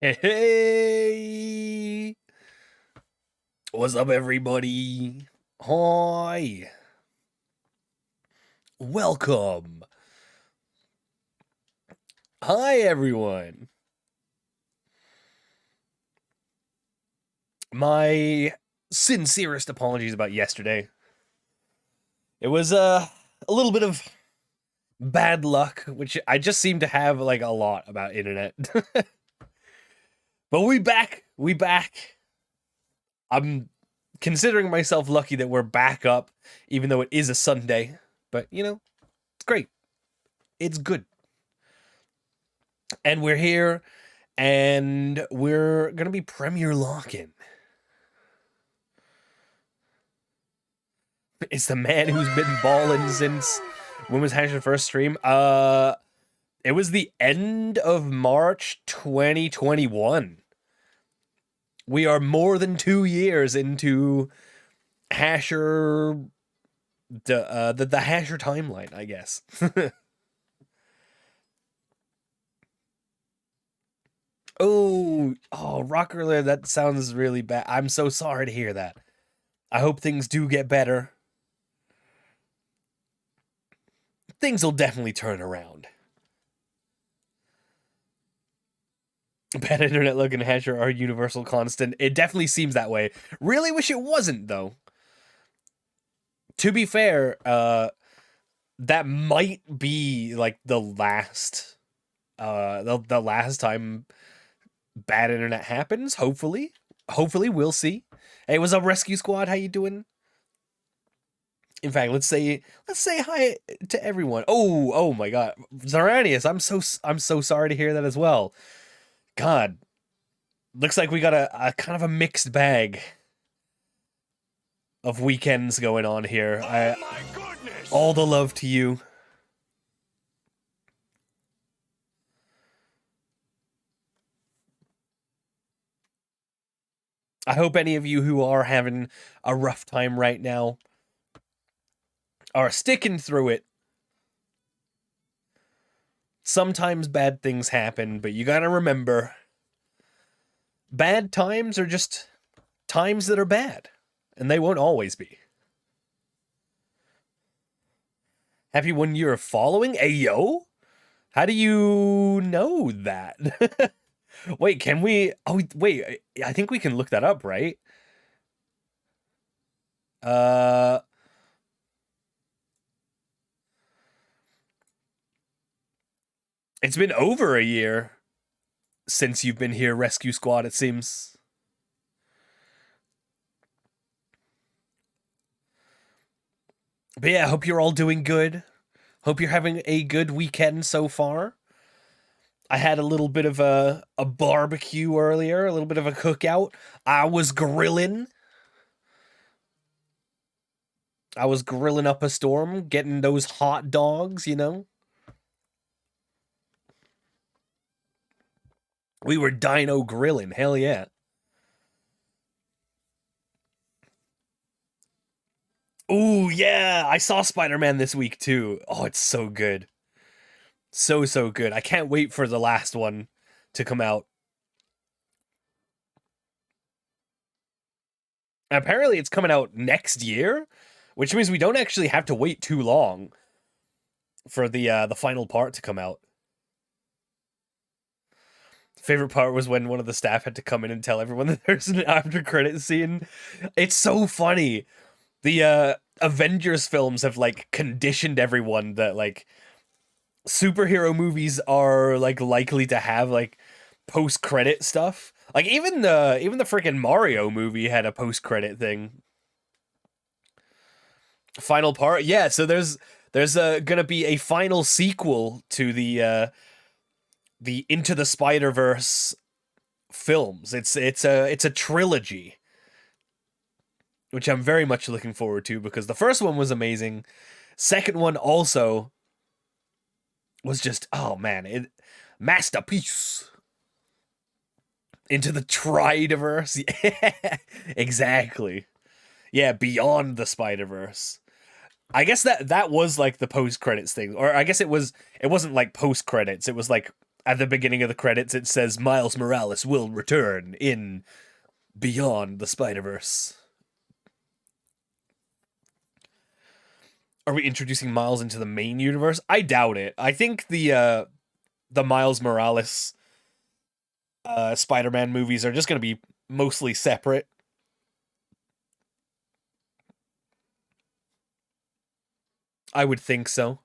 Hey, what's up, everybody? Hi, welcome. Hi, everyone. My sincerest apologies about yesterday. It was a little bit of bad luck, which I just seem to have like a lot about internet. But we back. We back. I'm considering myself lucky that we're back up, even though it is a Sunday. But you know, it's great. It's good. And we're here, and we're gonna be Premier locking. It's the man who's been balling since when was Hash's first stream? It was the end of March 2021. We are more than 2 years into Hasher, the Hasher timeline, I guess. Oh, Rocker, that sounds really bad. I'm so sorry to hear that. I hope things do get better. Things will definitely turn around. Bad internet luck and Hasher are universal constant. It definitely seems that way. Really wish it wasn't, though. To be fair, that might be like the last time bad internet happens. Hopefully we'll see. Hey, what's up, Rescue Squad? How you doing? In fact, let's say hi to everyone. Oh my God, Zaranius, I'm so sorry to hear that as well. God, looks like we got a kind of a mixed bag of weekends going on here. Oh my goodness! All the love to you. I hope any of you who are having a rough time right now are sticking through it. Sometimes bad things happen, but you gotta remember, bad times are just times that are bad, and they won't always be. Happy 1 year of following? Ayo? How do you know that? Wait, can we? Oh, wait, I think we can look that up, right? It's been over a year since you've been here, Rescue Squad, it seems. But yeah, I hope you're all doing good. Hope you're having a good weekend so far. I had a little bit of a barbecue earlier, a little bit of a cookout. I was grilling up a storm, getting those hot dogs, you know? We were dino grilling, hell yeah. Ooh, yeah, I saw Spider-Man this week too. Oh, it's so good. So good. I can't wait for the last one to come out. Apparently it's coming out next year, which means we don't actually have to wait too long for the final part to come out. Favorite part was when one of the staff had to come in and tell everyone that there's an after credit scene. It's so funny. The Avengers films have like conditioned everyone that like superhero movies are like likely to have like post credit stuff. Like even the freaking Mario movie had a post credit thing. Final part, yeah. So there's gonna be a final sequel to the Into the Spider-Verse films. It's a trilogy, which I'm very much looking forward to because the first one was amazing. Second one also was just, oh man, masterpiece. Into the Tridiverse. Yeah, exactly. Yeah, beyond the Spider-Verse. I guess that was like the post credits thing, or I guess it wasn't like post credits. It was like at the beginning of the credits, it says Miles Morales will return in Beyond the Spider-Verse. Are we introducing Miles into the main universe? I doubt it. I think the Miles Morales Spider-Man movies are just going to be mostly separate. I would think so.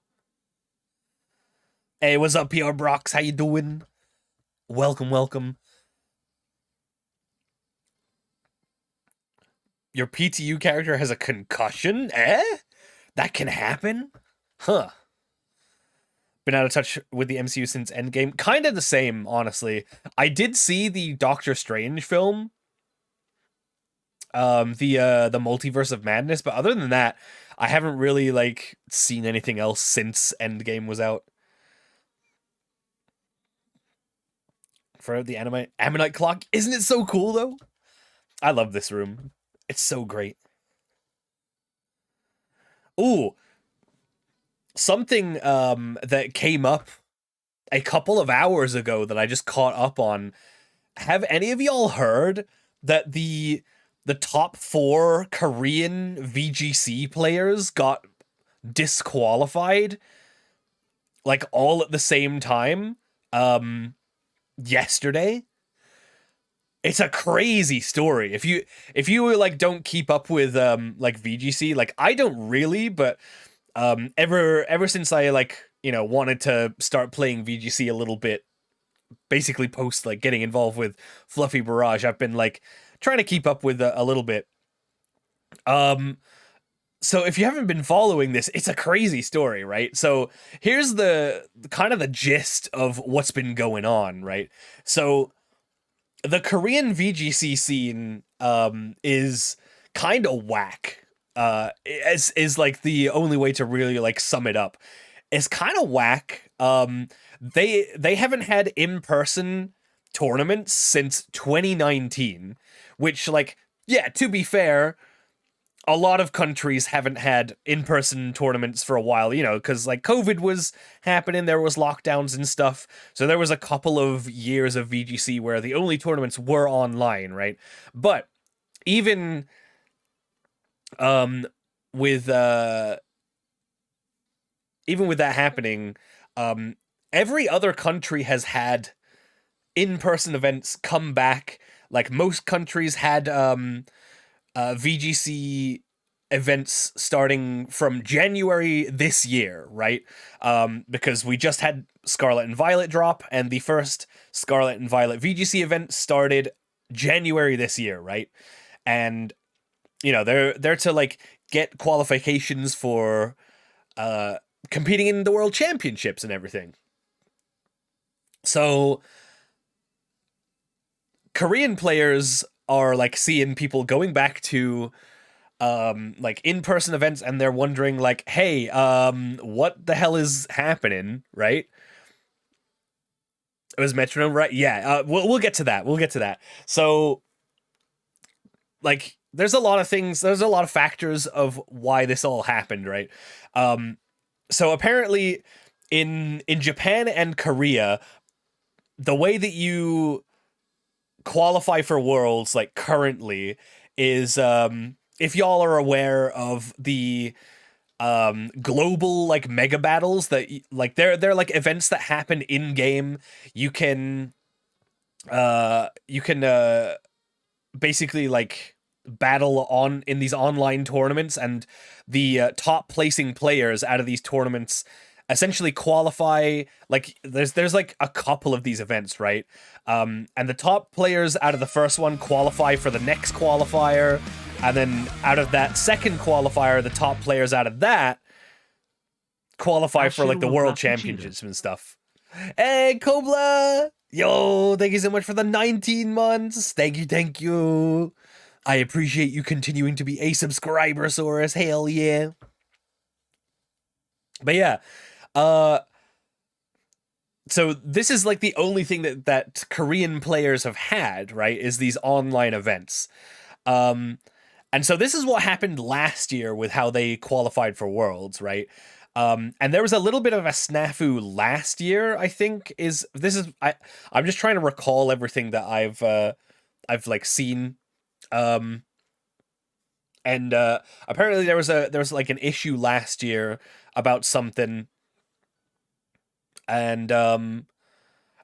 Hey, what's up, PR Brox? How you doing? Welcome, welcome. Your PTU character has a concussion? Eh? That can happen? Huh. Been out of touch with the MCU since Endgame. Kind of the same, honestly. I did see the Doctor Strange film. The Multiverse of Madness, but other than that, I haven't really, like, seen anything else since Endgame was out. For the Ammonite clock. Isn't it so cool, though? I love this room. It's so great. Ooh. Something that came up a couple of hours ago that I just caught up on. Have any of y'all heard that the top 4 Korean VGC players got disqualified, like, all at the same time yesterday? It's a crazy story. If you like don't keep up with like VGC, like I don't really, but ever since I, like, you know, wanted to start playing VGC a little bit, basically post like getting involved with Fluffy Barrage, I've been like trying to keep up with a little bit. So if you haven't been following this, it's a crazy story, right? So here's the kind of the gist of what's been going on, right? So the Korean VGC scene is kind of whack. Is like the only way to really like sum it up. It's kind of whack. They haven't had in-person tournaments since 2019, which, like, yeah, to be fair, a lot of countries haven't had in-person tournaments for a while, you know, because, like, COVID was happening, there was lockdowns and stuff, so there was a couple of years of VGC where the only tournaments were online, right? But even with that happening, every other country has had in-person events come back. Like, most countries had VGC events starting from January this year, right? Because we just had Scarlet and Violet drop, and the first Scarlet and Violet VGC event started January this year, right? And, you know, they're to, like, get qualifications for competing in the World Championships and everything. So Korean players are, like, seeing people going back to like in-person events, and they're wondering, like, hey, what the hell is happening, right? It was Metronome, right? Yeah, we'll get to that. We'll get to that. So, like, there's a lot of things, there's a lot of factors of why this all happened, right? So apparently in Japan and Korea, the way that you qualify for Worlds, like, currently is if y'all are aware of the global, like, mega battles that, like, they're like events that happen in game. You can basically, like, battle on in these online tournaments, and the top placing players out of these tournaments essentially qualify. Like, there's like a couple of these events, right? And the top players out of the first one qualify for the next qualifier, and then out of that second qualifier, the top players out of that qualify for, like, the World Championships and stuff. Hey, Kobla! Yo, thank you so much for the 19 months. Thank you. I appreciate you continuing to be a subscriber, Saurus. Hell yeah. But yeah, so this is, like, the only thing that Korean players have had, right, is these online events. And so this is what happened last year with how they qualified for Worlds, right? And there was a little bit of a snafu last year, I think. I'm just trying to recall everything that I've like seen. Um, and apparently there was like an issue last year about something, and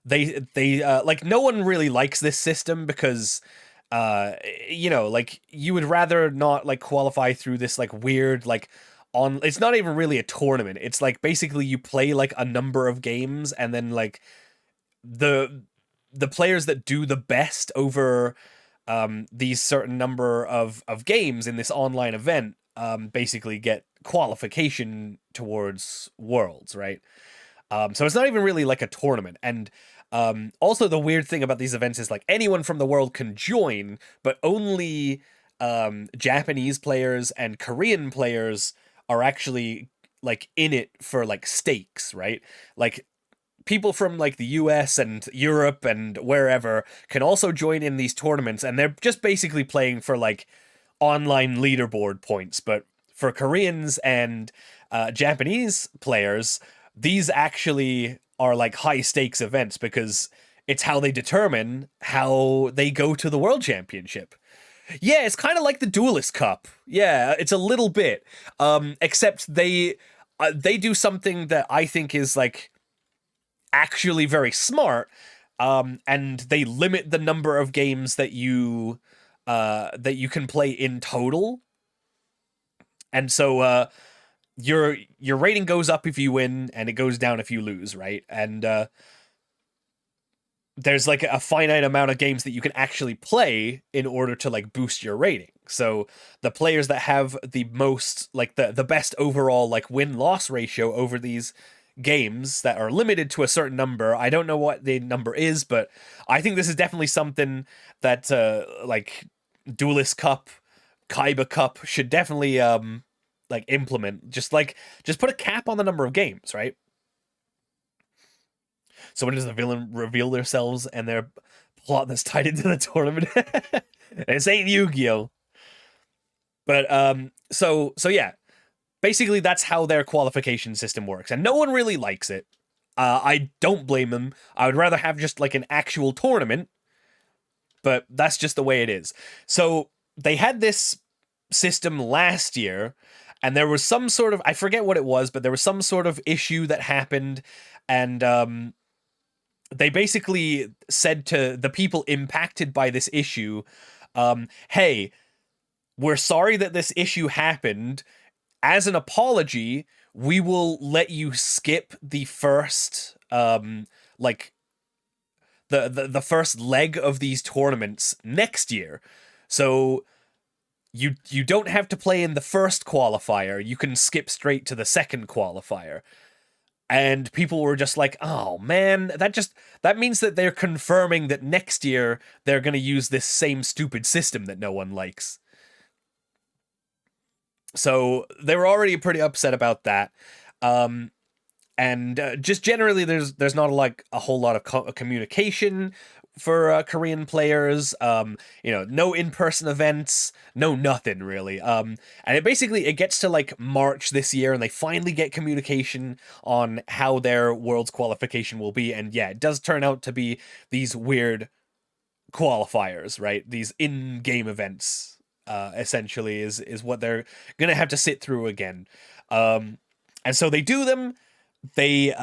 they like no one really likes this system because like you would rather not like qualify through this like weird like on it's not even really a tournament. It's like basically you play like a number of games, and then like the the players that do the best over these certain number of games in this online event basically get qualification towards worlds, right? So it's not even really like a tournament. And also the weird thing about these events is like anyone from the world can join, but only Japanese players and Korean players are actually like in it for like stakes, right? Like people from like the US and Europe and wherever can also join in these tournaments, and they're just basically playing for like online leaderboard points. But for Koreans and Japanese players, these actually are like high stakes events because it's how they determine how they go to the world championship. Yeah, it's kind of like the Duelist Cup. Yeah, it's a little bit. Except they do something that I think is like actually very smart. And they limit the number of games that you can play in total. And so your rating goes up if you win, and it goes down if you lose, right? And there's like a finite amount of games that you can actually play in order to like boost your rating. So the players that have the most like the best overall like win-loss ratio over these games that are limited to a certain number. I don't know what the number is, but I think this is definitely something that like Duelist Cup, Kaiba Cup should definitely like implement. Just put a cap on the number of games, right? So when does the villain reveal themselves and their plot that's tied into the tournament? This ain't Yu-Gi-Oh! But so yeah, basically that's how their qualification system works, and no one really likes it. I don't blame them. I would rather have just like an actual tournament, but that's just the way it is. So they had this system last year, and there was some sort of, I forget what it was, but there was some sort of issue that happened, and they basically said to the people impacted by this issue, hey, we're sorry that this issue happened. As an apology, we will let you skip the first like the first leg of these tournaments next year. So you don't have to play in the first qualifier. You can skip straight to the second qualifier. And people were just like, "Oh man, that means that they're confirming that next year they're going to use this same stupid system that no one likes." So they were already pretty upset about that. And just generally there's not like a whole lot of communication for Korean players. No in-person events, no nothing really. And it gets to like March this year, and they finally get communication on how their world's qualification will be. And yeah, it does turn out to be these weird qualifiers, right? These in-game events, essentially is what they're gonna have to sit through again. And so they do them. They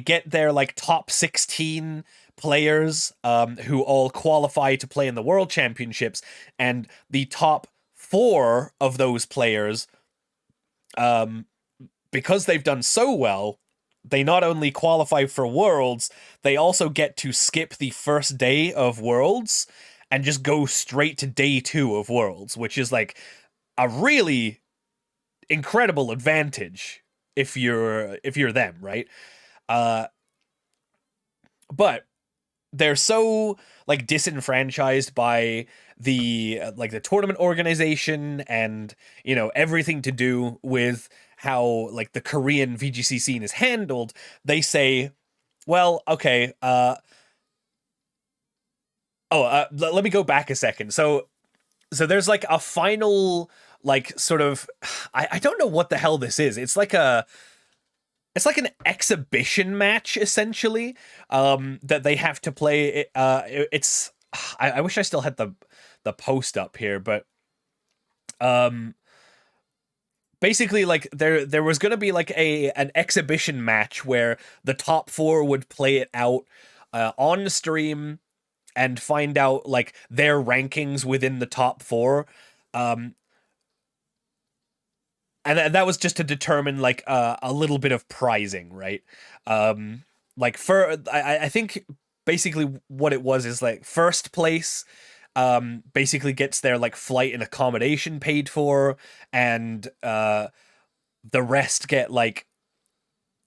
get their like top 16 players who all qualify to play in the World Championships, and the top 4 of those players, because they've done so well, they not only qualify for Worlds, they also get to skip the first day of Worlds and just go straight to day 2 of Worlds, which is like a really incredible advantage if you're them, right? But they're so like disenfranchised by the like the tournament organization and everything to do with how like the Korean VGC scene is handled. They say, well, okay, let me go back a second. So there's like a final like sort of I don't know what the hell this is. It's like it's like an exhibition match essentially, that they have to play. It's I wish I still had the post up here, but um basically like there was going to be like an exhibition match where the top four would play it out on the stream and find out like their rankings within the top four. um and that was just to determine like a little bit of prizing, right? Like for I think basically what it was is like first place basically gets their like flight and accommodation paid for, and the rest get like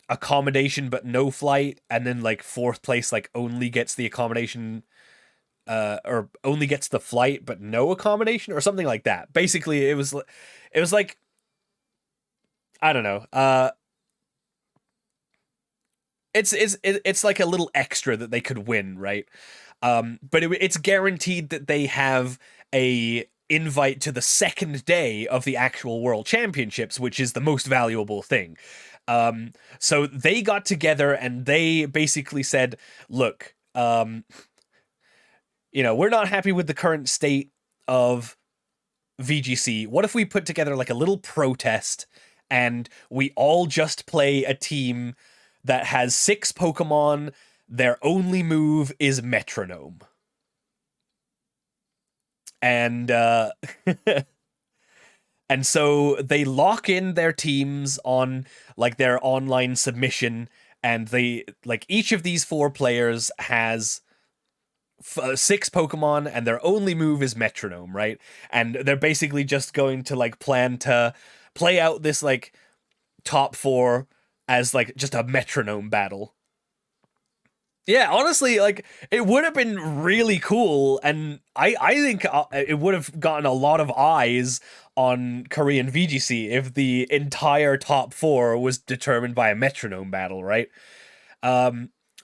accommodation but no flight, and then like fourth place like only gets the accommodation or only gets the flight but no accommodation or something like that. Basically it was like I don't know. It's like a little extra that they could win, right? But it's guaranteed that they have a invite to the second day of the actual World Championships, which is the most valuable thing. So they got together and they basically said, "Look, we're not happy with the current state of VGC. What if we put together like a little protest and we all just play a team that has 6 Pokemon, their only move is Metronome." And and so they lock in their teams on like their online submission, and they like each of these 4 players has 6 Pokemon and their only move is Metronome, right? And they're basically just going to like plan to play out this like top 4 as like just a Metronome battle. Yeah, honestly, like it would have been really cool, and I think it would have gotten a lot of eyes on Korean VGC if the entire top 4 was determined by a Metronome battle, right?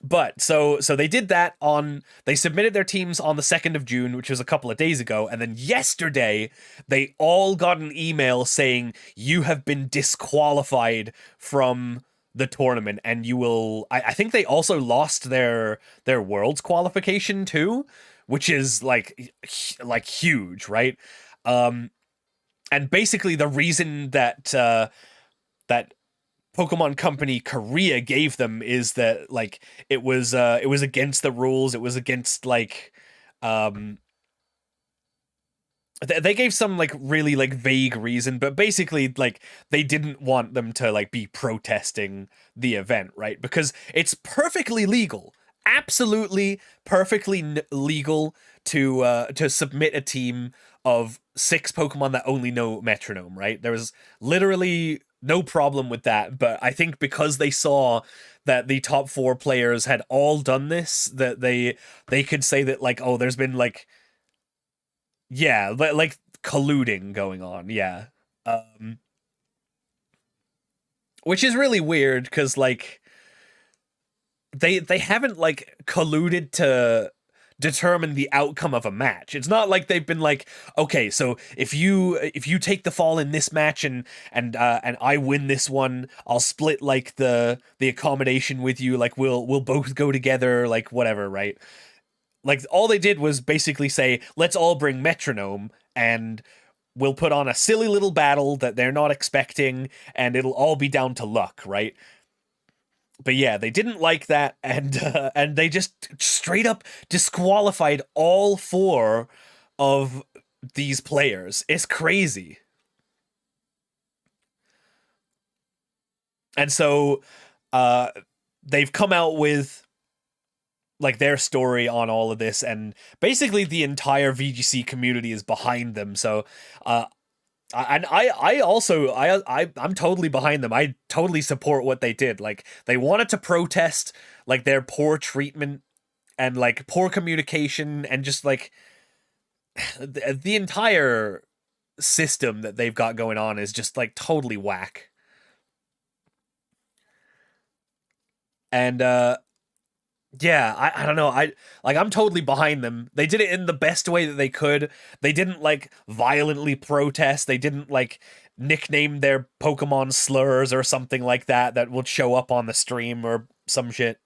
But so they did that they submitted their teams on the 2nd of June, which was a couple of days ago, and then yesterday they all got an email saying you have been disqualified from the tournament, and you will I think they also lost their world's qualification too, which is like huge, right? And basically the reason that that Pokemon Company Korea gave them is that like it was against the rules. It was against like they gave some like really like vague reason, but basically like they didn't want them to like be protesting the event, right? Because it's perfectly legal, absolutely perfectly legal to submit a team of 6 Pokemon that only know Metronome, right? There was literally no problem with that, but I think because they saw that the top 4 players had all done this, that they could say that like, oh, there's been like, yeah, like colluding going on, yeah. Um, which is really weird because like they haven't like colluded to determine the outcome of a match. It's not like they've been like, okay, so if you take the fall in this match and I win this one, I'll split like the accommodation with you, like we'll both go together, like whatever, right? Like all they did was basically say, let's all bring Metronome and we'll put on a silly little battle that they're not expecting, and it'll all be down to luck, right? But yeah, they didn't like that, and they just straight up disqualified all 4 of these players. It's crazy. And so uh they've come out with like their story on all of this, and basically the entire VGC community is behind them. So and I also I'm totally behind them. I totally support what they did. Like they wanted to protest like their poor treatment and like poor communication and just like the entire system that they've got going on is just like totally whack. And yeah, I don't know. I'm totally behind them. They did it in the best way that they could. They didn't like violently protest. They didn't like nicknamed their Pokemon slurs or something like that that would show up on the stream or some shit.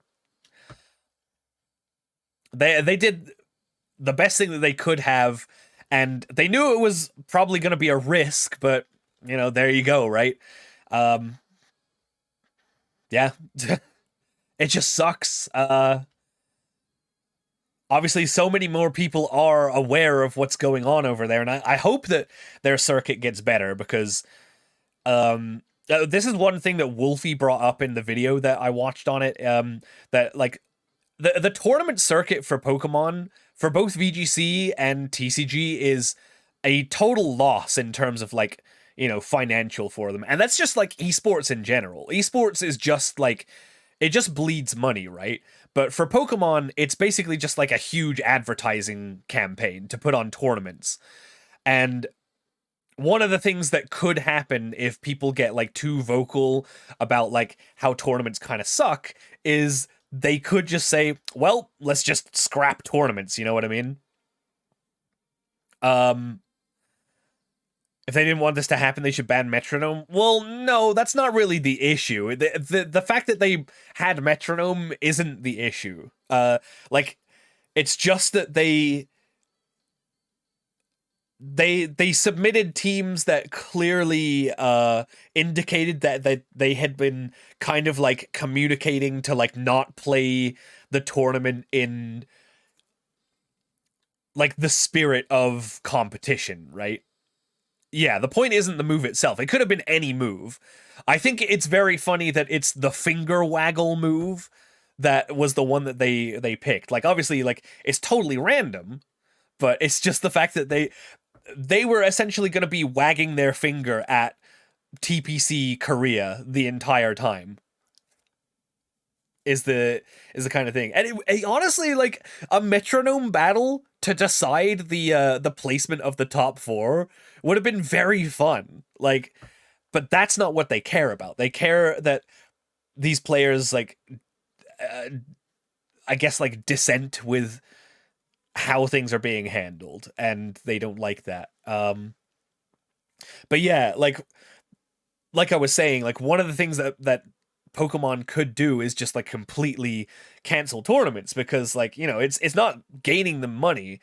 They did the best thing that they could have, and they knew it was probably going to be a risk, but you know, there you go, right? Um, yeah, it just sucks. Obviously, so many more people are aware of what's going on over there, and I hope that their circuit gets better because this is one thing that Wolfie brought up in the video that I watched on it. That like the tournament circuit for Pokemon for both VGC and TCG is a total loss in terms of like, you know, financial for them. And that's just like esports in general. Esports is just like, it just bleeds money, right? But for Pokemon, it's basically just like a huge advertising campaign to put on tournaments. And one of the things that could happen if people get like too vocal about like how tournaments kind of suck is they could just say, well, let's just scrap tournaments, you know what I mean? If they didn't want this to happen, they should ban Metronome. Well, no, that's not really the issue. The fact that they had Metronome isn't the issue. Like, it's just that they submitted teams that clearly indicated that they had been kind of like communicating to like not play the tournament in like the spirit of competition, right? Yeah, the point isn't the move itself. It could have been any move. I think it's very funny that it's the finger waggle move that was the one that they picked. Like, obviously, like, it's totally random, but it's just the fact that they were essentially going to be wagging their finger at TPC Korea the entire time. Is the kind of thing. And it honestly, like, a metronome battle to decide the placement of the top 4 would have been very fun. Like, but that's not what they care about. They care that these players, like, I guess, like, dissent with how things are being handled, and they don't like that. But yeah, like I was saying, like, one of the things that Pokemon could do is just like completely cancel tournaments because, like, you know, it's not gaining them money,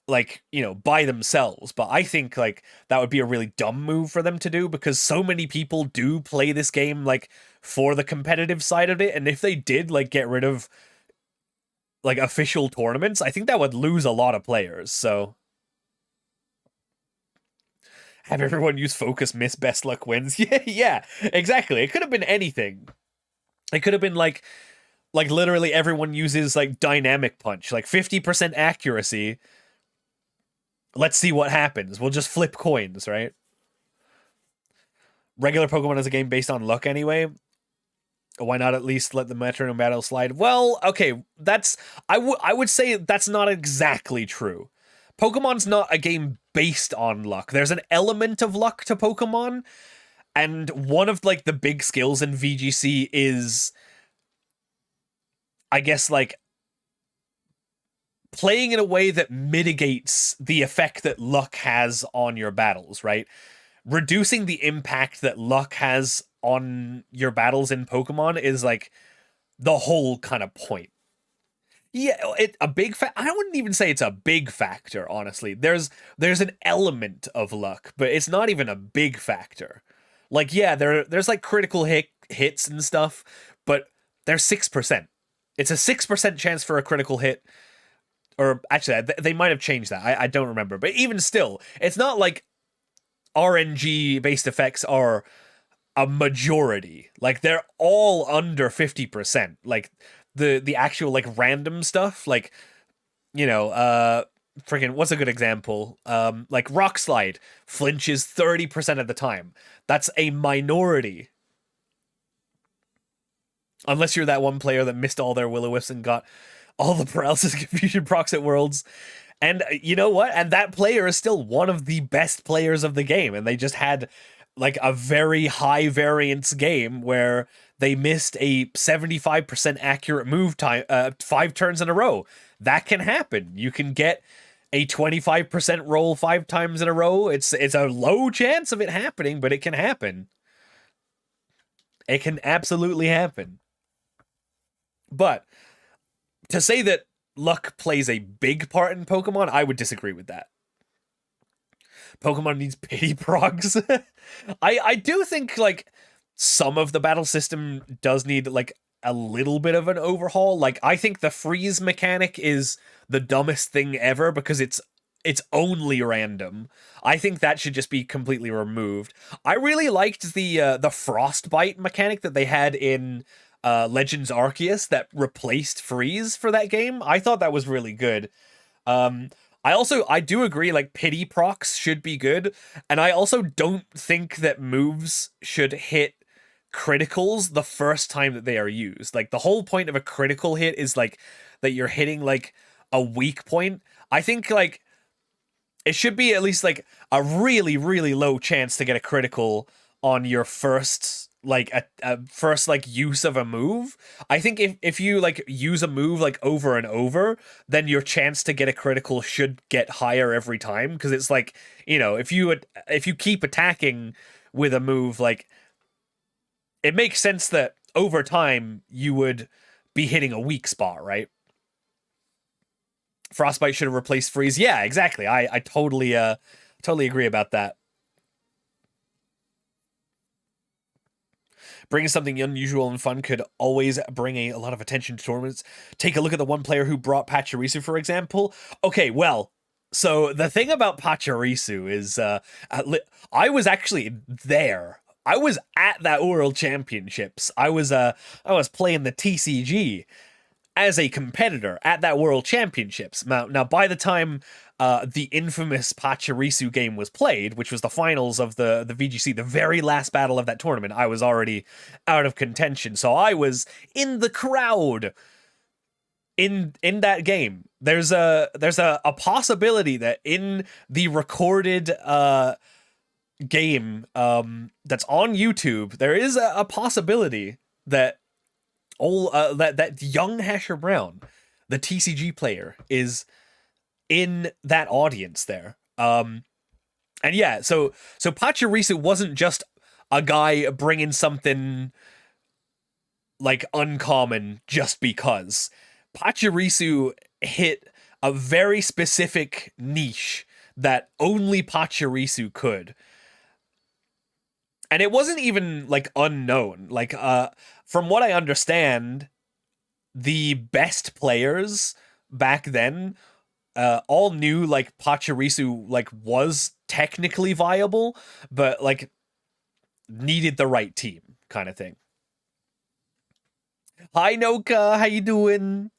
like, you know, by themselves. But I think like that would be a really dumb move for them to do because so many people do play this game like for the competitive side of it, and if they did like get rid of like official tournaments, I think that would lose a lot of players. So have everyone use focus, miss, best luck wins. Yeah, exactly. It could have been anything. It could have been like literally everyone uses like dynamic punch, like 50% accuracy. Let's see what happens. We'll just flip coins, right? Regular Pokemon is a game based on luck anyway. Why not at least let the metronome battle slide? Well, okay, I would say that's not exactly true. Pokemon's not a game based on luck. There's an element of luck to Pokemon, and one of like the big skills in VGC is, I guess, like playing in a way that mitigates the effect that luck has on your battles, right? Reducing the impact that luck has on your battles in Pokemon is like the whole kind of point. Yeah, a big I wouldn't even say it's a big factor, honestly. There's an element of luck, but it's not even a big factor. Like, yeah, there's like critical hits and stuff, but they're 6%. It's a 6% chance for a critical hit. Or actually, they might have changed that. I don't remember. But even still, it's not like RNG-based effects are a majority. Like, they're all under 50%. Like, the actual, like, random stuff, like, you know, freaking, what's a good example? Like, Rock Slide flinches 30% of the time. That's a minority. Unless you're that one player that missed all their Will-O-Wisps and got all the paralysis confusion procs at Worlds. And you know what? And that player is still one of the best players of the game. And they just had like a very high variance game where they missed a 75% accurate move time 5 turns in a row. That can happen. You can get a 25% roll 5 times in a row. It's a low chance of it happening, but it can happen. It can absolutely happen. But to say that luck plays a big part in Pokemon, I would disagree with that. Pokemon needs pity procs. I do think like some of the battle system does need like a little bit of an overhaul. Like I think the freeze mechanic is the dumbest thing ever because it's only random. I think that should just be completely removed. I really liked the frostbite mechanic that they had in Legends Arceus that replaced freeze for that game. I thought that was really good. I do agree like pity procs should be good, and I also don't think that moves should hit criticals the first time that they are used. Like the whole point of a critical hit is like that you're hitting like a weak point. I think like it should be at least like a really really low chance to get a critical on your first like a first like use of a move. I think if you like use a move like over and over, then your chance to get a critical should get higher every time, because it's like, you know, if you keep attacking with a move, like it makes sense that over time you would be hitting a weak spot, right? Frostbite should have replaced freeze. Yeah, exactly. I totally agree about that. Bringing something unusual and fun could always bring a lot of attention to tournaments. Take a look at the one player who brought Pachirisu, for example. Okay, well, so the thing about Pachirisu is I was actually there. I was at that World Championships. I was playing the TCG as a competitor at that World Championships. Now by the time the infamous Pachirisu game was played, which was the finals of the VGC, the very last battle of that tournament, I was already out of contention. So I was in the crowd in that game. There's a possibility that in the recorded game that's on YouTube, there is a possibility that that young Hasher Brown, the TCG player, is in that audience there. And yeah, so Pachirisu wasn't just a guy bringing something like uncommon just because. Pachirisu hit a very specific niche that only Pachirisu could. And it wasn't even like unknown. Like from what I understand, the best players back then all knew like Pachirisu like was technically viable, but like needed the right team kind of thing. Hi Noka, how you doing?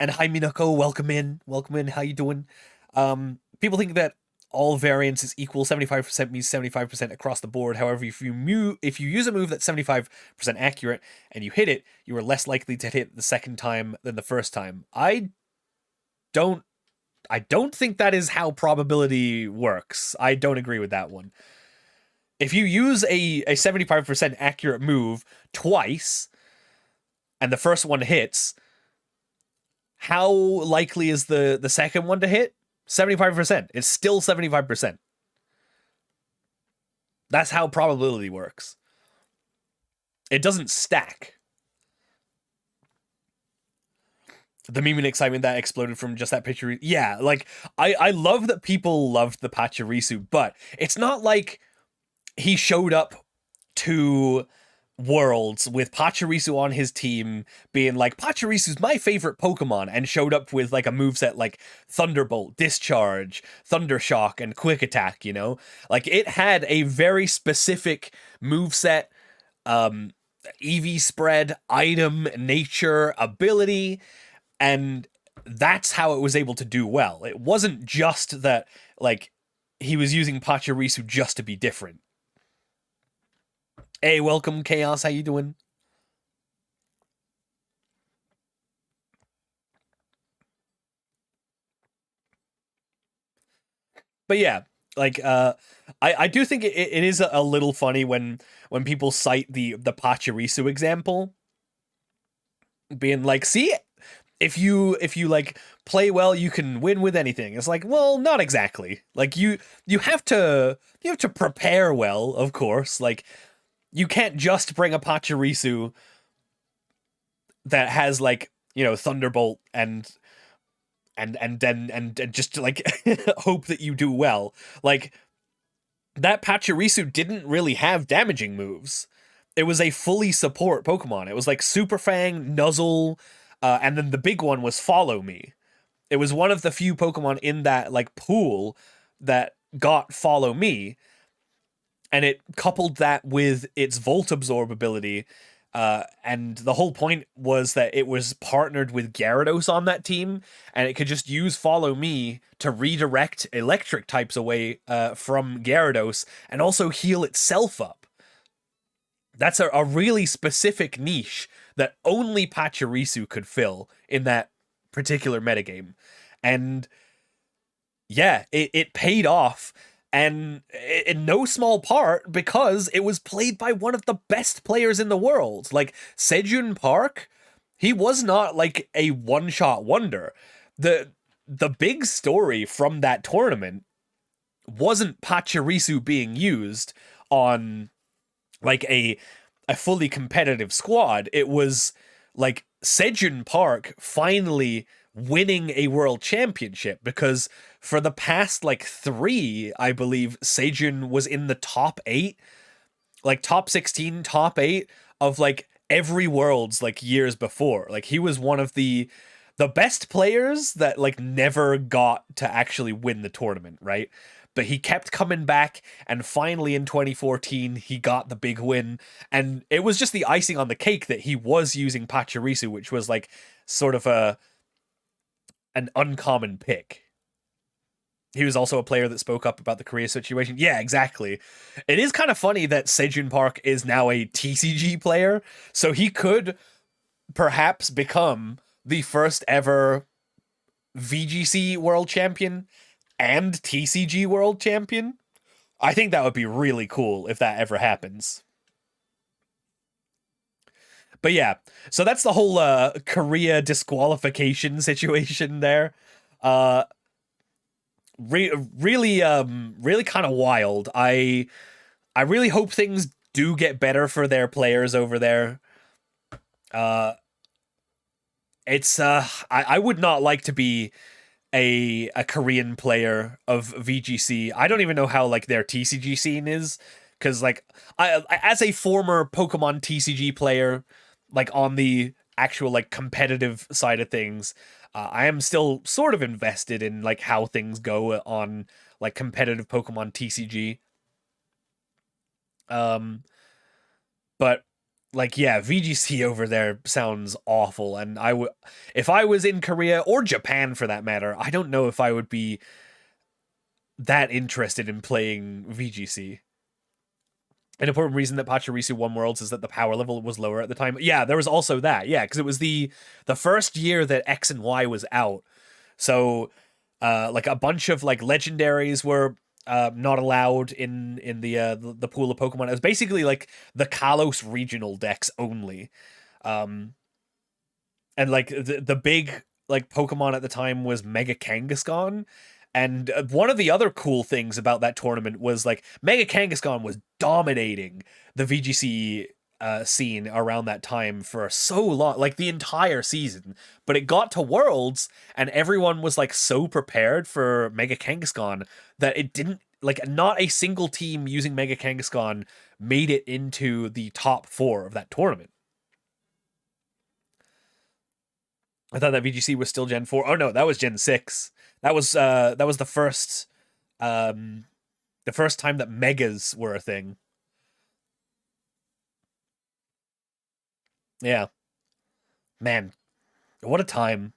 And hi Minako, welcome in. How you doing? People think that all variance is equal. 75% means 75% across the board. However, if you use a move that's 75% accurate and you hit it, you are less likely to hit the second time than the first time. I don't think that is how probability works. I don't agree with that one. If you use a 75% accurate move twice and the first one hits, how likely is the second one to hit? 75%. It's still 75%. That's how probability works. It doesn't stack. The meme and excitement that exploded from just that picture. Yeah, like, I love that people loved the Pachirisu, but it's not like he showed up to Worlds with Pachirisu on his team being like, Pachirisu's my favorite Pokemon, and showed up with like a moveset like Thunderbolt, Discharge, Thundershock, and Quick Attack, you know? Like it had a very specific moveset, EV spread, item, nature, ability, and that's how it was able to do well. It wasn't just that like he was using Pachirisu just to be different. Hey, welcome, Chaos. How you doing? But yeah, like I do think it is a little funny when people cite the Pachirisu example, being like, see, if you like play well, you can win with anything. It's like, well, not exactly. Like you have to prepare well, of course. Like you can't just bring a Pachirisu that has like, Thunderbolt and just like hope that you do well. Like that Pachirisu didn't really have damaging moves. It was a fully support Pokemon. It was like Super Fang, Nuzzle, and then the big one was Follow Me. It was one of the few Pokemon in that like pool that got Follow Me, and it coupled that with its Volt Absorb ability. And the whole point was that it was partnered with Gyarados on that team, and it could just use Follow Me to redirect electric types away from Gyarados and also heal itself up. That's a really specific niche that only Pachirisu could fill in that particular metagame. And yeah, it paid off, and in no small part because it was played by one of the best players in the world. Like Sejun Park, he was not like a one-shot wonder. The big story from that tournament wasn't Pachirisu being used on like a fully competitive squad. It was like Sejun Park finally winning a world championship, because for the past like 3, I believe, Sejun was in the top 8, like top 16, top 8 of like every worlds like years before. Like he was one of the best players that like never got to actually win the tournament, right? But he kept coming back, and finally in 2014 he got the big win, and it was just the icing on the cake that he was using Pachirisu, which was like sort of an uncommon pick. He was also a player that spoke up about the Korea situation. Yeah, exactly. It is kind of funny that Sejun Park is now a TCG player, so he could perhaps become the first ever VGC world champion and TCG world champion. I think that would be really cool if that ever happens. But yeah, so that's the whole Korea disqualification situation there. Uh really really kind of wild. I really hope things do get better for their players over there. Uh it's I would not like to be a Korean player of VGC. I don't even know how like their TCG scene is, because like I as a former Pokemon TCG player, like on the actual like competitive side of things, I am still sort of invested in like how things go on like competitive Pokemon TCG. Um, but like yeah, VGC over there sounds awful, and I would, if I was in Korea or Japan for that matter, I don't know if I would be that interested in playing VGC. An important reason that Pachirisu won Worlds is that the power level was lower at the time. Yeah, there was also that. Yeah, because it was the first year that X and Y was out. So like a bunch of like legendaries were not allowed in the pool of Pokemon. It was basically like the Kalos regional decks only. And like the big like Pokemon at the time was Mega Kangaskhan. And one of the other cool things about that tournament was like Mega Kangaskhan was dominating the VGC scene around that time for so long, like the entire season. But it got to Worlds, and everyone was like so prepared for Mega Kangaskhan that it didn't, like, not a single team using Mega Kangaskhan made it into the top 4 of that tournament. I thought that VGC was still Gen 4. Oh no, that was Gen 6. That was the first time that megas were a thing. Yeah. Man, what a time.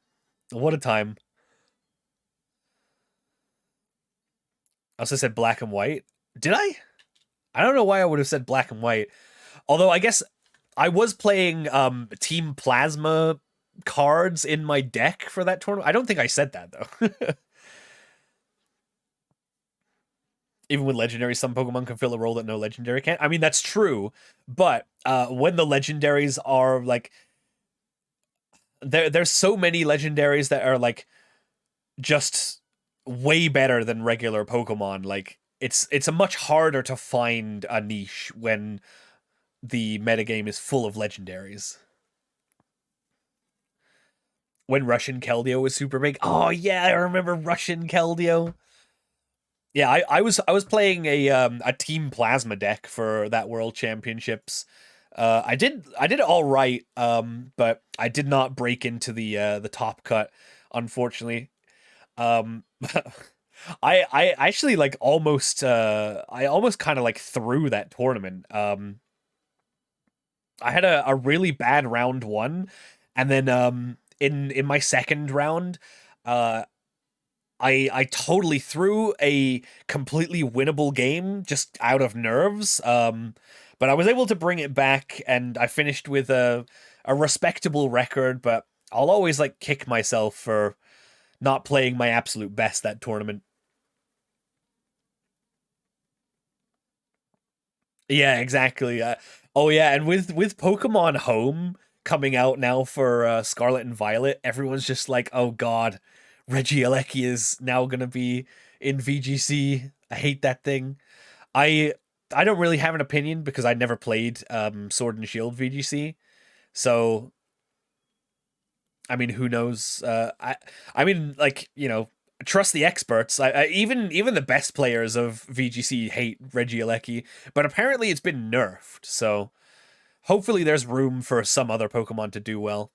What a time. I also said black and white. Did I? I don't know why I would have said black and white. Although I guess I was playing Team Plasma cards in my deck for that tournament. I don't think I said that though. Even with legendary, some Pokemon can fill a role that no legendary can. I mean, that's true, but when the legendaries are like, there's so many legendaries that are like just way better than regular Pokemon. Like it's a much harder to find a niche when the metagame is full of legendaries. When Russian Keldeo was super big. Oh yeah, I remember Russian Keldeo. Yeah, I was playing a team plasma deck for that World Championships. I did all right, but I did not break into the top cut, unfortunately. Um, I actually like almost I almost kind of like threw that tournament. I had a really bad round one, and then in my second round, uh I totally threw a completely winnable game just out of nerves. But I was able to bring it back, and I finished with a respectable record. But I'll always like kick myself for not playing my absolute best that tournament. Yeah, exactly. Oh yeah, and with Pokemon Home coming out now for Scarlet and Violet, everyone's just like, "Oh God, Regieleki is now gonna be in VGC." I hate that thing. I I don't really have an opinion because I never played Sword and Shield VGC. So I mean, who knows? I mean, like trust the experts. Even the best players of VGC hate Regieleki, but apparently it's been nerfed. So hopefully there's room for some other Pokemon to do well.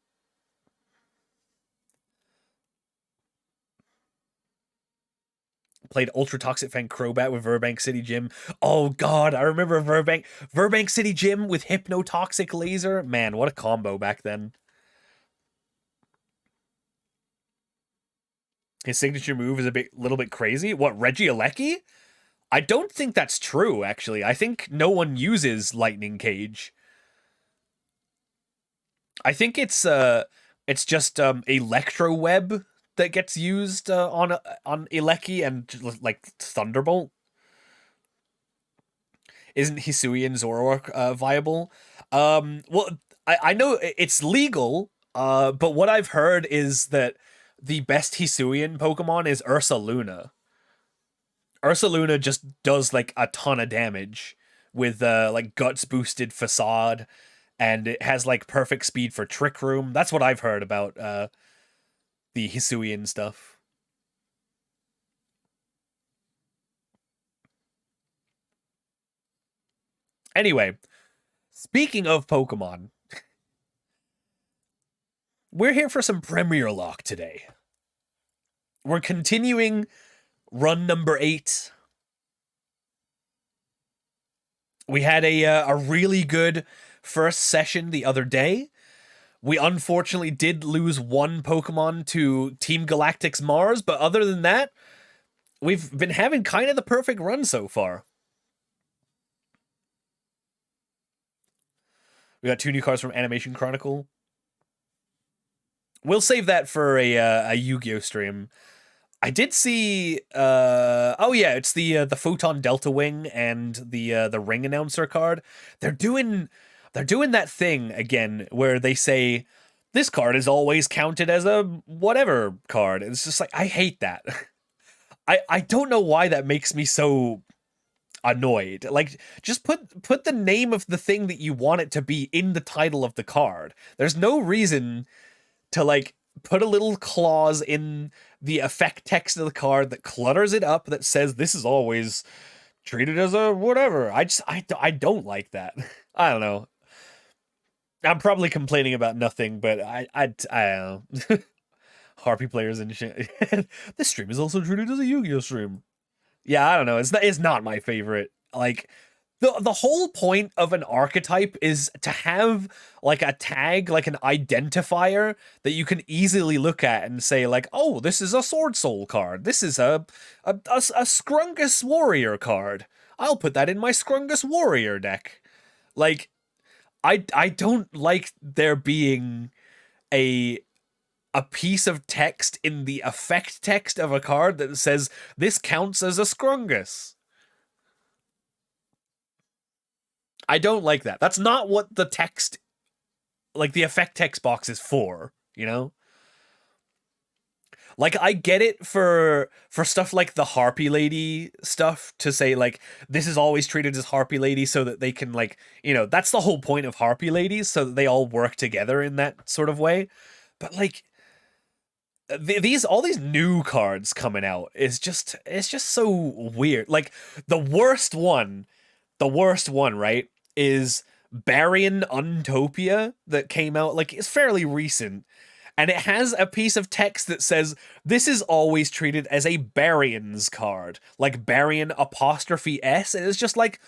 Played Ultra Toxic Fang Crobat with Verbank City Gym. Oh God, I remember Verbank City Gym with Hypnotoxic Laser. Man, what a combo back then. His signature move is a little bit crazy. What, Regieleki? I don't think that's true, actually. I think no one uses Lightning Cage. I think it's just Electro Web that gets used on Eleki and like Thunderbolt. Isn't Hisuian Zoroark viable? Well, I know it's legal, but what I've heard is that the best Hisuian Pokemon is Ursaluna. Ursaluna just does like a ton of damage with like guts boosted facade, and it has like perfect speed for Trick Room. That's what I've heard about the Hisuian stuff. Anyway, speaking of Pokemon, we're here for some Premier Lock today. We're continuing run number 8. We had a really good first session the other day. We unfortunately did lose one Pokemon to Team Galactic's Mars, but other than that, we've been having kind of the perfect run so far. We got 2 new cards from Animation Chronicle. We'll save that for a Yu-Gi-Oh stream. I did see oh yeah, it's the Photon Delta Wing and the ring announcer card. They're doing they're doing that thing again where they say this card is always counted as a whatever card. It's just like I hate that. I don't know why that makes me so annoyed. Like just put the name of the thing that you want it to be in the title of the card. There's no reason to like put a little clause in the effect text of the card that clutters it up that says this is always treated as a whatever. I don't like that. I don't know. I'm probably complaining about nothing, but I don't know. Harpy players and shit. This stream is also treated as a Yu-Gi-Oh stream. Yeah, I don't know. It's not my favorite. Like the whole point of an archetype is to have like a tag, like an identifier that you can easily look at and say like, oh, this is a Sword Soul card. This is a Scrungus Warrior card. I'll put that in my Scrungus Warrior deck. Like I don't like there being a a piece of text in the effect text of a card that says this counts as a Scrungus. I don't like that. That's not what the text, like the effect text box is for. you know? Like I get it for stuff like the Harpy Lady stuff to say like this is always treated as Harpy Lady so that they can like, that's the whole point of Harpy Ladies so that they all work together in that sort of way. But like these all these new cards coming out is just it's just so weird. Like the worst one, right, is Barian Untopia that came out like it's fairly recent, and it has a piece of text that says this is always treated as a Barian's card, like Barian apostrophe S, and it's just like,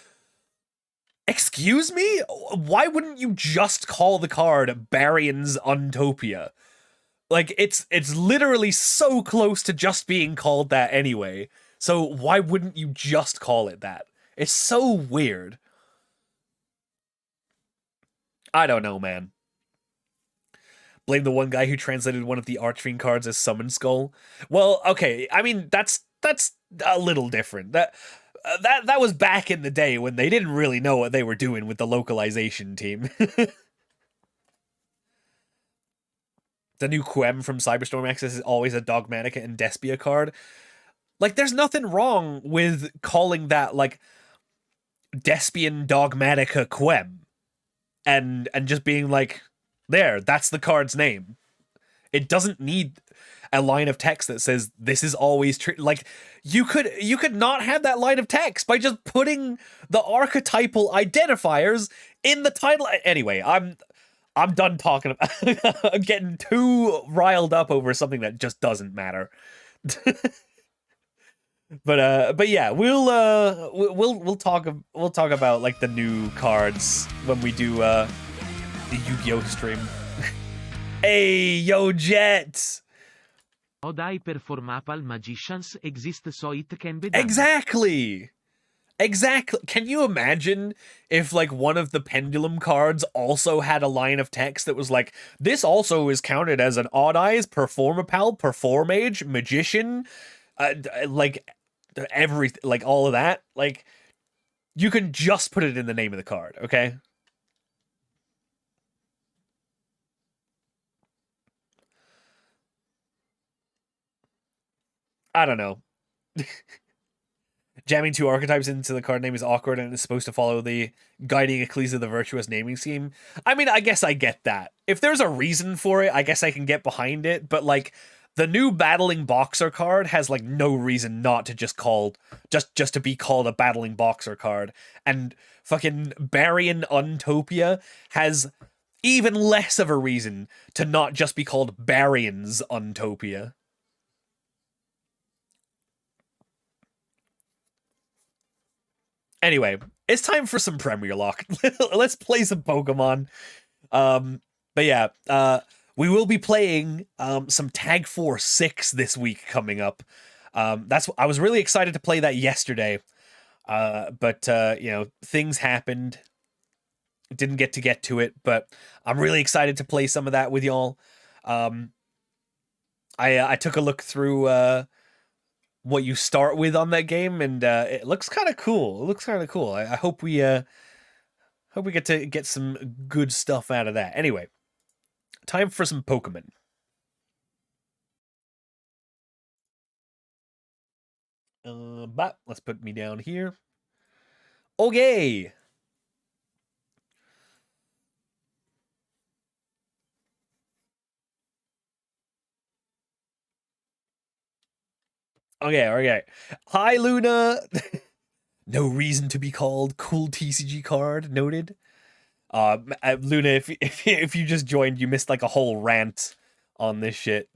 excuse me, why wouldn't you just call the card Barian's Untopia? Like it's literally so close to just being called that anyway. So why wouldn't you just call it that? It's so weird. I don't know, man. Blame the one guy who translated one of the Archfiend cards as Summon Skull. Well, okay, I mean that's a little different. That was back in the day when they didn't really know what they were doing with the localization team. The new Quem from Cyberstorm Access is always a Dogmatica and Despia card. Like, there's nothing wrong with calling that, like, Despian Dogmatica Quem. And just being like, there, that's the card's name. It doesn't need a line of text that says, this is always true. Like, you could not have that line of text by just putting the archetypal identifiers in the title. Anyway, I'm done talking about I'm getting too riled up over something that just doesn't matter. But yeah, we'll talk about like the new cards when we do the Yu-Gi-Oh stream. Hey, yo Jet. Odd hyperformapal magicians exist so it can be done. Exactly. Can you imagine if like one of the pendulum cards also had a line of text that was like, this also is counted as an odd eyes, performapal, performage, magician, like everything, like all of that. Like you can just put it in the name of the card, okay? I don't know. Jamming two archetypes into the card name is awkward and it's supposed to follow the guiding Ecclesia of the Virtuous naming scheme. I mean, I guess I get that. If there's a reason for it, I guess I can get behind it, but like the new Battling Boxer card has like no reason not to just to be called a Battling Boxer card. And fucking Barian Untopia has even less of a reason to not just be called Barian's Untopia. Anyway, it's time for some Premier Lock. Let's play some Pokemon. But yeah, we will be playing some Tag Force 6 this week coming up. I was really excited to play that yesterday. But things happened. Didn't get to it, but I'm really excited to play some of that with y'all. I took a look through what you start with on that game, and it looks kind of cool. I hope we get to get some good stuff out of that. Anyway, time for some Pokemon. But let's put me down here. Okay. Okay. Hi, Luna. No reason to be called. Cool TCG card noted. Luna, if you just joined, you missed like a whole rant on this shit.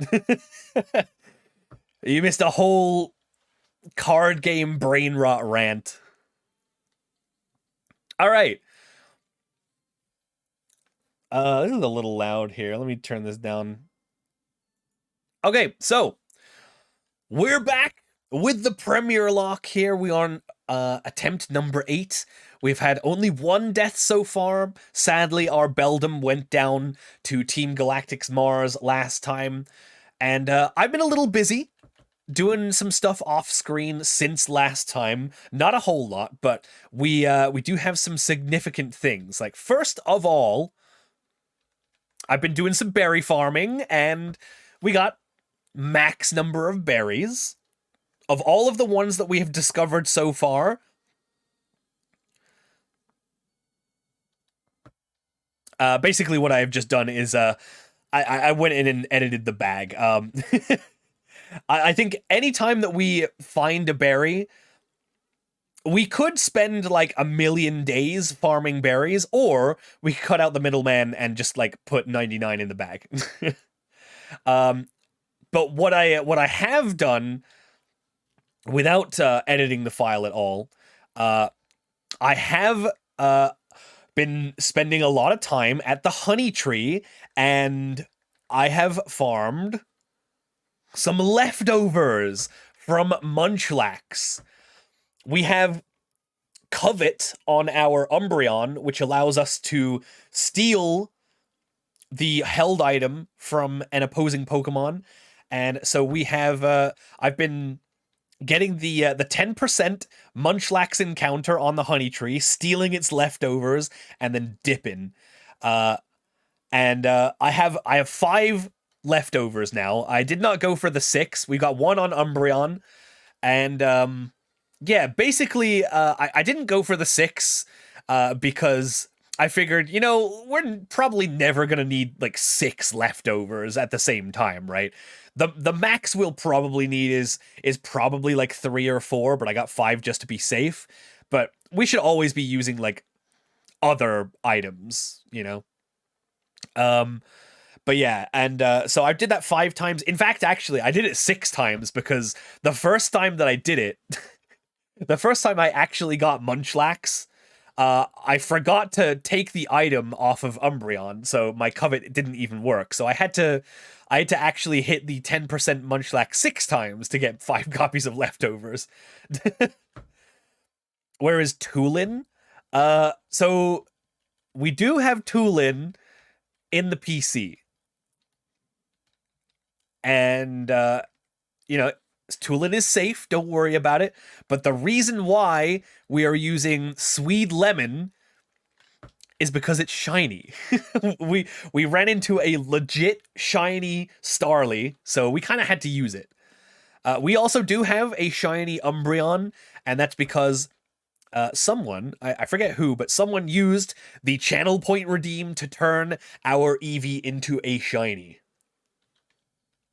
You missed a whole card game brain rot rant. All right. This is a little loud here. Let me turn this down. Okay, so we're back with the Premier Lock here. We are on attempt number 8. We've had only one death so far. Sadly, our Beldum went down to Team Galactic's Mars last time. And I've been a little busy doing some stuff off screen since last time. Not a whole lot, but we do have some significant things. Like, first of all, I've been doing some berry farming, and we got max number of berries. Of all of the ones that we have discovered so far, basically what I have just done is I went in and edited the bag. I think anytime that we find a berry, we could spend like a million days farming berries, or we could cut out the middleman and just like put 99 in the bag. But what I have done without editing the file at all, I have been spending a lot of time at the honey tree, and I have farmed some leftovers from Munchlax. We have Covet on our Umbreon, which allows us to steal the held item from an opposing Pokemon. And so we have, I've been getting the 10% Munchlax encounter on the honey tree, stealing its leftovers, and then dipping. I have 5 leftovers now. I did not go for the 6. We got 1 on Umbreon, and yeah, basically, I didn't go for the 6 because I figured, we're probably never gonna need like 6 leftovers at the same time, right? The max we'll probably need is probably like 3 or 4, but I got 5 just to be safe. But we should always be using like other items, But yeah, and so I did that 5 times. In fact, actually, I did it 6 times because the first time that I did it, the first time I actually got Munchlax, I forgot to take the item off of Umbreon, so my Covet didn't even work. So I had to actually hit the 10% Munchlax 6 times to get 5 copies of leftovers. Whereas Tulin, so we do have Tulin in the PC. And, Tulin is safe, don't worry about it. But the reason why we are using Swede Lemon is because it's shiny. we ran into a legit shiny Starly, so we kind of had to use it. We also do have a shiny Umbreon, and that's because someone, I forget who, but someone used the channel point redeem to turn our Eevee into a shiny,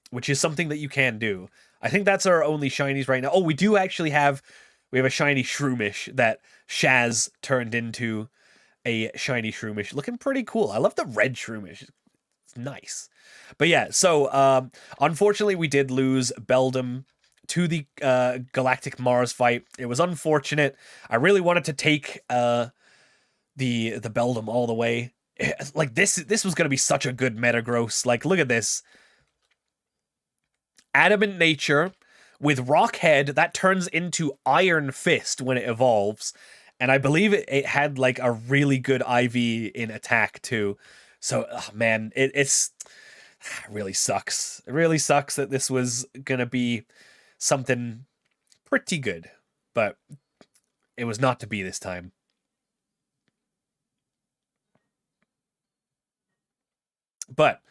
which is something that you can do. I think that's our only shinies right now. Oh, we do actually have a shiny Shroomish that Shaz turned into a shiny Shroomish. Looking pretty cool. I love the red Shroomish. It's nice. But yeah, so unfortunately we did lose Beldum to the Galactic Mars fight. It was unfortunate. I really wanted to take the Beldum all the way. Like this was going to be such a good Metagross. Like, look at this. Adamant Nature with Rock Head, that turns into Iron Fist when it evolves, and I believe it had like a really good IV in attack too. So man, it really sucks. It really sucks that this was gonna be something pretty good, but it was not to be this time. But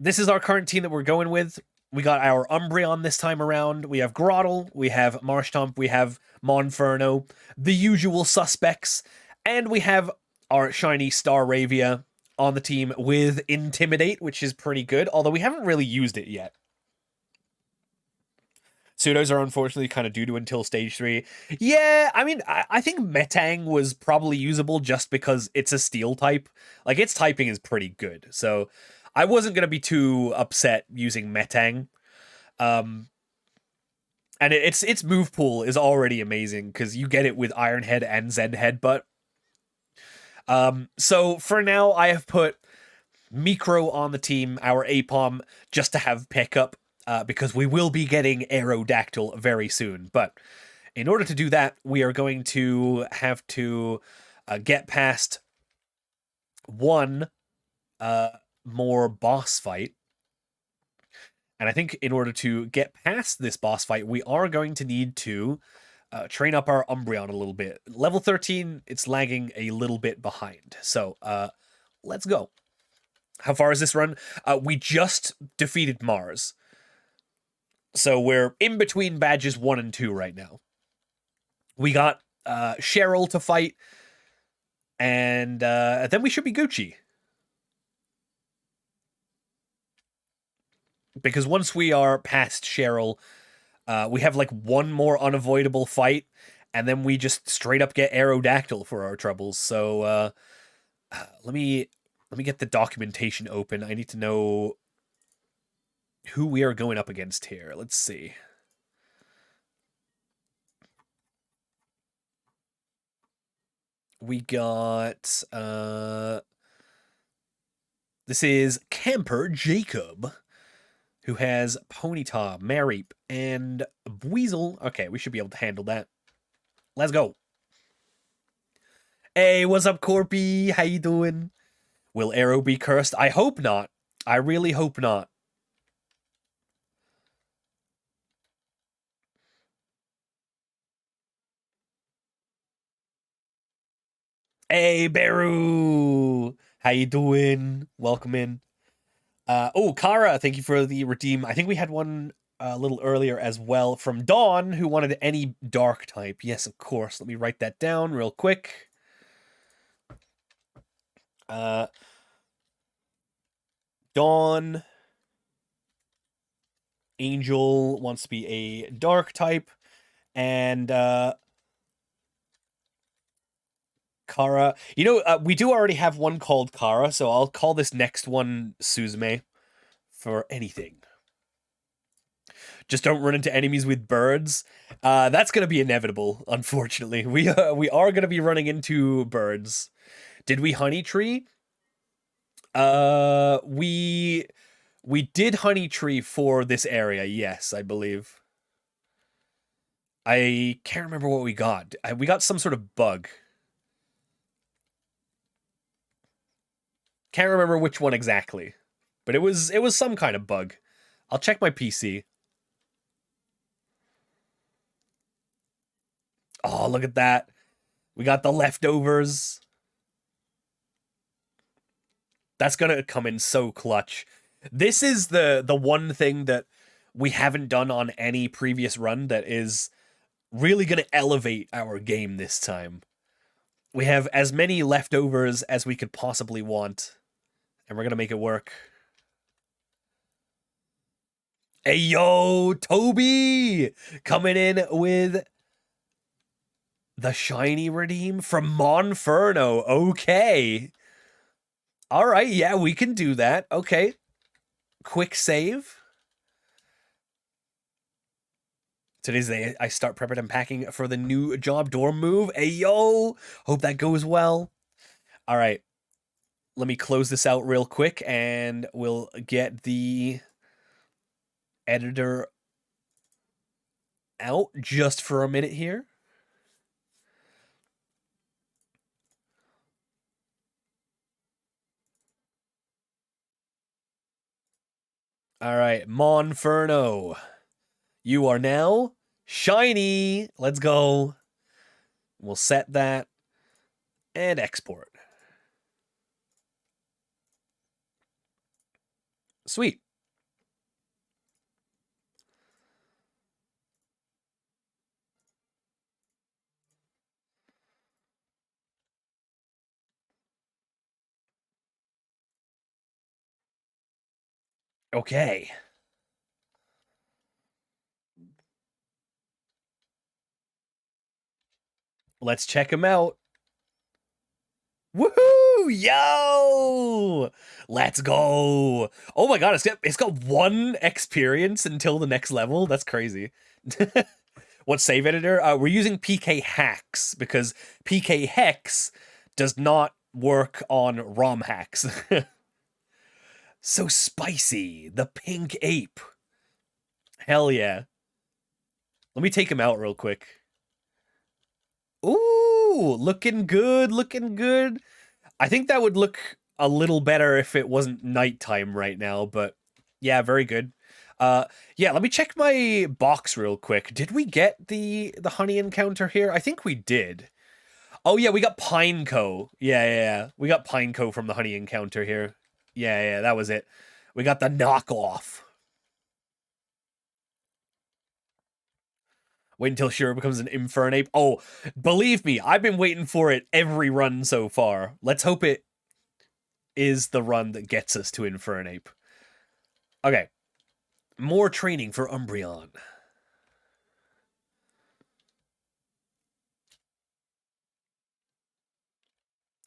this is our current team that we're going with. We got our Umbreon this time around. We have Grotle, we have Marshtomp, we have Monferno, the usual suspects, and we have our shiny Staravia on the team with Intimidate, which is pretty good, although we haven't really used it yet. Pseudos are unfortunately kind of due to until stage 3. Yeah, I mean, I think Metang was probably usable just because it's a steel type. Like, its typing is pretty good, so I wasn't going to be too upset using Metang. And its move pool is already amazing because you get it with Iron Head and Zen Headbutt. So for now, I have put Micro on the team, our Apom, just to have pickup, because we will be getting Aerodactyl very soon. But in order to do that, we are going to have to get past one more boss fight. And I think in order to get past this boss fight, we are going to need to train up our Umbreon a little bit. Level 13, it's lagging a little bit behind. So let's go. How far is this run? We just defeated Mars. So we're in between badges 1 and 2 right now. We got Cheryl to fight, and then we should be Gucci. Because once we are past Cheryl, we have like one more unavoidable fight, and then we just straight up get Aerodactyl for our troubles. So let me get the documentation open. I need to know who we are going up against here. Let's see. We got this is Camper Jacob, who has Ponyta, Mareep, and Weasel. Okay, we should be able to handle that. Let's go. Hey, what's up, Corpy? How you doing? Will Arrow be cursed? I hope not. I really hope not. Hey, Beru! How you doing? Welcome in. Oh, Kara, thank you for the redeem. I think we had one a little earlier as well from Dawn, who wanted any dark type. Yes, of course. Let me write that down real quick. Dawn. Angel wants to be a dark type. And Kara. You know, we do already have one called Kara, so I'll call this next one Suzume for anything. Just don't run into enemies with birds. That's going to be inevitable, unfortunately. We are going to be running into birds. Did we honey tree? We did honey tree for this area, yes, I believe. I can't remember what we got. We got some sort of bug. Can't remember which one exactly. But it was some kind of bug. I'll check my PC. Oh, look at that. We got the leftovers. That's going to come in so clutch. This is the one thing that we haven't done on any previous run that is really going to elevate our game this time. We have as many leftovers as we could possibly want, and we're going to make it work. Hey, yo, Toby! Coming in with the shiny redeem from Monferno. Okay. All right, yeah, we can do that. Okay. Quick save. Today's the day I start prepping and packing for the new job dorm move. Hey, yo! Hope that goes well. All right. Let me close this out real quick, and we'll get the editor out just for a minute here. All right, Monferno. You are now shiny. Let's go. We'll set that and export. Sweet. Okay. Let's check him out. Woohoo! Yo! Let's go! Oh my god, it's got 1 experience until the next level. That's crazy. What save editor? We're using PK Hacks because PK Hex does not work on ROM hacks. So spicy, the pink ape. Hell yeah. Let me take him out real quick. Ooh, looking good, looking good. I think that would look a little better if it wasn't nighttime right now, but yeah, very good. Yeah, let me check my box real quick. Did we get the honey encounter here? I think we did. Oh yeah, we got Pineco. Yeah. We got Pineco from the honey encounter here. Yeah, that was it. We got the knockoff. Wait until Shiro becomes an Infernape. Oh, believe me, I've been waiting for it every run so far. Let's hope it is the run that gets us to Infernape. Okay. More training for Umbreon.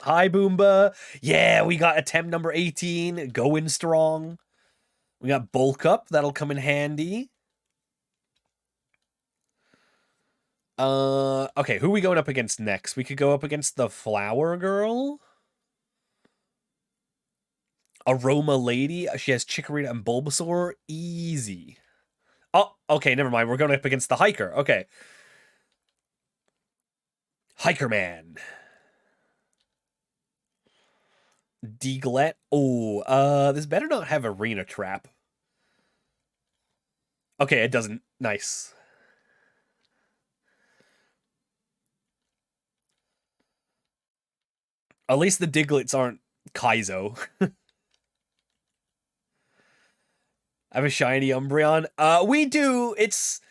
Hi, Boomba. Yeah, we got attempt number 18, going strong. We got Bulk Up, that'll come in handy. Okay, who are we going up against next? We could go up against the Flower Girl. Aroma Lady. She has Chikorita and Bulbasaur. Easy. Oh, okay, never mind. We're going up against the Hiker. Okay. Hiker Man. Diglett. Oh, this better not have Arena Trap. Okay, it doesn't. Nice. At least the Digletts aren't Kaizo. I have a shiny Umbreon. We do. It's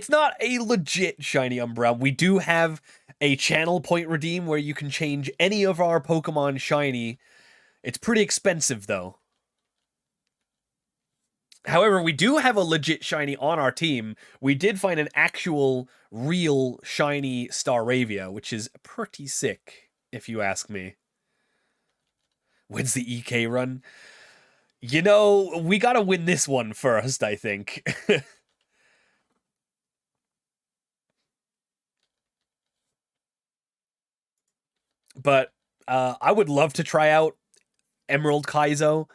not a legit shiny Umbreon. We do have a channel point redeem where you can change any of our Pokemon shiny. It's pretty expensive though. However, we do have a legit shiny on our team. We did find an actual, real shiny Staravia, which is pretty sick, if you ask me. When's the EK run? You know, we gotta win this one first, I think. But I would love to try out Emerald Kaizo.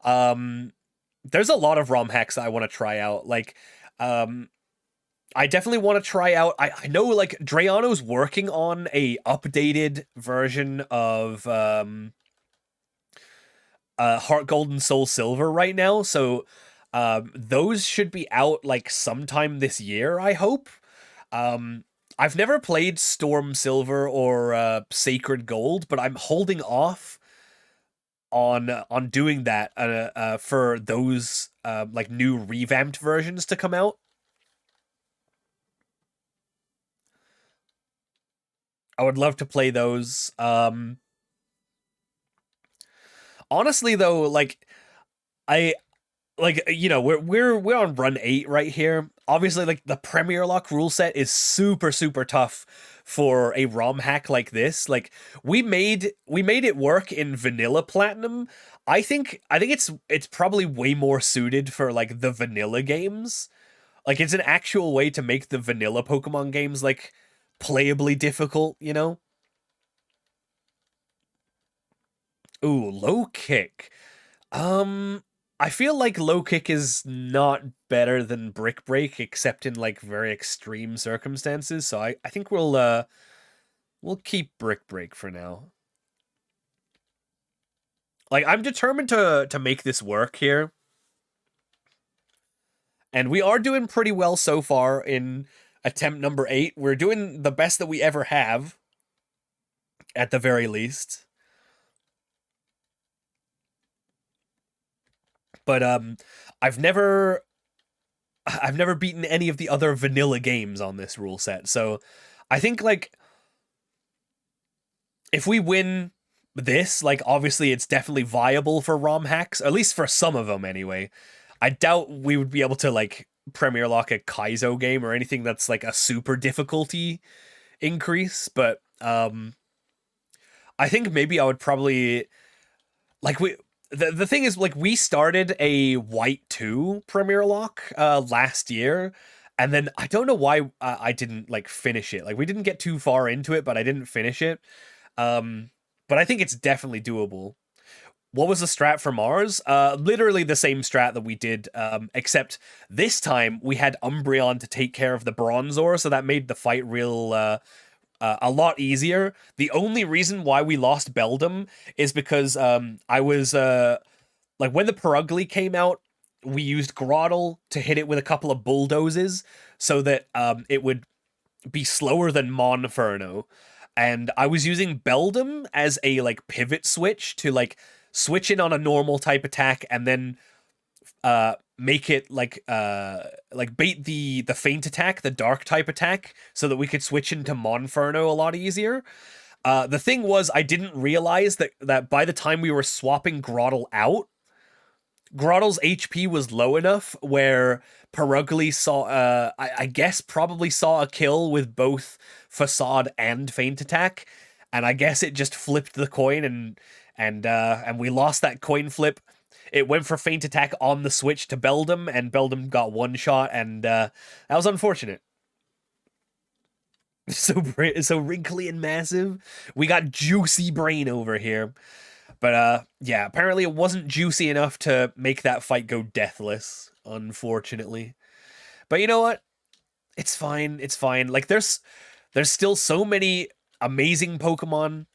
There's a lot of ROM hacks I want to try out. Like, I definitely want to try out. I know like Drayano's working on a updated version of Heart Gold and Soul Silver right now, so those should be out like sometime this year, I hope. I've never played Storm Silver or Sacred Gold, but I'm holding off on doing that for those like new revamped versions to come out. I would love to play those. Honestly though, like I like you know, we're on run 8 right here. Obviously like the Premier Lock rule set is super tough for a ROM hack like this. Like we made it work in Vanilla Platinum. I think it's probably way more suited for like the vanilla games. Like it's an actual way to make the vanilla Pokemon games like playably difficult, you know? Ooh, low kick. I feel like low kick is not better than brick break, except in like very extreme circumstances. So I think we'll keep brick break for now. Like I'm determined to make this work here. And we are doing pretty well so far in attempt number 8. We're doing the best that we ever have, at the very least. But I've never beaten any of the other vanilla games on this rule set. So I think like if we win this, like obviously it's definitely viable for ROM hacks, at least for some of them anyway. I doubt we would be able to like Premier Lock a Kaizo game or anything that's like a super difficulty increase, but I think maybe I would probably like the thing is like we started a White 2 Premier Lock last year, and then I don't know why I didn't like finish it. Like we didn't get too far into it, but I didn't finish it. But I think it's definitely doable. What was the strat for Mars? Literally the same strat that we did, except this time we had Umbreon to take care of the Bronzor, so that made the fight a lot easier. The only reason why we lost Beldum is because I was like when the Perugly came out, we used Groddle to hit it with a couple of bulldozes so that it would be slower than Monferno. and I was using Beldum as a like pivot switch to like switch in on a normal type attack and then make it like bait the feint attack, the dark type attack, so that we could switch into Monferno a lot easier. The thing was, I didn't realize that by the time we were swapping Groddle out, Groddle's HP was low enough where Perugly saw, I guess, probably saw a kill with both Facade and Feint Attack, and I guess it just flipped the coin, and we lost that coin flip. It went for Feint Attack on the switch to Beldum, and Beldum got one shot, and that was unfortunate. So wrinkly and massive. We got Juicy Brain over here. But yeah, apparently it wasn't juicy enough to make that fight go deathless, unfortunately. But you know what? It's fine. It's fine. Like there's still so many amazing Pokemon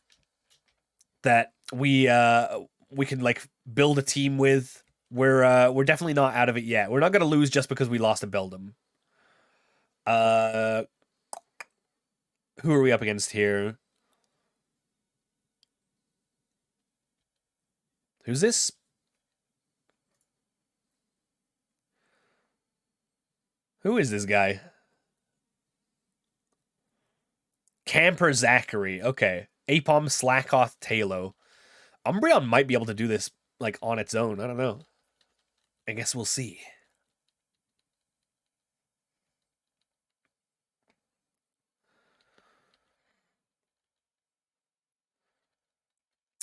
that we can like build a team with. We're definitely not out of it yet. We're not gonna lose just because we lost a Beldum. Uh who are we up against here? Who's this? Who is this guy? Camper Zachary. Okay. Apom, Slackoth, Talo. Umbreon might be able to do this, like, on its own. I don't know. I guess we'll see.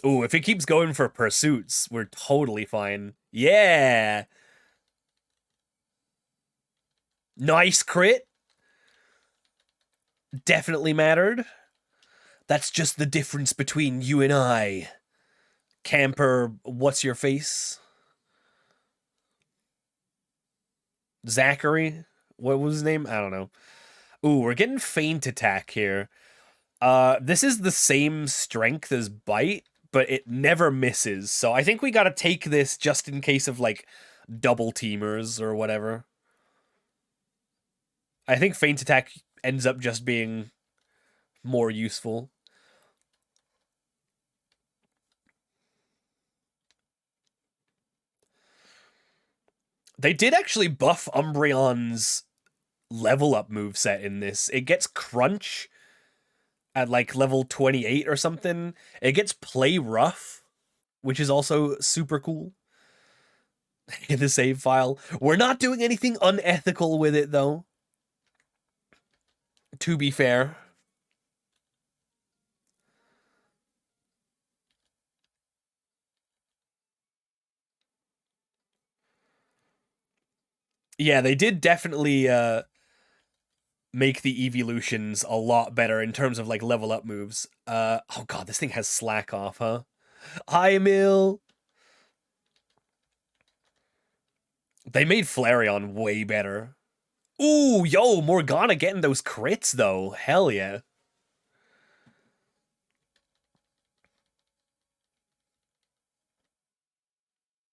Ooh, if it keeps going for pursuits, we're totally fine. Yeah! Nice crit. Definitely mattered. That's just the difference between you and I. Camper, what's your face? Zachary? What was his name? I don't know. Ooh, we're getting Feint Attack here. This is the same strength as Bite, but it never misses. So I think we gotta take this just in case of, like, double teamers or whatever. I think Feint Attack ends up just being more useful. They did actually buff Umbreon's level up moveset in this. It gets Crunch at like level 28 or something. It gets Play Rough, which is also super cool. In the save file. We're not doing anything unethical with it though. To be fair. Yeah, they did definitely make the evolutions a lot better in terms of like level up moves. Oh god, this thing has slack off, huh? Hi, Mill. They made Flareon way better. Ooh, yo, Morgana getting those crits though. Hell yeah.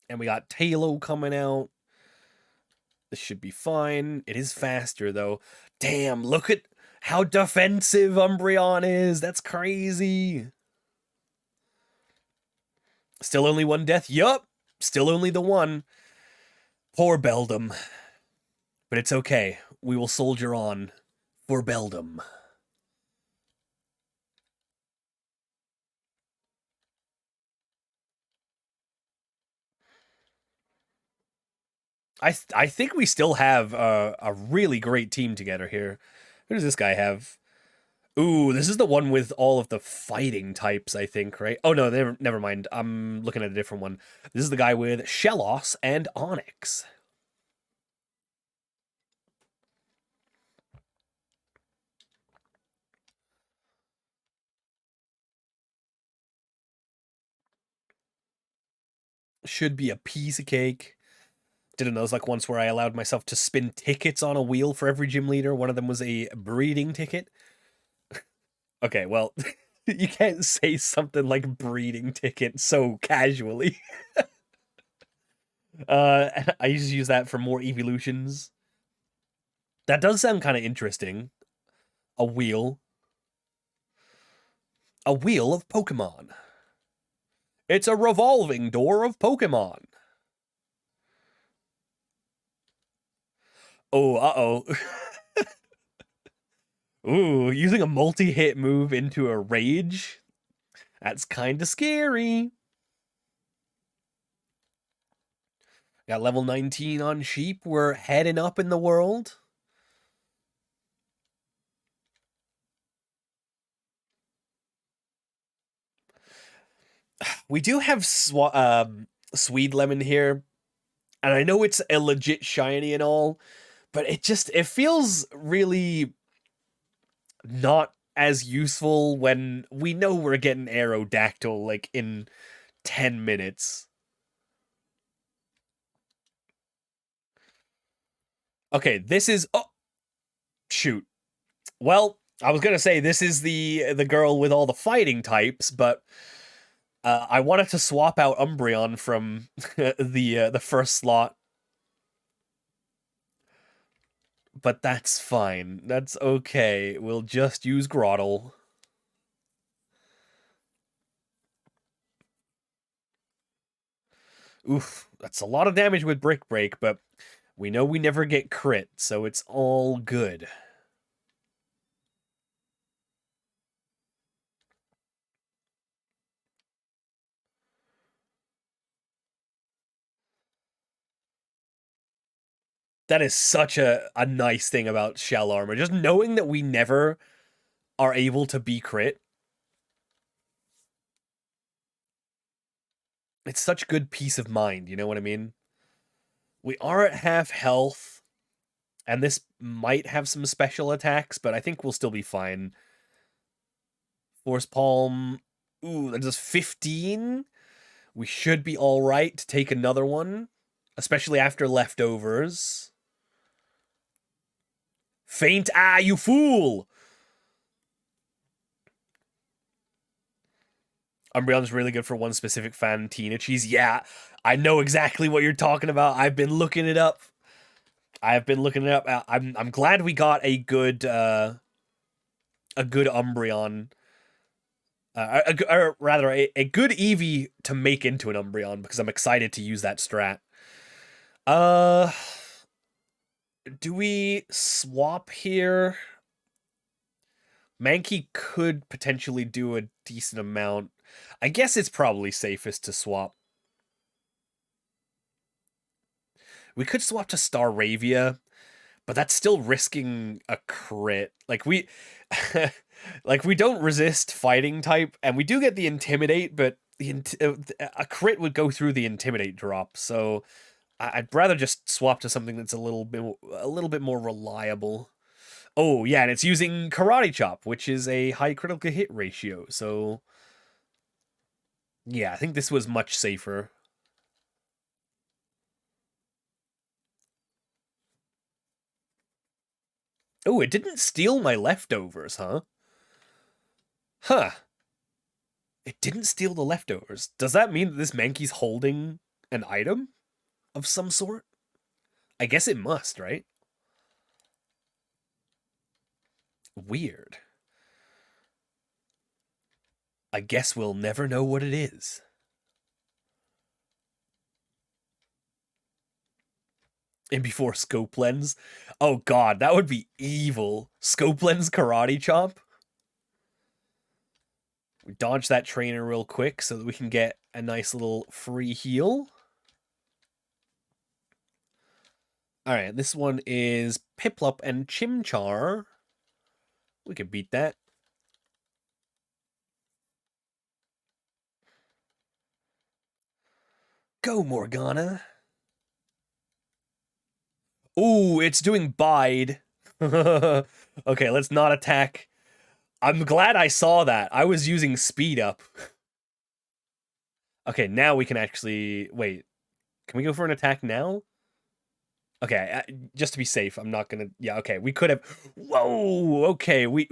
And we got Talo coming out. This should be fine. It is faster though. Damn, look at how defensive Umbreon is. That's crazy. Still only one death? Yup. Still only the one. Poor Beldum. But it's okay. We will soldier on for Beldum. I think we still have a really great team together here. Who does this guy have? Ooh, this is the one with all of the fighting types, I think, right? Oh, no, never mind. I'm looking at a different one. This is the guy with Shellos and Onyx. Should be a piece of cake. Didn't know it was like once where I allowed myself to spin tickets on a wheel for every gym leader. One of them was a breeding ticket. Okay, well, you can't say something like breeding ticket so casually. I used to use that for more evolutions. That does sound kind of interesting. A wheel. A wheel of Pokemon. It's a revolving door of Pokemon. Oh, uh-oh. Ooh, using a multi-hit move into a rage? That's kinda scary. Got level 19 on Sheep. We're heading up in the world. We do have Sweet Lemon here, and I know it's a legit shiny and all, but it feels really not as useful when we know we're getting Aerodactyl like in 10 minutes. Okay, this is shoot. Well, I was gonna say this is the girl with all the fighting types, but I wanted to swap out Umbreon from the first slot, but that's fine. That's okay. We'll just use Groddle. Oof, that's a lot of damage with Brick Break, but we know we never get crit, so it's all good. That is such a nice thing about Shell Armor. Just knowing that we never are able to be crit. It's such good peace of mind, you know what I mean? We are at half health, and this might have some special attacks, but I think we'll still be fine. Force Palm. Ooh, that does 15. We should be alright to take another one, especially after leftovers. Faint, ah, you fool! Umbreon's really good for one specific fan, Tina Cheese. Yeah, I know exactly what you're talking about. I've been looking it up. I'm glad we got a good Umbreon, or rather a good Eevee to make into an Umbreon because I'm excited to use that strat. Uh, do we swap here? Mankey could potentially do a decent amount. I guess it's probably safest to swap. We could swap to Staravia, but that's still risking a crit. Like we like we don't resist fighting type, and we do get the Intimidate, but a crit would go through the Intimidate drop. So I'd rather just swap to something that's a little bit more reliable. Oh, yeah, and it's using Karate Chop, which is a high critical hit ratio. So yeah, I think this was much safer. Oh, it didn't steal my leftovers, huh? Huh. It didn't steal the leftovers. Does that mean that this Mankey's holding an item of some sort? I guess it must, right? Weird. I guess we'll never know what it is. And before Scope Lens? Oh god, that would be evil. Scope Lens Karate Chop? We dodge that trainer real quick so that we can get a nice little free heal. Alright, this one is Piplup and Chimchar. We could beat that. Go, Morgana. Ooh, it's doing Bide. Okay, let's not attack. I'm glad I saw that. I was using Speed Up. Okay, now we can actually... Wait, can we go for an attack now? Okay, just to be safe, I'm not gonna... Yeah, okay, we could have... Whoa, okay, we...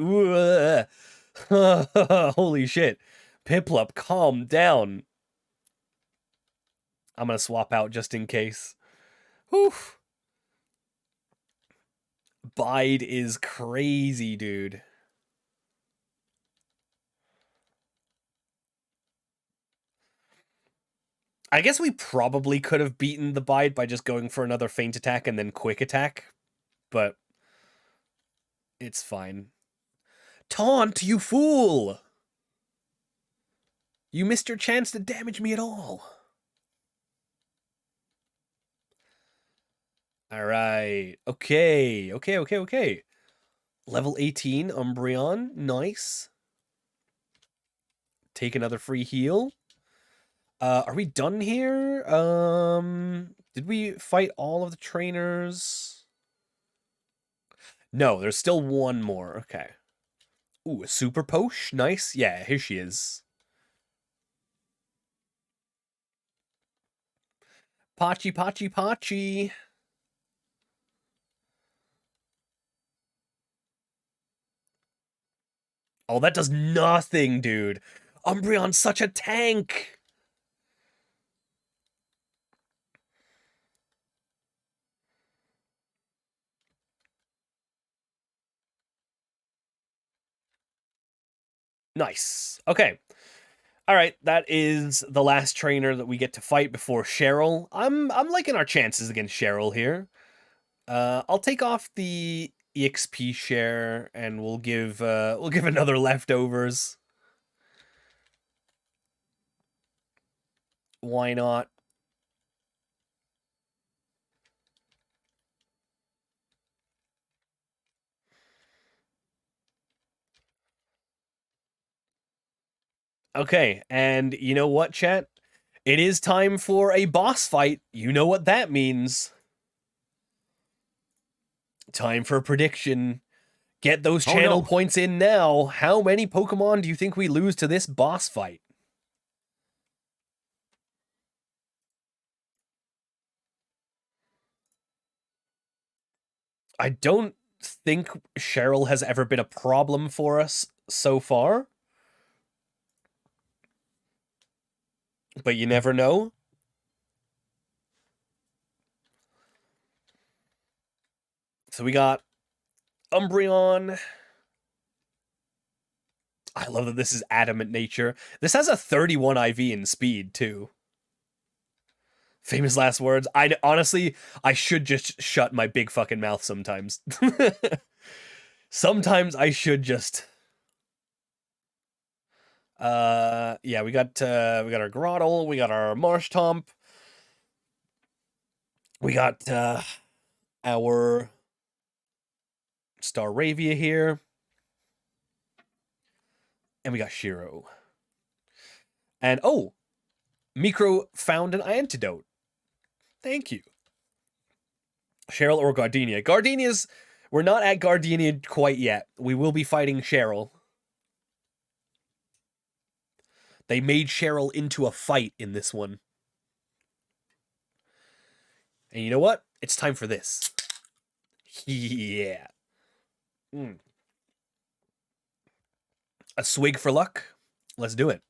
Holy shit. Piplup, calm down. I'm gonna swap out just in case. Whew. Bide is crazy, dude. I guess we probably could have beaten the bite by just going for another feint attack and then quick attack, but it's fine. Taunt, you fool! You missed your chance to damage me at all. Alright. Okay. Level 18, Umbreon. Nice. Take another free heal. Are we done here? Did we fight all of the trainers? No, there's still one more. Okay. Ooh, a super posh. Nice. Yeah, here she is. Pachi. Oh, that does nothing, dude. Umbreon's such a tank. Nice. Okay. All right, that is the last trainer that we get to fight before Cheryl. I'm liking our chances against Cheryl here. I'll take off the EXP share and we'll give another leftovers. Why not? Okay, and you know what, chat? It is time for a boss fight. You know what that means. Time for a prediction. Get those channel points in now. How many Pokemon do you think we lose to this boss fight? I don't think Cheryl has ever been a problem for us so far. But you never know. So we got Umbreon. I love that this is Adamant Nature. This has a 31 IV in speed, too. Famous last words. Honestly, I should just shut my big fucking mouth sometimes. Sometimes I should just... yeah, we got our Grottle, we got our Marshtomp. We got our Staravia here. And we got Shiro. And oh, Micro found an antidote. Thank you. Cheryl or Gardenia. Gardenia's... We're not at Gardenia quite yet. We will be fighting Cheryl. They made Cheryl into a fight in this one. And you know what? It's time for this. Yeah. A swig for luck. Let's do it.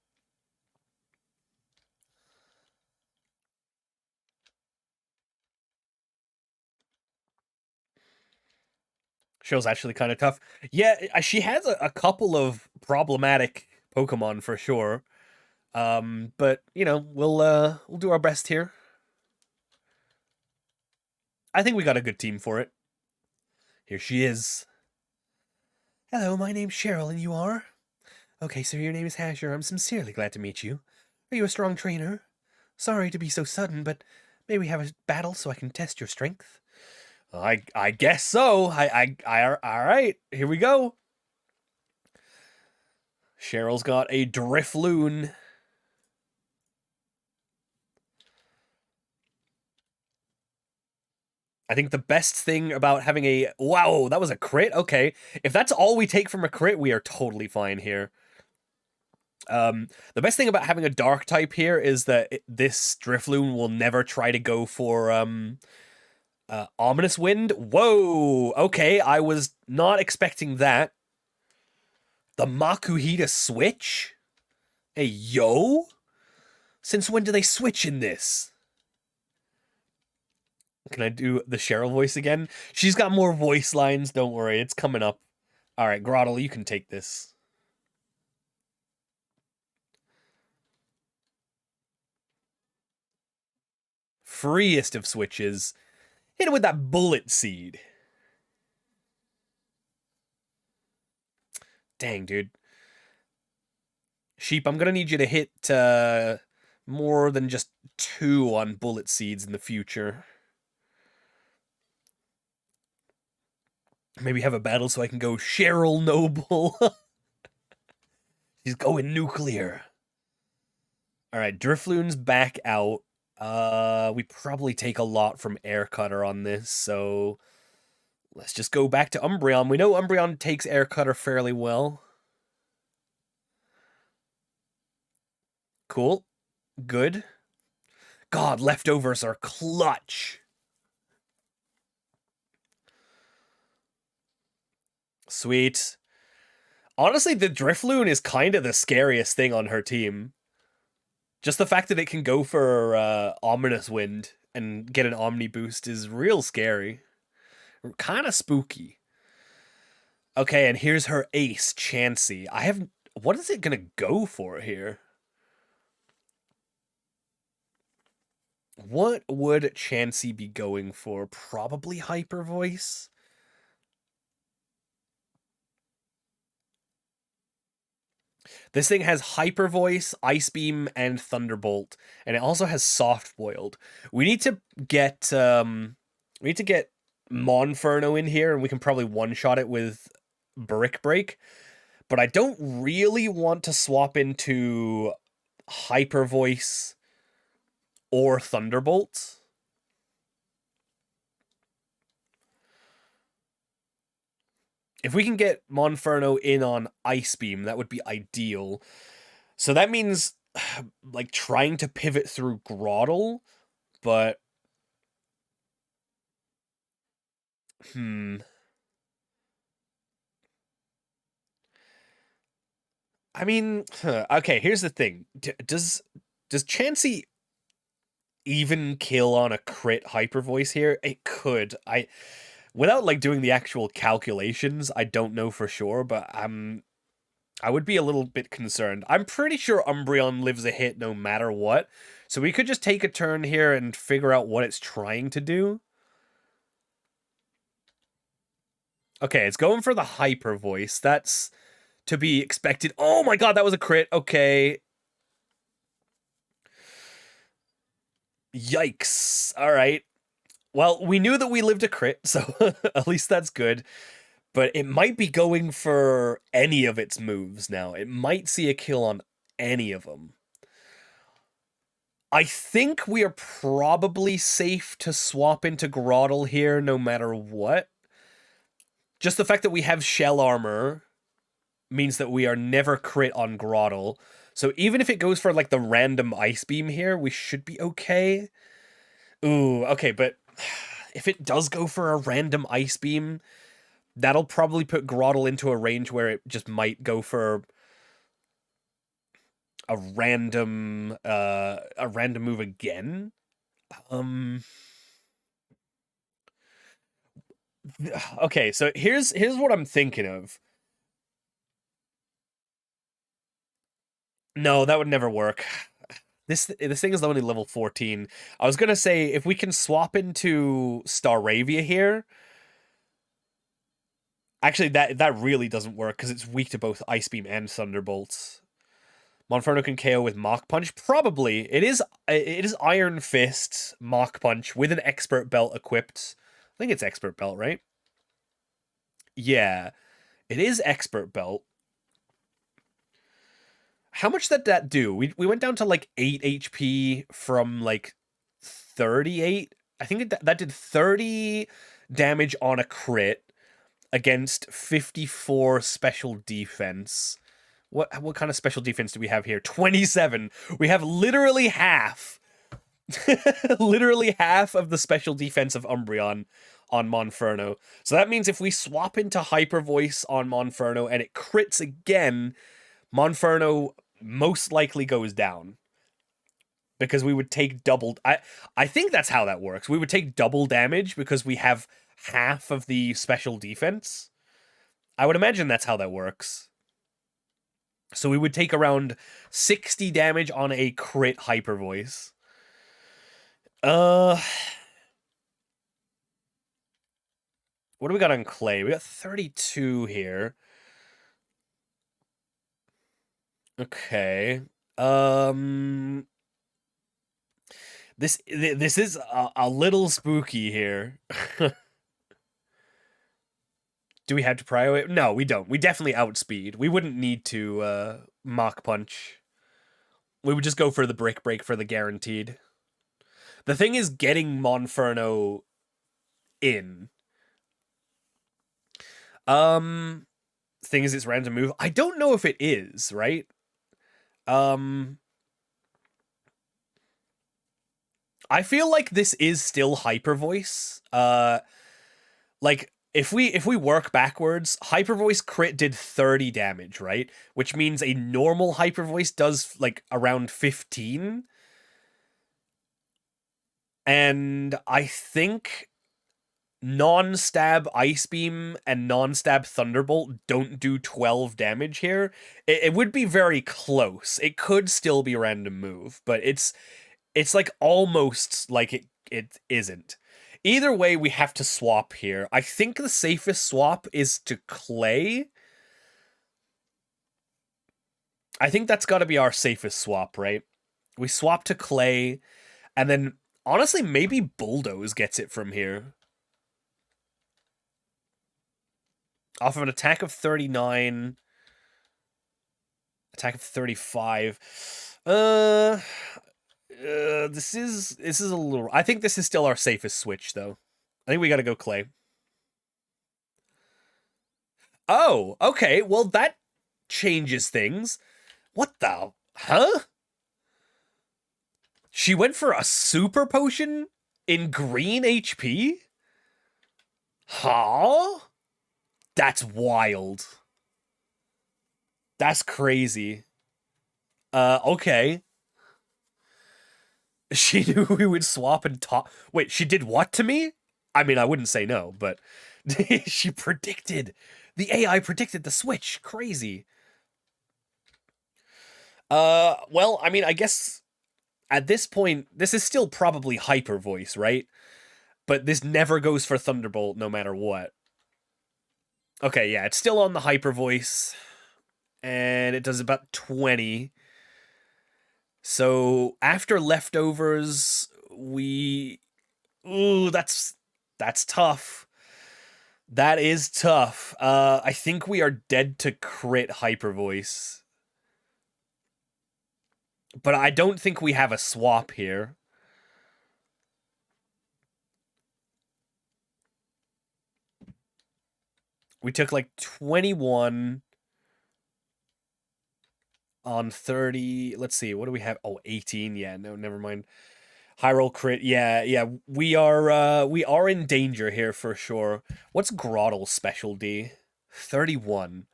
Cheryl's actually kind of tough. Yeah, she has a couple of problematic Pokemon for sure. But you know, we'll do our best here. I think we got a good team for it. Here she is. Hello, my name's Cheryl, and you are? Okay, so your name is Hasher. I'm sincerely glad to meet you. Are you a strong trainer? Sorry to be so sudden, but may we have a battle so I can test your strength? I guess so. All right, here we go. Cheryl's got a Drifloon. I think the best thing about having a... Wow, that was a crit? Okay. If that's all we take from a crit, we are totally fine here. The best thing about having a dark type here is that this Drifloon will never try to go for Ominous Wind. Whoa! Okay, I was not expecting that. The Makuhita switch? Hey, yo? Since when do they switch in this? Can I do the Cheryl voice again? She's got more voice lines, don't worry, it's coming up. Alright, Grottle, you can take this. freest of switches. Hit it with that bullet seed. Dang, dude. Sheep, I'm gonna need you to hit more than just 2 on bullet seeds in the future. Maybe have a battle so I can go Cheryl Noble. He's going nuclear. Alright, Drifloon's back out. We probably take a lot from Air Cutter on this, so let's just go back to Umbreon. We know Umbreon takes Air Cutter fairly well. Cool. Good. God, leftovers are clutch. Sweet. Honestly, the Drifloon is kind of the scariest thing on her team. Just the fact that it can go for Ominous Wind and get an Omni boost is real scary. Kind of spooky. Okay, and here's her ace, Chansey. What is it gonna go for here? What would Chansey be going for? Probably Hyper Voice? This thing has Hyper Voice, Ice Beam, and Thunderbolt, and it also has Soft Boiled. We need to get Monferno in here, and we can probably one-shot it with Brick Break. But I don't really want to swap into Hyper Voice or Thunderbolt. If we can get Monferno in on Ice Beam, that would be ideal. So that means, like, trying to pivot through Groddle, but... I mean, okay, here's the thing. Does Chansey even kill on a crit Hyper Voice here? It could. Without, like, doing the actual calculations, I don't know for sure, but I would be a little bit concerned. I'm pretty sure Umbreon lives a hit no matter what, so we could just take a turn here and figure out what it's trying to do. Okay, it's going for the Hyper Voice. That's to be expected. Oh my god, that was a crit. Okay. Yikes. All right. Well, we knew that we lived a crit, so at least that's good. But it might be going for any of its moves now. It might see a kill on any of them. I think we are probably safe to swap into Groddle here no matter what. Just the fact that we have Shell Armor means that we are never crit on Groddle. So even if it goes for, like, the random Ice Beam here, we should be okay. Ooh, okay, but if it does go for a random Ice Beam, that'll probably put Groddle into a range where it just might go for a random move again. Okay, so here's what I'm thinking of. No, that would never work. This thing is only level 14. I was gonna say, if we can swap into Staravia here... Actually, that really doesn't work, because it's weak to both Ice Beam and Thunderbolts. Monferno can KO with Mach Punch? Probably. It is Iron Fist, Mach Punch, with an Expert Belt equipped. I think it's Expert Belt, right? Yeah. It is Expert Belt. How much did that do? We went down to, like, 8 HP from, like, 38? I think that did 30 damage on a crit against 54 special defense. What kind of special defense do we have here? 27. We have literally half. Literally half of the special defense of Umbreon on Monferno. So that means if we swap into Hyper Voice on Monferno and it crits again, Monferno most likely goes down. Because we would take double... I think that's how that works. We would take double damage because we have half of the special defense. I would imagine that's how that works. So we would take around 60 damage on a crit Hyper Voice. Uh, what do we got on clay? We got 32 here. Okay. This is a little spooky here. Do we have to prio it? No, we don't. We definitely outspeed. We wouldn't need to Mach Punch. We would just go for the Brick Break for the guaranteed. The thing is getting Monferno in. Thing is it's random move. I don't know if it is, right? I feel like this is still Hyper Voice. Like if we work backwards, Hyper Voice crit did 30 damage, right? Which means a normal Hyper Voice does like around 15. And I think non-stab Ice Beam and non-stab Thunderbolt don't do 12 damage here. It would be very close. It could still be a random move, but it's like almost like it isn't. Either way, we have to swap here. I think the safest swap is to Clay. I think that's got to be our safest swap, right? We swap to Clay, and then honestly, maybe Bulldoze gets it from here. Off of an attack of 39, attack of 35. This is a little. I think this is still our safest switch, though. I think we got to go Clay. Oh, okay. Well, that changes things. What the? Huh? She went for a super potion in green HP? Huh? That's wild. That's crazy. Okay. She knew we would swap and talk. Wait, she did what to me? I mean, I wouldn't say no, but she predicted. The AI predicted the switch. Crazy. Well, I mean, I guess at this point, this is still probably Hyper Voice, right? But this never goes for Thunderbolt no matter what. Okay, yeah, it's still on the Hyper Voice. And it does about 20. So after leftovers, we... Ooh, that's tough. That is tough. I think we are dead to crit Hyper Voice. But I don't think we have a swap here. We took like 21 on 30. Let's see, what do we have? Oh, 18. Yeah, no, never mind. High roll crit. Yeah. We are in danger here for sure. What's Groddle's special D? 31.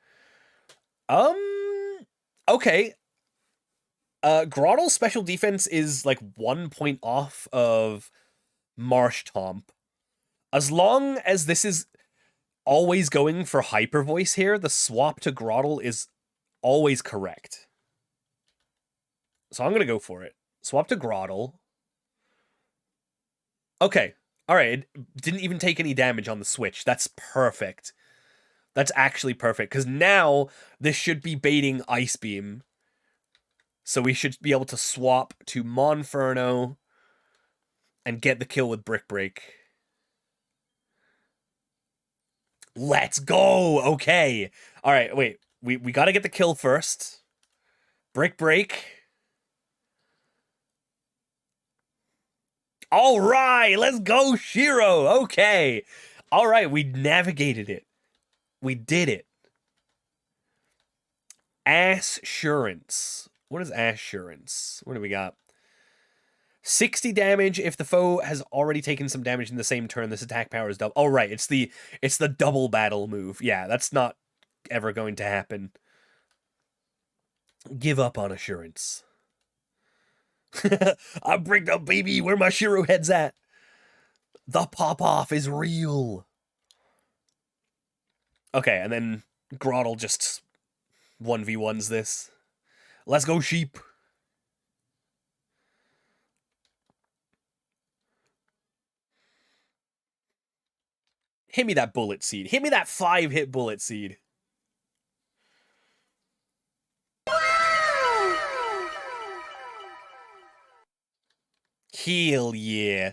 Okay. Groddle's special defense is like 1 point off of Marsh Tomp. As long as this is always going for Hyper Voice here, the swap to Groddle is always correct. So I'm going to go for it. Swap to Groddle. Okay. All right. It didn't even take any damage on the switch. That's perfect. That's actually perfect. Because now this should be baiting Ice Beam. So we should be able to swap to Monferno and get the kill with Brick Break. Let's go. Okay. All right. Wait. We got to get the kill first. Brick Break. All right. Let's go, Shiro. Okay. All right. We navigated it. We did it. Assurance. What is Assurance? What do we got? 60 damage if the foe has already taken some damage in the same turn. This attack power is double. Oh, right. It's the double battle move. Yeah, that's not ever going to happen. Give up on Assurance. I bring the baby where my Shiro head's at. The pop-off is real. Okay, and then Groddle just 1v1s this. Let's go, sheep. Hit me that bullet seed. Hit me that 5-hit bullet seed. Hell yeah.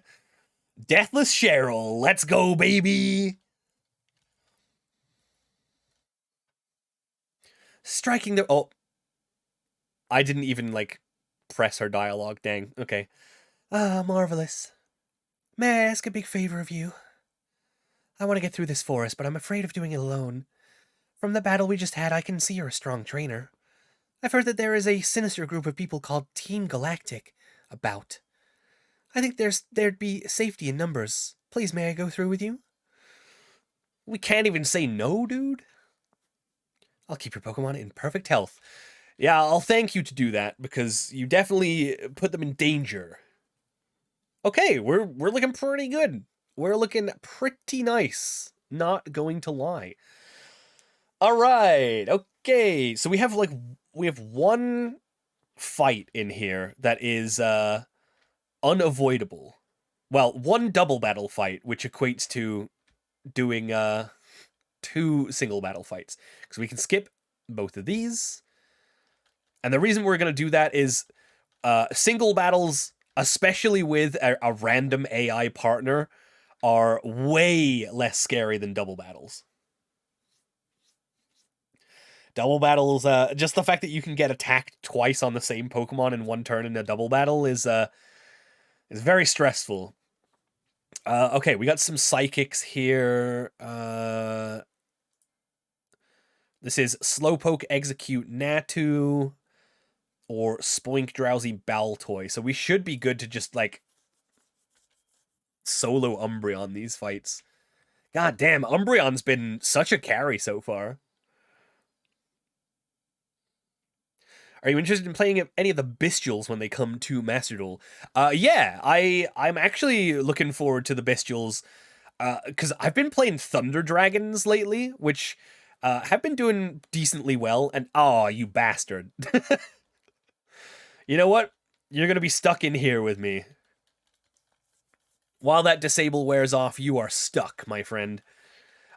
Deathless Cheryl. Let's go, baby. Striking the... Oh. I didn't even, like, press her dialogue. Dang. Okay. Ah, marvelous. May I ask a big favor of you? I want to get through this forest, but I'm afraid of doing it alone. From the battle we just had, I can see you're a strong trainer. I've heard that there is a sinister group of people called Team Galactic about. I think there'd be safety in numbers. Please, may I go through with you? We can't even say no, dude. I'll keep your Pokemon in perfect health. Yeah, I'll thank you to do that, because you definitely put them in danger. Okay, we're looking pretty good. We're looking pretty nice. Not going to lie. All right. Okay. So we have one fight in here that is unavoidable. Well, one double battle fight, which equates to doing 2 single battle fights, because we can skip both of these. And the reason we're going to do that is single battles, especially with a random AI partner, are way less scary than double battles. Double battles, just the fact that you can get attacked twice on the same Pokemon in one turn in a double battle is very stressful. Okay, we got some psychics here. This is Slowpoke, Execute, Natu, or Spoink, Drowsy, Baltoy. So we should be good to just, like, solo Umbreon these fights. God damn, Umbreon's been such a carry so far. Are you interested in playing any of the Bestials when they come to Master Duel? Yeah, I'm actually looking forward to the Bestials, because I've been playing Thunder Dragons lately, which have been doing decently well, and oh, you bastard. You know what? You're gonna be stuck in here with me. While that disable wears off, you are stuck, my friend.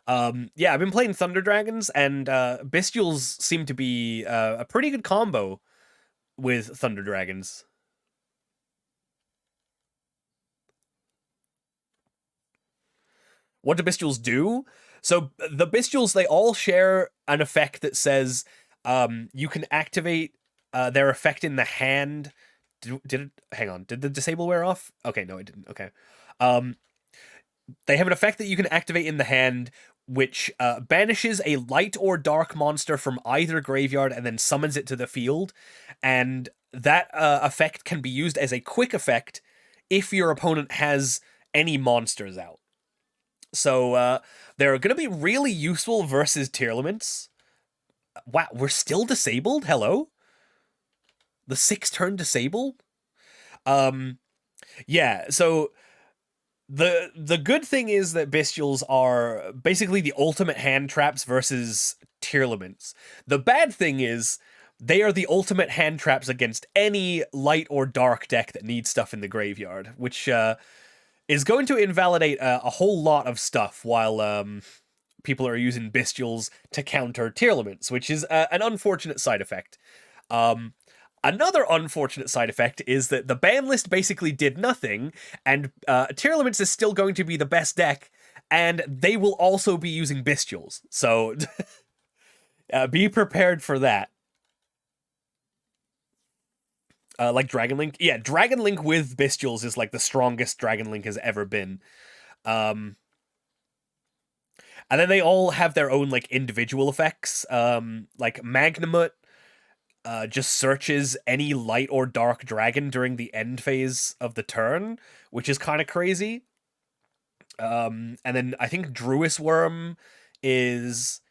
Yeah, I've been playing Thunder Dragons, and Bestials seem to be a pretty good combo with Thunder Dragons. What do Bestials do? So the Bestials, they all share an effect that says you can activate their effect in the hand. Did it? Hang on. Did the disable wear off? Okay, no, it didn't. Okay. They have an effect that you can activate in the hand, which banishes a light or dark monster from either graveyard and then summons it to the field. And that effect can be used as a quick effect if your opponent has any monsters out. So they're going to be really useful versus Tearlaments. Wow, we're still disabled? Hello? The 6-turn disable? Yeah, so the good thing is that Bestials are basically the ultimate hand traps versus Tearlaments. The bad thing is they are the ultimate hand traps against any light or dark deck that needs stuff in the graveyard, which is going to invalidate a whole lot of stuff while people are using Bestials to counter Tearlaments, which is an unfortunate side effect. Another unfortunate side effect is that the ban list basically did nothing, and Tearlaments is still going to be the best deck, and they will also be using Bestials. So be prepared for that. Like Dragon Link? Yeah, Dragon Link with Bestials is like the strongest Dragon Link has ever been. And then they all have their own like individual effects. Like Magnamut just searches any light or dark dragon during the end phase of the turn, which is kind of crazy. And then I think Druis Worm is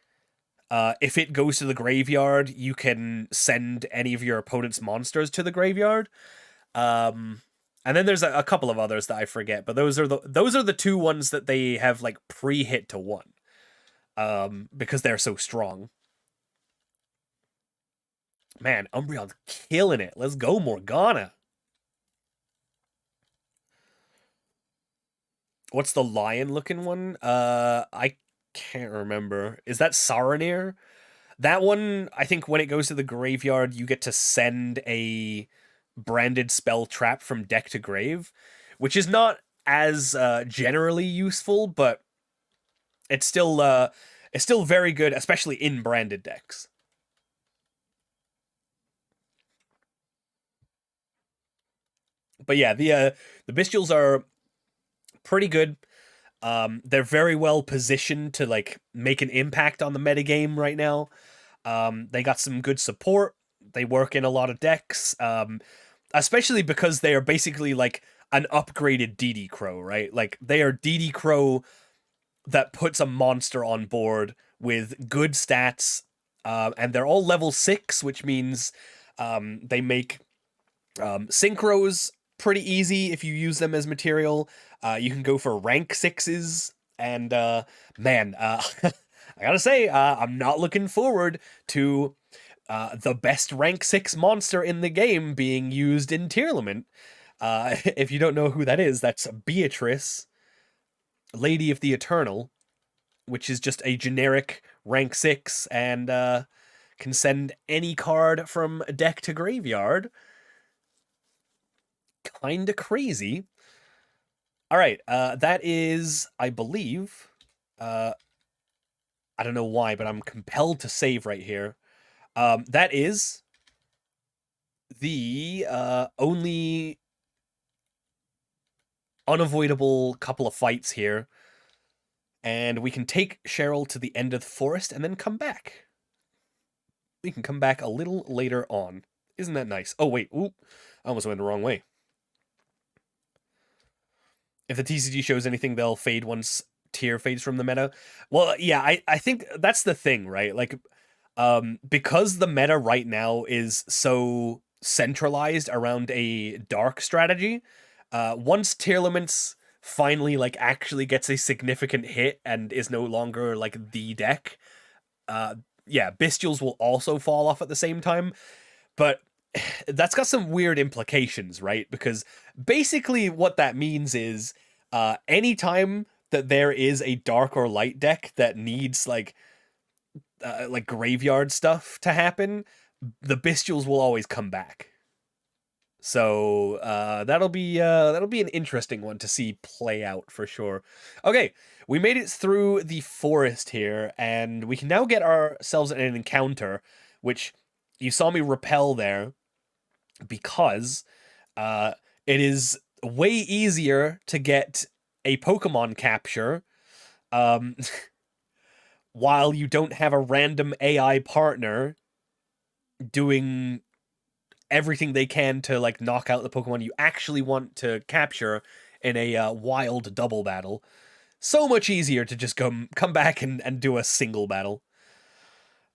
if it goes to the graveyard, you can send any of your opponent's monsters to the graveyard. And then there's a couple of others that I forget, but those are the 2 ones that they have like pre-hit to 1. Because they're so strong. Man, Umbreon's killing it. Let's go, Morgana. What's the lion-looking one? I can't remember. Is that Saranir? That one, I think when it goes to the graveyard, you get to send a branded spell trap from deck to grave, which is not as generally useful, but it's still very good, especially in branded decks. But yeah, the bestials are pretty good. They're very well positioned to like make an impact on the metagame right now. They got some good support. They work in a lot of decks, especially because they are basically like an upgraded DD Crow, right? Like they are DD Crow that puts a monster on board with good stats, and they're all level 6, which means they make synchros pretty easy if you use them as material. You can go for rank 6s, and man, I gotta say, I'm not looking forward to the best rank 6 monster in the game being used in Tearlament. If you don't know who that is, that's Beatrice, Lady of the Eternal, which is just a generic rank 6 and can send any card from deck to graveyard. Kinda crazy. All right, that is, I believe, I don't know why, but I'm compelled to save right here. That is the only unavoidable couple of fights here. And we can take Cheryl to the end of the forest and then come back. We can come back a little later on. Isn't that nice? Oh, wait. Oop. I almost went the wrong way. If the TCG shows anything, they'll fade once tier fades from the meta. Well, yeah, I think that's the thing, right? Like, because the meta right now is so centralized around a dark strategy, once Tearlaments finally like actually gets a significant hit and is no longer like the deck, yeah, Bestials will also fall off at the same time. But that's got some weird implications, right? Because basically what that means is anytime that there is a dark or light deck that needs like graveyard stuff to happen, the Bestials will always come back. So that'll be an interesting one to see play out for sure. Okay, we made it through the forest here, and we can now get ourselves in an encounter, which you saw me repel there because it is way easier to get a Pokemon capture while you don't have a random AI partner doing everything they can to like knock out the Pokemon you actually want to capture in a wild double battle. So much easier to just come back and do a single battle.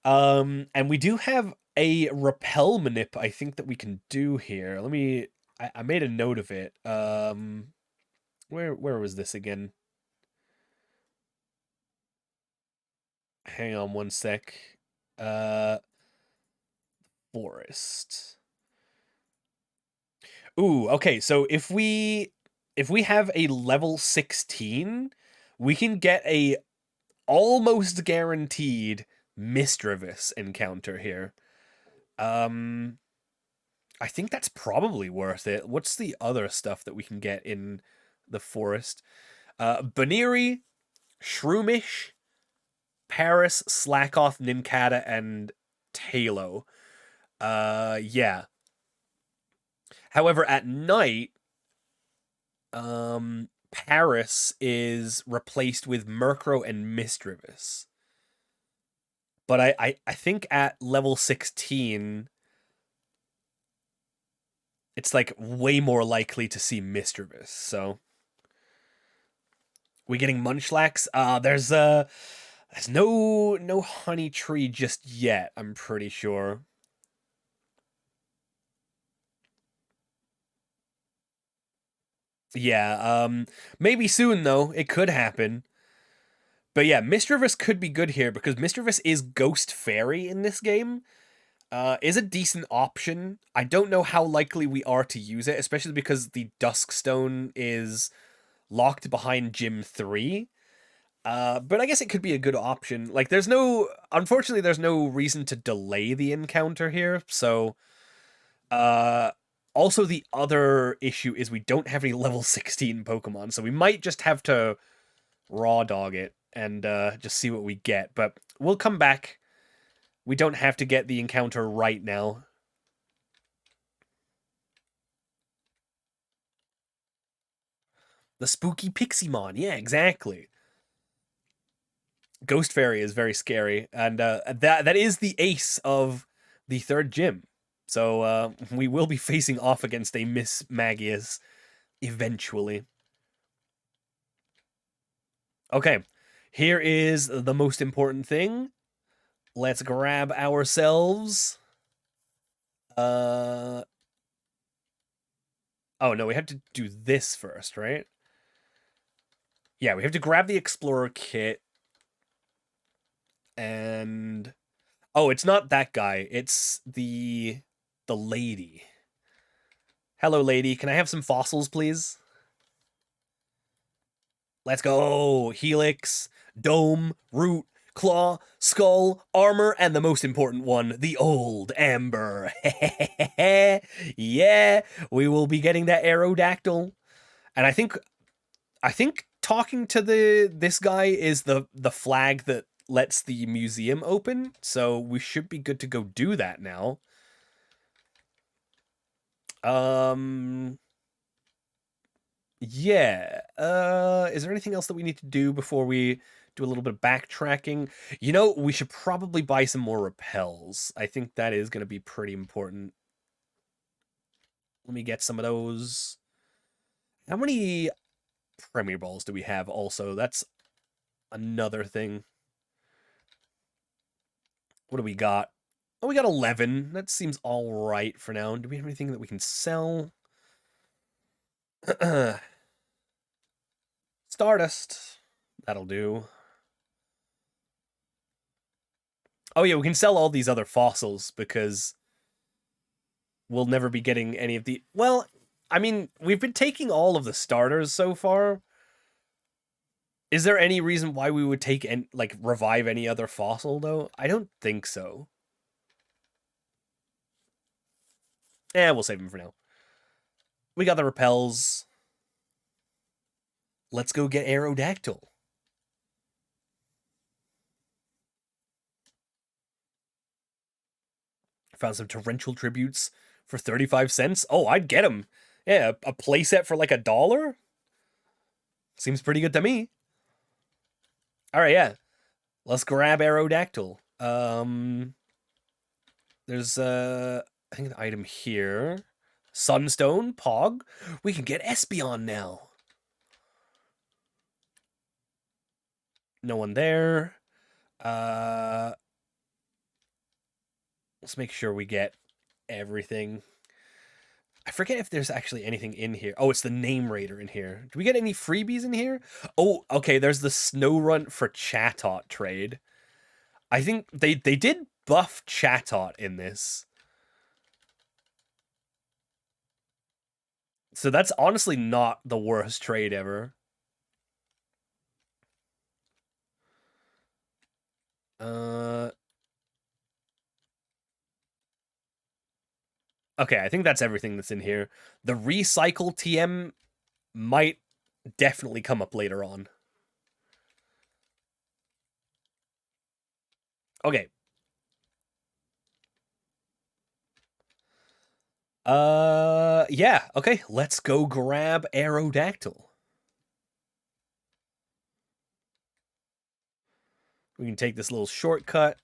And we do have a repel manip, I think, that we can do here. Let me. I made a note of it. Where was this again? Hang on one sec. Forest. Ooh, okay. So if we have a level 16, we can get a almost guaranteed Misdreavus encounter here. I think that's probably worth it. What's the other stuff that we can get in the forest? Baniri, Shroomish, Paris, Slackoth, Nincada, and Talo. Yeah. However, at night, Paris is replaced with Murkrow and Misdreavus. But I think at level 16, it's like way more likely to see Misdreavus. So we getting Munchlax? There's no honey tree just yet, I'm pretty sure. Yeah, maybe soon though. It could happen. But yeah, Misdreavus could be good here because Misdreavus is Ghost Fairy in this game. Is a decent option. I don't know how likely we are to use it, especially because the Duskstone is locked behind Gym 3. But I guess it could be a good option. Like, unfortunately, there's no reason to delay the encounter here. So, also the other issue is we don't have any level 16 Pokemon. So we might just have to raw dog it and just see what we get. But we'll come back. We don't have to get the encounter right now. The spooky Piximon. Yeah, exactly. Ghost Fairy is very scary, and that is the ace of the third gym. So we will be facing off against a Miss Magius eventually. Okay, here is the most important thing. Let's grab ourselves. Oh no, we have to do this first, right? Yeah, we have to grab the Explorer kit. And oh, it's not that guy. It's the lady. Hello, lady. Can I have some fossils, please? Let's go. Helix, Dome, Root, Claw, Skull, Armor, and the most important one, the Old Amber. Yeah, we will be getting that Aerodactyl. And I think talking to this guy is the flag that lets the museum open, so we should be good to go do that now. Yeah. Is there anything else that we need to do before we do a little bit of backtracking? You know, we should probably buy some more repels. I think that is going to be pretty important. Let me get some of those. How many Premier Balls do we have also? That's another thing. What do we got? Oh, we got 11. That seems all right for now. Do we have anything that we can sell? Stardust. That'll do. Oh yeah, we can sell all these other fossils because we'll never be getting any of the... Well, I mean, we've been taking all of the starters so far. Is there any reason why we would take and like revive any other fossil though? I don't think so. We'll save them for now. We got the repels. Let's go get Aerodactyl. Found some torrential tributes for 35 cents. Oh, I'd get them. Yeah, a playset for like $1? Seems pretty good to me. All right, yeah. Let's grab Aerodactyl. There's I think an item here. Sunstone, Pog. We can get Espeon now. No one there. Let's make sure we get everything. I forget if there's actually anything in here. Oh, it's the Name Raider in here. Do we get any freebies in here? Oh, okay, there's the Snorunt for Chatot trade. I think they did buff Chatot in this. So that's honestly not the worst trade ever. Okay, I think that's everything that's in here. The recycle TM might definitely come up later on. Okay. Yeah, okay, let's go grab Aerodactyl. We can take this little shortcut.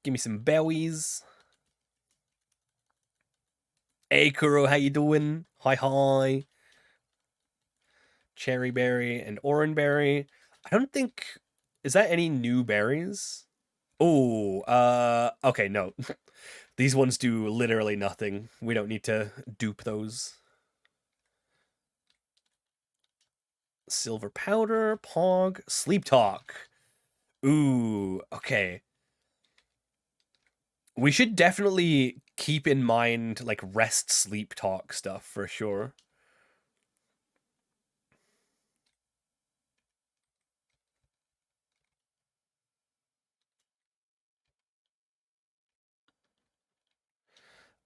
Give me some berries. Hey, Kuro, how you doing? Hi. Cherry berry and orange berry. I don't think... Is that any new berries? Oh, okay, no. These ones do literally nothing. We don't need to dupe those. Silver powder, Pog, Sleep Talk. Ooh, okay. We should definitely keep in mind like rest sleep talk stuff for sure.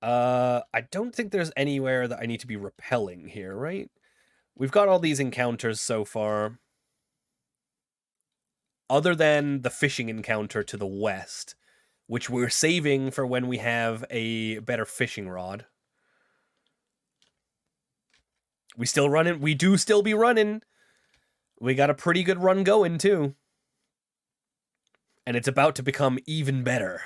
I don't think there's anywhere that I need to be repelling here, right? We've got all these encounters so far. Other than the fishing encounter to the west, which we're saving for when we have a better fishing rod. We still running. We do still be running. We got a pretty good run going, too. And it's about to become even better.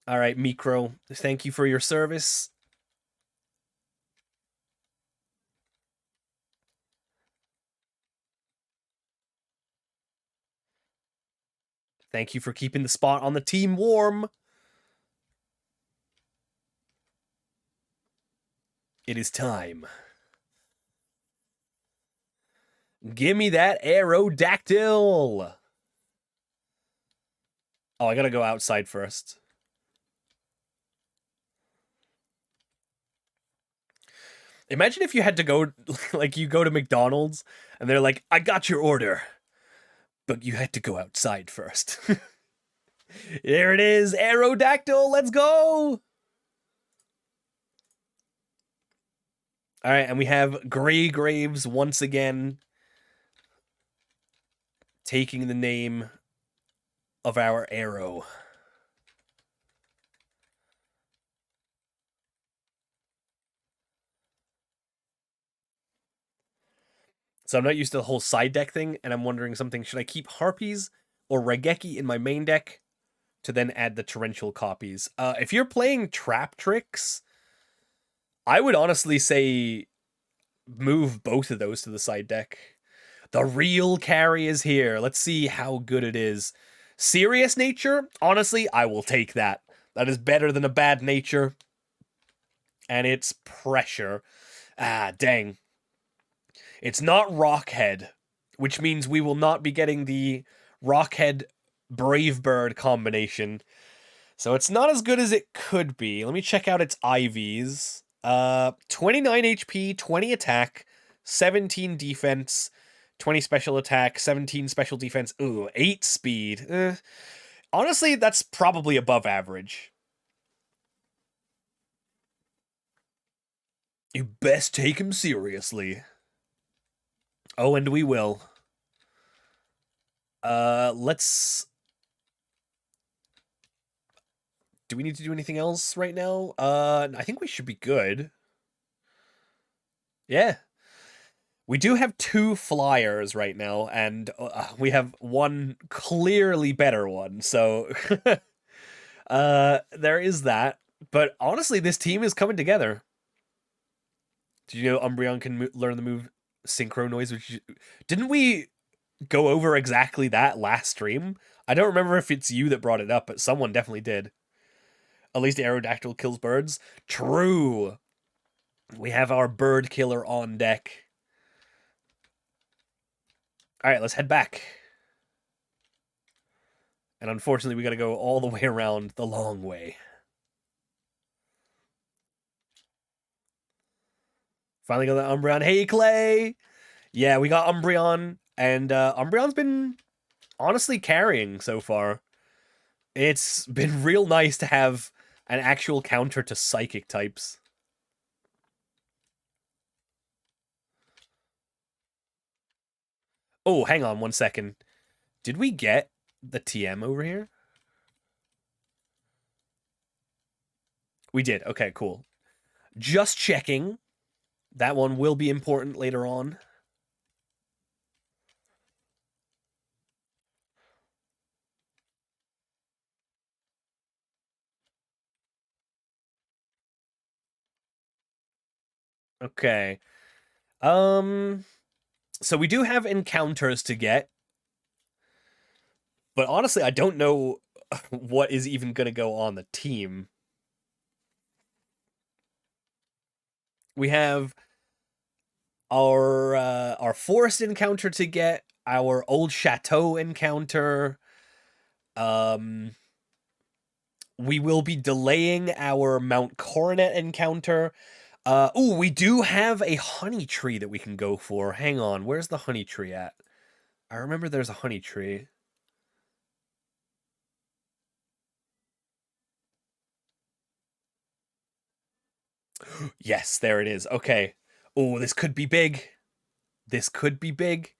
All right, Micro, thank you for your service. Thank you for keeping the spot on the team warm. It is time. Give me that Aerodactyl. Oh, I gotta go outside first. Imagine if you had to go, like, you go to McDonald's and they're like, I got your order, but you had to go outside first. There it is, Aerodactyl, let's go! All right, and we have Grey Graves once again taking the name of our arrow. So I'm not used to the whole side deck thing, and I'm wondering something. Should I keep Harpies or Regeki in my main deck to then add the torrential copies? If you're playing Trap Tricks, I would honestly say move both of those to the side deck. The real carry is here. Let's see how good it is. Serious Nature? Honestly, I will take that. That is better than a Bad Nature. And it's Pressure. Ah, dang. It's not Rockhead, which means we will not be getting the Rockhead Brave Bird combination. So it's not as good as it could be. Let me check out its IVs. 29 HP, 20 attack, 17 defense, 20 special attack, 17 special defense. Ooh, 8 speed. Honestly, that's probably above average. You best take him seriously. Oh, and we will. Let's... Do we need to do anything else right now? I think we should be good. Yeah. We do have 2 flyers right now, and we have one clearly better one, so... there is that. But honestly, this team is coming together. Did you know Umbreon can learn the move Synchro Noise? Didn't we go over exactly that last stream? I don't remember if it's you that brought it up, but someone definitely did. At least Aerodactyl kills birds. True. We have our bird killer on deck. All right, let's head back. And unfortunately, we got to go all the way around the long way. Finally got that Umbreon. Hey, Clay! Yeah, we got Umbreon, and Umbreon's been honestly carrying so far. It's been real nice to have an actual counter to psychic types. Oh, hang on 1 second. Did we get the TM over here? We did. Okay, cool. Just checking. That one will be important later on. Okay. So we do have encounters to get. But honestly, I don't know what is even going to go on the team. We have our forest encounter to get, our old chateau encounter. We will be delaying our Mount Coronet encounter. We do have a honey tree that we can go for. Hang on, where's the honey tree at? I remember there's a honey tree. Yes, there it is. Okay. Oh, this could be big. This could be big.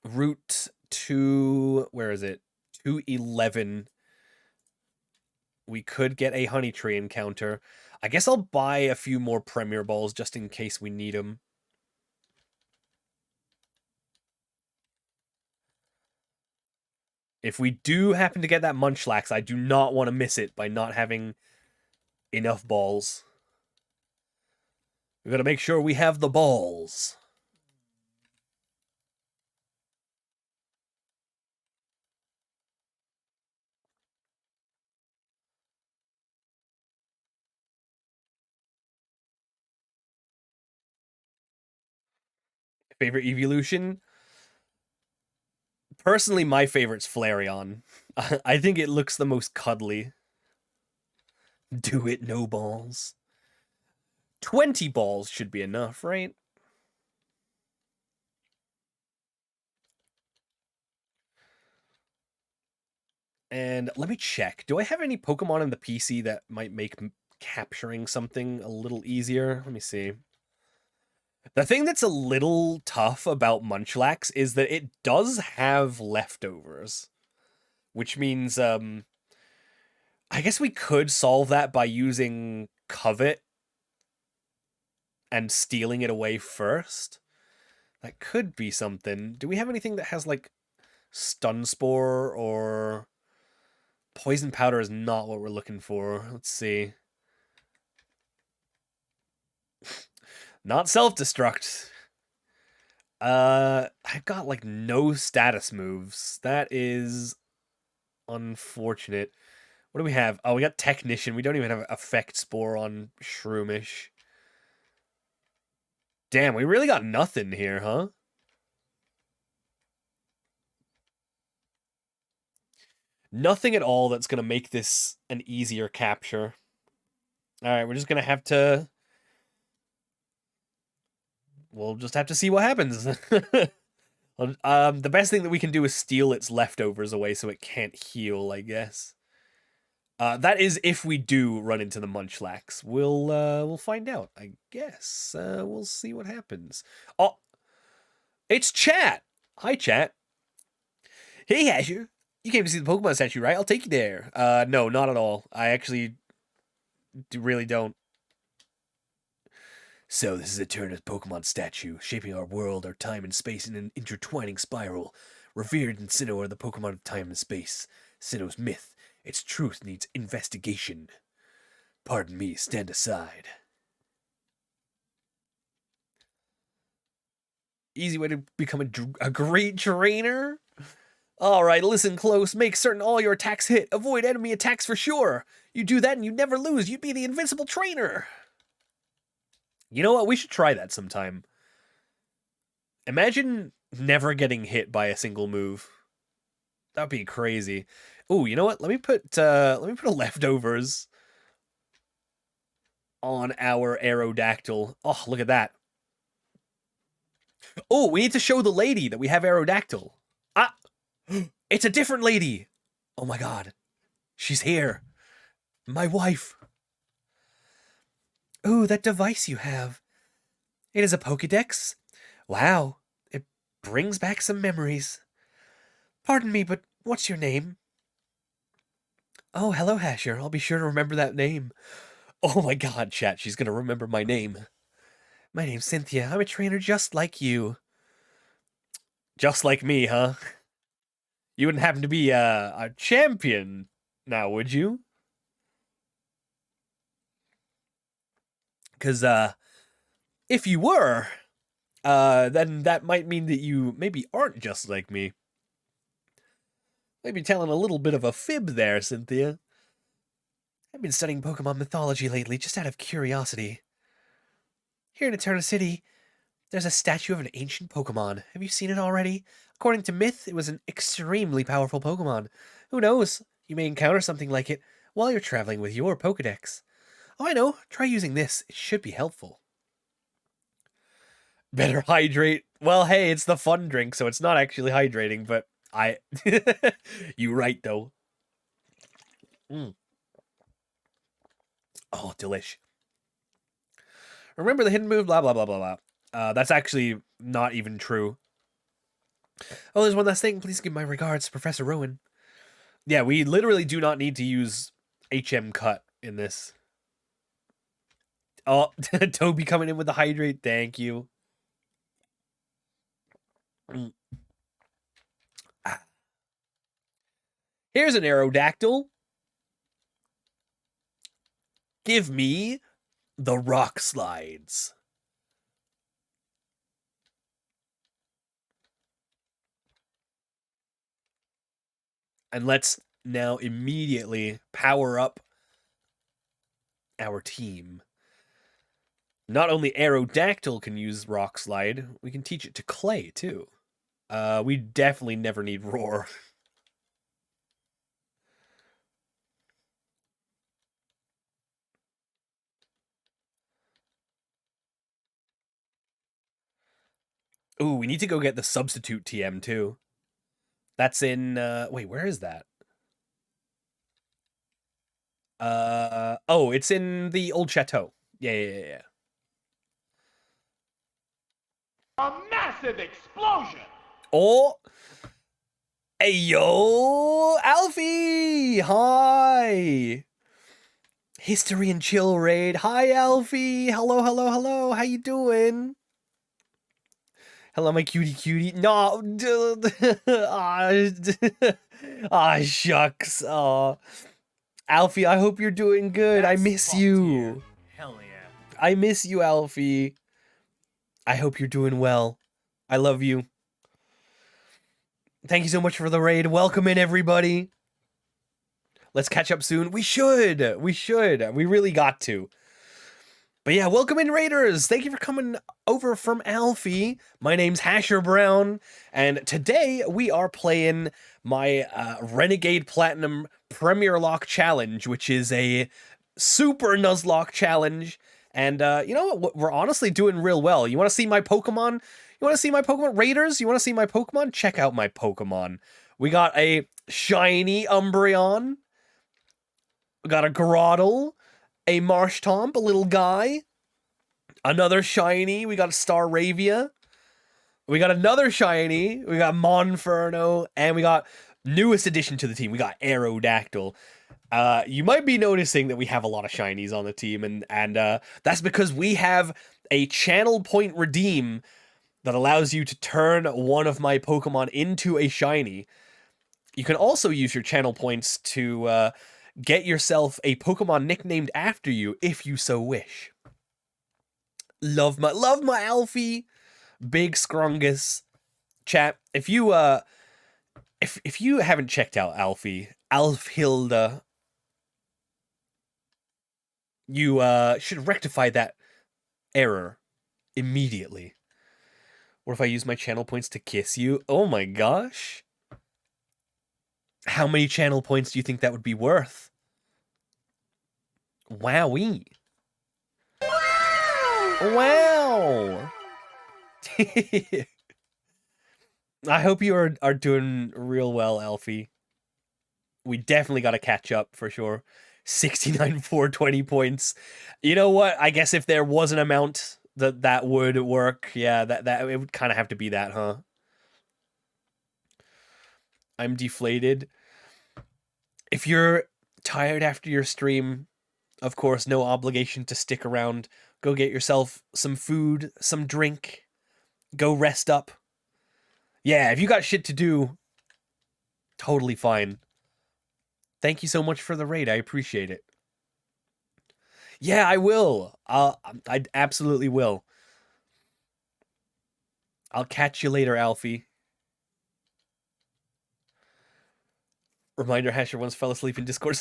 Route to... Where is it? 211. We could get a honey tree encounter. I guess I'll buy a few more Premier Balls just in case we need them. If we do happen to get that Munchlax, I do not want to miss it by not having enough balls. We gotta make sure we have the balls. Favorite evolution? Personally, my favorite's Flareon. I think it looks the most cuddly. Do it, no balls. 20 balls should be enough, right? And let me check. Do I have any Pokemon in the PC that might make capturing something a little easier? Let me see. The thing that's a little tough about Munchlax is that it does have leftovers. Which means, I guess we could solve that by using Covet and stealing it away first. That could be something. Do we have anything that has, like, Stun Spore or... Poison Powder is not what we're looking for. Let's see. Not self-destruct. I've got, like, no status moves. That is unfortunate. What do we have? Oh, we got Technician. We don't even have Effect Spore on Shroomish. Damn, we really got nothing here, huh? Nothing at all that's going to make this an easier capture. Alright, we're just going to have to... We'll just have to see what happens. The best thing that we can do is steal its leftovers away so it can't heal, I guess. That is if we do run into the Munchlax. We'll find out, I guess. We'll see what happens. Oh, it's Chat! Hi, Chat. Hey, Asher. You came to see the Pokemon statue, right? I'll take you there. No, not at all. I actually really don't. So, this is Eterna's Pokemon statue, shaping our world, our time and space in an intertwining spiral. Revered in Sinnoh are the Pokemon of time and space. Sinnoh's myth, its truth needs investigation. Pardon me, stand aside. Easy way to become a great trainer? Alright, listen close. Make certain all your attacks hit. Avoid enemy attacks for sure. You do that and you never lose. You'd be the invincible trainer. You know what? We should try that sometime. Imagine never getting hit by a single move. That'd be crazy. Ooh, you know what? Let me put a leftovers on our Aerodactyl. Oh, look at that. Oh, we need to show the lady that we have Aerodactyl. Ah! It's a different lady! Oh my god. She's here. My wife. Ooh, that device you have. It is a Pokédex? Wow, it brings back some memories. Pardon me, but what's your name? Oh, hello, Hasher. I'll be sure to remember that name. Oh my god, chat, she's gonna remember my name. My name's Cynthia. I'm a trainer just like you. Just like me, huh? You wouldn't happen to be a champion now, would you? Because, if you were, then that might mean that you maybe aren't just like me. Maybe telling a little bit of a fib there, Cynthia. I've been studying Pokemon mythology lately, just out of curiosity. Here in Eterna City, there's a statue of an ancient Pokemon. Have you seen it already? According to myth, it was an extremely powerful Pokemon. Who knows? You may encounter something like it while you're traveling with your Pokedex. Oh, I know. Try using this. It should be helpful. Better hydrate. Well, hey, it's the fun drink, so it's not actually hydrating, but you right, though. Oh, delish. Remember the hidden move, blah, blah, blah, blah, blah. That's actually not even true. Oh, there's one last thing. Please give my regards to Professor Rowan. Yeah, we literally do not need to use HM Cut in this. Oh, Toby coming in with the hydrate. Thank you. Here's an Aerodactyl. Give me the rock slides. And let's now immediately power up our team. Not only Aerodactyl can use Rock Slide, we can teach it to Clay, too. We definitely never need Roar. Ooh, we need to go get the Substitute TM, too. That's in, wait, where is that? Oh, it's in the Old Chateau. Yeah. A massive explosion! Oh! Hey, yo! Alfie! Hi! History and Chill Raid. Hi, Alfie! Hello. How you doing? Hello, my cutie. No! Ah, shucks. Aw. Alfie, I hope you're doing good. I miss you. Hell yeah. I miss you, Alfie. I hope you're doing well. I love you. Thank you so much for the raid. Welcome in, everybody. Let's catch up soon. We should. We really got to. But yeah, welcome in, Raiders. Thank you for coming over from Alfie. My name's Hasher Brown, and today we are playing my Renegade Platinum Premier Lock Challenge, which is a super Nuzlocke challenge. And you know what? We're honestly doing real well. You want to see my Pokemon? You want to see my Pokemon? Raiders, you want to see my Pokemon? Check out my Pokemon. We got a shiny Umbreon. We got a Groddle. A Marshtomp, a little guy. Another shiny. We got a Staravia. We got another shiny. We got Monferno. And we got newest addition to the team. We got Aerodactyl. You might be noticing that we have a lot of shinies on the team. And that's because we have a channel point redeem that allows you to turn one of my Pokemon into a shiny. You can also use your channel points to get yourself a Pokemon nicknamed after you if you so wish. Love my Alfie, Big Scrungus. Chat, if you haven't checked out Alfie, Alfhilda, you should rectify that error immediately. What if I use my channel points to kiss you? Oh my gosh. How many channel points do you think that would be worth? Wowee. Wow. I hope you are doing real well, Alfie. We definitely got to catch up for sure. 69 420 points. You know what? I guess if there was an amount that would work, yeah, that it would kind of have to be that, huh? I'm deflated. If you're tired after your stream, of course, no obligation to stick around. Go get yourself some food, some drink. Go rest up. Yeah, if you got shit to do, totally fine. Thank you so much for the raid. I appreciate it. Yeah, I will. I absolutely will. I'll catch you later, Alfie. Reminder, Hasher once fell asleep in Discord.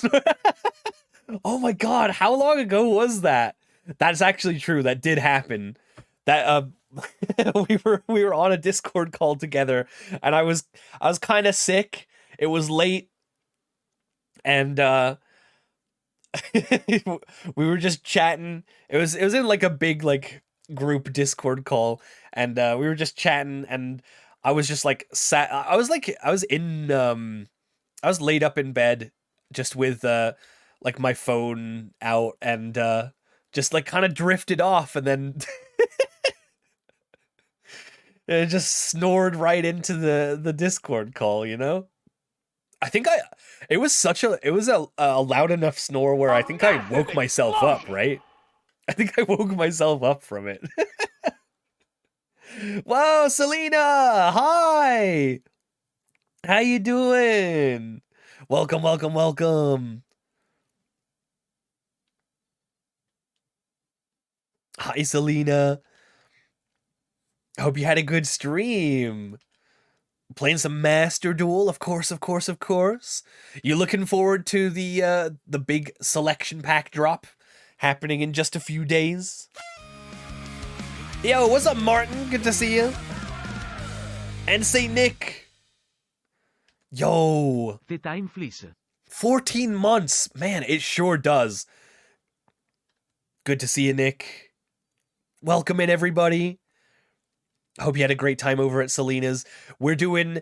Oh my god, how long ago was that? That's actually true. That did happen. That we were on a Discord call together, and I was kind of sick. It was late, and we were just chatting. It was in like a big like group Discord call, and we were just chatting, and I was just like sat. I was like I was laid up in bed, just with like my phone out, and just like kind of drifted off, and then it just snored right into the Discord call. You know, I think it was a loud enough snore where I think I woke myself up, right? I think I woke myself up from it. Whoa, Selena! Hi! How you doing? Welcome, welcome, welcome. Hi, Selena. Hope you had a good stream. Playing some Master Duel, of course, of course, of course. You looking forward to the big selection pack drop happening in just a few days? Yo, what's up, Martin? Good to see you. And Saint Nick. Yo. The time flees. 14 months. Man, it sure does. Good to see you, Nick. Welcome in, everybody. Hope you had a great time over at Selena's. We're doing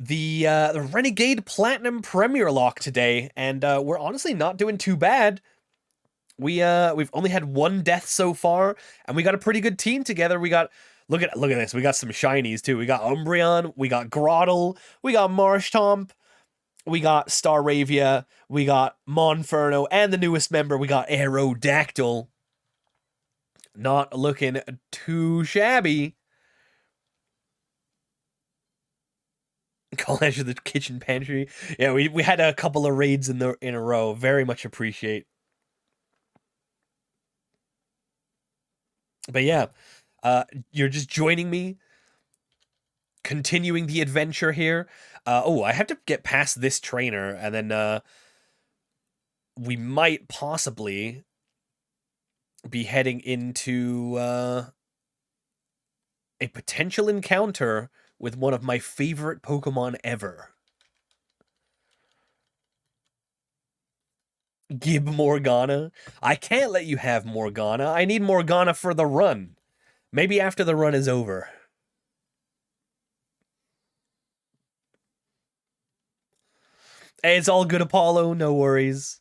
the Renegade Platinum Premier lock today, and we're honestly not doing too bad. We've only had one death so far, and we got a pretty good team together. We got look at this. We got some shinies too. We got Umbreon, we got Groddle, we got Marshtomp, we got Staravia, we got Monferno, and the newest member, we got Aerodactyl. Not looking too shabby. Collage of the kitchen pantry. Yeah, we had a couple of raids in a row. Very much appreciate. But yeah, you're just joining me, continuing the adventure here. Oh, I have to get past this trainer, and then we might possibly be heading into a potential encounter with one of my favorite Pokemon ever. Gib Morgana. I can't let you have Morgana. I need Morgana for the run. Maybe after the run is over. Hey, it's all good, Apollo. No worries.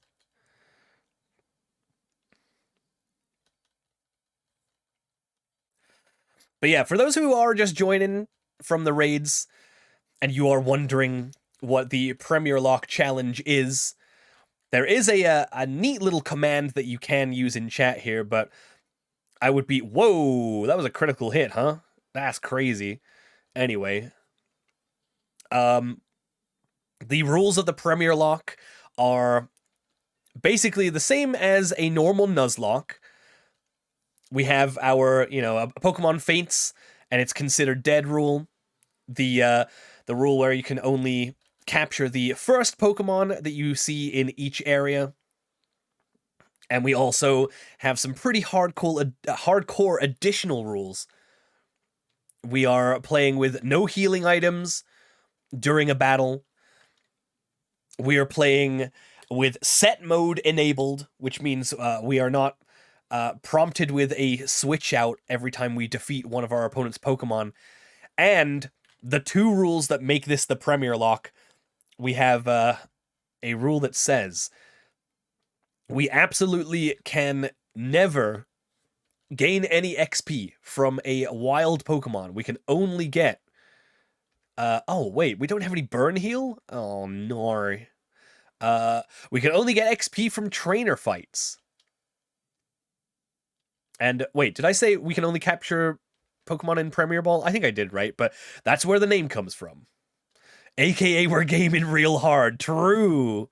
But yeah, for those who are just joining from the raids, and you are wondering what the Premier Lock Challenge is, there is a neat little command that you can use in chat here, but I would be... Whoa, that was a critical hit, huh? That's crazy. Anyway. The rules of the Premier Lock are basically the same as a normal Nuzlocke. We have our, a Pokemon faints, and it's considered dead rule. The rule where you can only capture the first Pokemon that you see in each area. And we also have some pretty hardcore additional rules. We are playing with no healing items during a battle. We are playing with set mode enabled, which means we are not prompted with a switch out every time we defeat one of our opponent's Pokemon. And the two rules that make this the Premier Lock, we have a rule that says we absolutely can never gain any XP from a wild Pokemon. We can only get... oh, wait, we don't have any burn heal? Oh, no. We can only get XP from trainer fights. And wait, did I say we can only capture Pokemon in Premier Ball? I think I did, right? But that's where the name comes from. AKA we're gaming real hard. True.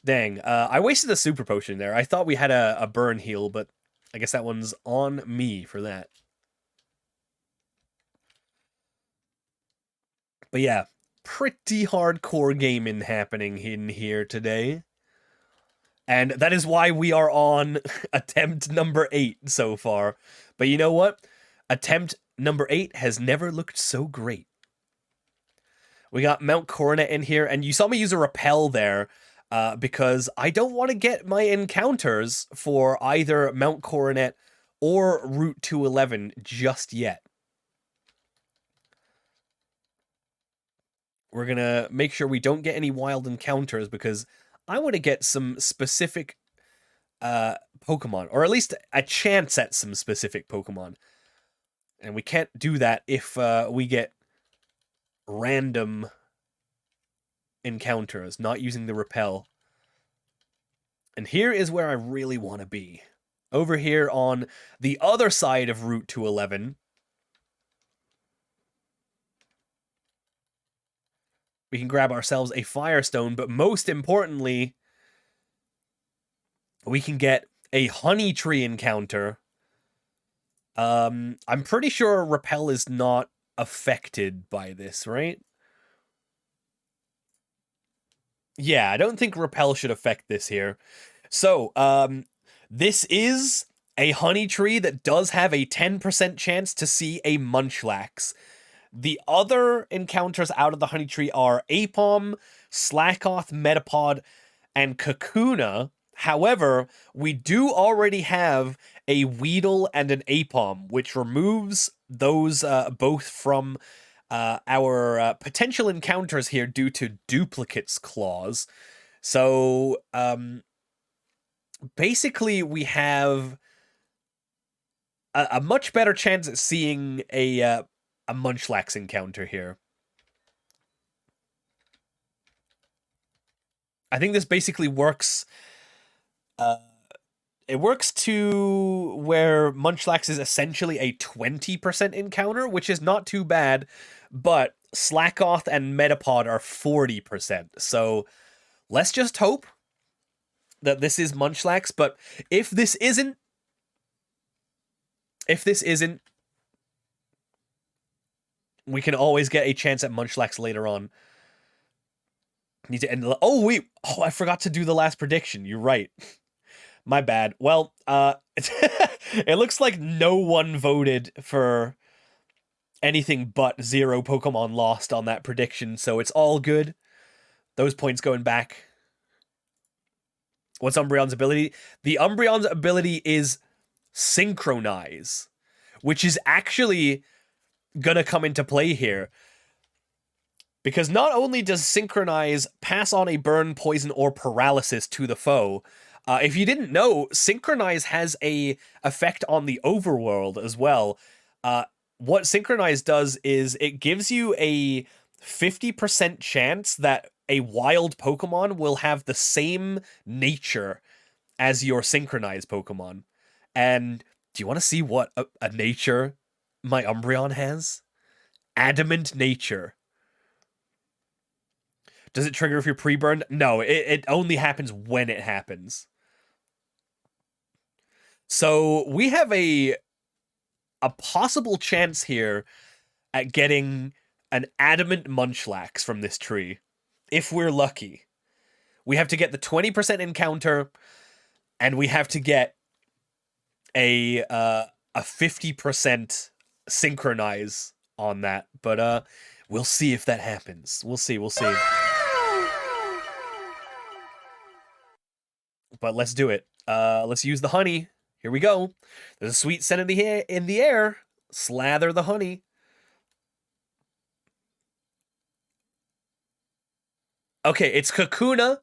Dang, I wasted a super potion there. I thought we had a burn heal, but I guess that one's on me for that. But yeah, pretty hardcore gaming happening in here today. And that is why we are on attempt number 8 so far. But you know what? Attempt number 8 has never looked so great. We got Mount Coronet in here, and you saw me use a repel there because I don't want to get my encounters for either Mount Coronet or Route 211 just yet. We're going to make sure we don't get any wild encounters because I want to get some specific Pokemon, or at least a chance at some specific Pokemon. And we can't do that if we get random encounters, not using the repel. And here is where I really want to be. Over here on the other side of Route 211, we can grab ourselves a Firestone, but most importantly, we can get a Honey Tree encounter. I'm pretty sure repel is not affected by this, right? Yeah, I don't think repel should affect this here. So, this is a Honey Tree that does have a 10% chance to see a Munchlax. The other encounters out of the Honey Tree are Apom, Slackoth, Metapod, and Kakuna. However, we do already have a Weedle and an Apom, which removes those both from our potential encounters here due to duplicates clause. So, basically, we have a much better chance at seeing a Munchlax encounter here. I think this basically works. It works to where Munchlax is essentially a 20% encounter, which is not too bad, but Slackoth and Metapod are 40%. So let's just hope that this is Munchlax, but if this isn't, we can always get a chance at Munchlax later on. Need to end the... Oh, wait. Oh, I forgot to do the last prediction. You're right. My bad. Well, it looks like no one voted for anything but 0 Pokemon lost on that prediction, so it's all good. Those points going back. What's Umbreon's ability? The Umbreon's ability is Synchronize, which is actually gonna come into play here. Because not only does Synchronize pass on a burn, poison, or paralysis to the foe, if you didn't know, Synchronize has a effect on the overworld as well. What Synchronize does is it gives you a 50% chance that a wild Pokemon will have the same nature as your Synchronized Pokemon. And do you want to see what a nature my Umbreon has? Adamant Nature. Does it trigger if you're pre-burned? No, it only happens when it happens. So we have a possible chance here at getting an Adamant Munchlax from this tree, if we're lucky. We have to get the 20% encounter, and we have to get a 50% Synchronize on that. But we'll see if that happens. We'll see. But let's do it. Let's use the honey. Here we go. There's a sweet scent in the air. Slather the honey. Okay, it's Kakuna,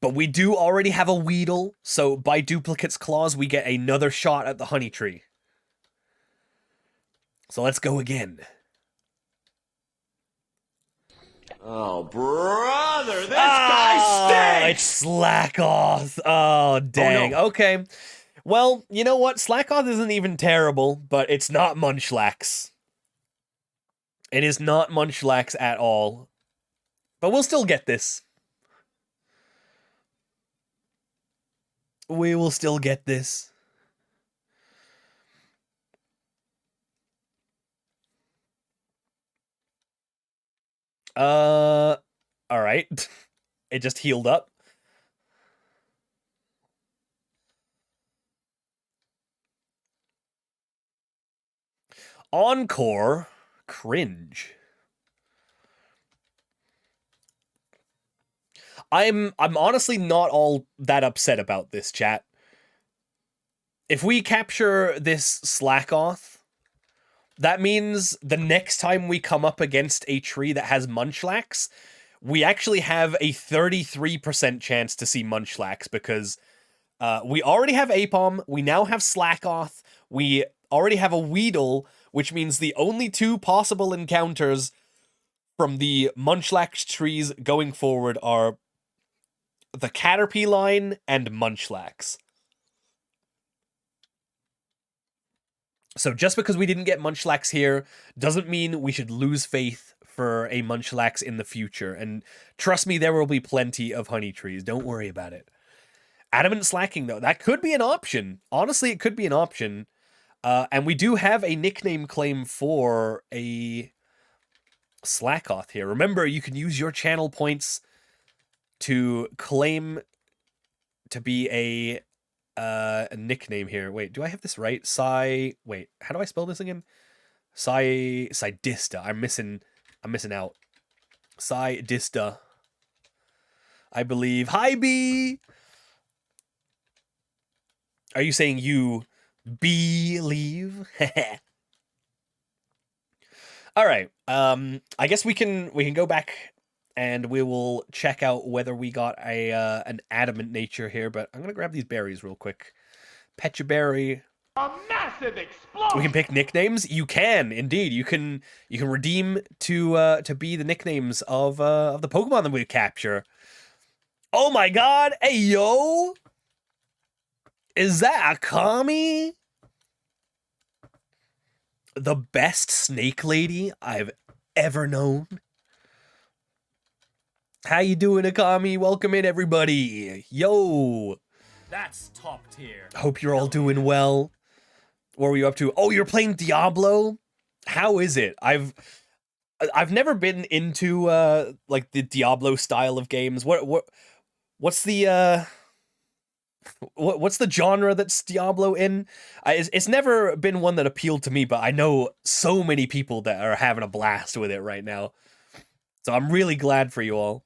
but we do already have a Weedle, so by Duplicate's Clause, we get another shot at the Honey Tree. So let's go again. Oh, brother, this guy stinks! It's Slackoth. Oh, dang. Oh, no. Okay. Well, you know what? Slackoth isn't even terrible, but it's not Munchlax. It is not Munchlax at all. But we'll still get this. We will still get this. All right. It just healed up. Encore. Cringe. I'm honestly not all that upset about this, chat. If we capture this Slackoth, that means the next time we come up against a tree that has Munchlax, we actually have a 33% chance to see Munchlax, because we already have Apom, we now have Slackoth, we already have a Weedle, which means the only two possible encounters from the Munchlax trees going forward are the Caterpie line and Munchlax. So just because we didn't get Munchlax here doesn't mean we should lose faith for a Munchlax in the future. And trust me, there will be plenty of honey trees. Don't worry about it. Adamant Slacking, though, that could be an option. Honestly, it could be an option. And we do have a nickname claim for a Slackoth here. Remember, you can use your channel points to claim to be a nickname here. Wait, do I have this right? Wait, how do I spell this again? Psydista. I'm missing out. Psydista. I believe. Hi, B. Are you saying you believe? All right. I guess we can go back and we will check out whether we got an adamant nature here, but I'm gonna grab these berries real quick. Pecha berry. A massive explosion! We can pick nicknames. You can indeed. You can redeem to be the nicknames of the Pokemon that we capture. Oh my god! Hey yo! Is that a Kami? The best snake lady I've ever known. How you doing, Akami? Welcome in, everybody. Yo. That's top tier. Hope you're all doing well. What were you up to? Oh, you're playing Diablo? How is it? I've never been into like the Diablo style of games. What's the what's the genre that's Diablo in? It's never been one that appealed to me, but I know so many people that are having a blast with it right now. So I'm really glad for you all.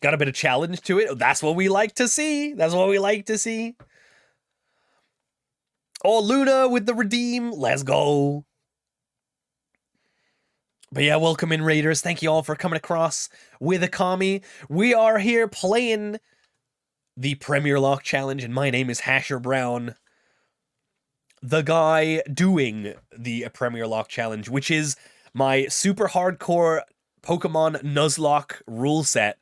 Got a bit of challenge to it. That's what we like to see. That's what we like to see. Oh, Luna with the redeem. Let's go. But yeah, welcome in, Raiders. Thank you all for coming across with Akami. We are here playing the Premier Lock Challenge, and my name is Hasher Brown, the guy doing the Premier Lock Challenge, which is my super hardcore Pokemon Nuzlocke rule set.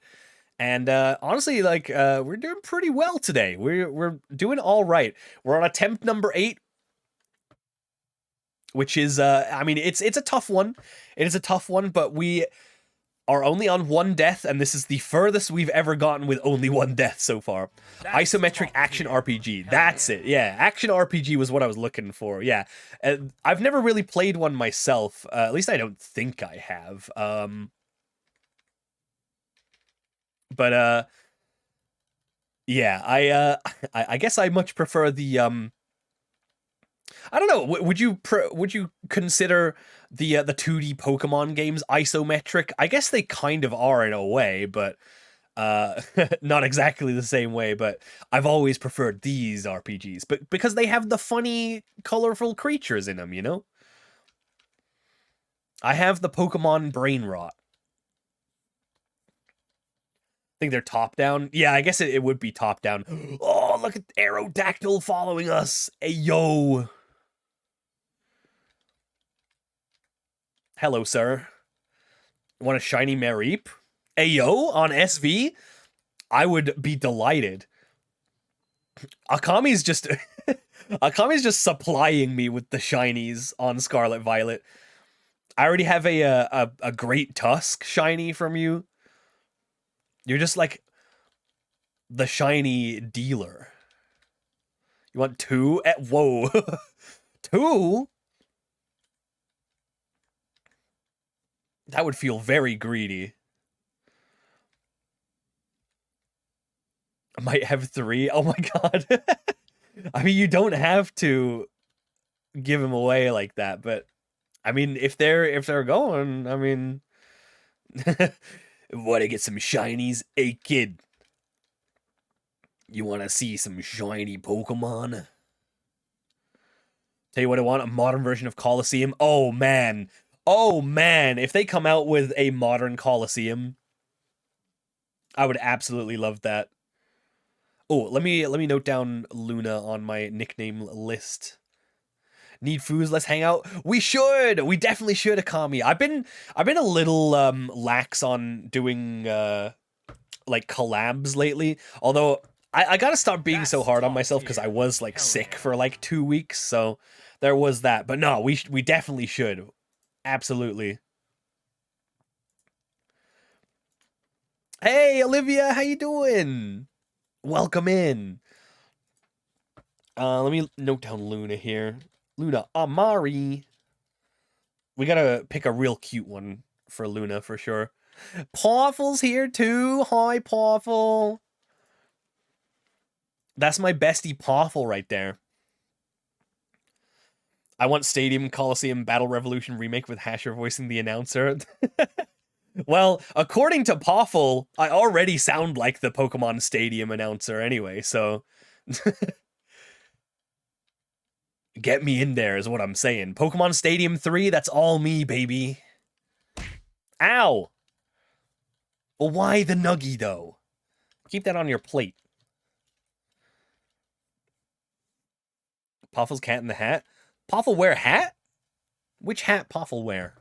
And honestly, like, we're doing pretty well today. We're doing all right. We're on attempt number 8, which is, I mean, it's a tough one. It is a tough one, but we are only on 1 death, and this is the furthest we've ever gotten with only 1 death so far. That's isometric action RPG. That's it. Yeah, action RPG was what I was looking for. Yeah, I've never really played one myself. At least I don't think I have. But yeah, I guess I much prefer the I don't know. Would you consider the 2D Pokemon games isometric? I guess they kind of are in a way, but not exactly the same way. But I've always preferred these RPGs, but because they have the funny, colorful creatures in them, you know. I have the Pokemon brain rot. I think they're top down. Yeah, I guess it would be top down. Oh, look at Aerodactyl following us. Hey, yo. Hello, sir. Want a shiny Mareep? Hey, yo, on SV? I would be delighted. Akami's just... Akami's just supplying me with the shinies on Scarlet Violet. I already have a Great Tusk shiny from you. You're just like the shiny dealer. You want 2? Whoa. 2? That would feel very greedy. I might have 3. Oh my god. I mean, you don't have to give him away like that, but I mean, if they're going, I mean, want to get some shinies? Hey kid, you want to see some shiny Pokemon? Tell you what I want, a modern version of Colosseum. Oh man, if they come out with a modern Colosseum, I would absolutely love that. Oh, let me note down Luna on my nickname list. Need foods, let's hang out. We should. We definitely should, Akami. I've been a little lax on doing like collabs lately. Although I gotta stop being so hard on myself because I was like sick for like 2 weeks, so there was that. But no, we definitely should. Absolutely. Hey Olivia, how you doing? Welcome in. Let me note down Luna here. Luna Amari. We gotta pick a real cute one for Luna for sure. Pawful's here too. Hi, Pawful. That's my bestie Pawful right there. I want Stadium Coliseum Battle Revolution remake with Hasher voicing the announcer. Well, according to Pawful, I already sound like the Pokemon Stadium announcer anyway, so... Get me in there is what I'm saying. Pokemon Stadium 3, that's all me, baby. Ow! Well, why the Nuggy, though? Keep that on your plate. Pawful's Cat in the Hat? Pawful wear hat? Which hat Pawful wear?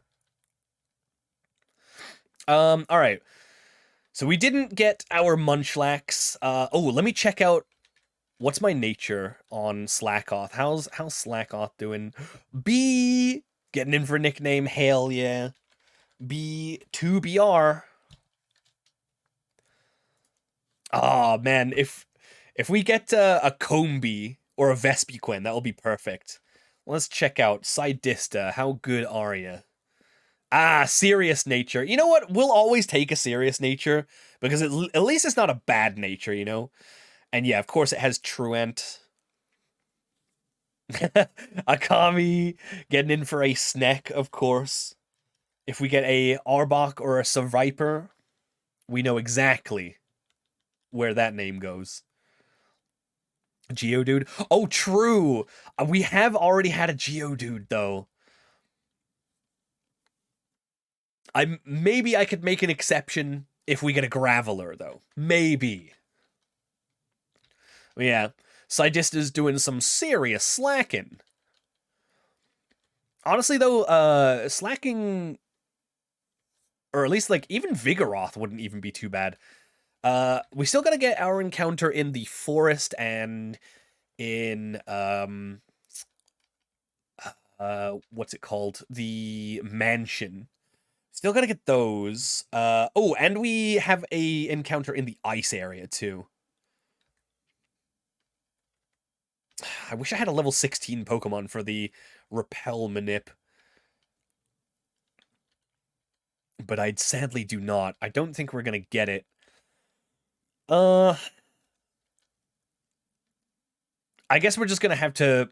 Alright. So we didn't get our Munchlax. Oh, let me check out what's my nature on Slackoth. How's Slackoth doing? B getting in for a nickname, hell yeah. B2BR. Oh man, if we get a Combee or a Vespiquen, that will be perfect. Let's check out Sidista. How good are you? Ah, serious nature. You know what? We'll always take a serious nature because at least it's not a bad nature, you know? And yeah, of course it has Truant. Akami getting in for a Sneck, of course. If we get a Arbok or a Seviper, we know exactly where that name goes. Geodude. Oh, true. We have already had a Geodude, though. Maybe I could make an exception if we get a Graveler, though. Maybe. Yeah. Sidista's doing some serious slacking. Honestly, though, slacking... Or at least, like, even Vigoroth wouldn't even be too bad. We still gotta get our encounter in the forest and in, what's it called? The mansion. Still gotta get those. Oh, and we have a encounter in the ice area, too. I wish I had a level 16 Pokemon for the Repel Manip. But I sadly do not. I don't think we're gonna get it. I guess we're just gonna have to...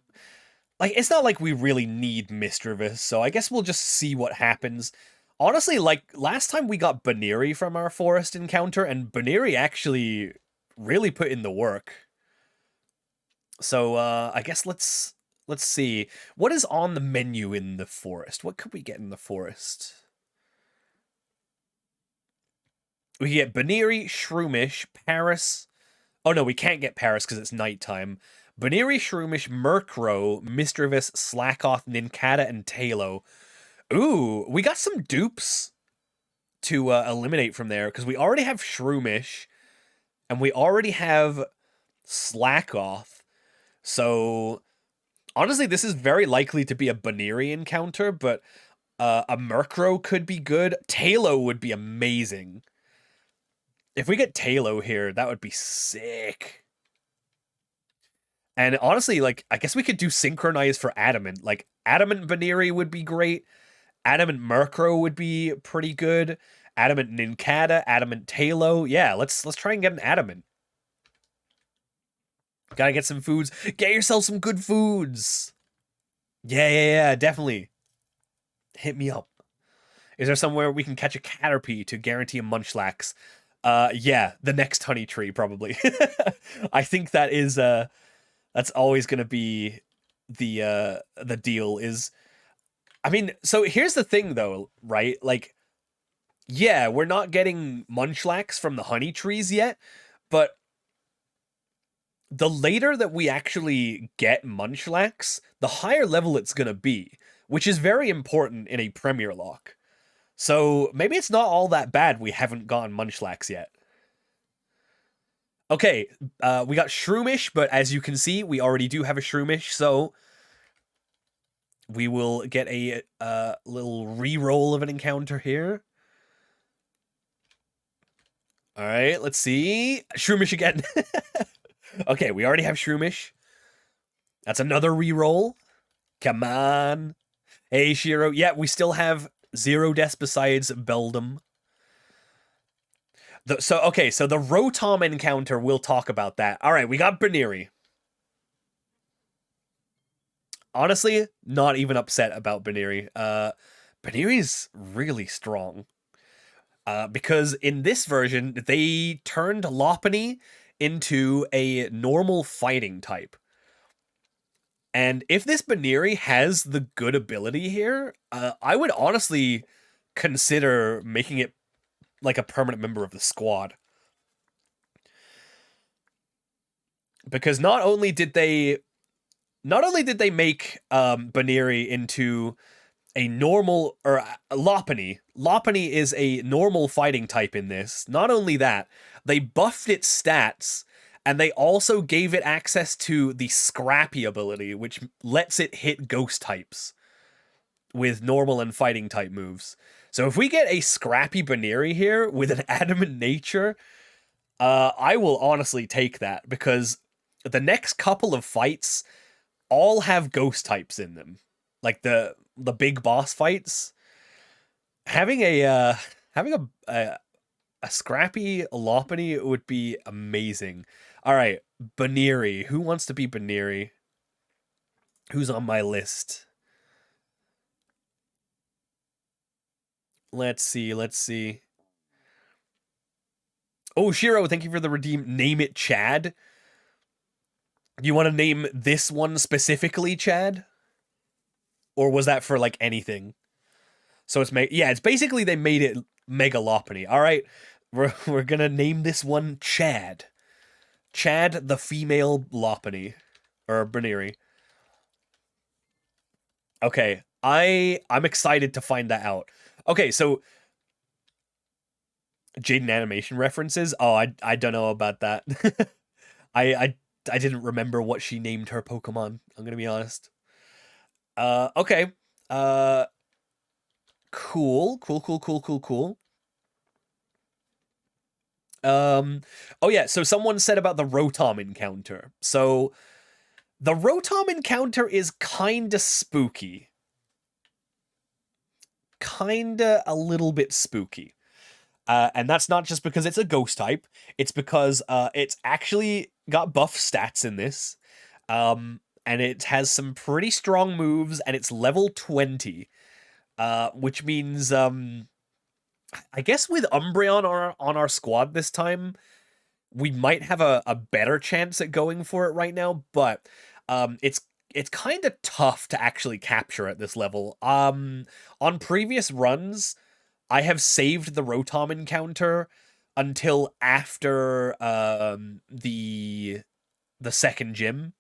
Like, it's not like we really need Misdreavus, so I guess we'll just see what happens. Honestly, like, last time we got Baneri from our forest encounter, and Baneri actually really put in the work. So, I guess let's see. What is on the menu in the forest? What could we get in the forest? We can get Baneri, Shroomish, Paris. Oh no, we can't get Paris because it's nighttime. Baneri, Shroomish, Murkrow, Misdreavus, Slackoth, Nincada, and Talo. Ooh, we got some dupes to eliminate from there because we already have Shroomish and we already have Slackoth. So, honestly, this is very likely to be a Baneri encounter, but a Murkrow could be good. Talo would be amazing. If we get Talo here, that would be sick. And honestly, like, I guess we could do Synchronize for Adamant. Like, Adamant Baneri would be great. Adamant Murkrow would be pretty good. Adamant Nincada, Adamant Talo. Yeah, let's try and get an Adamant. Gotta get some foods. Get yourself some good foods. Yeah, definitely. Hit me up. Is there somewhere we can catch a Caterpie to guarantee a Munchlax? Yeah, the next honey tree, probably. I think that is, that's always gonna be the deal is... I mean, so here's the thing, though, right? Like, yeah, we're not getting Munchlax from the honey trees yet, but the later that we actually get Munchlax, the higher level it's gonna be, which is very important in a Premier lock. So maybe it's not all that bad we haven't gotten Munchlax yet. Okay, we got Shroomish, but as you can see, we already do have a Shroomish, so we will get a little re-roll of an encounter here. All right, let's see. Shroomish again. Okay, we already have Shroomish. That's another re-roll. Come on. Hey, Shiro. Yeah, we still have 0 deaths besides Beldum. Okay, so the Rotom encounter, we'll talk about that. All right, we got Baneri. Honestly, not even upset about Baneri. Baneri's really strong. Because in this version, they turned Lopunny into a normal fighting type. And if this Baneri has the good ability here, I would honestly consider making it like a permanent member of the squad. Because not only did they make Baneri into a normal, or Lopunny. Lopunny is a normal fighting type in this. Not only that, they buffed its stats, and they also gave it access to the Scrappy ability, which lets it hit ghost types with normal and fighting type moves. So if we get a Scrappy Baneri here with an adamant nature, I will honestly take that, because the next couple of fights all have ghost types in them. Like the big boss fights. Having a Scrappy Lopunny would be amazing. All right, Baneri. Who wants to be Baneri? Who's on my list? Let's see. Oh, Shiro, thank you for the redeem. Name it Chad. You want to name this one specifically Chad? Or was that for, like, anything? So it's it's basically they made it Mega Lopunny. All right, we're gonna name this one Chad. Chad, the female Lopunny. Or Baneri. Okay, I'm excited to find that out. Okay, so Jaden animation references. Oh, I don't know about that. I didn't remember what she named her Pokemon. I'm gonna be honest. Okay. Cool. Oh yeah, so someone said about the Rotom encounter. So the Rotom encounter is kinda spooky. Kinda a little bit spooky. And that's not just because it's a ghost type, it's because it's actually got buff stats in this. And it has some pretty strong moves, and it's level 20. Which means, I guess with Umbreon on our squad this time, we might have a better chance at going for it right now, but it's kind of tough to actually capture at this level. On previous runs, I have saved the Rotom encounter until after the second gym.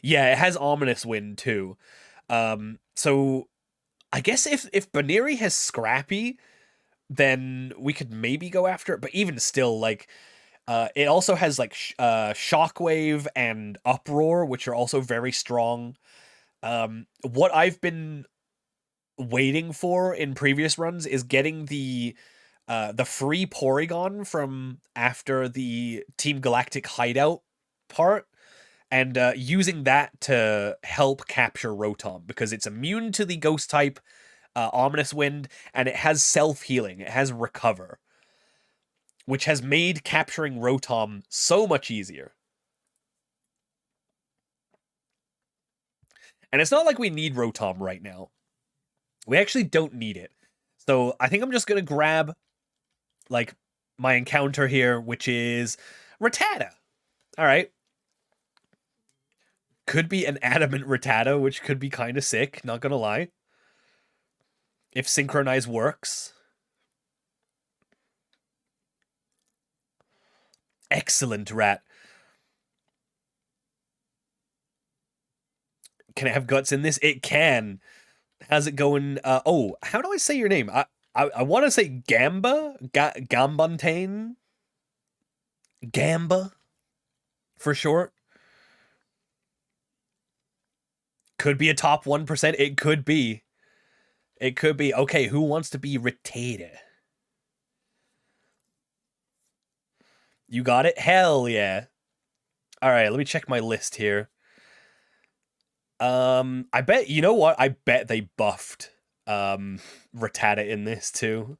Yeah, it has Ominous Wind too. So I guess if Baneri has Scrappy, then we could maybe go after it. But even still, like, it also has like Shockwave and Uproar, which are also very strong. What I've been waiting for in previous runs is getting the free Porygon from after the Team Galactic hideout part, and using that to help capture Rotom, because it's immune to the ghost type Ominous Wind, and it has self-healing. It has Recover, which has made capturing Rotom so much easier. And it's not like we need Rotom right now. We actually don't need it. So I think I'm just going to grab, like, my encounter here, which is Rattata. All right. Could be an adamant Rattata, which could be kind of sick, not going to lie. If Synchronize works. Excellent, Rat. Can it have guts in this? It can. How's it going? Oh, how do I say your name? I want to say Gamba? Gambuntain? Gamba? For short? Could be a top 1%. It could be. It could be. Okay, who wants to be Rattata? You got it? Hell yeah. Alright, let me check my list here. I bet, you know what? I bet they buffed Rattata in this too.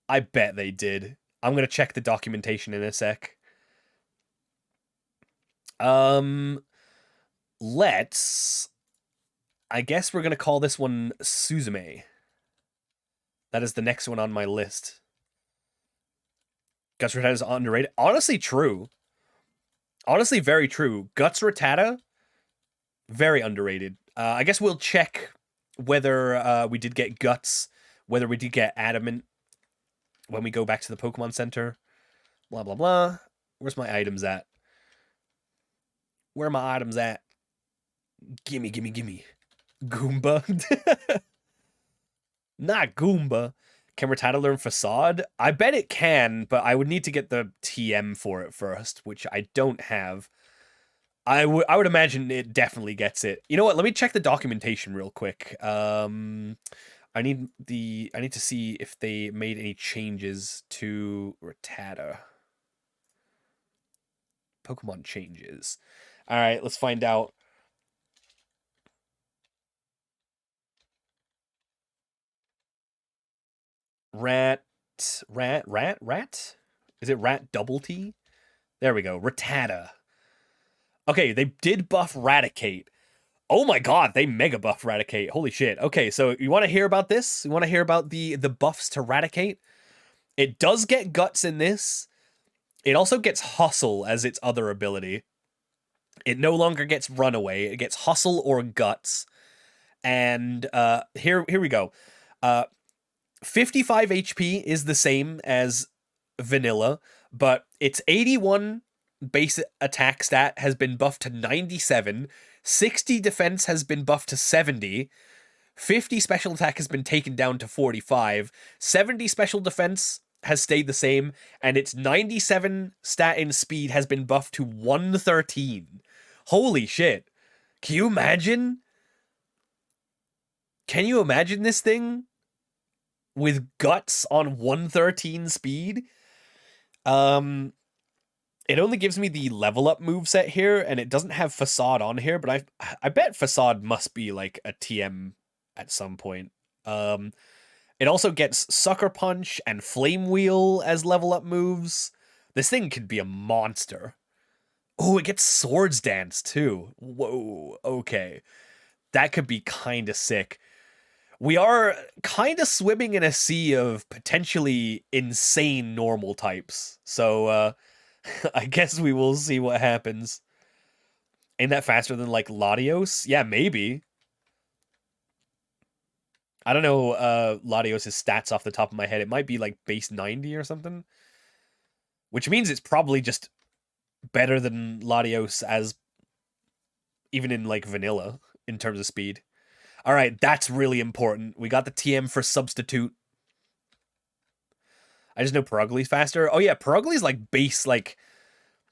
I bet they did. I'm gonna check the documentation in a sec. Let's... I guess we're gonna call this one Suzume. That is the next one on my list. Guts Rattata is underrated. Honestly, true. Honestly, very true. Guts Rattata, very underrated. I guess we'll check whether we did get Guts, whether we did get Adamant when we go back to the Pokemon Center. Blah, blah, blah. Where's my items at? Where are my items at? Gimme, gimme, gimme. Goomba. Not Goomba. Can Rattata learn Facade? I bet it can, but I would need to get the TM for it first, which I don't have. I would imagine it definitely gets it. You know what? Let me check the documentation real quick. I need to see if they made any changes to Rattata. Pokemon changes. All right, let's find out. Rat? Is it Rat double T? There we go. Rattata. Okay, they did buff Raticate. Oh my god, they mega buff Raticate. Holy shit. Okay, so you want to hear about this? You want to hear about the buffs to Raticate? It does get Guts in this. It also gets Hustle as its other ability. It no longer gets Runaway. It gets Hustle or Guts. And here we go. 55 HP is the same as vanilla, but its 81 base attack stat has been buffed to 97, 60 defense has been buffed to 70, 50 special attack has been taken down to 45, 70 special defense has stayed the same, and its 97 stat in speed has been buffed to 113. Holy shit. Can you imagine? Can you imagine this thing with Guts on 113 speed? It only gives me the level up moveset here, and it doesn't have Facade on here, but I bet Facade must be like a TM at some point. It also gets Sucker Punch and Flame Wheel as level up moves. This thing could be a monster. Oh, it gets Swords Dance too. Whoa, okay. That could be kind of sick. We are kind of swimming in a sea of potentially insane normal types. So, I guess we will see what happens. Ain't that faster than, like, Latios? Yeah, maybe. I don't know Latios' stats off the top of my head. It might be, like, base 90 or something. Which means it's probably just better than Latios as... even in, like, vanilla, in terms of speed. Alright, that's really important. We got the TM for Substitute. I just know Purugly's faster. Oh yeah, Purugly's like base like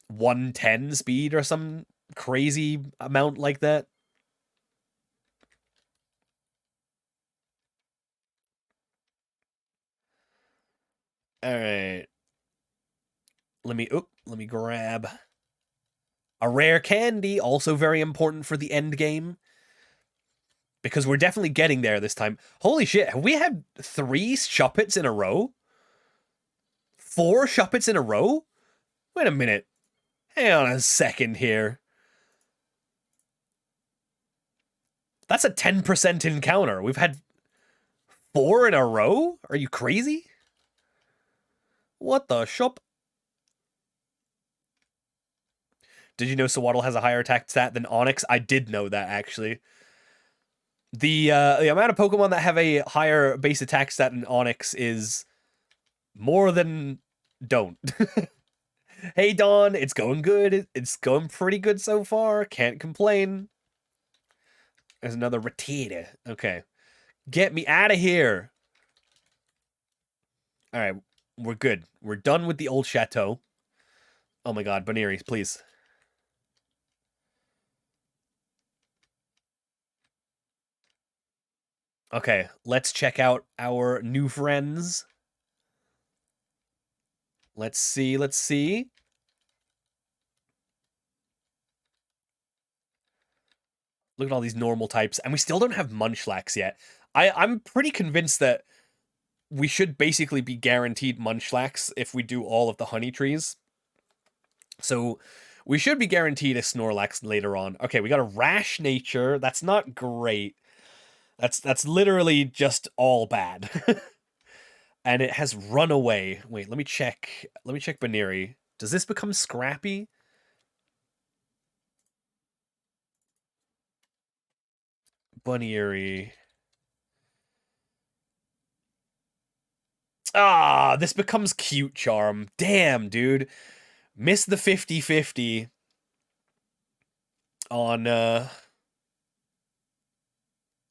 110 speed or some crazy amount like that. Alright. Let me grab a rare candy, also very important for the end game. Because we're definitely getting there this time. Holy shit, have we had 3 Shuppets in a row? 4 Shuppets in a row? Wait a minute. Hang on a second here. That's a 10% encounter. We've had 4 in a row? Are you crazy? What the shop? Did you know Sawaddle has a higher attack stat than Onyx? I did know that, actually. The amount of Pokemon that have a higher base attack stat than Onyx is more than don't. Hey, Dawn, it's going good. It's going pretty good so far. Can't complain. There's another Rattata. Okay. Get me out of here. All right. We're good. We're done with the old chateau. Oh my god, Baneri, please. Okay, let's check out our new friends. Let's see, let's see. Look at all these normal types, and we still don't have Munchlax yet. I'm pretty convinced that we should basically be guaranteed Munchlax if we do all of the honey trees. So we should be guaranteed a Snorlax later on. Okay, we got a Rash Nature. That's not great. That's literally just all bad. And it has run away. Wait, let me check. Let me check Baneri. Does this become Scrappy? Baneri. Ah, this becomes Cute Charm. Damn, dude. Missed the 50-50 on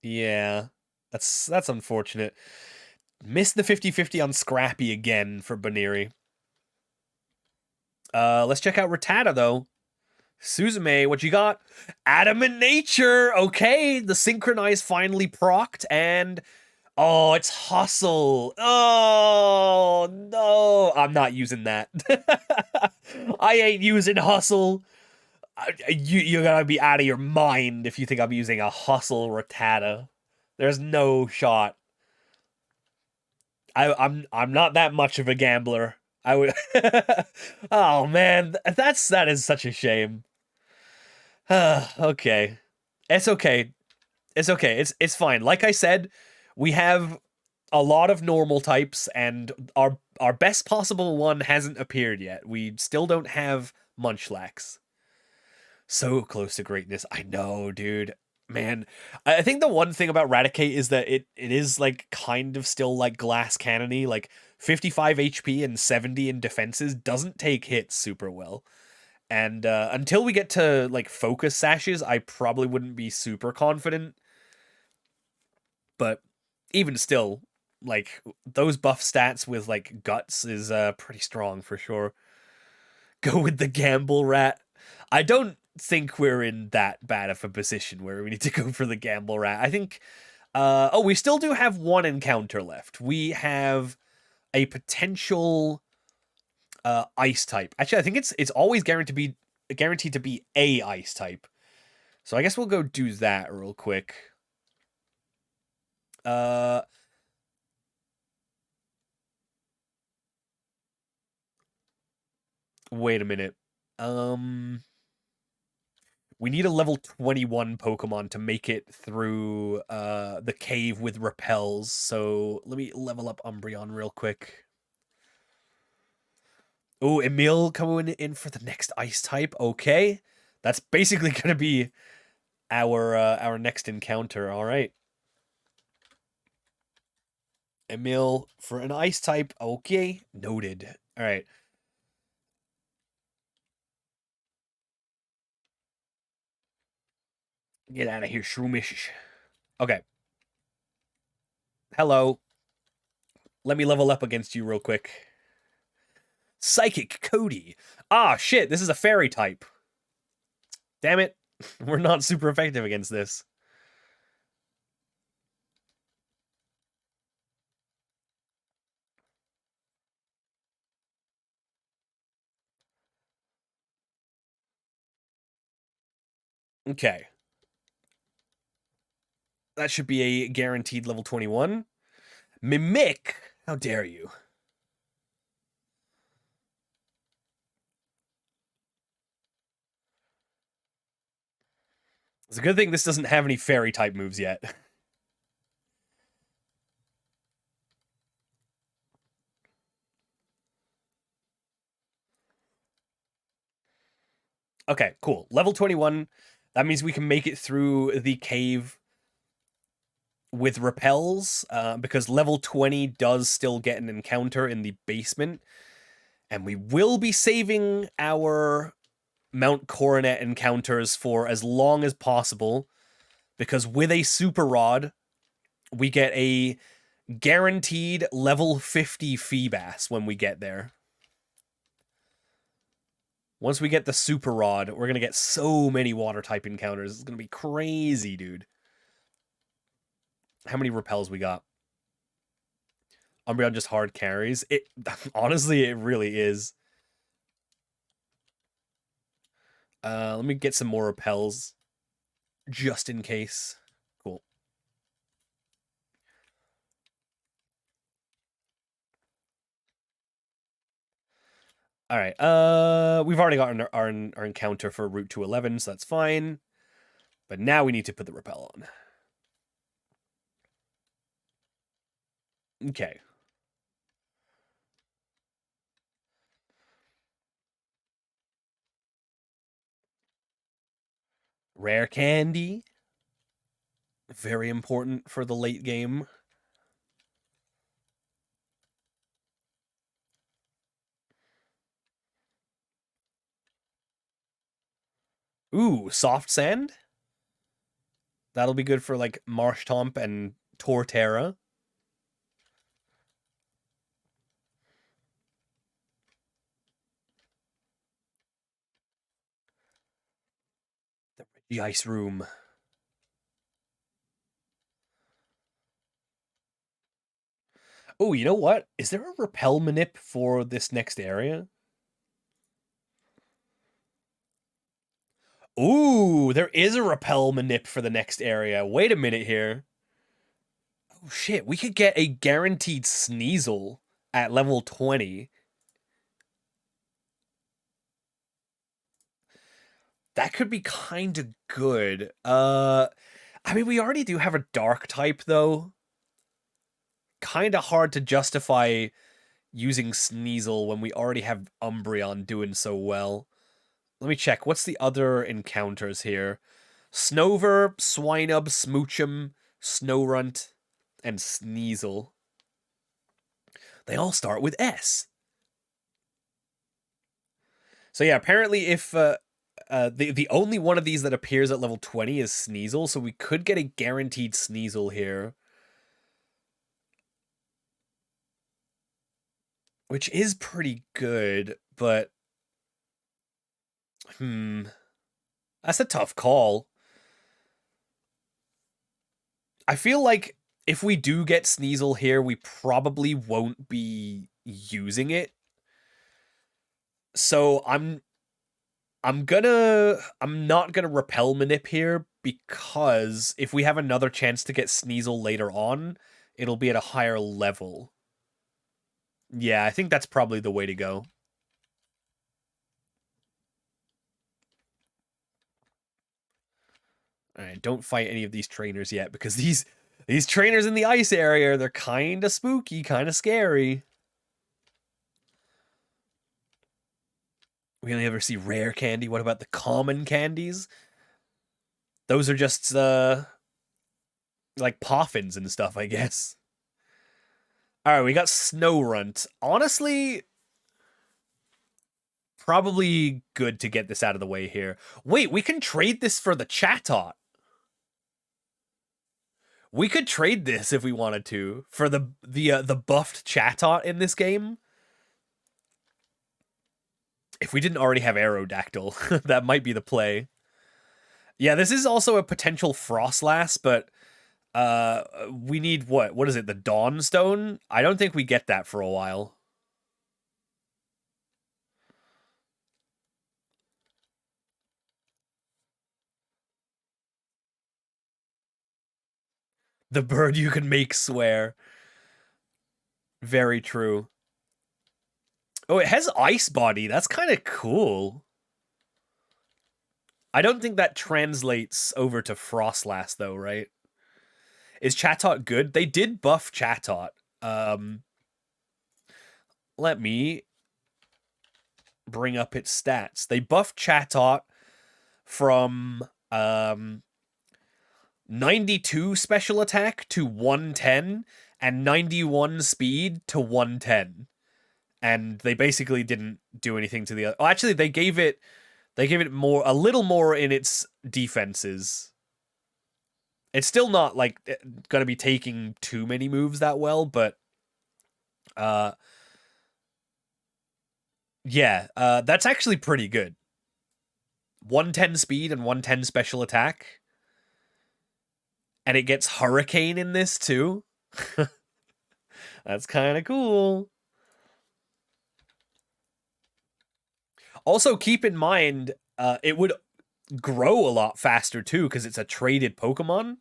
yeah. That's unfortunate. Missed the 50-50 on Scrappy again for Baneri. Let's check out Rattata, though. Suzume, what you got? Adamant Nature! Okay, the Synchronize finally procced, and... Oh, it's Hustle! Oh, no! I'm not using that. I ain't using Hustle! You gotta be out of your mind if you think I'm using a Hustle Rattata. There's no shot. I'm not that much of a gambler. I would. Oh man, that is such a shame. Okay, it's okay. It's okay. It's fine. Like I said, we have a lot of normal types, and our best possible one hasn't appeared yet. We still don't have Munchlax. So close to greatness. I know, dude. Man, I think the one thing about Raticate is that it is like kind of still like glass cannony, like 55 HP and 70 in defenses doesn't take hits super well. And until we get to like focus sashes, I probably wouldn't be super confident. But even still, like those buff stats with like guts is pretty strong for sure. Go with the gamble rat. I don't think we're in that bad of a position where we need to go for the gamble rat. I think oh, we still do have one encounter left. We have a potential ice type. Actually, I think it's always guaranteed to be a ice type. So I guess we'll go do that real quick. Wait a minute. We need a level 21 Pokemon to make it through the cave with repels. So let me level up Umbreon real quick. Oh, Emil coming in for the next ice type. Okay. That's basically going to be our next encounter. All right. Emil for an ice type. Okay. Noted. All right. Get out of here, Shroomish. Okay. Hello. Let me level up against you real quick. Psychic Cody. Ah, shit. This is a fairy type. Damn it. We're not super effective against this. Okay. That should be a guaranteed level 21. Mimic? How dare you? It's a good thing this doesn't have any fairy type moves yet. Okay, cool. Level 21. That means we can make it through the cave with repels, because level 20 does still get an encounter in the basement. And we will be saving our Mount Coronet encounters for as long as possible, because with a super rod, we get a guaranteed level 50 Feebas when we get there. Once we get the super rod, we're going to get so many water type encounters. It's going to be crazy, dude. How many repels we got? Umbreon just hard carries. It honestly, it really is. Let me get some more repels just in case. Cool. All right. We've already gotten our encounter for Route 211, so that's fine. But now we need to put the repel on. Okay. Rare candy. Very important for the late game. Ooh, soft sand. That'll be good for like Marshtomp and Torterra. The ice room. Oh, you know what? Is there a repel manip for this next area? Ooh, there is a repel manip for the next area. Wait a minute here. Oh shit, we could get a guaranteed Sneasel at level 20. That could be kind of good. I mean, we already do have a dark type though. Kind of hard to justify using Sneasel when we already have Umbreon doing so well. Let me check. What's the other encounters here? Snover, Swinub, Smoochum, Snowrunt, and Sneasel. They all start with S. So yeah, apparently if the only one of these that appears at level 20 is Sneasel, so we could get a guaranteed Sneasel here. Which is pretty good, but that's a tough call. I feel like if we do get Sneasel here, we probably won't be using it. So I'm not gonna repel manip here, because if we have another chance to get Sneasel later on, it'll be at a higher level. Yeah, I think that's probably the way to go. Alright, don't fight any of these trainers yet, because these trainers in the ice area, they're kind of spooky, kind of scary. We only ever see rare candy. What about the common candies? Those are just, like, poffins and stuff, I guess. Alright, we got Snowrunt. Honestly, probably good to get this out of the way here. Wait, we can trade this for the Chatot. We could trade this if we wanted to for the buffed Chatot in this game. If we didn't already have Aerodactyl, that might be the play. Yeah, this is also a potential Frostlass, but we need what? What is it? The Dawnstone? I don't think we get that for a while. The bird you can make swear. Very true. Oh, it has Ice Body. That's kind of cool. I don't think that translates over to Frostlass, though, right? Is Chatot good? They did buff Chatot. Let me bring up its stats. They buffed Chatot from 92 special attack to 110 and 91 speed to 110. And they basically didn't do anything to the other. Oh, actually, they gave it a little more in its defenses. It's still not like going to be taking too many moves that well, but yeah, that's actually pretty good. 110 speed and 110 special attack. And it gets Hurricane in this too. That's kind of cool. Also, keep in mind, it would grow a lot faster too because it's a traded Pokemon.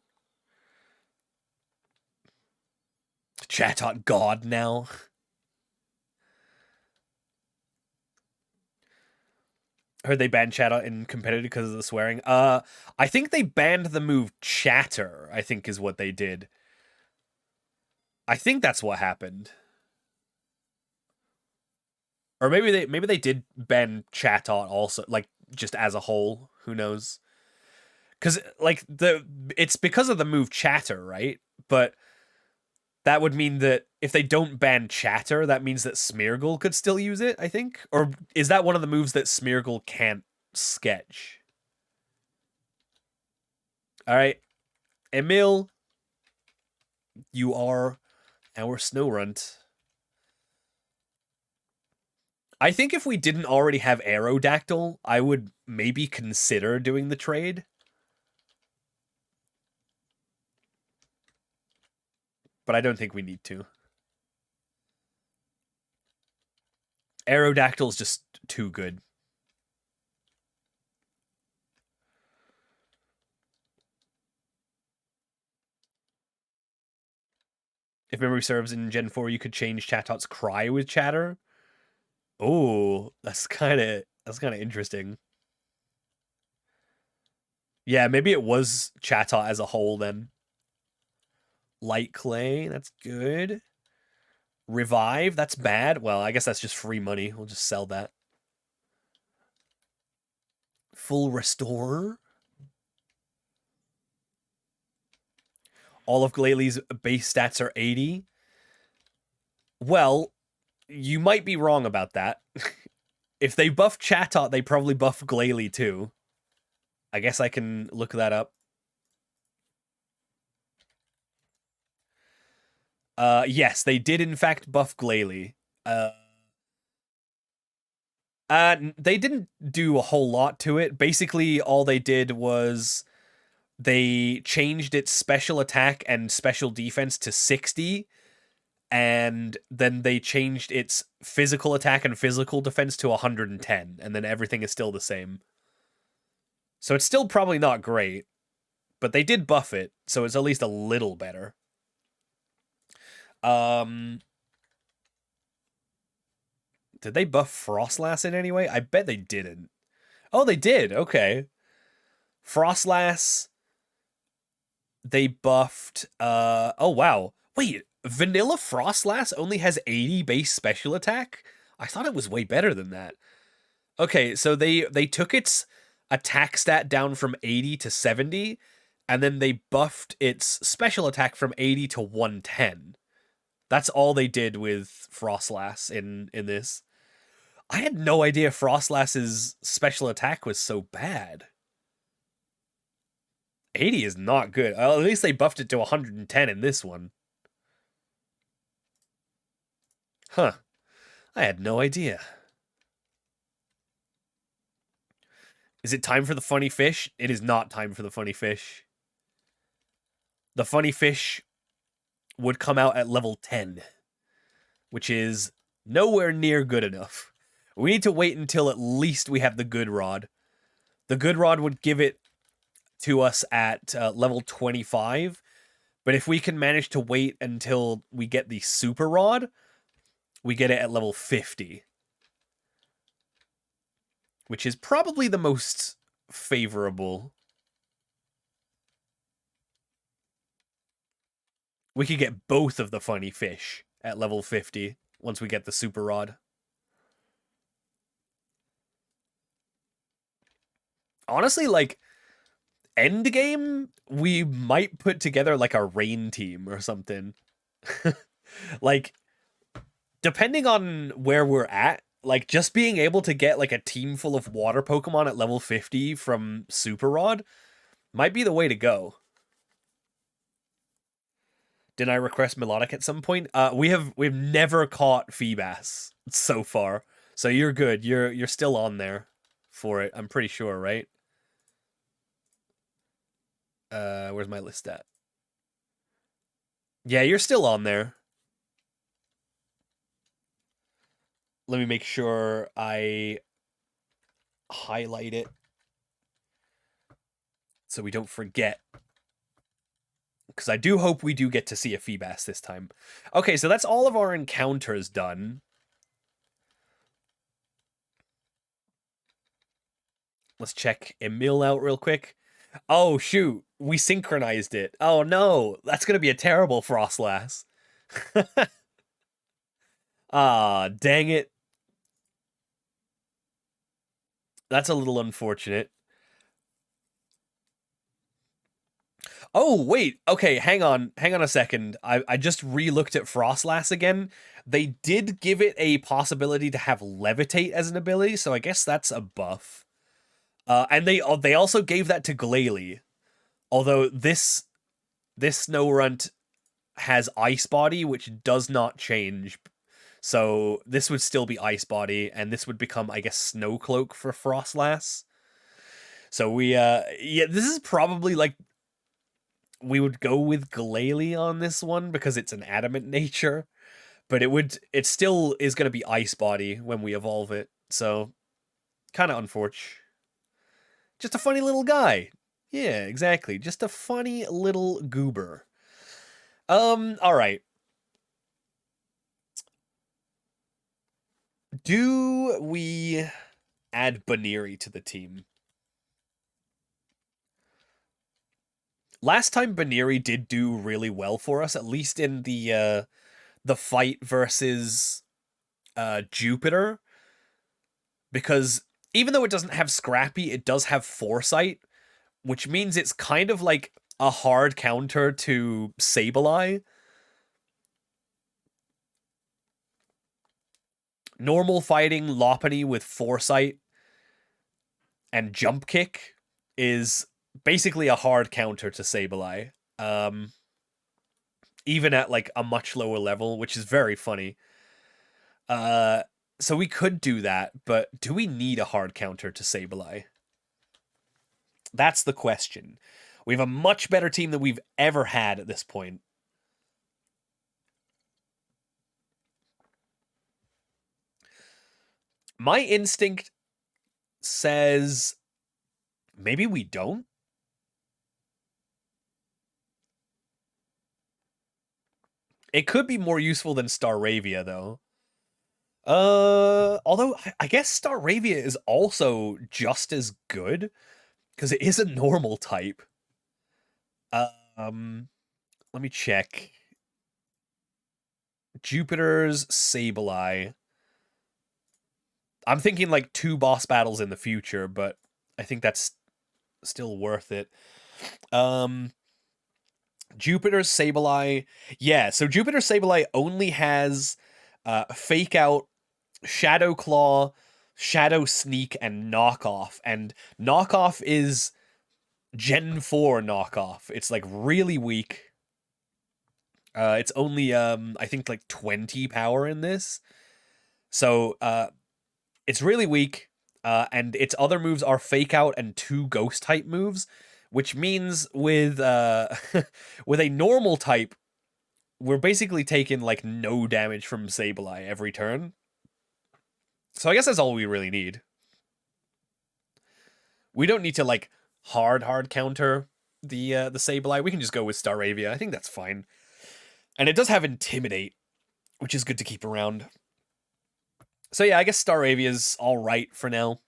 Chatot God now. Heard they banned Chatot in competitive because of the swearing. I think they banned the move Chatter, I think is what they did. I think that's what happened. Or maybe they did ban Chatot also, like just as a whole. Who knows? Because like it's because of the move Chatter, right? But that would mean that if they don't ban Chatter, that means that Smeargle could still use it, I think? Or is that one of the moves that Smeargle can't sketch? All right, Emil, you are our Snorunt. I think if we didn't already have Aerodactyl, I would maybe consider doing the trade. But I don't think we need to. Aerodactyl is just too good. If memory serves, in Gen 4, you could change Chatot's cry with Chatter. Oh, that's kind of interesting. Yeah, maybe it was Chatot as a whole then. Light Clay, that's good. Revive, that's bad. Well, I guess that's just free money. We'll just sell that. Full Restore. All of Glalie base stats are 80. Well, you might be wrong about that. If they buff Chatot, they probably buff Glalie too. I guess I can look that up. Yes, they did in fact buff Glalie. They didn't do a whole lot to it. Basically, all they did was they changed its special attack and special defense to 60, and then they changed its physical attack and physical defense to 110, and then everything is still the same. So it's still probably not great, but they did buff it, so it's at least a little better. Did they buff Frostlass in any way? I bet they didn't. Oh, they did. Okay. Frostlass, they buffed... oh, wow. Wait, Vanilla Frostlass only has 80 base special attack? I thought it was way better than that. Okay, so they took its attack stat down from 80 to 70, and then they buffed its special attack from 80 to 110. That's all they did with Frostlass in this. I had no idea Frostlass's special attack was so bad. 80 is not good. At least they buffed it to 110 in this one. Huh. I had no idea. Is it time for the funny fish? It is not time for the funny fish. The funny fish would come out at level 10, which is nowhere near good enough. We need to wait until at least we have the good rod. The good rod would give it to us at level 25, but if we can manage to wait until we get the super rod, we get it at level 50. Which is probably the most favorable. We could get both of the funny fish at level 50 once we get the super rod. Honestly, like, endgame, we might put together like a rain team or something. Like, depending on where we're at, like, just being able to get like a team full of water Pokemon at level 50 from Super Rod might be the way to go. Did I request Melodic at some point? We've never caught Feebas so far. So you're good. You're still on there for it, I'm pretty sure, right? Where's my list at? Yeah, you're still on there. Let me make sure I highlight it so we don't forget. Because I do hope we do get to see a Feebas this time. Okay, so that's all of our encounters done. Let's check Emil out real quick. Oh, shoot. We synchronized it. Oh, no. That's going to be a terrible Frostlass. Ah, dang it. That's a little unfortunate. Oh, wait. Okay, hang on a second. I just re-looked at Frostlass again. They did give it a possibility to have Levitate as an ability, so I guess that's a buff. And they also gave that to Glalie. Although this Snorunt has Ice Body, which does not change. So this would still be Ice Body, and this would become, I guess, Snow Cloak for Frostlass. So we, yeah, this is probably, like, we would go with Glalie on this one, because it's an adamant nature. But it still is going to be Ice Body when we evolve it. So, kind of unfortunate. Just a funny little guy. Yeah, exactly. Just a funny little goober. Alright. Do we add Baneri to the team? Last time Baneri did do really well for us, at least in the fight versus Jupiter. Because even though it doesn't have Scrappy, it does have Foresight, which means it's kind of like a hard counter to Sableye. Normal fighting Lopunny with Foresight and Jump Kick is basically a hard counter to Sableye. Even at like a much lower level, which is very funny. So we could do that, but do we need a hard counter to Sableye? That's the question. We have a much better team than we've ever had at this point. My instinct says maybe we don't. It could be more useful than Staravia, though. Although I guess Staravia is also just as good because it is a normal type. Let me check. Jupiter's Sableye. I'm thinking like 2 boss battles in the future, but I think that's still worth it. Jupiter's Sableye. Yeah, so Jupiter's Sableye only has Fake Out, Shadow Claw, Shadow Sneak, and Knockoff. And Knockoff is Gen 4 Knockoff. It's like really weak. It's only I think like 20 power in this. So it's really weak. And its other moves are Fake Out and 2 Ghost type moves, which means with with a normal type, we're basically taking like no damage from Sableye every turn. So I guess that's all we really need. We don't need to like hard counter the Sableye. We can just go with Staravia. I think that's fine. And it does have Intimidate, which is good to keep around. So yeah, I guess Staravia's all right for now.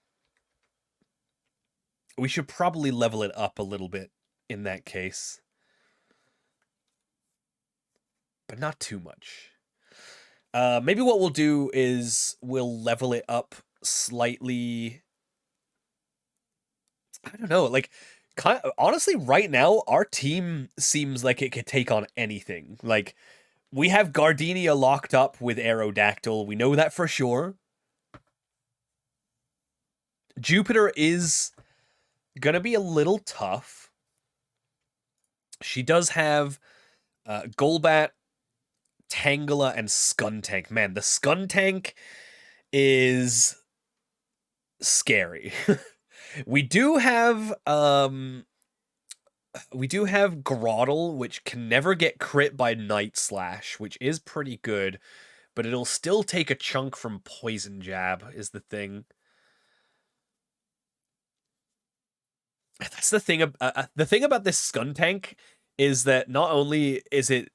We should probably level it up a little bit in that case. But not too much. Maybe what we'll do is we'll level it up slightly. I don't know, like, honestly, right now, our team seems like it could take on anything. Like, we have Gardenia locked up with Aerodactyl. We know that for sure. Jupiter is gonna be a little tough. She does have Golbat, Tangela, and Skuntank. Man, the Skuntank is scary. We do have Groddle, which can never get crit by Night Slash, which is pretty good, but it'll still take a chunk from Poison Jab, is the thing. That's the thing. The thing about this Skuntank is that not only is it's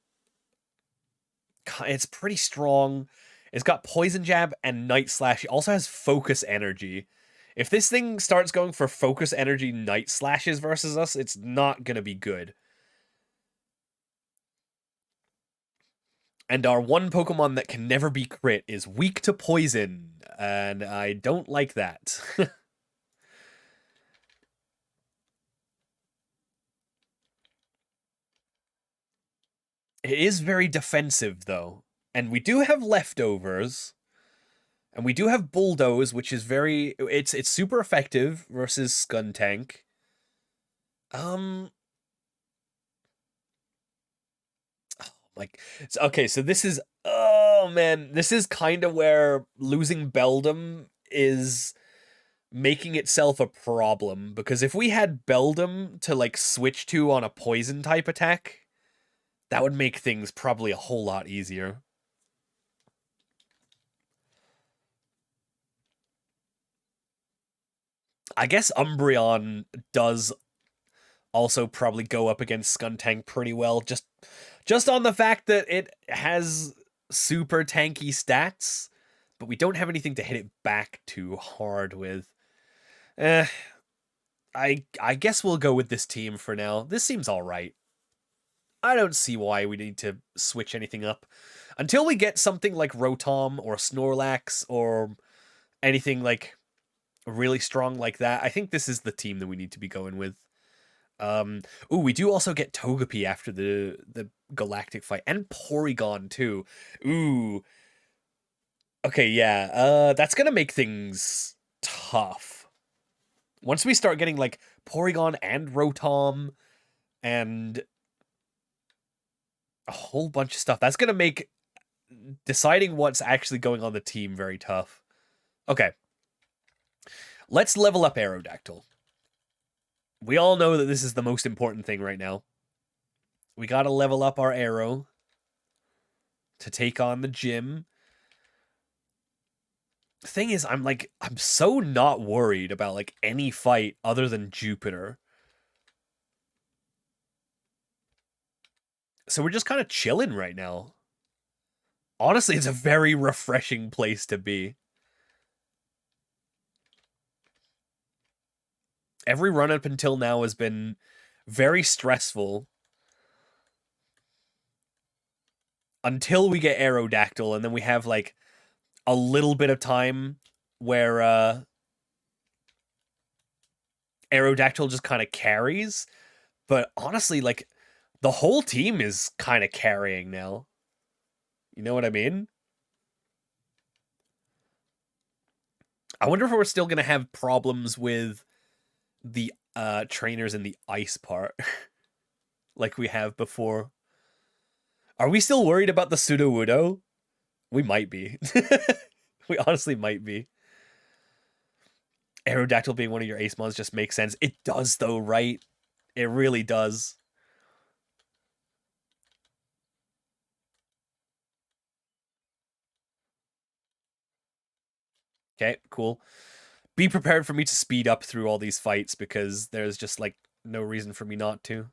pretty strong, it's got Poison Jab and Night Slash. It also has Focus Energy. If this thing starts going for Focus Energy Night Slashes versus us, it's not gonna be good. And our one Pokemon that can never be crit is weak to poison, and I don't like that. It is very defensive, though. And we do have leftovers. And we do have Bulldoze, which is it's super effective versus Skuntank. Okay, so this is, oh man, this is kind of where losing Beldum is making itself a problem, because if we had Beldum to like switch to on a poison type attack, that would make things probably a whole lot easier. I guess Umbreon does also probably go up against Skuntank pretty well, just on the fact that it has super tanky stats, but we don't have anything to hit it back too hard with. I guess we'll go with this team for now. This seems alright. I don't see why we need to switch anything up. Until we get something like Rotom or Snorlax or anything like really strong like that, I think this is the team that we need to be going with. Ooh, we do also get Togepi after the Galactic fight, and Porygon too. Ooh. Okay, yeah. That's gonna make things tough. Once we start getting like Porygon and Rotom and a whole bunch of stuff, that's gonna make deciding what's actually going on the team very tough. Okay. Let's level up Aerodactyl. We all know that this is the most important thing right now. We gotta level up our Aero to take on the gym. The thing is, I'm so not worried about like any fight other than Jupiter. So we're just kind of chilling right now. Honestly, it's a very refreshing place to be. Every run up until now has been very stressful. Until we get Aerodactyl, and then we have like a little bit of time where Aerodactyl just kind of carries. But honestly, like, the whole team is kind of carrying now. You know what I mean? I wonder if we're still going to have problems with the trainers in the ice part like we have before. Are we still worried about the Sudowoodo? We might be. We honestly might be. Aerodactyl being one of your ace mons just makes sense. It does though, right? It really does. Okay, cool. Be prepared for me to speed up through all these fights, because there's just like no reason for me not to.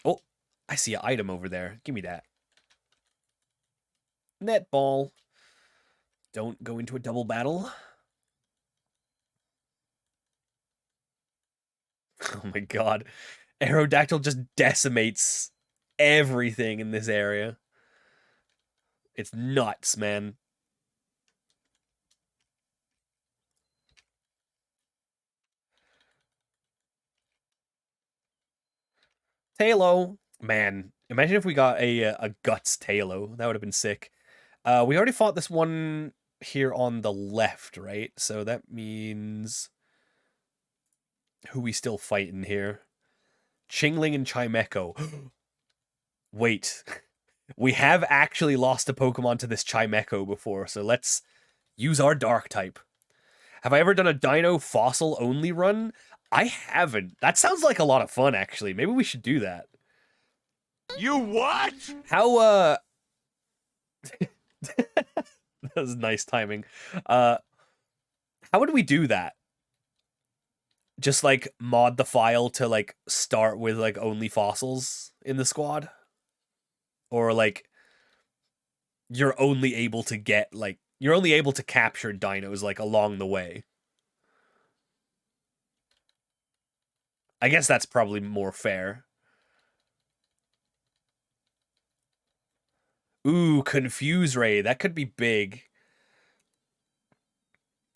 Oh, I see an item over there. Give me that. Netball. Don't go into a double battle. Oh my god. Aerodactyl just decimates everything in this area. It's nuts, man. Talo. Man, imagine if we got a Guts Talo. That would have been sick. We already fought this one here on the left, right? So that means... Who we still fighting here? Chingling and Chimecho. Wait. We have actually lost a Pokemon to this Chimecho before, so let's use our Dark type. Have I ever done a Dino Fossil only run? I haven't. That sounds like a lot of fun, actually. Maybe we should do that. You what? How, that was nice timing. How would we do that? Just, like, mod the file to, like, start with, like, only fossils in the squad? Or, like, you're only able to get, like, you're only able to capture dinos, like, along the way. I guess that's probably more fair. Ooh, Confuse Ray. That could be big.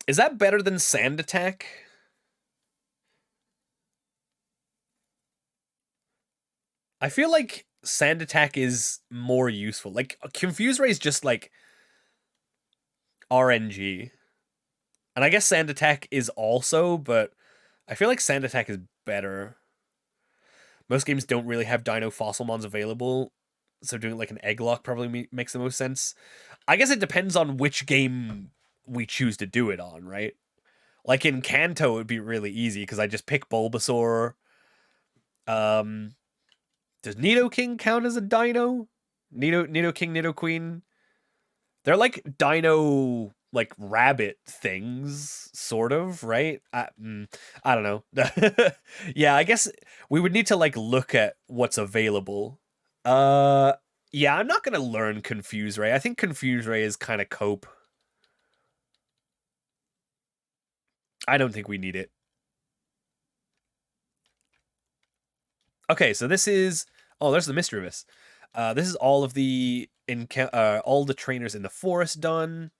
Is that better than Sand Attack? I feel like Sand Attack is more useful. Like, Confuse Ray is just, like, RNG. And I guess Sand Attack is also, but I feel like Sand Attack is better. Most games don't really have Dino Fossilmons available, so doing like an Egglock probably makes the most sense. I guess it depends on which game we choose to do it on, right? Like in Kanto, it would be really easy because I just pick Bulbasaur. Does Nidoking count as a dino? Nidoking, Nidoqueen? They're like dino, like rabbit things, sort of, right? I don't know. Yeah, I guess we would need to like look at what's available. Yeah, I'm not gonna learn Confuse Ray. I think Confuse Ray is kind of cope. I don't think we need it. Okay, so this is... Oh, there's the Misdreavus. This is all of the all the trainers in the forest done.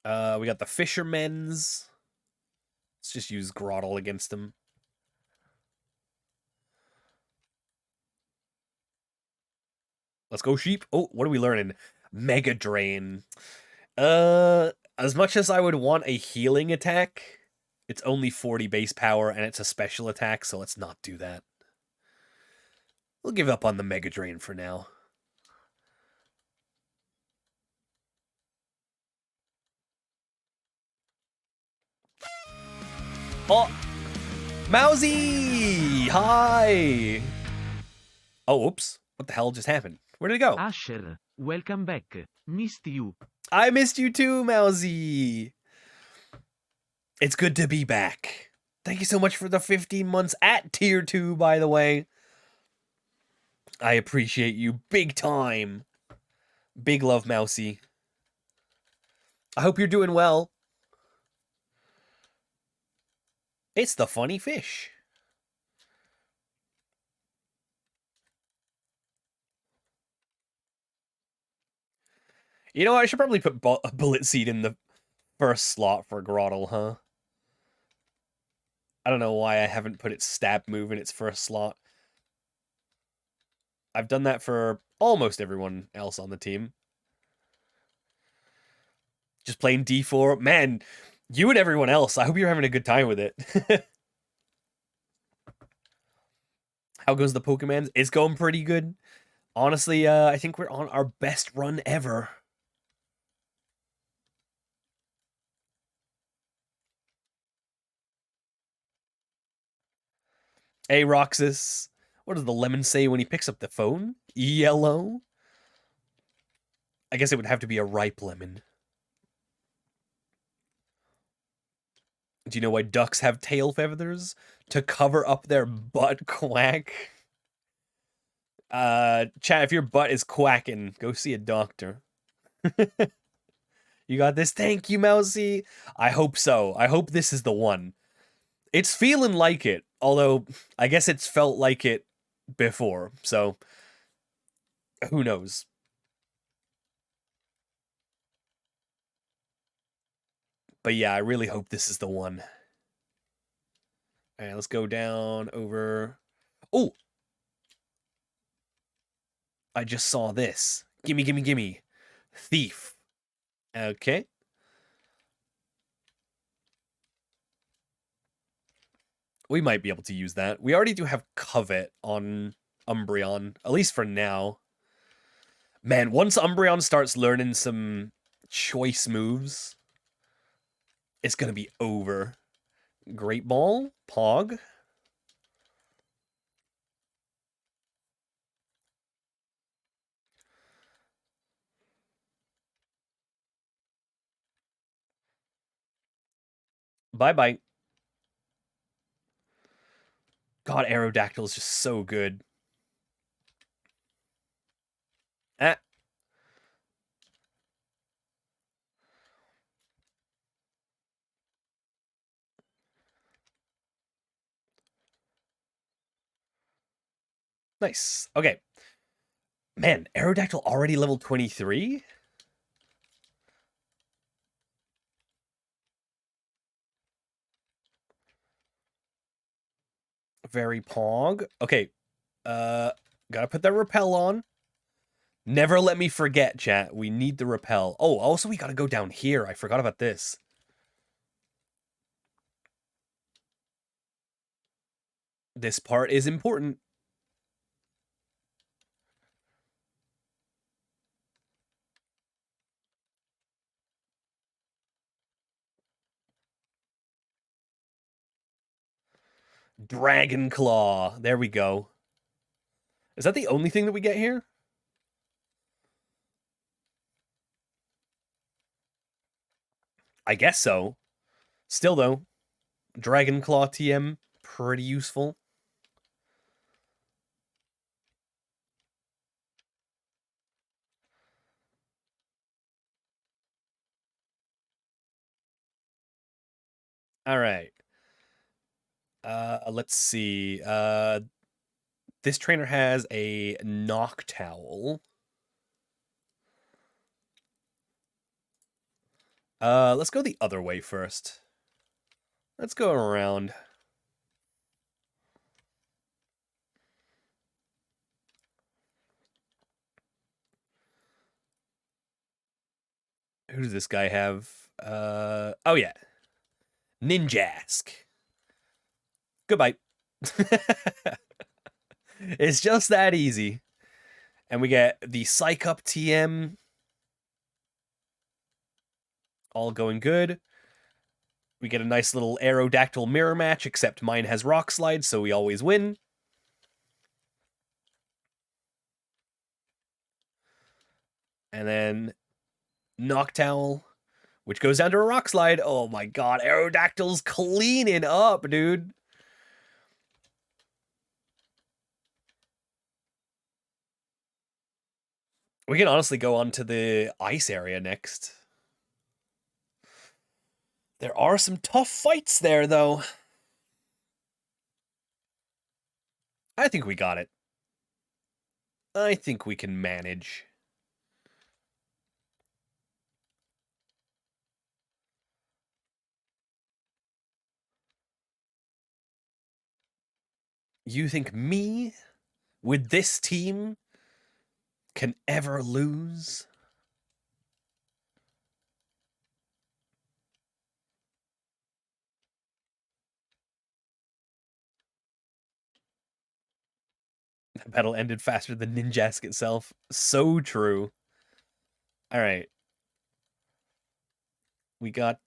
We got the fishermen's. Let's just use Groddle against them. Let's go, sheep. Oh, what are we learning? Mega Drain. As much as I would want a healing attack, it's only 40 base power and it's a special attack, so let's not do that. We'll give up on the Mega Drain for now. Oh! Mousy! Hi! Oh, oops. What the hell just happened? Where did it go? Asher, welcome back. Missed you. I missed you too, Mousy! It's good to be back. Thank you so much for the 15 months at Tier 2, by the way. I appreciate you big time. Big love, Mousy. I hope you're doing well. It's the funny fish. You know, I should probably put a Bullet Seed in the first slot for Groddle, huh? I don't know why I haven't put its stab move in its first slot. I've done that for almost everyone else on the team. Just playing D4. Man, you and everyone else, I hope you're having a good time with it. How goes the Pokemon? It's going pretty good. Honestly, I think we're on our best run ever. Hey, Roxas. What does the lemon say when he picks up the phone? Yellow? I guess it would have to be a ripe lemon. Do you know why ducks have tail feathers? To cover up their butt quack. Chat, if your butt is quacking, go see a doctor. You got this. Thank you, Mousy. I hope so. I hope this is the one. It's feeling like it, although I guess it's felt like it before, so who knows? But yeah, I really hope this is the one. All right, let's go down over. Oh, I just saw this. Gimme, gimme, gimme. Thief. Okay. We might be able to use that. We already do have Covet on Umbreon, at least for now. Man, once Umbreon starts learning some choice moves, it's going to be over. Great Ball, Pog. Bye-bye. God, Aerodactyl is just so good. Ah. Nice. Okay. Man, Aerodactyl already level 23? Very Pog. Okay. Gotta put that repel on. Never let me forget, chat. We need the repel. Oh, also we gotta go down here. I forgot about this. This part is important. Dragon Claw. There we go. Is that the only thing that we get here? I guess so. Still, though, Dragon Claw TM, pretty useful. All right. Let's see. This trainer has a Noctowl. Let's go the other way first. Let's go around. Who does this guy have? Oh yeah. Ninjask. Goodbye. It's just that easy. And we get the Psych Up TM. All going good. We get a nice little Aerodactyl mirror match, except mine has Rock Slide, so we always win. And then Noctowl, which goes down to a Rock Slide. Oh my god, Aerodactyl's cleaning up, dude. We can honestly go on to the ice area next. There are some tough fights there, though. I think we got it. I think we can manage. You think me, with this team, can ever lose? That battle ended faster than Ninjask itself. So true. All right. We got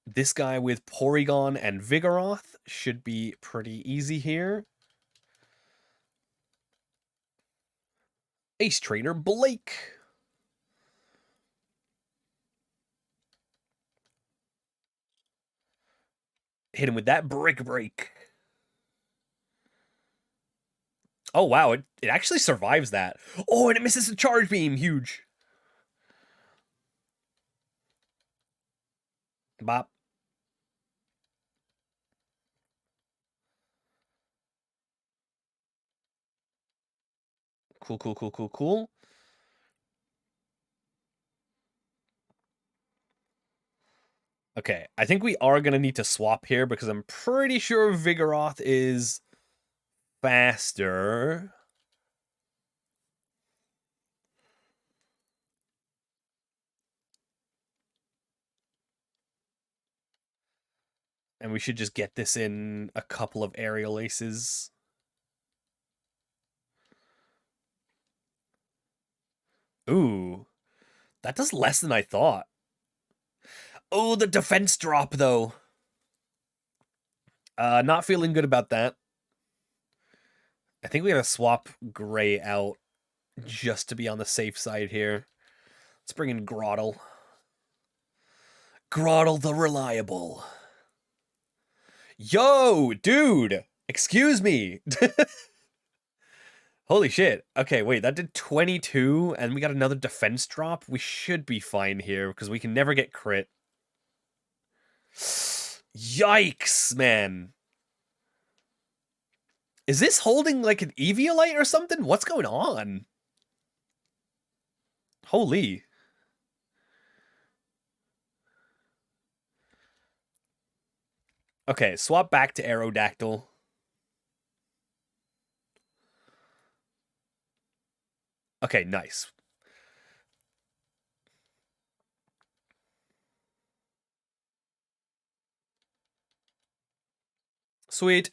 this guy with Porygon and Vigoroth. Should be pretty easy here. Ace Trainer Blake. Hit him with that Brick Break. Oh, wow. It actually survives that. Oh, and it misses the Charge Beam. Huge. Bop. Cool, cool, cool, cool, cool. Okay, I think we are going to need to swap here because I'm pretty sure Vigoroth is faster. And we should just get this in a couple of aerial aces. Ooh, that does less than I thought. Oh, the defense drop, though. Not feeling good about that. I think we gotta swap Gray out just to be on the safe side here. Let's bring in Grottle. Grottle the Reliable. Yo, dude! Excuse me! Holy shit. Okay, wait, that did 22, and we got another defense drop? We should be fine here, because we can never get crit. Yikes, man. Is this holding like an Eviolite or something? What's going on? Holy. Okay, swap back to Aerodactyl. Okay, nice. Sweet.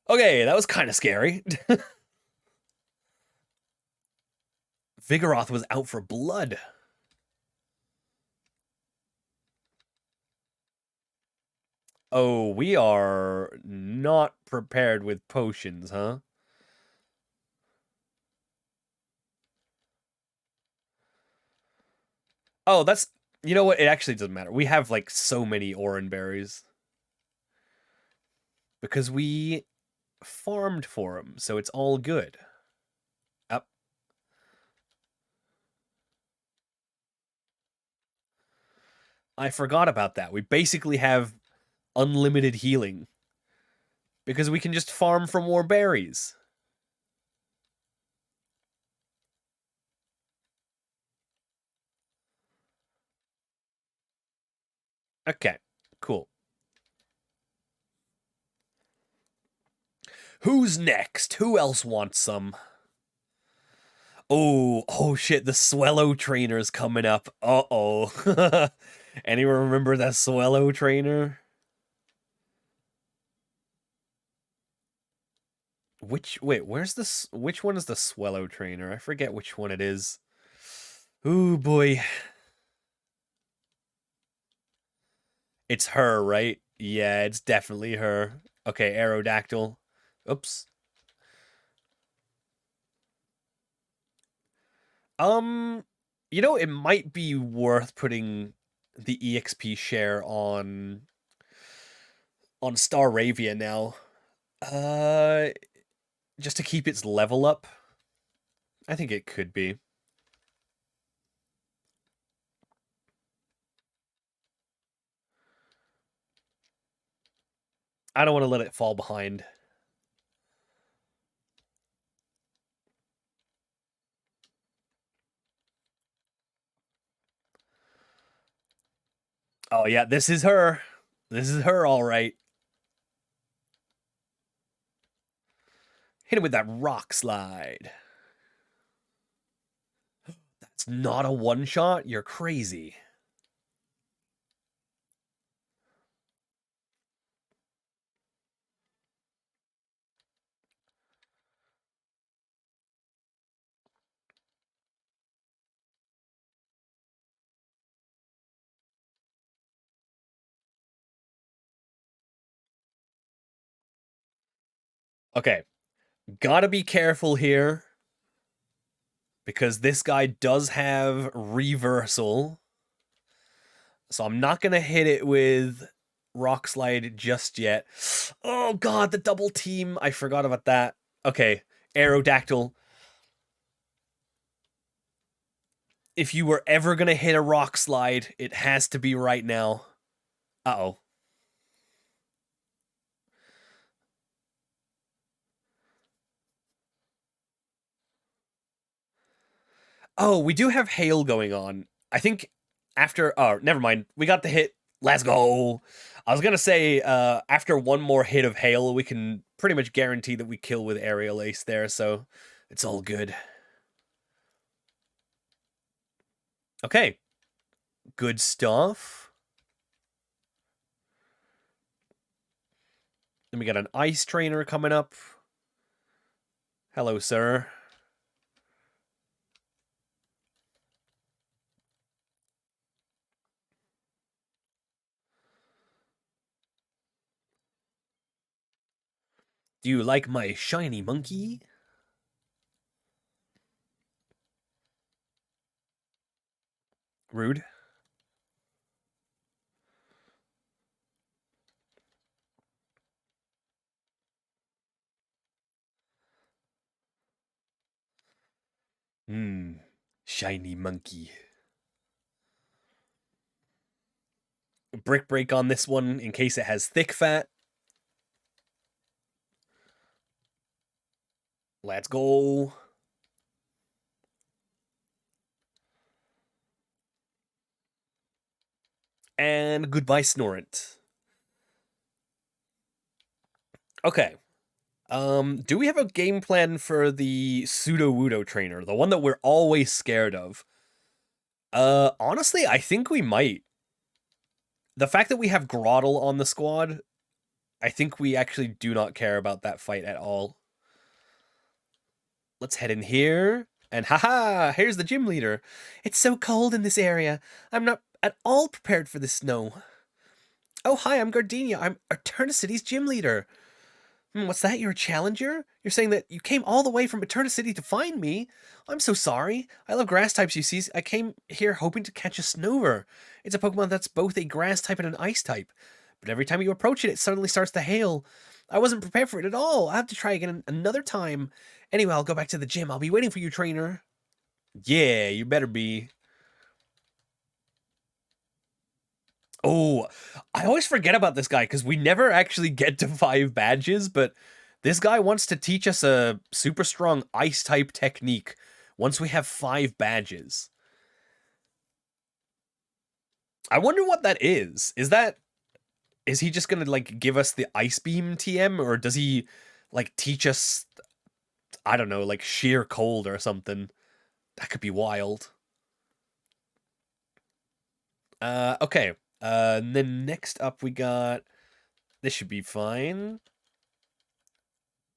Okay, that was kind of scary. Vigoroth was out for blood. Oh, we are not prepared with potions, huh? Oh, that's... You know what? It actually doesn't matter. We have, like, so many Oran berries. Because we farmed for them, so it's all good. Up. I forgot about that. We basically have unlimited healing. Because we can just farm for more berries. Okay, cool. Who's next? Who else wants some? Oh shit, the Swellow Trainer's coming up. Uh-oh. Anyone remember that Swellow Trainer? Wait, which one is the Swellow Trainer? I forget which one it is. Ooh, boy. It's her, right? Yeah, it's definitely her. Okay, Aerodactyl. Oops. You know, it might be worth putting the EXP share on Staravia now. Just to keep its level up. I think it could be. I don't want to let it fall behind. Oh yeah, this is her. This is her, all right. Hit him with that rock slide. That's not a one-shot? You're crazy. Okay. Gotta be careful here. Because this guy does have reversal. So I'm not gonna hit it with rock slide just yet. Oh god, the double team. I forgot about that. Okay, Aerodactyl. If you were ever gonna hit a rock slide, it has to be right now. Uh-oh. Oh, we do have hail going on. I think after... Oh, never mind. We got the hit. Let's go. I was gonna say, after one more hit of hail, we can pretty much guarantee that we kill with aerial ace there, so it's all good. Okay. Good stuff. Then we got an ice trainer coming up. Hello, sir. Do you like my shiny monkey? Rude. Shiny monkey. Brick break on this one in case it has thick fat. Let's go. And goodbye, Snorant. Okay. Do we have a game plan for the Pseudo-Wudo trainer? The one that we're always scared of? Honestly, I think we might. The fact that we have Groddle on the squad, I think we actually do not care about that fight at all. Let's head in here. And haha, here's the gym leader. It's so cold in this area. I'm not at all prepared for the snow. Oh, hi, I'm Gardenia. I'm Eternicity's gym leader. What's that? You're a challenger? You're saying that you came all the way from Eternity to find me? I'm so sorry. I love grass types, you see. I came here hoping to catch a Snover. It's a Pokemon that's both a grass type and an ice type. But every time you approach it, it suddenly starts to hail. I wasn't prepared for it at all. I'll have to try again another time. Anyway, I'll go back to the gym. I'll be waiting for you, trainer. Yeah, you better be. Oh, I always forget about this guy because we never actually get to 5 badges, but this guy wants to teach us a super strong ice type technique once we have 5 badges. I wonder what that is. Is he just gonna like give us the ice beam TM, or does he like teach us, I don't know, like sheer cold or something? That could be wild. Okay. And then next up we got, this should be fine.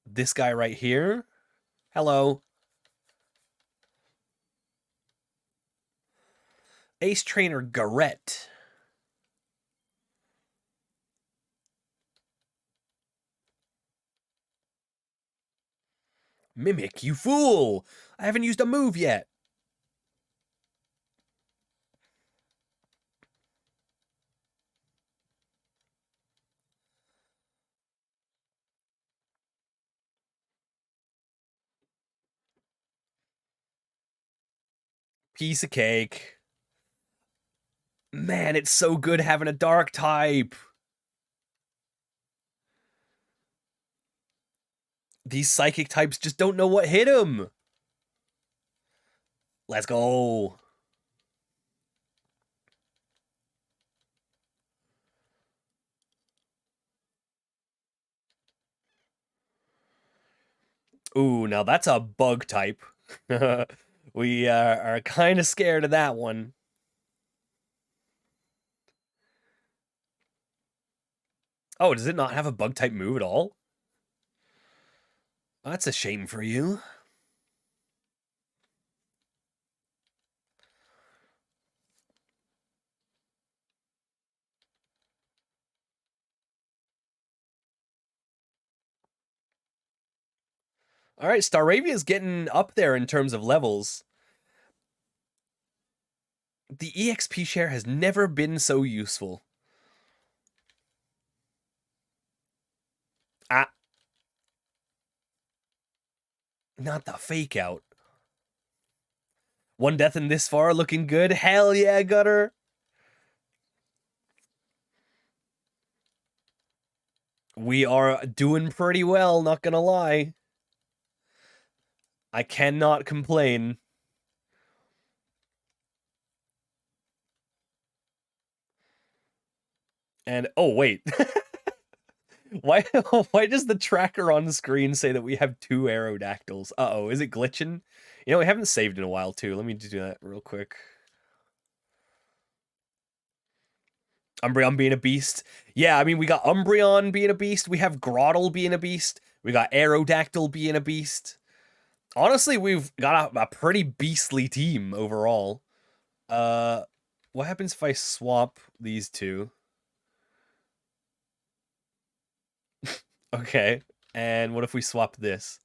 This guy right here. Hello. Ace Trainer Garrett. Mimic, you fool! I haven't used a move yet. Piece of cake. Man, it's so good having a dark type. These psychic types just don't know what hit them. Let's go. Ooh, now that's a bug type. We are kind of scared of that one. Oh, does it not have a bug type move at all? That's a shame for you. All right, Staravia's getting up there in terms of levels. The EXP share has never been so useful. Ah. Not the fake out. One death in this far, looking good. Hell yeah, Gutter. We are doing pretty well, not gonna lie. I cannot complain. And oh wait. Why why does the tracker on the screen say that we have 2 Aerodactyls? Uh-oh, is it glitching? You know, we haven't saved in a while too. Let me do that real quick. Umbreon being a beast. Yeah, I mean, we got Umbreon being a beast. We have Groddle being a beast. We got Aerodactyl being a beast. Honestly, we've got a pretty beastly team overall. What happens if I swap these two? Okay, and what if we swap this?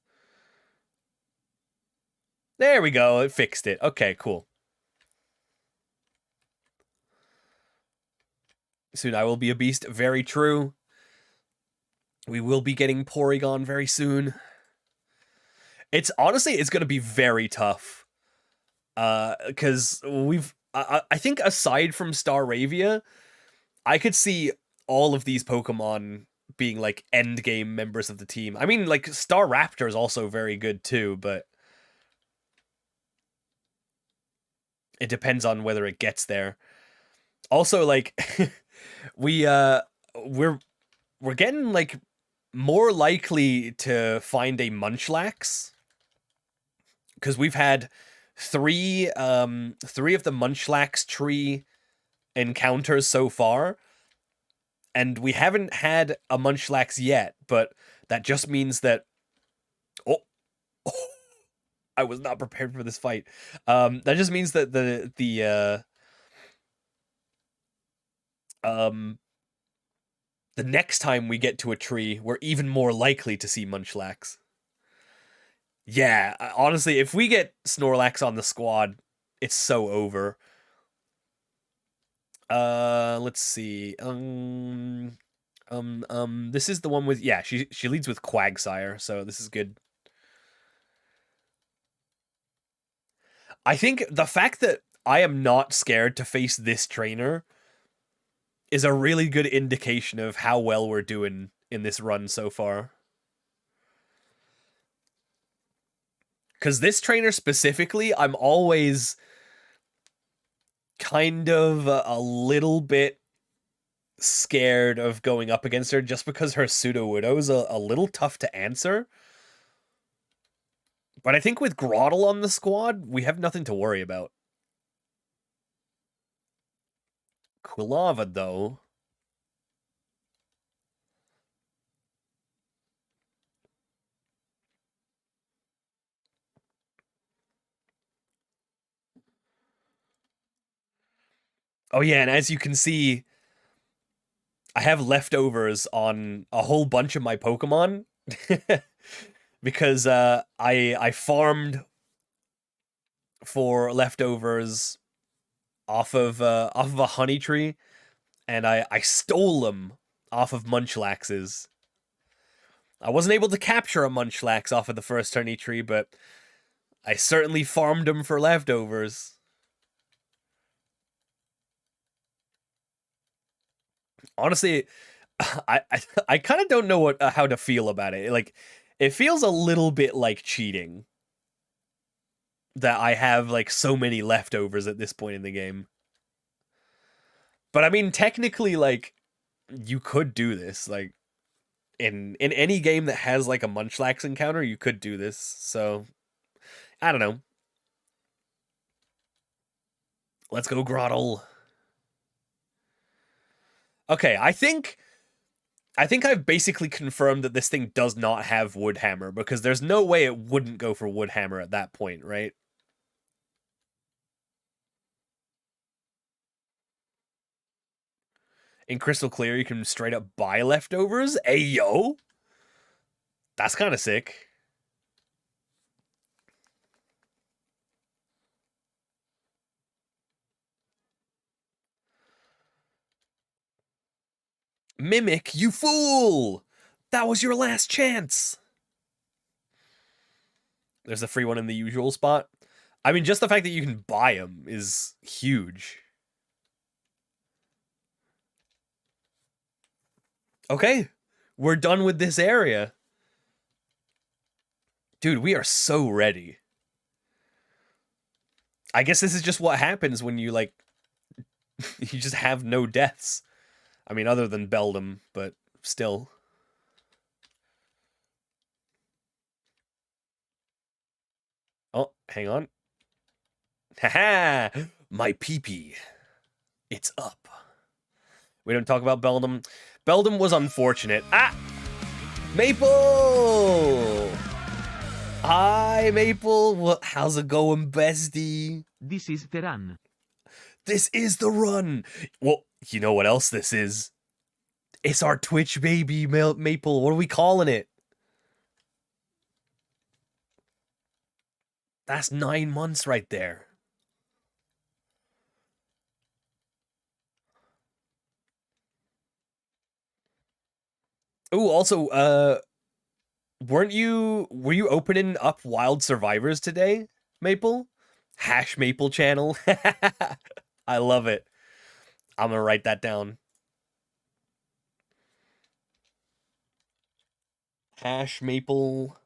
There we go, it fixed it. Okay, cool. Soon I will be a beast, very true. We will be getting Porygon very soon. It's honestly, it's gonna be very tough. Because I think aside from Staravia, I could see all of these Pokemon being like end game members of the team. I mean, like Staraptor is also very good too, but it depends on whether it gets there. Also, like we're getting like more likely to find a Munchlax because we've had three of the Munchlax tree encounters so far, and we haven't had a Munchlax yet, but that just means that oh, I was not prepared for this fight. That just means that the next time we get to a tree, we're even more likely to see Munchlax. Yeah, honestly, if we get Snorlax on the squad, it's so over. Let's see. This is the one with, yeah, she leads with Quagsire, so this is good. I think the fact that I am not scared to face this trainer is a really good indication of how well we're doing in this run so far. Because this trainer specifically, I'm always kind of a little bit scared of going up against her just because her Sudowoodo is a little tough to answer. But I think with Groddle on the squad, we have nothing to worry about. Quilava, though. Oh yeah, and as you can see, I have leftovers on a whole bunch of my Pokemon. Because I farmed for leftovers off of a honey tree, and I stole them off of Munchlax's. I wasn't able to capture a Munchlax off of the first honey tree, but I certainly farmed them for leftovers. Honestly, I kind of don't know what how to feel about it. Like, it feels a little bit like cheating that I have like so many leftovers at this point in the game. But I mean, technically, like, you could do this. Like, in any game that has like a Munchlax encounter, you could do this. So, I don't know. Let's go, Groddle. Okay, I think I've basically confirmed that this thing does not have Wood Hammer, because there's no way it wouldn't go for Wood Hammer at that point, right? In Crystal Clear, you can straight up buy leftovers. Ayo! That's kind of sick. Mimic, you fool! That was your last chance! There's a free one in the usual spot. I mean, just the fact that you can buy them is huge. Okay. We're done with this area. Dude, we are so ready. I guess this is just what happens when you, like, you just have no deaths. I mean, other than Beldam, but still. Oh, hang on. Haha! My pee-pee. It's up. We don't talk about Beldam. Beldam was unfortunate. Ah! Maple! Hi, Maple. How's it going, bestie? This is the run. This is the run. Well, you know what else this is? It's our Twitch baby, Maple. What are we calling it? That's 9 months right there. Oh, also, were you opening up Wild Survivors today, Maple? Hash Maple channel. I love it. I'm gonna write that down. Hash Maple.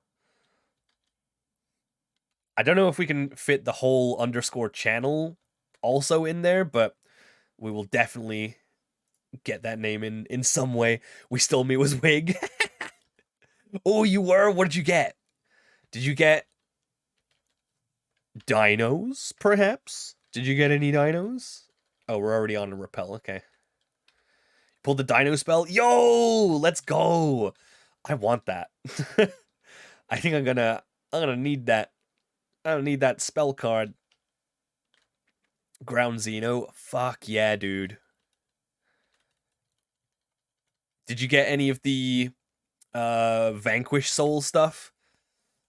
I don't know if we can fit the whole underscore channel also in there, but we will definitely get that name in some way. We stole Miwa's wig. Oh, you were? What did you get? Did you get dinos, perhaps? Did you get any dinos? Oh, we're already on a repel. Okay. Pull the dino spell. Yo, let's go. I want that. I think I'm gonna need that. I don't need that spell card. Ground Xeno. Fuck yeah, dude. Did you get any of the Vanquish Soul stuff?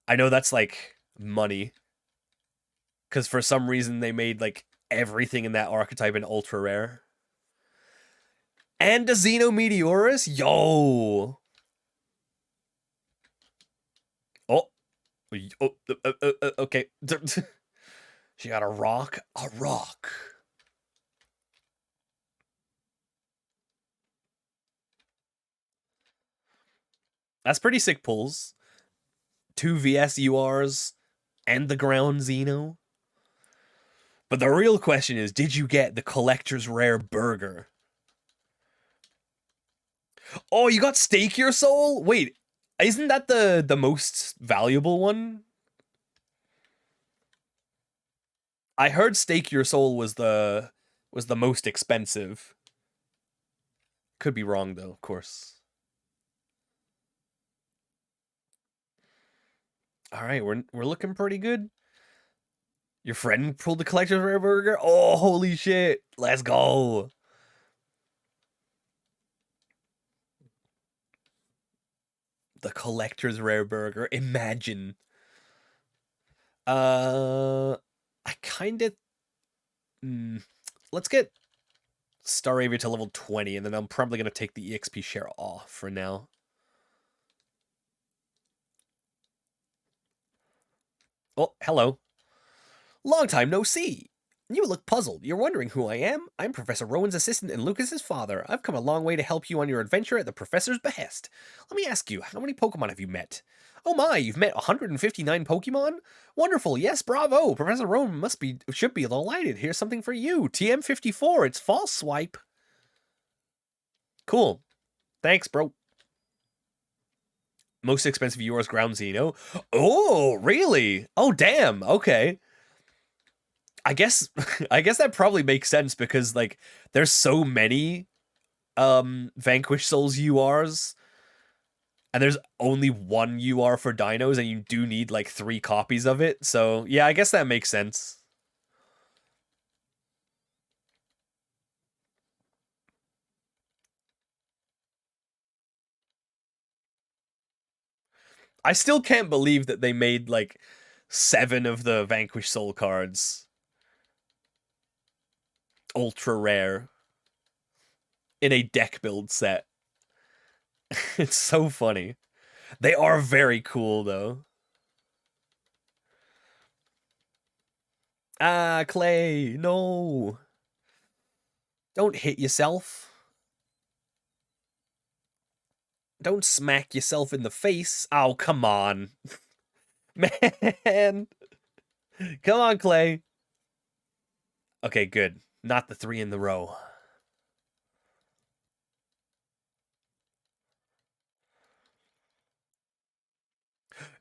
I know that's like money. Because for some reason they made like everything in that archetype an ultra rare. And a Xeno Meteorus? Yo! Oh. Okay. She got a rock? A rock. That's pretty sick pulls. 2 VS URs and the ground Xeno. But the real question is, did you get the collector's rare burger? Oh, you got Stake Your Soul? Wait, isn't that the most valuable one? I heard Stake Your Soul was the most expensive. Could be wrong though, of course. All right, we're looking pretty good. Your friend pulled the collector's rare burger? Oh, holy shit. Let's go. The collector's rare burger. Imagine. I kind of... let's get Staravia to level 20, and then I'm probably going to take the EXP share off for now. Oh, hello. Long time no see. You look puzzled. You're wondering who I am? I'm Professor Rowan's assistant and Lucas's father. I've come a long way to help you on your adventure at the professor's behest. Let me ask you, how many Pokemon have you met? Oh my, you've met 159 Pokemon? Wonderful, yes, bravo. Professor Rowan should be delighted. Here's something for you. TM54, it's false swipe. Cool. Thanks, bro. Most expensive yours, Ground Xeno. Oh, really? Oh, damn. Okay. I guess that probably makes sense because like there's so many Vanquish Souls URs and there's only one UR for dinos and you do need like 3 copies of it. So, yeah, I guess that makes sense. I still can't believe that they made like 7 of the Vanquish Soul cards ultra rare in a deck build set. It's so funny. They are very cool though. Ah, Clay, no. Don't hit yourself. Don't smack yourself in the face. Oh, come on. Man. Come on, Clay. Okay, good. Not the 3 in the row.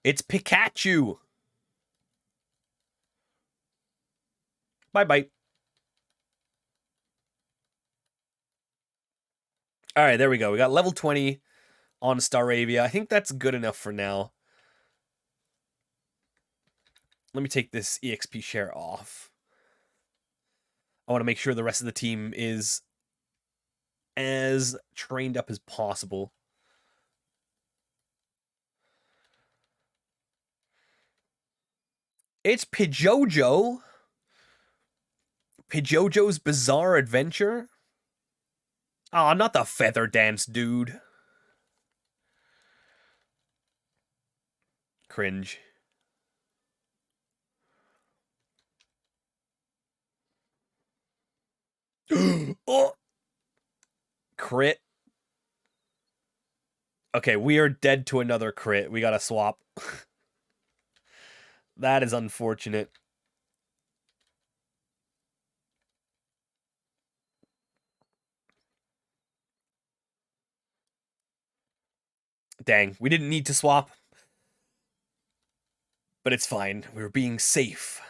It's Pikachu. Bye-bye. All right, there we go. We got level 20 on Staravia. I think that's good enough for now. Let me take this EXP share off. I want to make sure the rest of the team is as trained up as possible. It's Pidgeotto. Pidgeotto's Bizarre Adventure. Oh, not the feather dance, dude. Cringe. Oh! Crit. Okay, we are dead to another crit. We gotta swap. That is unfortunate. Dang, we didn't need to swap. But it's fine. We were being safe.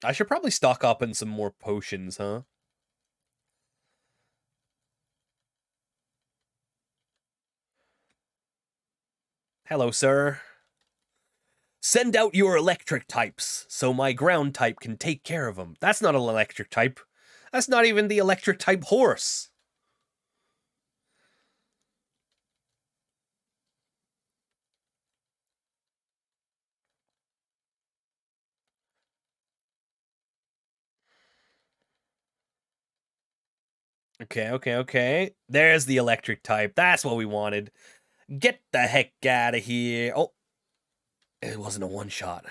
I should probably stock up on some more potions, huh? Hello, sir. Send out your electric types, so my ground type can take care of them. That's not an electric type. That's not even the electric type horse. Okay. There's the electric type. That's what we wanted. Get the heck out of here. Oh, it wasn't a one-shot.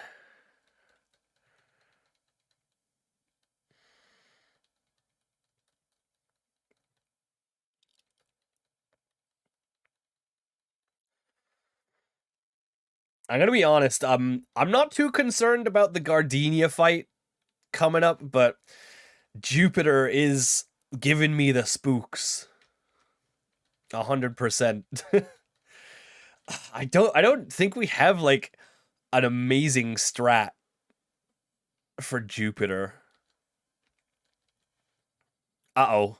I'm gonna be honest. I'm not too concerned about the Gardenia fight coming up, but Jupiter is giving me the spooks. 100%. I don't think we have like an amazing strat for Jupiter. Uh-oh.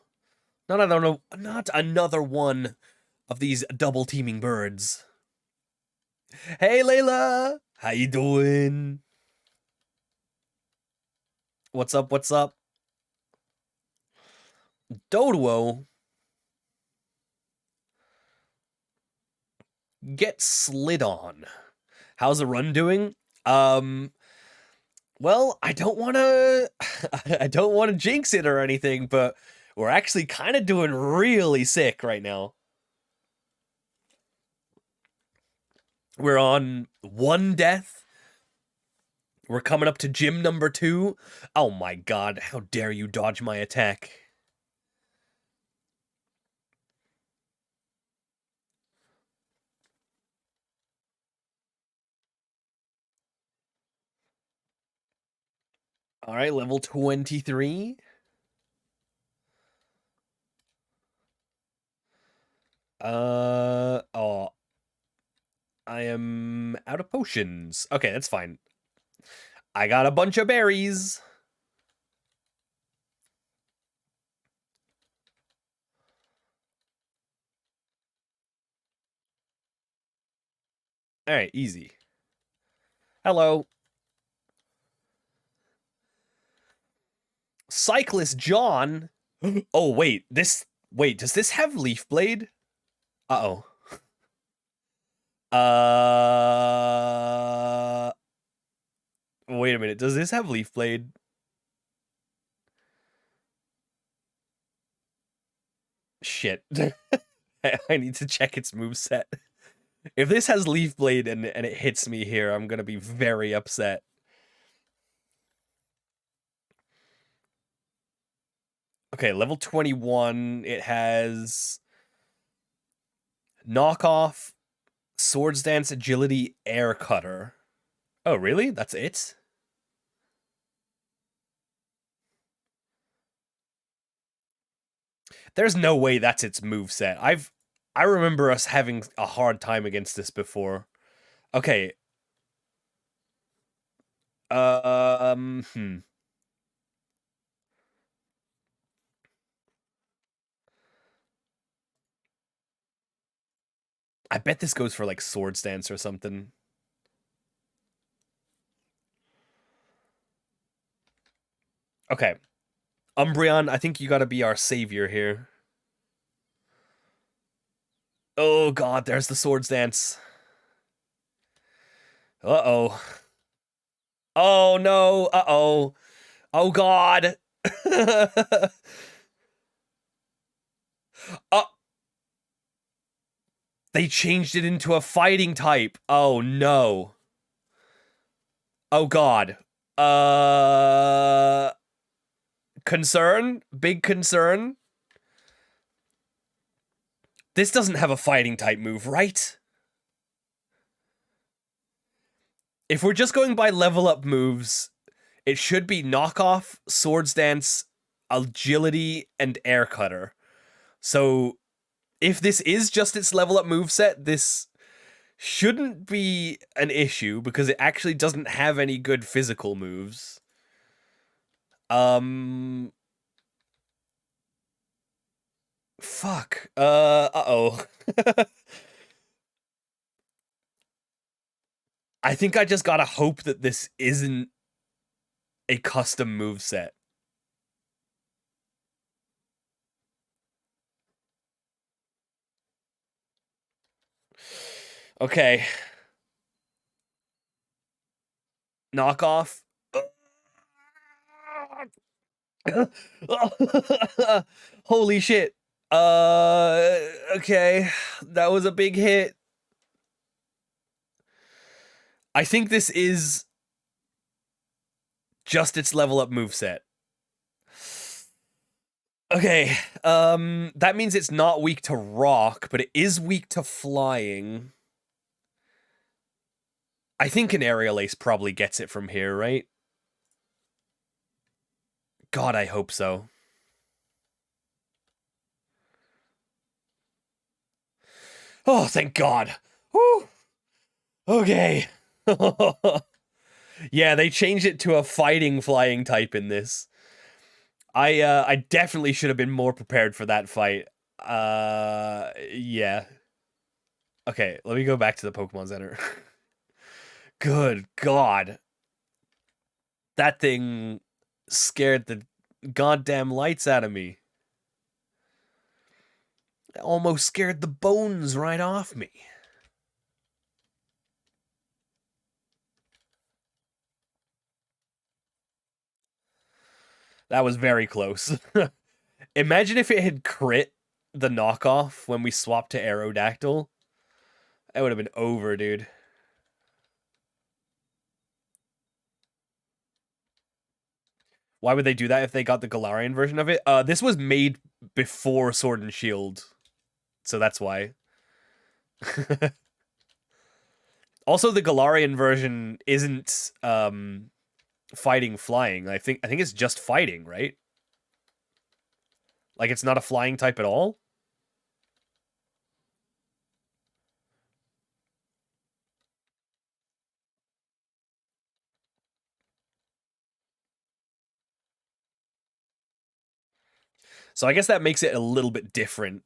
Not another one of these double teaming birds. Hey Layla, how you doing? What's up? Doduo, get slid on. How's the run doing? Well, I don't want to jinx it or anything, but we're actually kind of doing really sick right now. We're on 1 death. We're coming up to gym number 2. Oh my god, how dare you dodge my attack. All right, level 23. Oh. I am out of potions. Okay, that's fine. I got a bunch of berries. All right, easy. Hello. Cyclist John. Oh, wait. Does this have Leaf Blade? Uh-oh. Wait a minute. Does this have Leaf Blade? Shit. I need to check its moveset. If this has Leaf Blade and it hits me here, I'm gonna be very upset. Okay, level 21, it has knockoff, swords dance, agility, air cutter. Oh, really? That's it? There's no way that's its moveset. I remember us having a hard time against this before. Okay. Hmm. I bet this goes for like swords dance or something. Okay. Umbreon, I think you gotta be our savior here. Oh god, there's the swords dance. Uh-oh. Oh no, uh-oh. Oh god. Oh, they changed it into a fighting type. Oh no. Oh god. Concern? Big concern? This doesn't have a fighting type move, right? If we're just going by level up moves, it should be knockoff, swords dance, agility, and air cutter. So if this is just its level up moveset, this shouldn't be an issue because it actually doesn't have any good physical moves. Fuck. Uh-oh. I think I just gotta hope that this isn't a custom moveset. Okay. Knockoff. Holy shit. Okay. That was a big hit. I think this is just its level up moveset. Okay. That means it's not weak to rock, but it is weak to flying. I think an aerial ace probably gets it from here, right? God, I hope so. Oh, thank God. Whew. Okay. Yeah, they changed it to a fighting flying type in this. I definitely should have been more prepared for that fight. Yeah. Okay, let me go back to the Pokemon Center. Good God. That thing scared the goddamn lights out of me. It almost scared the bones right off me. That was very close. Imagine if it had crit the knockoff when we swapped to Aerodactyl. That would have been over, dude. Why would they do that if they got the Galarian version of it? This was made before Sword and Shield, so that's why. Also, the Galarian version isn't fighting flying. I think it's just fighting, right? Like it's not a flying type at all. So I guess that makes it a little bit different.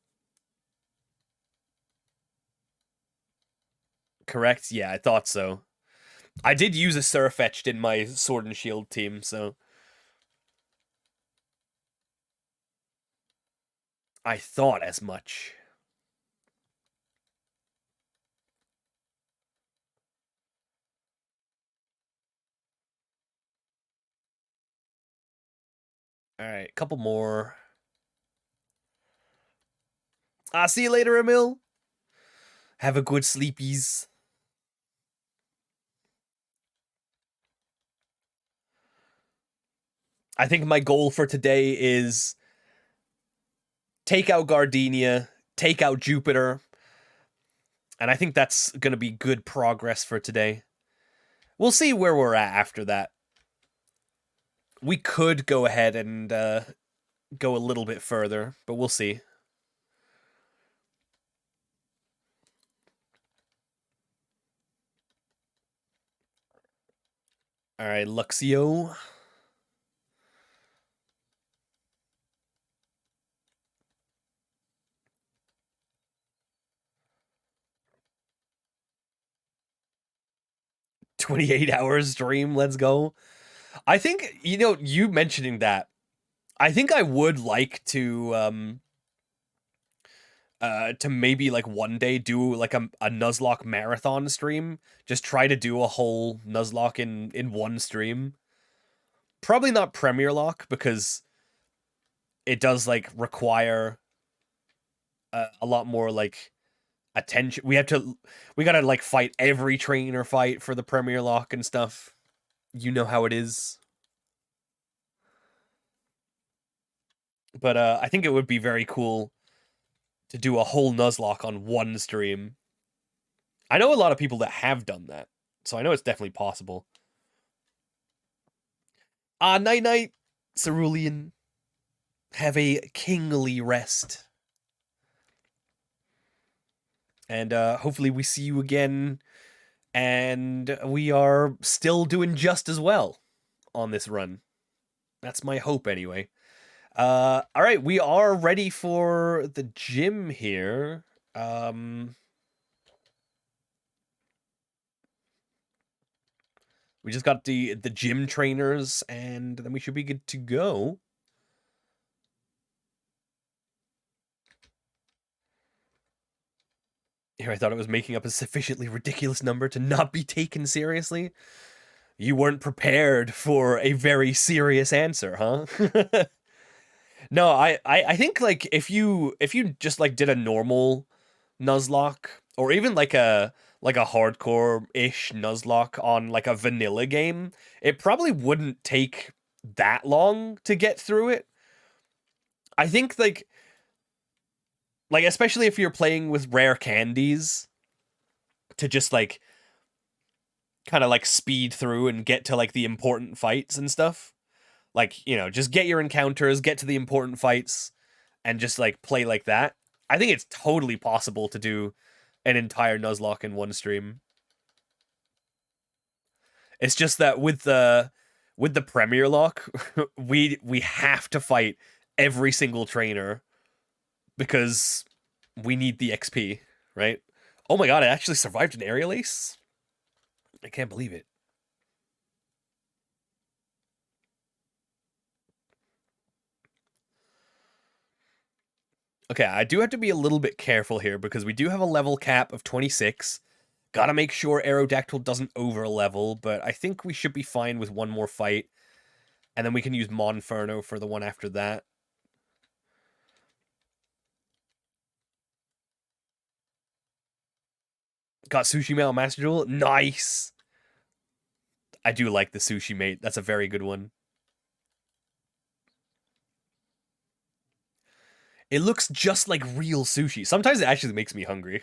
Correct? Yeah, I thought so. I did use a Surfetched in my Sword and Shield team, so I thought as much. All right, couple more. See you later, Emil. Have a good sleepies. I think my goal for today is take out Gardenia, take out Jupiter, and I think that's going to be good progress for today. We'll see where we're at after that. We could go ahead and go a little bit further, but we'll see. All right, Luxio. "28 hours stream, let's go." I think, you mentioning that, I think I would like to maybe like one day do like a Nuzlocke marathon stream. Just try to do a whole Nuzlocke in one stream. Probably not Premier Lock because it does like require a lot more like attention. We gotta like fight every trainer fight for the Premier Lock and stuff. You know how it is. But I think it would be very cool to do a whole Nuzlocke on one stream. I know a lot of people that have done that, so I know it's definitely possible. Night night, Cerulean. Have a kingly rest. And hopefully we see you again, and we are still doing just as well on this run. That's my hope anyway. All right, we are ready for the gym here. We just got the gym trainers, and then we should be good to go. Here, I thought it was making up a sufficiently ridiculous number to not be taken seriously. You weren't prepared for a very serious answer, huh? No, I think like if you just like did a normal Nuzlocke, or even like a hardcore-ish Nuzlocke on like a vanilla game, it probably wouldn't take that long to get through it. I think like especially if you're playing with rare candies, to just like kind of like speed through and get to like the important fights and stuff. Like, just get your encounters, get to the important fights, and just like play like that. I think it's totally possible to do an entire Nuzlocke in one stream. It's just that with the Premier Lock, we have to fight every single trainer because we need the XP, right? Oh my god, I actually survived an aerial ace? I can't believe it. Okay, I do have to be a little bit careful here because we do have a level cap of 26. Gotta make sure Aerodactyl doesn't over-level, but I think we should be fine with one more fight. And then we can use Monferno for the one after that. Got Sushi Mate on Master Duel? Nice! I do like the Sushi Mate. That's a very good one. It looks just like real sushi. Sometimes it actually makes me hungry.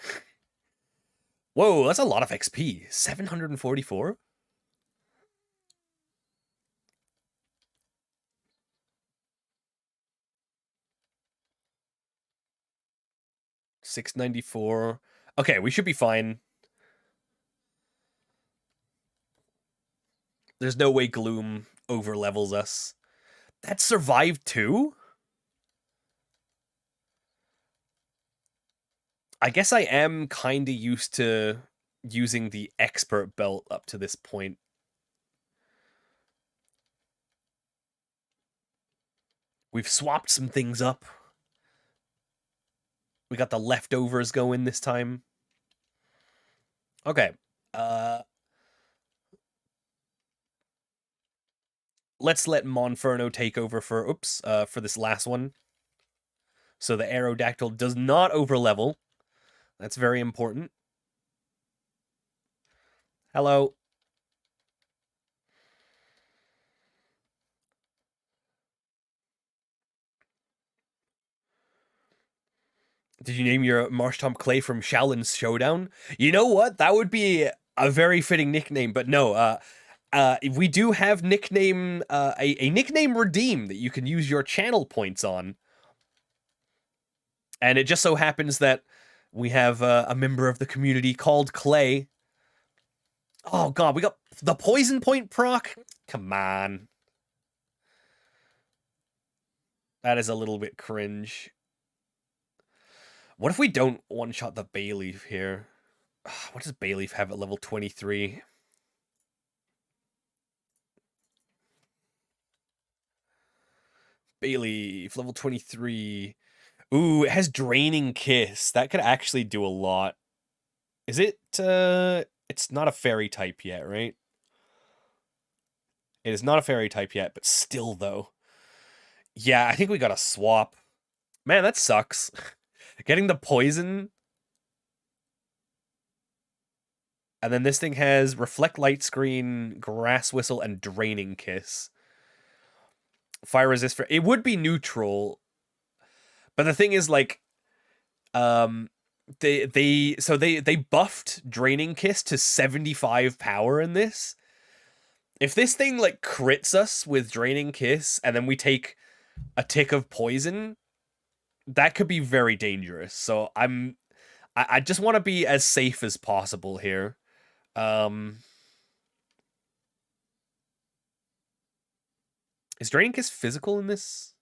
Whoa, that's a lot of XP. 744? $694. Okay, we should be fine. There's no way Gloom over-levels us. That survived too? I guess I am kind of used to using the expert belt up to this point. We've swapped some things up. We got the leftovers going this time. Okay. Let's let Monferno take over for this last one. So the Aerodactyl does not overlevel. That's very important. Hello. Did you name your Marshtomp Clay from Shaolin's Showdown? You know what? That would be a very fitting nickname, but no, we do have nickname a nickname redeem that you can use your channel points on. And it just so happens that we have a member of the community called Clay. Oh god, we got the poison point proc? Come on. That is a little bit cringe. What if we don't one-shot the Bayleaf here? What does Bayleaf have at level 23? Bayleaf, level 23. Ooh, it has Draining Kiss. That could actually do a lot. Is it, it's not a fairy type yet, right? It is not a fairy type yet, but still, though. Yeah, I think we gotta swap. Man, that sucks. Getting the poison. And then this thing has Reflect Light Screen, Grass Whistle, and Draining Kiss. Fire resist for... It would be neutral. But the thing is, like... They buffed Draining Kiss to 75 power in this. If this thing, like, crits us with Draining Kiss, and then we take a tick of poison, that could be very dangerous. So I just want to be as safe as possible here. Is Draining Kiss physical in this?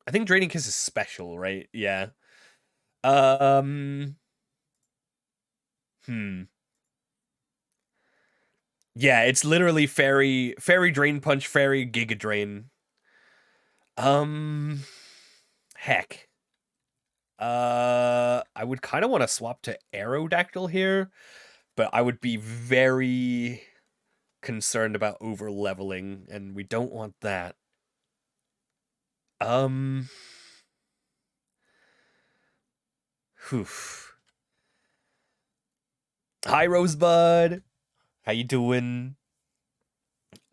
I think Draining Kiss is special, right? Yeah. Yeah, it's literally Fairy Drain Punch, Fairy Giga Drain. Heck. I would kind of want to swap to Aerodactyl here, but I would be very concerned about over-leveling, and we don't want that. Whew. Hi, Rosebud. How you doing?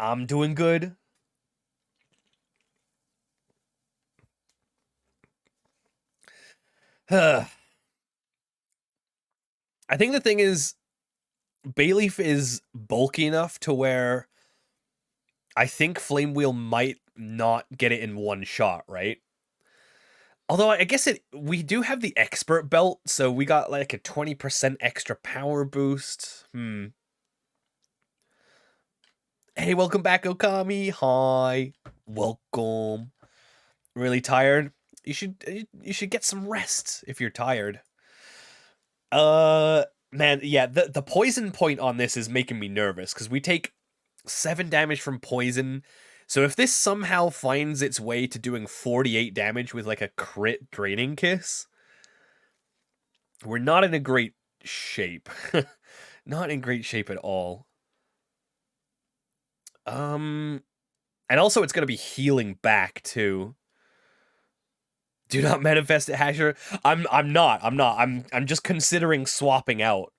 I'm doing good. I think the thing is, Bayleaf is bulky enough to where I think Flame Wheel might not get it in one shot, right? Although I guess we do have the Expert Belt, so we got like a 20% extra power boost. Hey, welcome back, Okami. Hi. Welcome. Really tired? You should get some rest if you're tired. Man, yeah, the poison point on this is making me nervous because we take 7 damage from poison. So if this somehow finds its way to doing 48 damage with like a crit Draining Kiss, we're not in a great shape. Not in great shape at all. And also it's going to be healing back too. Do not manifest it, Hasher. I'm not. I'm just considering swapping out.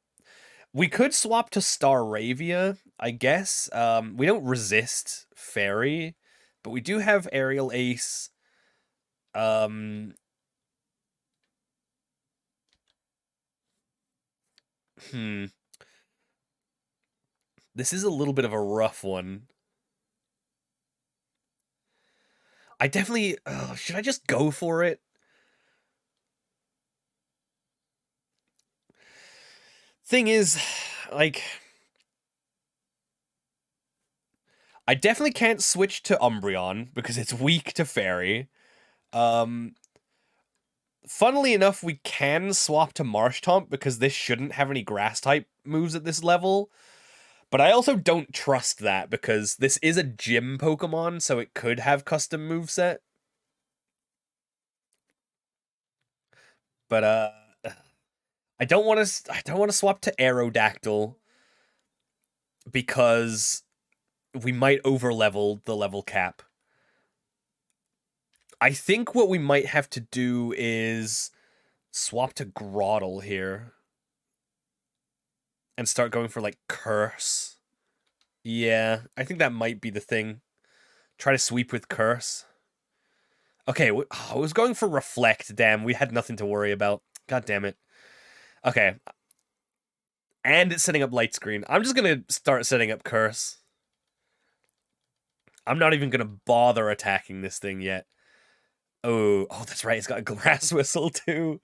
We could swap to Staravia, I guess. We don't resist Fairy, but we do have Aerial Ace. This is a little bit of a rough one. I definitely... should I just go for it? Thing is, like... I definitely can't switch to Umbreon because it's weak to Fairy. Funnily enough, we can swap to Marshtomp because this shouldn't have any Grass-type moves at this level. But I also don't trust that because this is a gym Pokemon, so it could have custom moveset. But I don't want to swap to Aerodactyl because we might overlevel the level cap. I think what we might have to do is swap to Grotle here. And start going for, like, Curse. Yeah, I think that might be the thing. Try to sweep with Curse. Okay, I was going for Reflect. Damn, we had nothing to worry about. God damn it. Okay. And it's setting up Light Screen. I'm just going to start setting up Curse. I'm not even going to bother attacking this thing yet. Oh, that's right. It's got a Grass Whistle, too.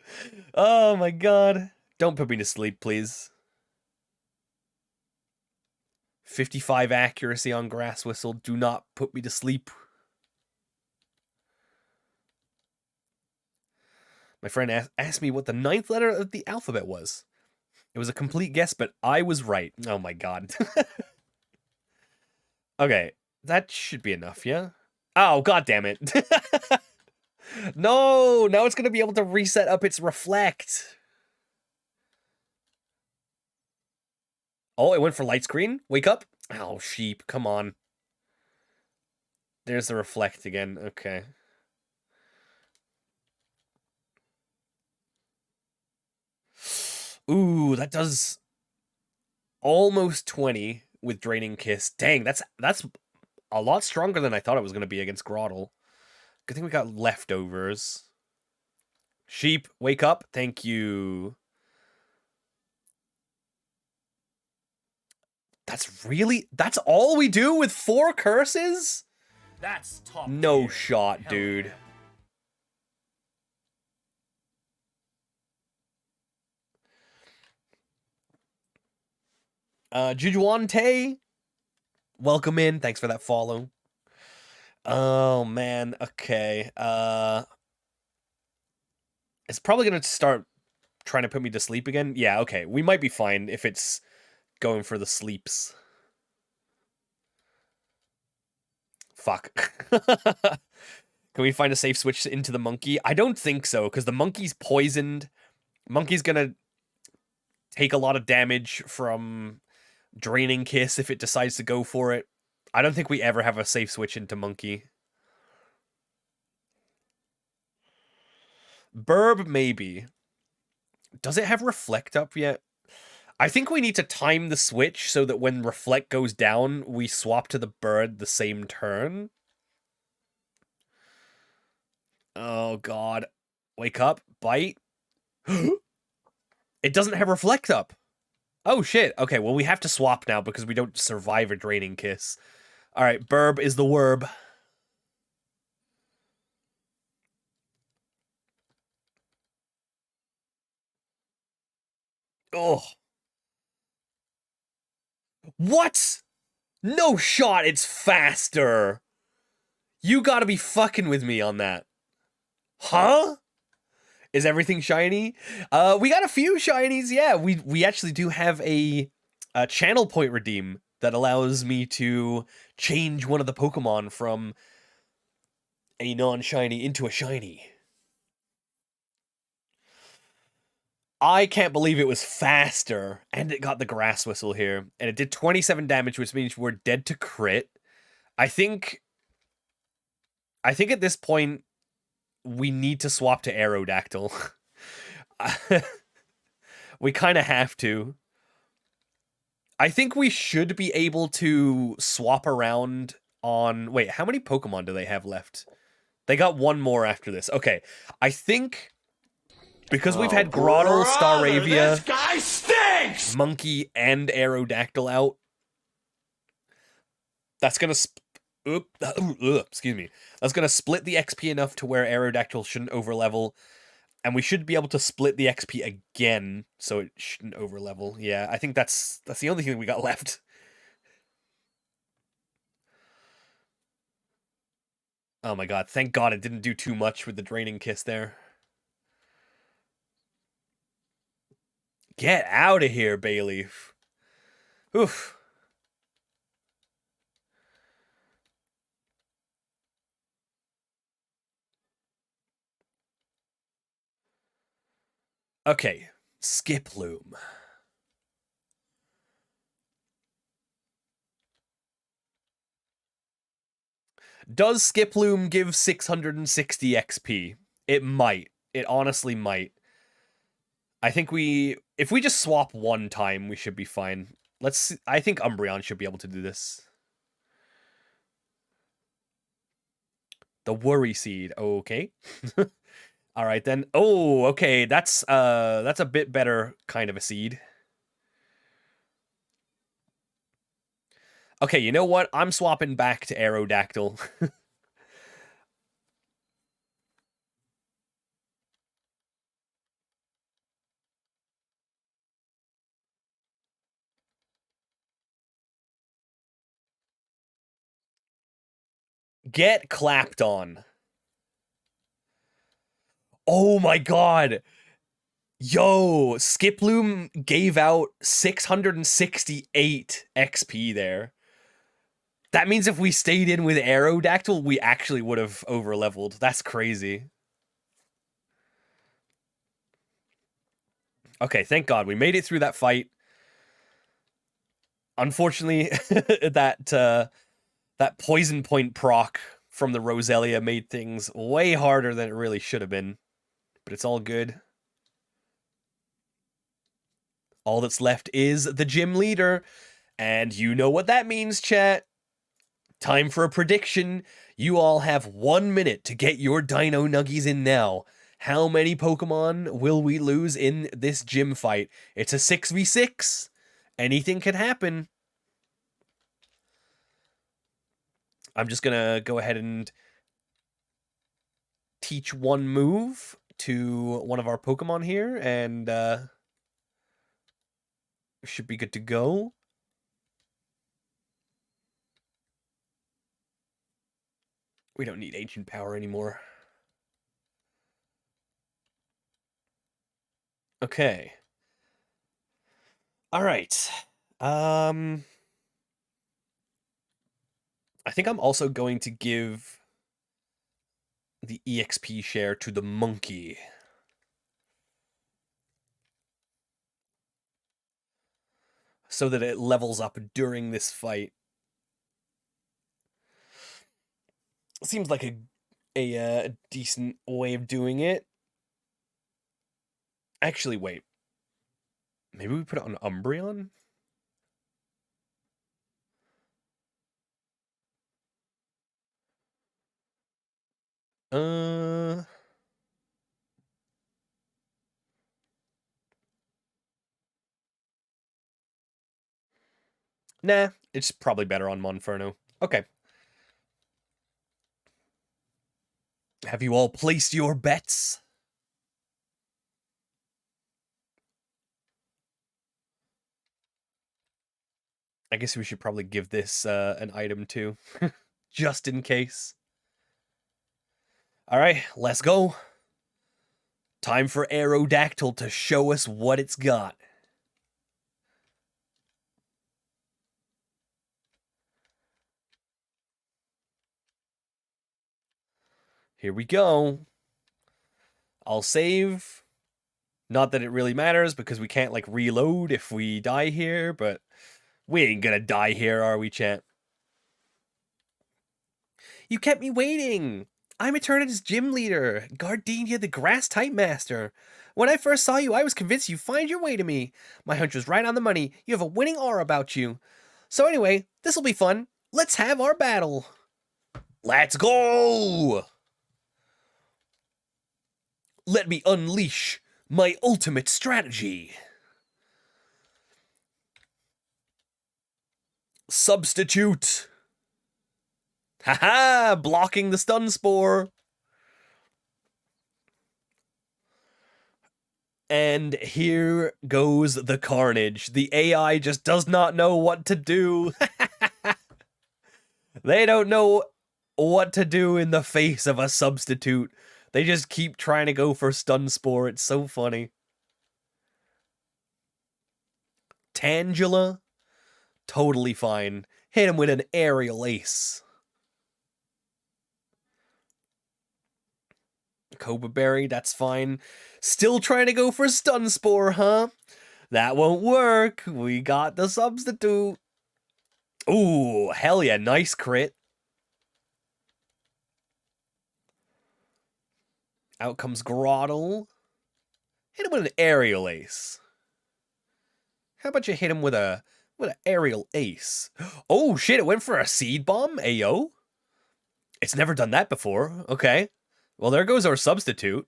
Oh, my God. Don't put me to sleep, please. 55 accuracy on Grass Whistle. Do not put me to sleep. My friend asked me what the 9th letter of the alphabet was. It was a complete guess, but I was right. Oh my god. Okay, that should be enough, yeah? Oh, god damn it. No, now it's going to be able to reset up its Reflect. Oh, it went for Light Screen? Wake up? Oh, sheep, come on. There's the Reflect again, okay. Ooh, that does almost 20 with Draining Kiss. Dang, that's a lot stronger than I thought it was going to be against Groddle. Good thing we got leftovers. Sheep, wake up. Thank you. That's all we do with 4 curses? That's top No tier. shot, Hell dude. yeah. Jujuante, welcome in. Thanks for that follow. Oh, man. Okay. It's probably going to start trying to put me to sleep again. Yeah, okay. We might be fine if it's going for the sleeps. Fuck. Can we find a safe switch into the monkey? I don't think so, because the monkey's poisoned. Monkey's gonna take a lot of damage from Draining Kiss if it decides to go for it. I don't think we ever have a safe switch into monkey. Burb, maybe. Does it have Reflect up yet? I think we need to time the switch so that when Reflect goes down, we swap to the bird the same turn. Oh, God. Wake up. Bite. It doesn't have Reflect up. Oh, shit. Okay, well, we have to swap now because we don't survive a Draining Kiss. All right, Burb is the Werb. Oh. What? No shot, it's faster. You gotta be fucking with me on that. Huh? Is everything shiny? We got a few shinies, yeah. We actually do have a channel point redeem that allows me to change one of the Pokemon from a non-shiny into a shiny. I can't believe it was faster, and it got the Grass Whistle here, and it did 27 damage, which means we're dead to crit. I think at this point, we need to swap to Aerodactyl. We kind of have to. I think we should be able to swap around on... Wait, how many Pokemon do they have left? They got one more after this. Okay, I think... Because we've had Groddle, Staravia, this guy stinks! Monkey, and Aerodactyl out, that's gonna... excuse me. That's gonna split the XP enough to where Aerodactyl shouldn't overlevel, and we should be able to split the XP again, so it shouldn't overlevel. Yeah, I think that's the only thing we got left. Oh my god, thank god it didn't do too much with the Draining Kiss there. Get out of here, Bayleaf. Oof. Okay, Skiploom. Does Skiploom give 660 XP? It might. It honestly might. I think if we just swap one time, we should be fine. I think Umbreon should be able to do this. The worry seed. Okay. All right then. Oh, okay. That's a bit better kind of a seed. Okay, you know what? I'm swapping back to Aerodactyl. Get clapped on. Oh my god. Yo, Skiploom gave out 668 XP there. That means if we stayed in with Aerodactyl, we actually would have overleveled. That's crazy. Okay, thank God. We made it through that fight. Unfortunately, that poison point proc from the Roselia made things way harder than it really should have been. But it's all good. All that's left is the gym leader. And you know what that means, chat. Time for a prediction. You all have 1 minute to get your Dino Nuggies in now. How many Pokemon will we lose in this gym fight? It's a 6v6. Anything can happen. I'm just going to go ahead and teach one move to one of our Pokemon here, and should be good to go. We don't need Ancient Power anymore. Okay. All right. I think I'm also going to give the EXP share to the monkey. So that it levels up during this fight. Seems like a decent way of doing it. Actually, wait. Maybe we put it on Umbreon? Nah, it's probably better on Monferno. Okay. Have you all placed your bets? I guess we should probably give this an item too, just in case. All right, let's go. Time for Aerodactyl to show us what it's got. Here we go. I'll save. Not that it really matters because we can't like reload if we die here, but we ain't gonna die here, are we, chat? You kept me waiting! I'm Eternatus gym leader, Gardenia the grass type master. When I first saw you, I was convinced you'd find your way to me. My hunch was right on the money. You have a winning aura about you. So anyway, this'll be fun. Let's have our battle. Let's go! Let me unleash my ultimate strategy. Substitute. Haha, blocking the stun spore. And here goes the carnage. The AI just does not know what to do. They don't know what to do in the face of a substitute. They just keep trying to go for stun spore. It's so funny. Tangela? Totally fine. Hit him with an aerial ace. Cobra Berry, that's fine. Still trying to go for stun spore, huh? That won't work. We got the substitute. Ooh, hell yeah, nice crit. Out comes Groddle. Hit him with an aerial ace. How about you hit him with an aerial ace? Oh shit, it went for a seed bomb, ayo. It's never done that before. Okay. Well, there goes our substitute.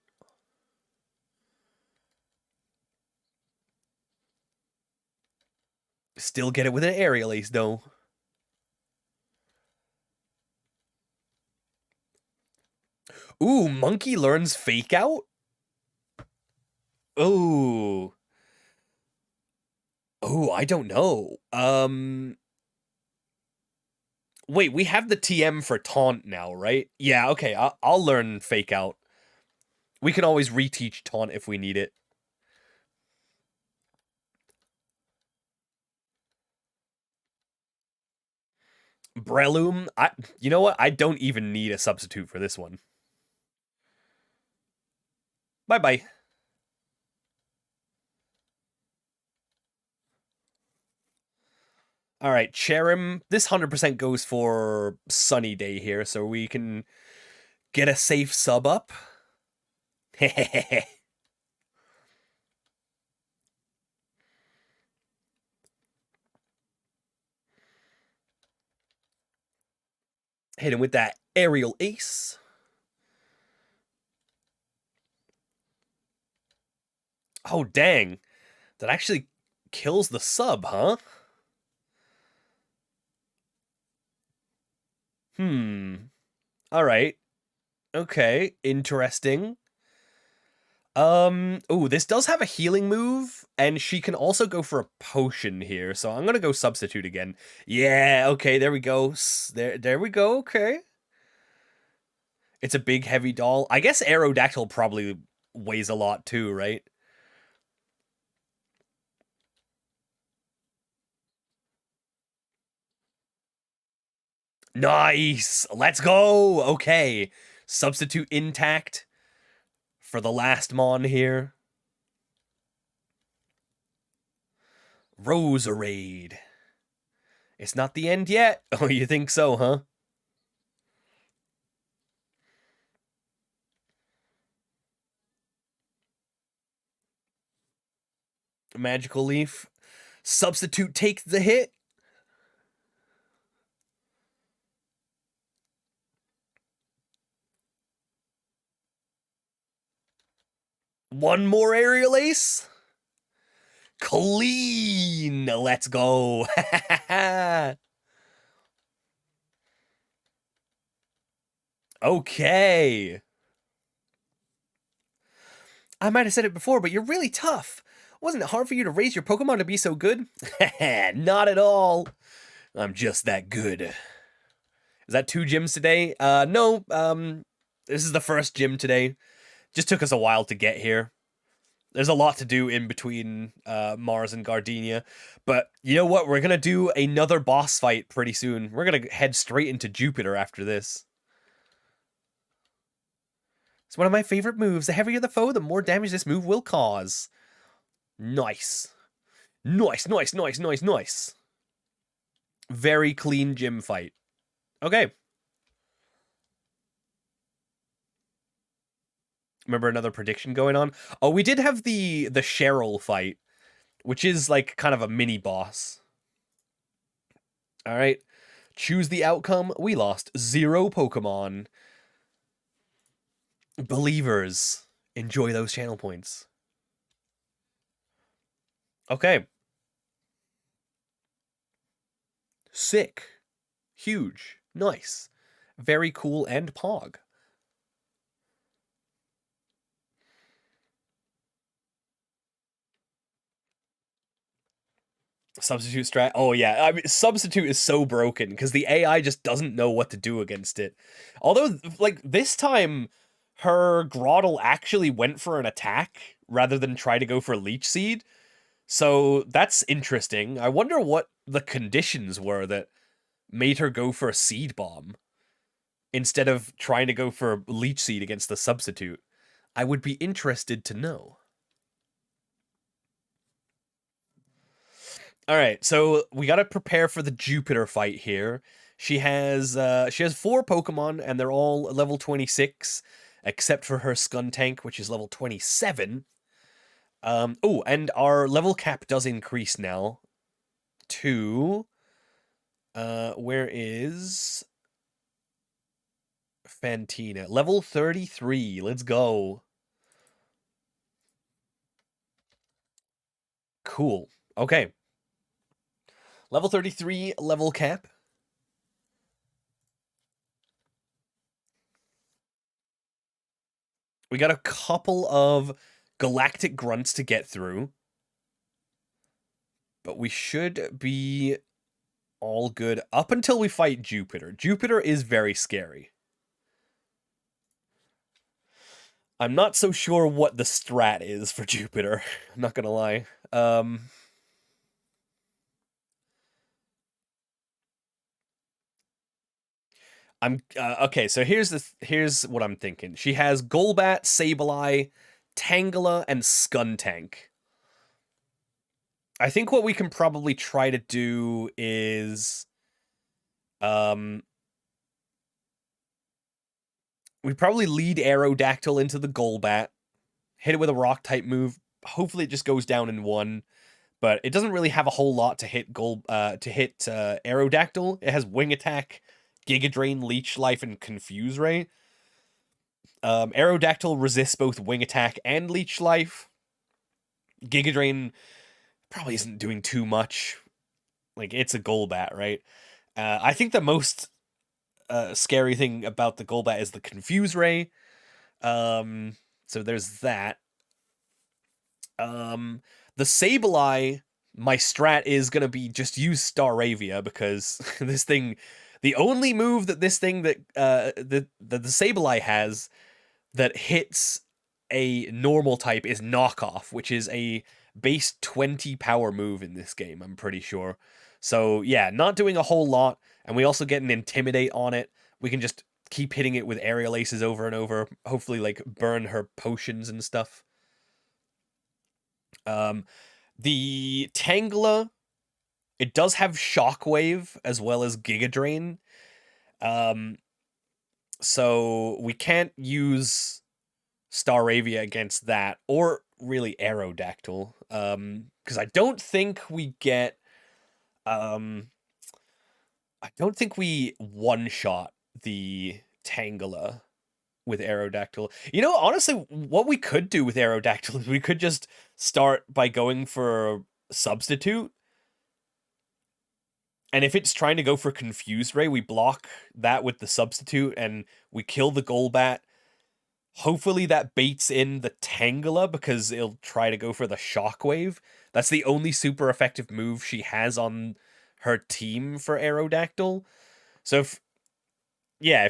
Still get it with an aerial ace, though. Ooh, monkey learns fake out? Ooh. Oh, I don't know. Wait, we have the TM for taunt now, right? Yeah, okay, I'll learn fake out. We can always reteach taunt if we need it. Breloom, you know what? I don't even need a substitute for this one. Bye-bye. All right, Cherim. This 100% goes for Sunny Day here, so we can get a safe sub up. Hehehe. Hit him with that aerial ace. Oh, dang. That actually kills the sub, huh? All right. Okay, interesting. Oh, this does have a healing move, and she can also go for a potion here, so I'm gonna go substitute again. Yeah, okay, there we go. There we go, okay. It's a big, heavy doll. I guess Aerodactyl probably weighs a lot too, right? Nice! Let's go! Okay. Substitute intact for the last Mon here. Roserade. It's not the end yet. Oh, you think so, huh? Magical Leaf. Substitute takes the hit. One more aerial ace. Clean. Let's go. Okay. I might have said it before, but you're really tough. Wasn't it hard for you to raise your Pokemon to be so good? Not at all. I'm just that good. Is that 2 gyms today? No. This is the first gym today. Just took us a while to get here. There's a lot to do in between Mars and Gardenia. But you know what? We're going to do another boss fight pretty soon. We're going to head straight into Jupiter after this. It's one of my favorite moves. The heavier the foe, the more damage this move will cause. Nice. Nice, nice, nice, nice, nice. Very clean gym fight. Okay. Remember another prediction going on? Oh, we did have the Cheryl fight, which is like kind of a mini boss. All right. Choose the outcome. We lost 0 Pokemon. Believers, enjoy those channel points. Okay. Sick. Huge. Nice. Very cool and pog. Substitute strat. Oh yeah, I mean, substitute is so broken because the AI just doesn't know what to do against it. Although, like this time, her Groddle actually went for an attack rather than try to go for Leech Seed. So that's interesting. I wonder what the conditions were that made her go for a Seed Bomb instead of trying to go for Leech Seed against the substitute. I would be interested to know. All right, so we got to prepare for the Jupiter fight here. She has 4 Pokemon, and they're all level 26, except for her Skuntank, which is level 27. Oh, and our level cap does increase now to... where is... Fantina. Level 33. Let's go. Cool. Okay. Level 33, level cap. We got a couple of galactic grunts to get through. But we should be all good up until we fight Jupiter. Jupiter is very scary. I'm not so sure what the strat is for Jupiter. I'm not gonna lie. Okay, so here's what I'm thinking. She has Golbat, Sableye, Tangela, and Skuntank. I think what we can probably try to do is we probably lead Aerodactyl into the Golbat, hit it with a rock type move. Hopefully it just goes down in one, but it doesn't really have a whole lot to hit Aerodactyl. It has Wing Attack, Giga Drain, Leech Life, and Confuse Ray. Aerodactyl resists both Wing Attack and Leech Life. Giga Drain probably isn't doing too much. Like, it's a Golbat, right? I think the most scary thing about the Golbat is the Confuse Ray. So there's that. The Sableye, my strat is going to be just use Staravia, because this thing, the only move that this thing that the Sableye has that hits a normal type is Knockoff, which is a base 20 power move in this game, I'm pretty sure. So yeah, not doing a whole lot, and we also get an Intimidate on it. We can just keep hitting it with Aerial Aces over and over, hopefully like burn her potions and stuff. The Tangela, it does have Shockwave as well as Giga Drain. So we can't use Staravia against that, or really Aerodactyl. Because I don't think we get I don't think we one-shot the Tangela with Aerodactyl. You know, honestly, what we could do with Aerodactyl is we could just start by going for Substitute. And if it's trying to go for Confuse Ray, we block that with the Substitute and we kill the Golbat. Hopefully that baits in the Tangela, because it'll try to go for the Shockwave. That's the only super effective move she has on her team for Aerodactyl. So if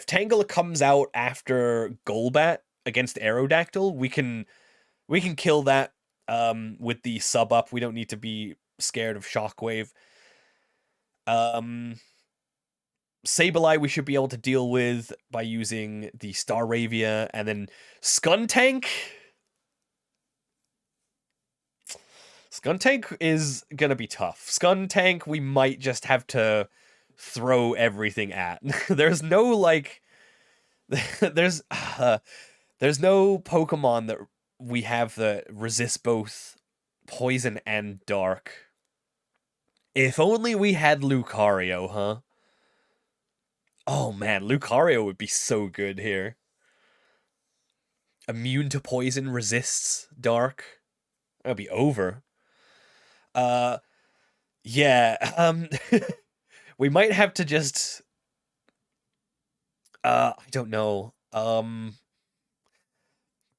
Tangela comes out after Golbat against Aerodactyl, we can kill that with the sub up. We don't need to be scared of Shockwave. Sableye we should be able to deal with by using the Staravia, and then Skuntank. Skuntank is gonna be tough. Skuntank we might just have to throw everything at. There's no like, there's no Pokemon that we have that resist both poison and dark. If only we had Lucario, huh? Oh man, Lucario would be so good here. Immune to poison, resists dark. That'll be over. Yeah, we might have to just I don't know. The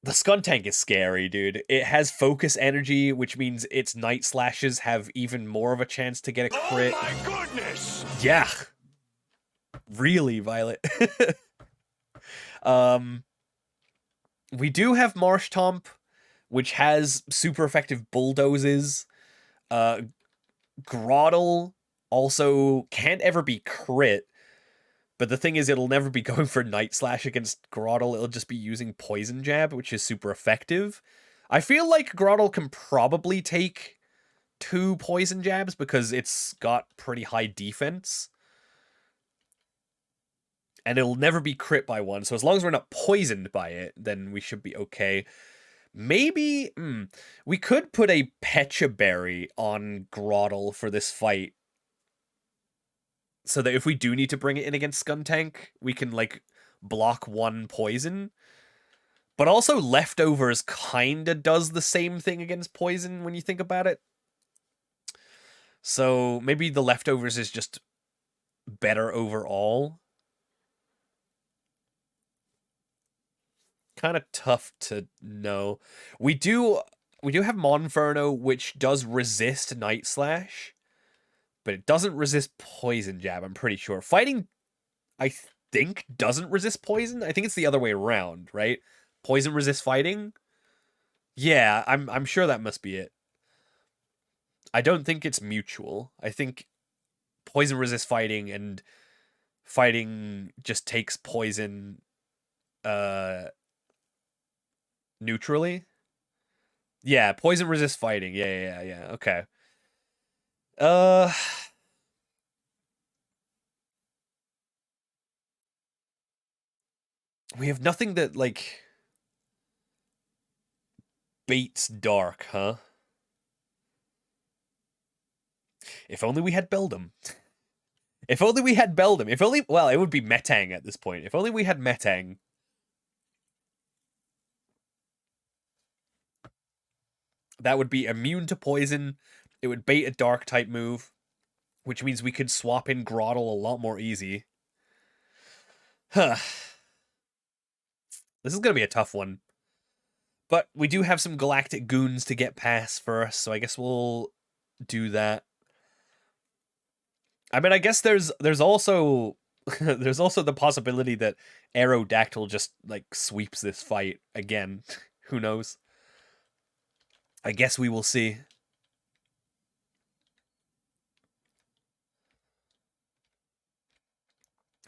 Skuntank is scary, dude. It has focus energy, which means its Night Slashes have even more of a chance to get a crit. Oh my goodness! Yeah. Really, Violet. We do have Marshtomp, which has super effective bulldozes. Groddle also can't ever be crit, but the thing is it'll never be going for Night Slash against Groddle. It'll just be using Poison Jab, which is super effective. I feel like Groddle can probably take 2 Poison Jabs because it's got pretty high defense. And it'll never be crit by one, so as long as we're not poisoned by it, then we should be okay. Maybe, we could put a Pecha Berry on Groddle for this fight, so that if we do need to bring it in against Skuntank, we can, like, block 1 poison. But also Leftovers kinda does the same thing against poison when you think about it. So maybe the Leftovers is just better overall. Kind of tough to know. We do have Monferno, which does resist Night Slash, but it doesn't resist Poison Jab, I'm pretty sure. Fighting, I think, doesn't resist Poison. I think it's the other way around, right? Poison resists Fighting? Yeah, I'm sure that must be it. I don't think it's mutual. I think Poison resists Fighting, and Fighting just takes Poison neutrally. Yeah, Poison resists Fighting. Yeah. Okay. We have nothing that, like, baits Dark, huh? If only we had Beldum. If only we had Beldum. If only, well, it would be Metang at this point. If only we had Metang. That would be immune to poison. It would bait a Dark type move, which means we could swap in Groddle a lot more easy. Huh. This is going to be a tough one. But we do have some Galactic Goons to get past first, so I guess we'll do that. I mean, I guess there's also there's also the possibility that Aerodactyl just, like, sweeps this fight again. Who knows? I guess we will see.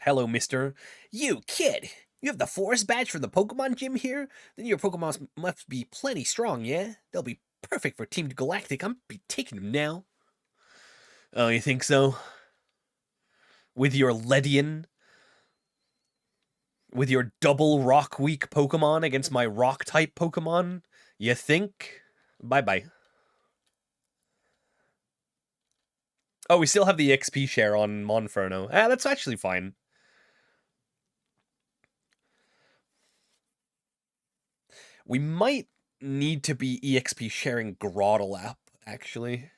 Hello, mister. You, kid! You have the forest badge from the Pokemon gym here? Then your Pokemon must be plenty strong, yeah? They'll be perfect for Team Galactic. I'm be taking them now. Oh, you think so? With your Ledian? With your double rock weak Pokemon against my rock type Pokemon? You think? Bye-bye. Oh, we still have the XP share on Monferno. Ah, that's actually fine. We might need to be EXP sharing Groddle app, actually.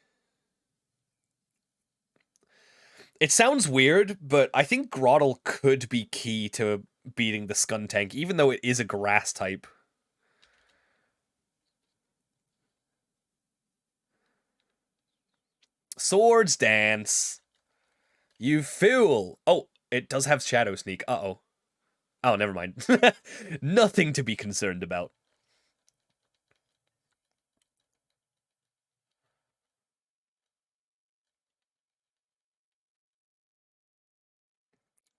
It sounds weird, but I think Groddle could be key to beating the Skuntank, even though it is a grass type. Swords Dance. You fool. Oh, it does have Shadow Sneak. Uh-oh. Oh, never mind. Nothing to be concerned about.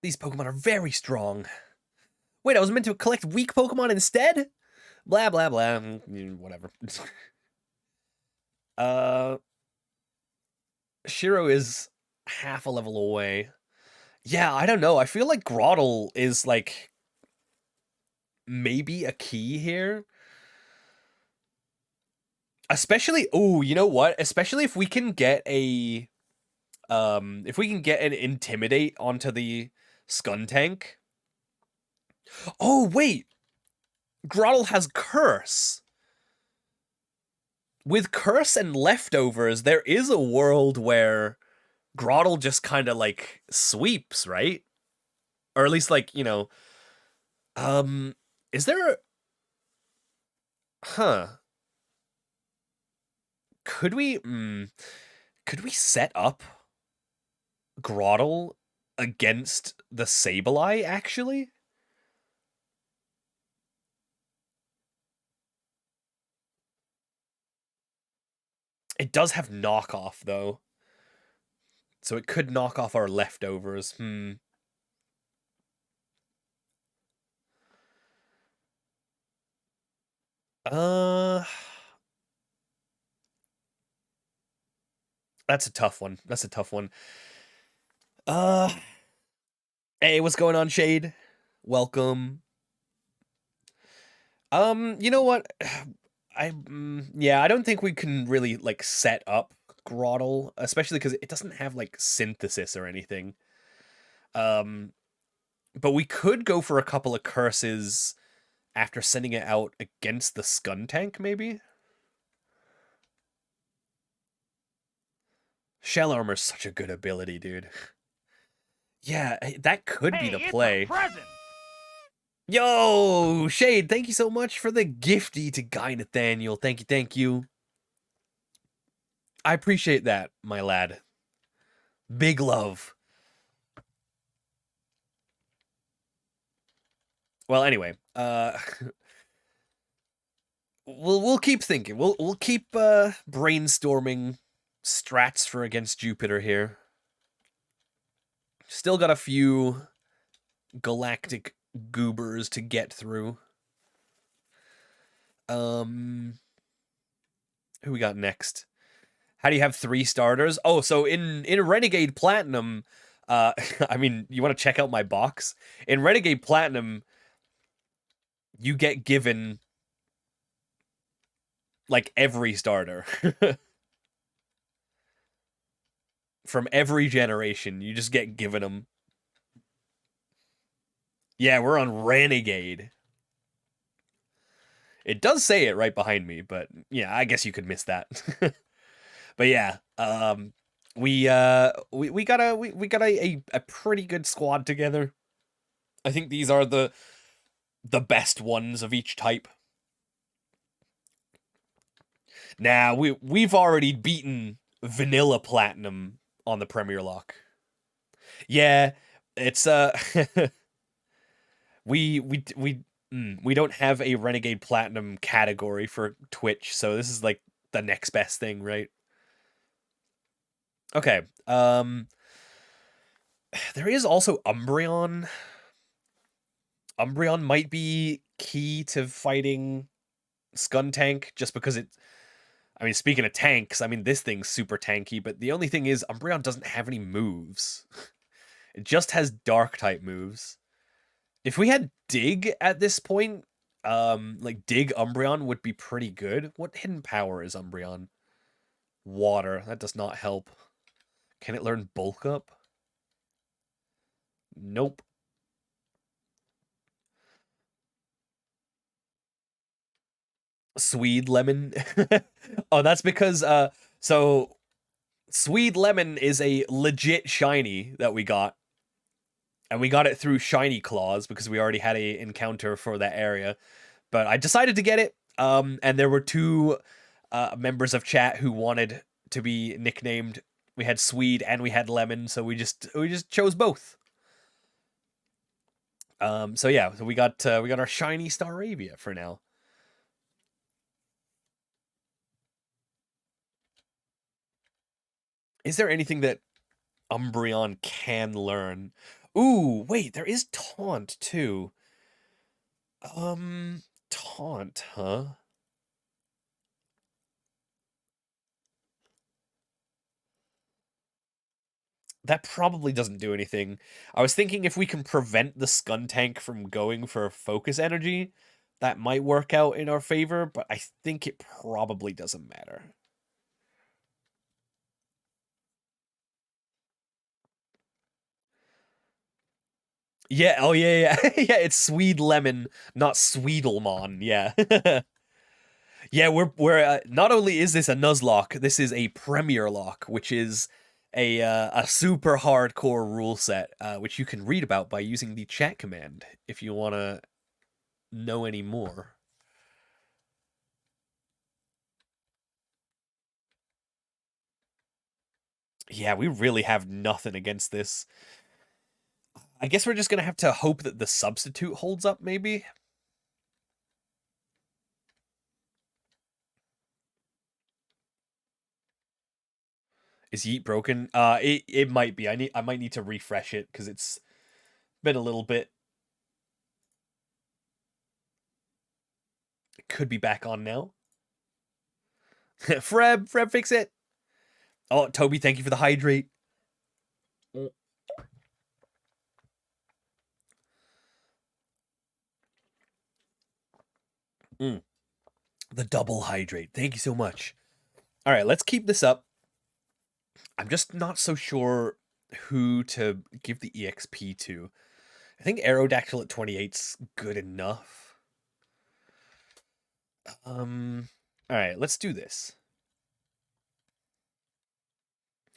These Pokemon are very strong. Wait, I was meant to collect weak Pokemon instead? Blah, blah, blah. Whatever. Shiro is half a level away. Yeah, I don't know. I feel like Groddle is, like, maybe a key here. Especially, oh, you know what? Especially if we can get a, if we can get an Intimidate onto the Skuntank. Oh, wait! Groddle has Curse! With Curse and Leftovers, there is a world where Groddle just kind of, like, sweeps, right? Or at least, like, you know... is there... Huh. Could we set up Groddle against the Sableye, actually? It does have knockoff, though. So it could knock off our Leftovers. That's a tough one. That's a tough one. Hey, what's going on, Shade? Welcome. You know what? Yeah, I don't think we can really, like, set up Groddle, especially because it doesn't have, like, synthesis or anything. But we could go for a couple of curses after sending it out against the Scun tank, maybe? Shell Armor's such a good ability, dude. Yeah, that could be the play. Yo, Shade, thank you so much for the gifty to Guy Nathaniel. Thank you, thank you. I appreciate that, my lad. Big love. Well, anyway, we'll keep thinking. We'll keep brainstorming strats for against Jupiter here. Still got a few galactic goobers to get through. Who we got next? How do you have 3 starters? Oh, so in Renegade Platinum, I mean, you want to check out my box? In Renegade Platinum, you get given like every starter. From every generation, you just get given them. Yeah, we're on Renegade. It does say it right behind me, but yeah, I guess you could miss that. But yeah, we got a pretty good squad together. I think these are the best ones of each type. Now, we've already beaten Vanilla Platinum on the Premier Lock. Yeah, it's we don't have a Renegade Platinum category for Twitch, so this is like the next best thing, right? Okay. There is also Umbreon. Umbreon might be key to fighting Skuntank, just because it... I mean, speaking of tanks, I mean, this thing's super tanky, but the only thing is Umbreon doesn't have any moves. It just has Dark-type moves. If we had Dig at this point, like Dig Umbreon would be pretty good. What hidden power is Umbreon? Water. That does not help. Can it learn Bulk Up? Nope. Swede Lemon. Oh, that's because so Swede Lemon is a legit shiny that we got. And we got it through Shiny Claws because we already had a encounter for that area. But I decided to get it. And there were 2 members of chat who wanted to be nicknamed. We had Swede and we had Lemon, so we just chose both. So yeah, so we got our shiny Staravia for now. Is there anything that Umbreon can learn? Ooh, wait, there is Taunt too. Taunt, huh? That probably doesn't do anything. I was thinking if we can prevent the Skuntank from going for Focus Energy, that might work out in our favor, but I think it probably doesn't matter. Yeah, oh yeah. Yeah, it's Swede Lemon, not Sweedlemon, yeah. Yeah, we're not only is this a Nuzlocke, this is a Premier Lock, which is a super hardcore rule set, which you can read about by using the chat command if you want to know any more. Yeah, we really have nothing against this. I guess we're just gonna have to hope that the substitute holds up, maybe. Is Yeet broken? It might be. I might need to refresh it because it's been a little bit. It could be back on now. Freb, fix it. Oh, Toby, thank you for the hydrate. The double hydrate. Thank you so much. All right, let's keep this up. I'm just not so sure who to give the EXP to. I think Aerodactyl at 28's good enough. Alright, let's do this.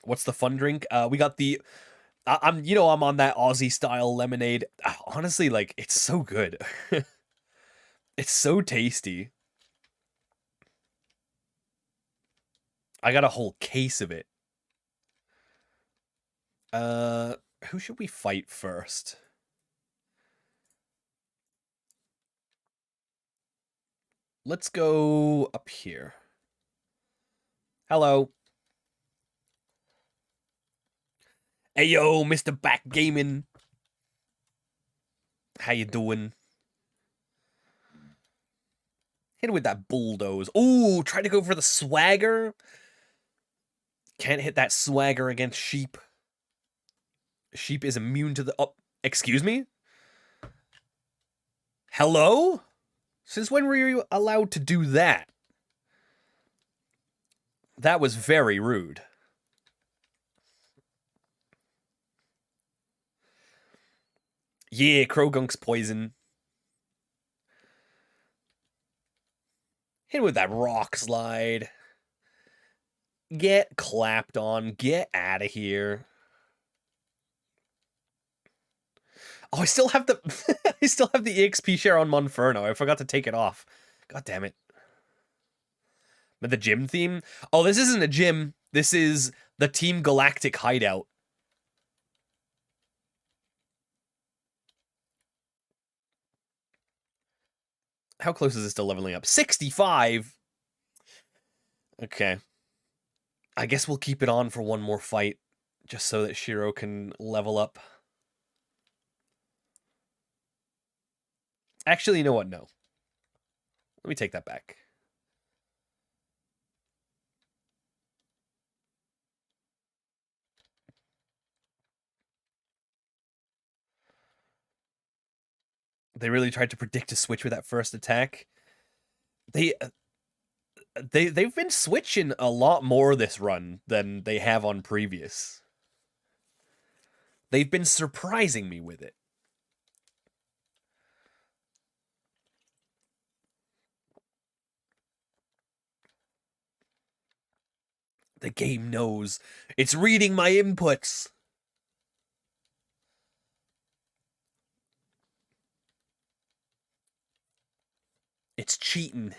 What's the fun drink? We got the... I'm on that Aussie style lemonade. Honestly, like, it's so good. It's so tasty. I got a whole case of it. Who should we fight first? Let's go up here. Hello. Hey yo, Mr. Backgaming. How you doing? Hit him with that bulldoze. Ooh, try to go for the swagger. Can't hit that swagger against sheep. Sheep is immune to the... Oh, excuse me? Hello? Since when were you allowed to do that? That was very rude. Yeah, Croagunk's poison. Hit him with that rock slide. Get clapped on. Get out of here. Oh, I still have the I still have the EXP share on Monferno. I forgot to take it off. God damn it. But the gym theme? Oh, this isn't a gym. This is the Team Galactic hideout. How close is this to leveling up? 65! Okay. I guess we'll keep it on for one more fight, just so that Shiro can level up. Actually, you know what? No. Let me take that back. They really tried to predict a switch with that first attack. They've been switching a lot more this run than they have on previous. They've been surprising me with it. The game knows. It's reading my inputs. It's cheating.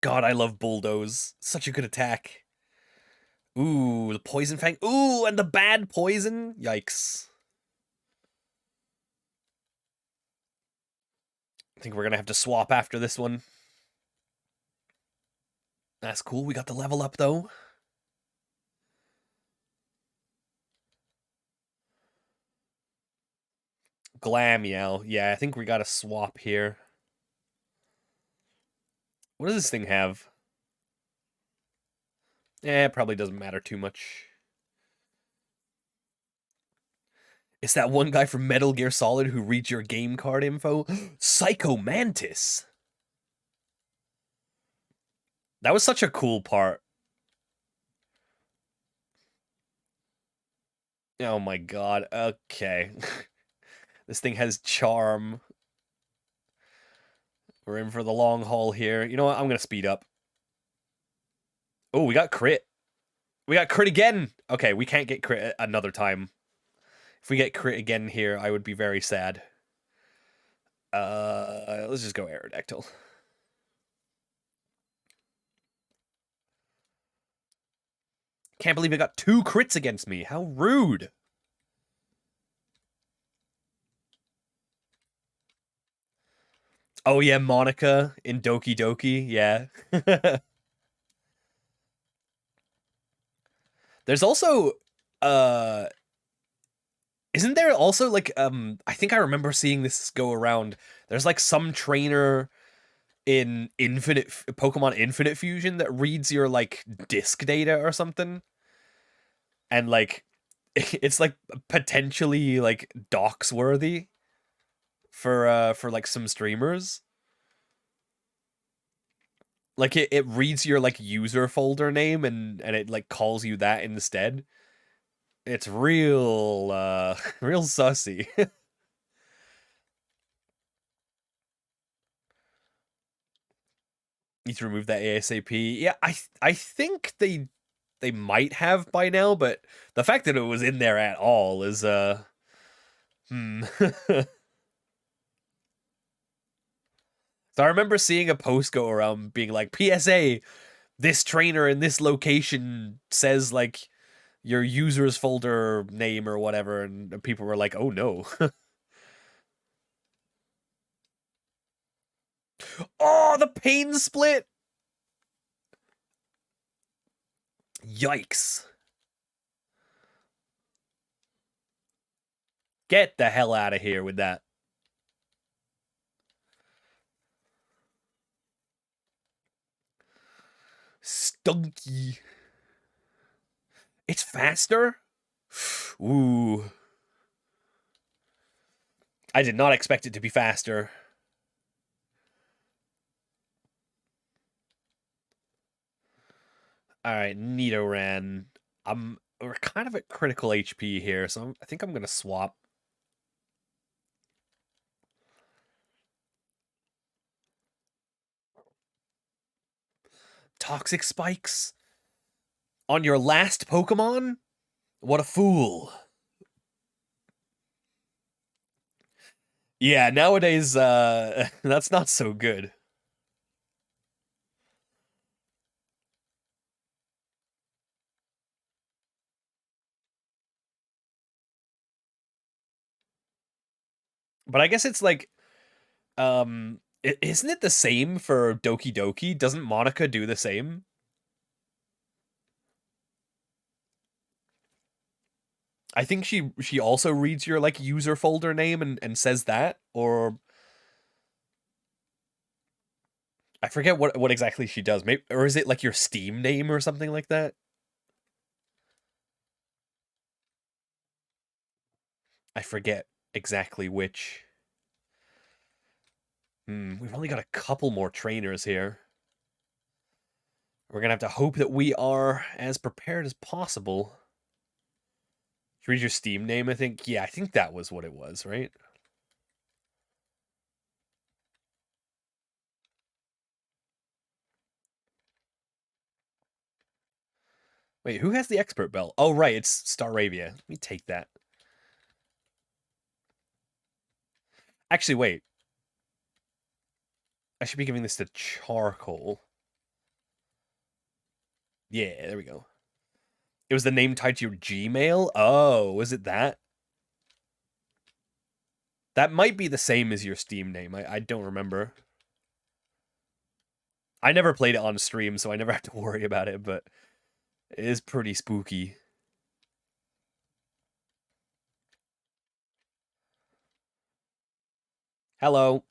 God, I love Bulldoze. Such a good attack. Ooh, the Poison Fang. Ooh, and the bad poison. Yikes. I think we're going to have to swap after this one. That's cool. We got the level up, though. Glameow. Yeah, I think we got to swap here. What does this thing have? It probably doesn't matter too much. It's that one guy from Metal Gear Solid who reads your game card info. Psycho Mantis. That was such a cool part. Oh my god. Okay. This thing has charm. We're in for the long haul here. You know what? I'm going to speed up. Oh, we got crit. We got crit again. Okay, we can't get crit another time. If we get crit again here, I would be very sad. Let's just go Aerodactyl. Can't believe I got 2 crits against me. How rude. Oh yeah, Monica in Doki Doki. Yeah. There's also isn't there also like I think I remember seeing this go around. There's like some trainer in Pokemon Infinite Fusion that reads your like disc data or something. And like it's like potentially like dox worthy for like some streamers. Like it reads your like user folder name and it like calls you that instead. It's real real sussy. Need to remove that ASAP. Yeah, I think they might have by now, but the fact that it was in there at all is So I remember seeing a post go around being like, PSA, this trainer in this location says like your user's folder name or whatever, and people were like, oh no. Oh, the pain split! Yikes. Get the hell out of here with that. Stunky. It's faster? Ooh. I did not expect it to be faster. Alright, Nidoran. We're kind of at critical HP here, so I think I'm gonna swap. Toxic Spikes? On your last Pokemon? What a fool. Yeah, nowadays, that's not so good. But I guess it's like, isn't it the same for Doki Doki? Doesn't Monica do the same? I think she also reads your like user folder name and says that, or I forget what exactly she does. Maybe, or is it like your Steam name or something like that? I forget exactly which. We've only got a couple more trainers here. We're gonna have to hope that we are as prepared as possible. You read your Steam name, I think? Yeah, I think that was what it was, right? Wait, who has the expert belt? Oh, right, it's Staravia. Let me take that. Actually, wait. I should be giving this to Charcoal. Yeah, there we go. It was the name tied to your Gmail? Oh, was it that? That might be the same as your Steam name. I don't remember. I never played it on stream, so I never have to worry about it, but it is pretty spooky. Hello.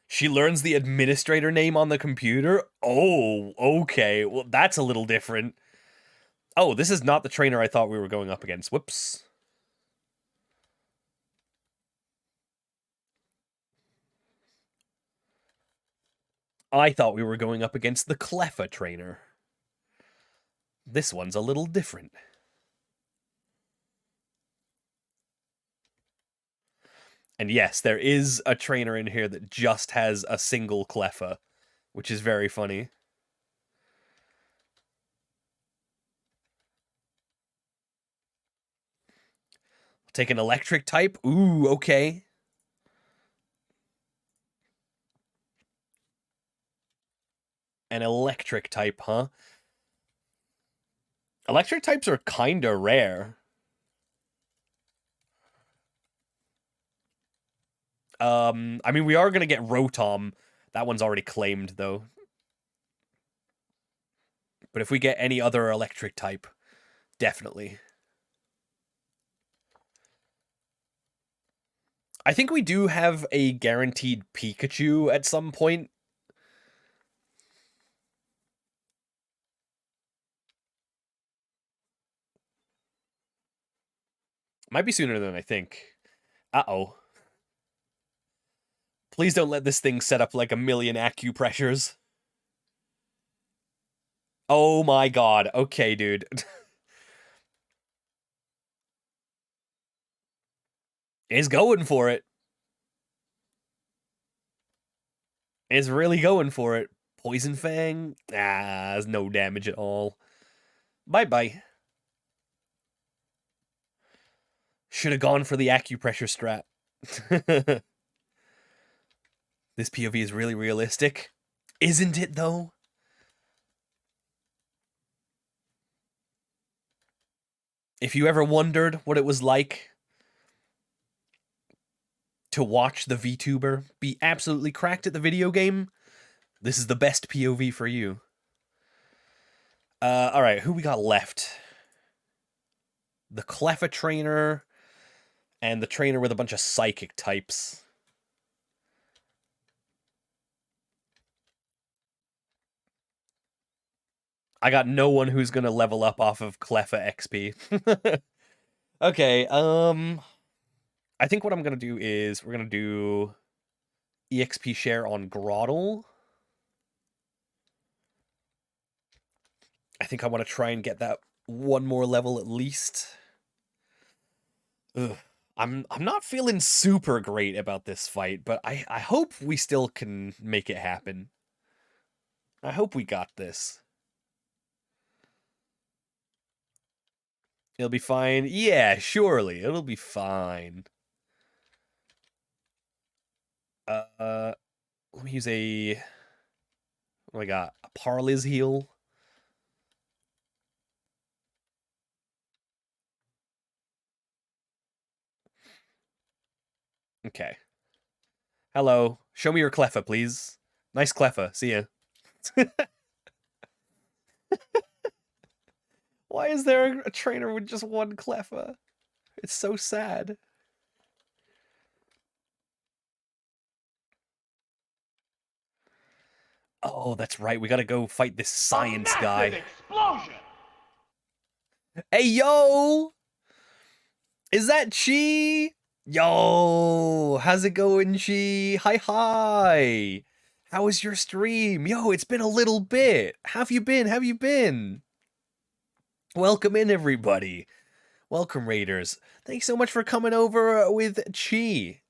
She learns the administrator name on the computer? Oh, okay. Well, that's a little different. Oh, this is not the trainer I thought we were going up against. Whoops. I thought we were going up against the Cleffa trainer. This one's a little different. And yes, there is a trainer in here that just has a single Cleffa, which is very funny. Take an electric type? Ooh, okay. An electric type, huh? Electric types are kinda rare. I mean, we are gonna get Rotom. That one's already claimed, though. But if we get any other electric type, definitely. I think we do have a guaranteed Pikachu at some point. Might be sooner than I think. Uh-oh. Please don't let this thing set up like a million acupressures. Oh my god. Okay, dude. He's going for it. He's really going for it. Poison Fang? Ah, there's no damage at all. Bye-bye. Should have gone for the acupressure strat. This POV is really realistic. Isn't it, though? If you ever wondered what it was like to watch the VTuber be absolutely cracked at the video game, this is the best POV for you. Alright, who we got left? The Cleffa trainer and the trainer with a bunch of psychic types. I got no one who's gonna level up off of Cleffa XP. Okay, I think what I'm gonna do is we're gonna do EXP share on Groddle. I think I want to try and get that one more level at least. Ugh. I'm not feeling super great about this fight, but I hope we still can make it happen. I hope we got this. It'll be fine. Yeah, surely. It'll be fine. Let me use a... What do I got? A Parliz heal. Okay. Hello. Show me your Cleffa, please. Nice Cleffa. See ya. Why is there a trainer with just one Cleffa? It's so sad. Oh, that's right. We gotta go fight this science guy. Explosion! Hey, yo! Is that Chi? Yo! How's it going, Chi? Hi! How was your stream? Yo, it's been a little bit. How have you been? How have you been? Welcome in, everybody. Welcome, Raiders. Thanks so much for coming over with Chi.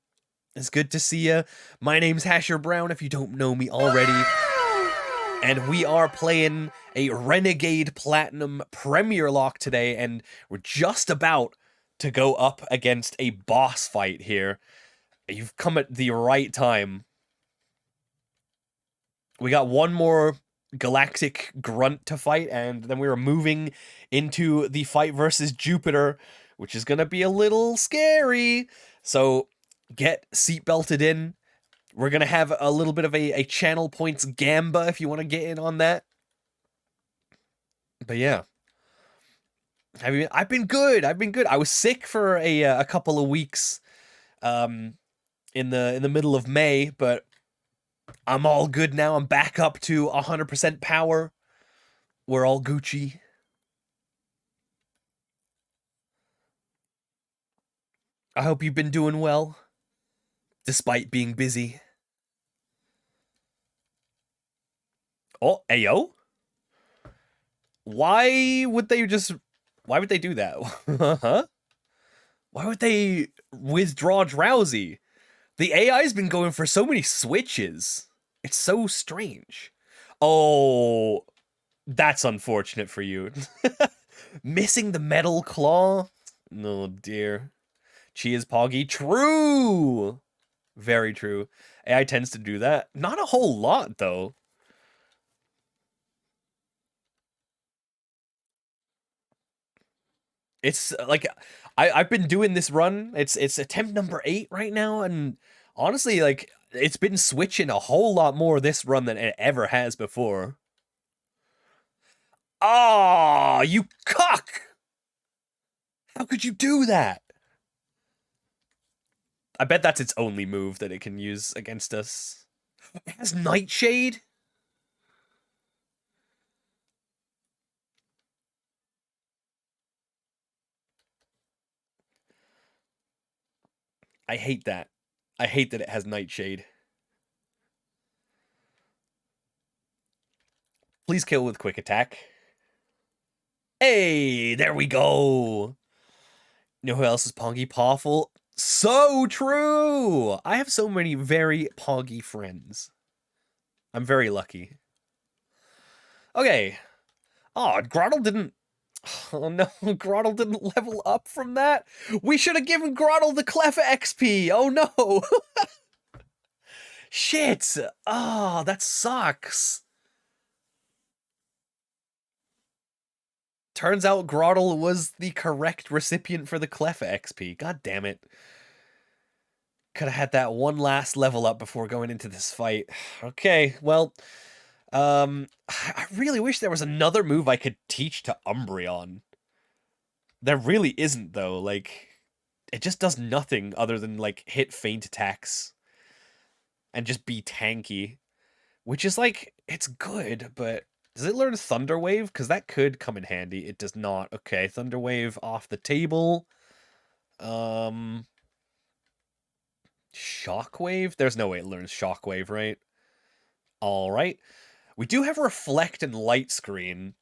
It's good to see you. My name's Hasher Brown, if you don't know me already. And we are playing a Renegade Platinum Premier lock today, and we're just about to go up against a boss fight here. You've come at the right time. We got one more galactic grunt to fight, and then we were moving into the fight versus Jupiter, which is going to be a little scary. So get seatbelted in. We're going to have a little bit of a channel points gamba if you want to get in on that. But yeah. I've been good. I've been good. I was sick for a couple of weeks in the middle of May, but I'm all good now. I'm back up to 100% power. We're all Gucci. I hope you've been doing well, despite being busy. Oh, ayo. Why would they do that? Huh? Why would they withdraw Drowsy? The AI's been going for so many switches. It's so strange. Oh, that's unfortunate for you. Missing the metal claw? Oh, dear. Chi is Poggy. True! Very true. AI tends to do that. Not a whole lot, though. It's like I've been doing this run. It's attempt number 8 right now, and honestly, like it's been switching a whole lot more this run than it ever has before. Ah, you cuck! How could you do that? I bet that's its only move that it can use against us. It has Nightshade? I hate that. I hate that it has Nightshade. Please kill with quick attack. Hey, there we go. You know who else is Poggy Pawful? So true! I have so many very Poggy friends. I'm very lucky. Okay. Oh, Grottle didn't... Oh no, Grottle didn't level up from that? We should have given Grottle the Clef XP! Oh no! Shit! Oh, that sucks. Turns out Grottle was the correct recipient for the Clef XP. God damn it. Could have had that one last level up before going into this fight. Okay, well... I really wish there was another move I could teach to Umbreon. There really isn't, though. Like, it just does nothing other than, like, hit feint attacks. And just be tanky. Which is, like, it's good, but... Does it learn Thunder Wave? Because that could come in handy. It does not. Okay, Thunder Wave off the table. Shockwave? There's no way it learns Shockwave, right? Alright. We do have Reflect and Light Screen.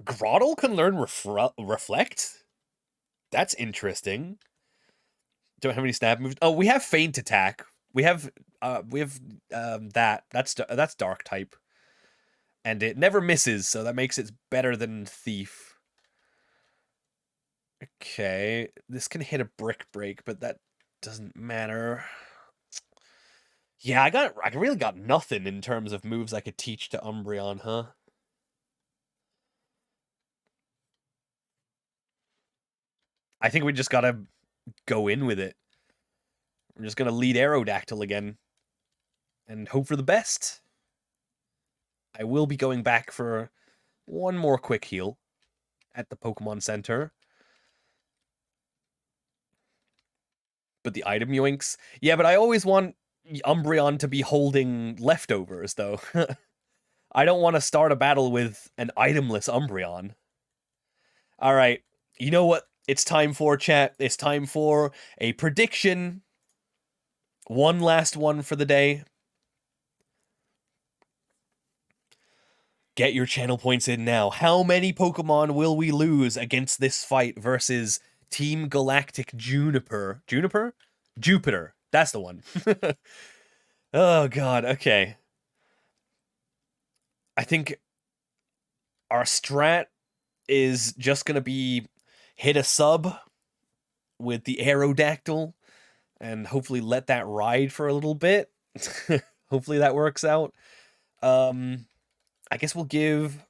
Grottle can learn Reflect? That's interesting. Don't have any stab moves. Oh, we have Feint Attack. We have that. That's Dark type. And it never misses, so that makes it better than Thief. Okay, this can hit a Brick Break, but that doesn't matter. Yeah, I really got nothing in terms of moves I could teach to Umbreon, huh? I think we just gotta go in with it. We're just gonna lead Aerodactyl again. And hope for the best. I will be going back for one more quick heal at the Pokemon Center. But the item yoinks? Yeah, but I always want Umbreon to be holding leftovers, though. I don't want to start a battle with an itemless Umbreon. Alright, you know what it's time for, chat? It's time for a prediction. One last one for the day. Get your channel points in now. How many Pokemon will we lose against this fight versus Team Galactic Juniper? Juniper? Jupiter. That's the one. Oh, God. Okay. I think our strat is just going to be hit a sub with the Aerodactyl and hopefully let that ride for a little bit. Hopefully that works out. I guess we'll give...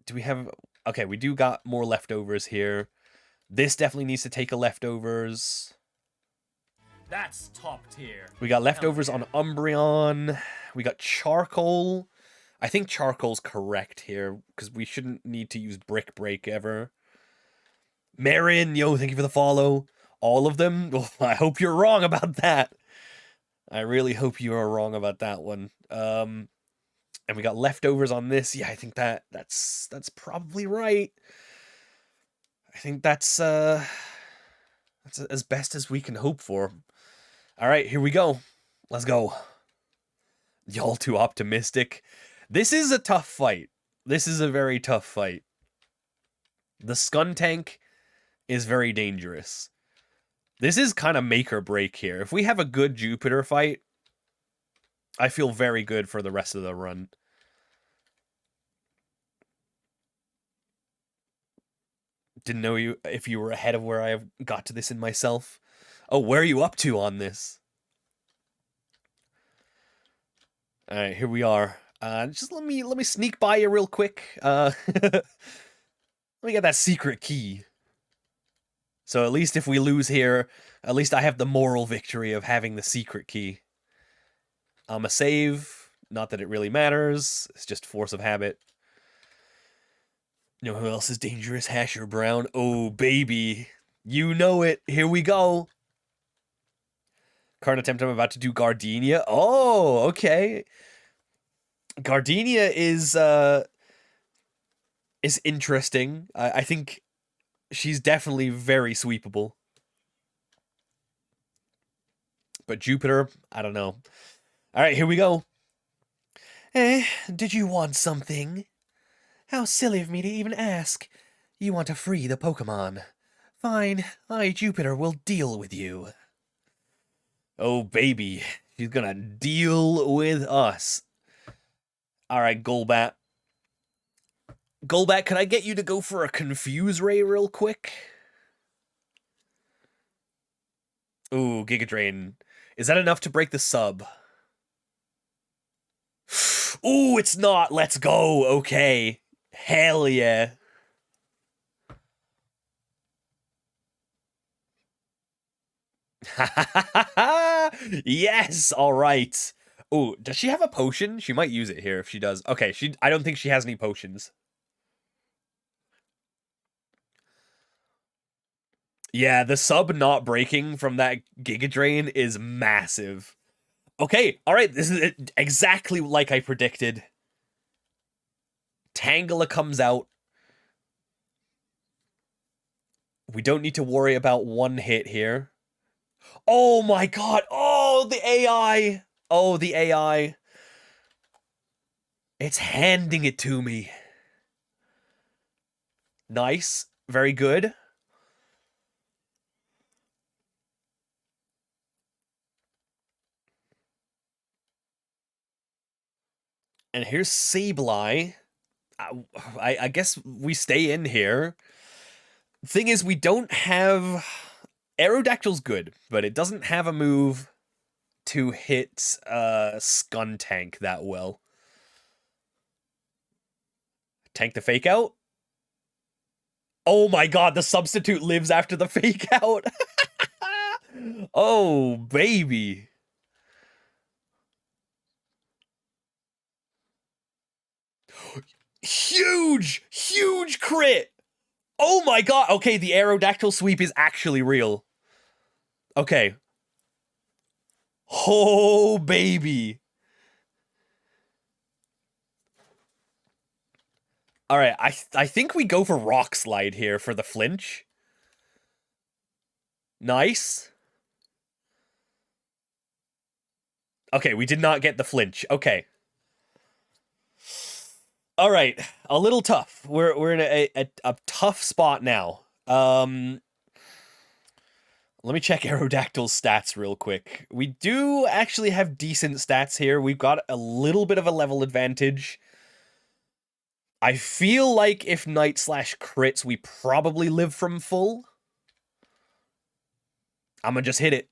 Do we have... Okay, we do got more leftovers here. This definitely needs to take a leftovers. That's top tier. We got leftovers on Umbreon. We got Charcoal. I think Charcoal's correct here, because we shouldn't need to use Brick Break ever. Marin, yo, thank you for the follow. All of them? Well, I hope you're wrong about that. I really hope you are wrong about that one. And we got leftovers on this. Yeah, I think that's probably right. I think that's as best as we can hope for. All right, here we go. Let's go. Y'all too optimistic. This is a tough fight. This is a very tough fight. The Skuntank is very dangerous. This is kind of make or break here. If we have a good Jupiter fight, I feel very good for the rest of the run. Didn't know if you were ahead of where I got to this in myself. Oh, where are you up to on this? All right, here we are. Just let me sneak by you real quick. Let me get that secret key. So at least if we lose here, at least I have the moral victory of having the secret key. I'm a save. Not that it really matters. It's just force of habit. You know who else is dangerous? Hasher Brown. Oh, baby. You know it. Here we go. Card attempt. I'm about to do Gardenia. Oh, okay. Gardenia is interesting. I think she's definitely very sweepable. But Jupiter, I don't know. All right, here we go. Did you want something? How silly of me to even ask. You want to free the Pokemon. Fine, I, Jupiter, will deal with you. Oh, baby. She's gonna deal with us. Alright, Golbat. Golbat, can I get you to go for a Confuse Ray real quick? Ooh, Giga Drain. Is that enough to break the sub? Ooh, it's not. Let's go. Okay. Hell yeah. Yes. All right. Ooh, does she have a potion? She might use it here if she does. Okay, I don't think she has any potions. Yeah, the sub not breaking from that Giga Drain is massive. Okay, all right, this is exactly like I predicted. Tangela comes out. We don't need to worry about one hit here. Oh my god! Oh, the AI! Oh, the AI. It's handing it to me. Nice. Very good. And here's Sableye. I guess we stay in here. Thing is, we don't have... Aerodactyl's good, but it doesn't have a move to hit Skuntank that well. Tank the fake out? Oh my god, the substitute lives after the fake out. Oh, baby. Huge, huge crit. Oh my god. Okay, the Aerodactyl sweep is actually real. Okay. Oh, baby. All right, I think we go for Rock Slide here for the flinch. Nice. Okay, we did not get the flinch. Okay. All right, a little tough. We're in a tough spot now. Let me check Aerodactyl's stats real quick. We do actually have decent stats here. We've got a little bit of a level advantage. I feel like if Night Slash crits, we probably live from full. I'm gonna just hit it.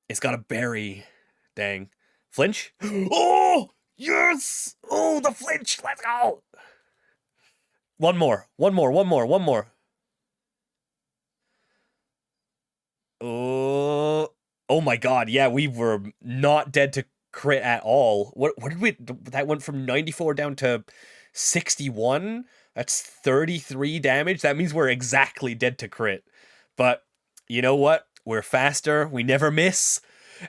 It's got a berry. Dang. Flinch? Oh! Yes! Oh, the flinch! Let's go! One more. Oh my god, yeah, we were not dead to crit at all. What did we... That went from 94 down to 61? That's 33 damage? That means we're exactly dead to crit. But, you know what? We're faster. We never miss.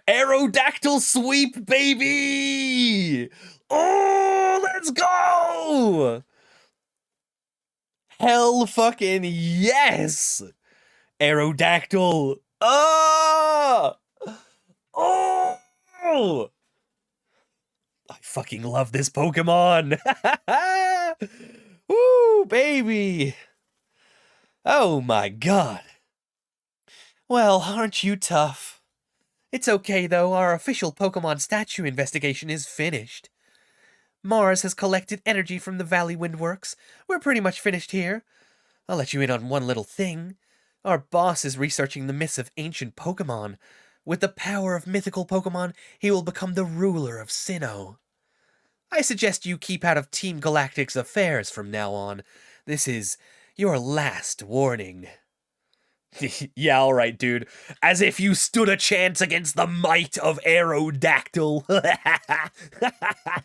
Aerodactyl sweep, baby! Oh, let's go! Hell fucking yes! Aerodactyl. Oh! Oh! I fucking love this Pokemon. Woo, baby. Oh my god. Well, aren't you tough? It's okay, though. Our official Pokemon statue investigation is finished. Mars has collected energy from the Valley Windworks. We're pretty much finished here. I'll let you in on one little thing. Our boss is researching the myths of ancient Pokemon. With the power of mythical Pokemon, he will become the ruler of Sinnoh. I suggest you keep out of Team Galactic's affairs from now on. This is your last warning. Yeah, alright, dude. As if you stood a chance against the might of Aerodactyl.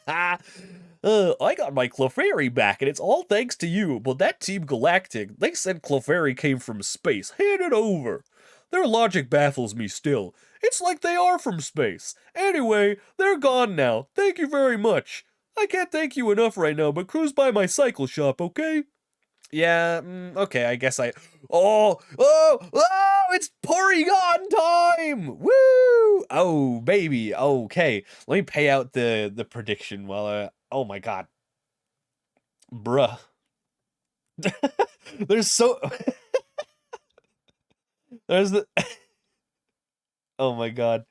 I got my Clefairy back, and it's all thanks to you, but that Team Galactic, they said Clefairy came from space. Hand it over. Their logic baffles me still. It's like they are from space. Anyway, they're gone now. Thank you very much. I can't thank you enough right now, but cruise by my cycle shop, okay? Yeah, okay, I guess I... Oh, it's Porygon time! Woo! Oh, baby, okay. Let me pay out the prediction while oh my god. Bruh. There's so... There's the... Oh my god.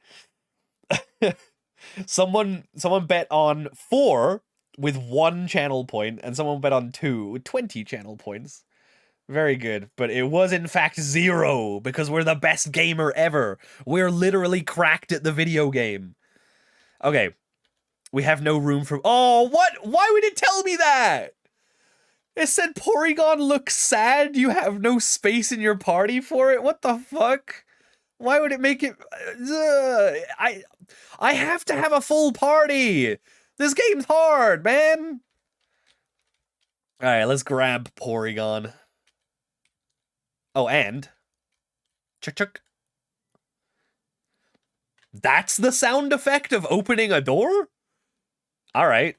Someone bet on 4 with 1 channel point, and someone bet on 2 with 20 channel points. Very good, but it was in fact 0 because we're the best gamer ever. We're literally cracked at the video game. Okay, we have no room for... Oh, what? Why would it tell me that? It said Porygon looks sad. You have no space in your party for it. What the fuck? Why would it make it... I have to have a full party. This game's hard, man. All right, let's grab Porygon. Oh, and... Chuck. That's the sound effect of opening a door? All right.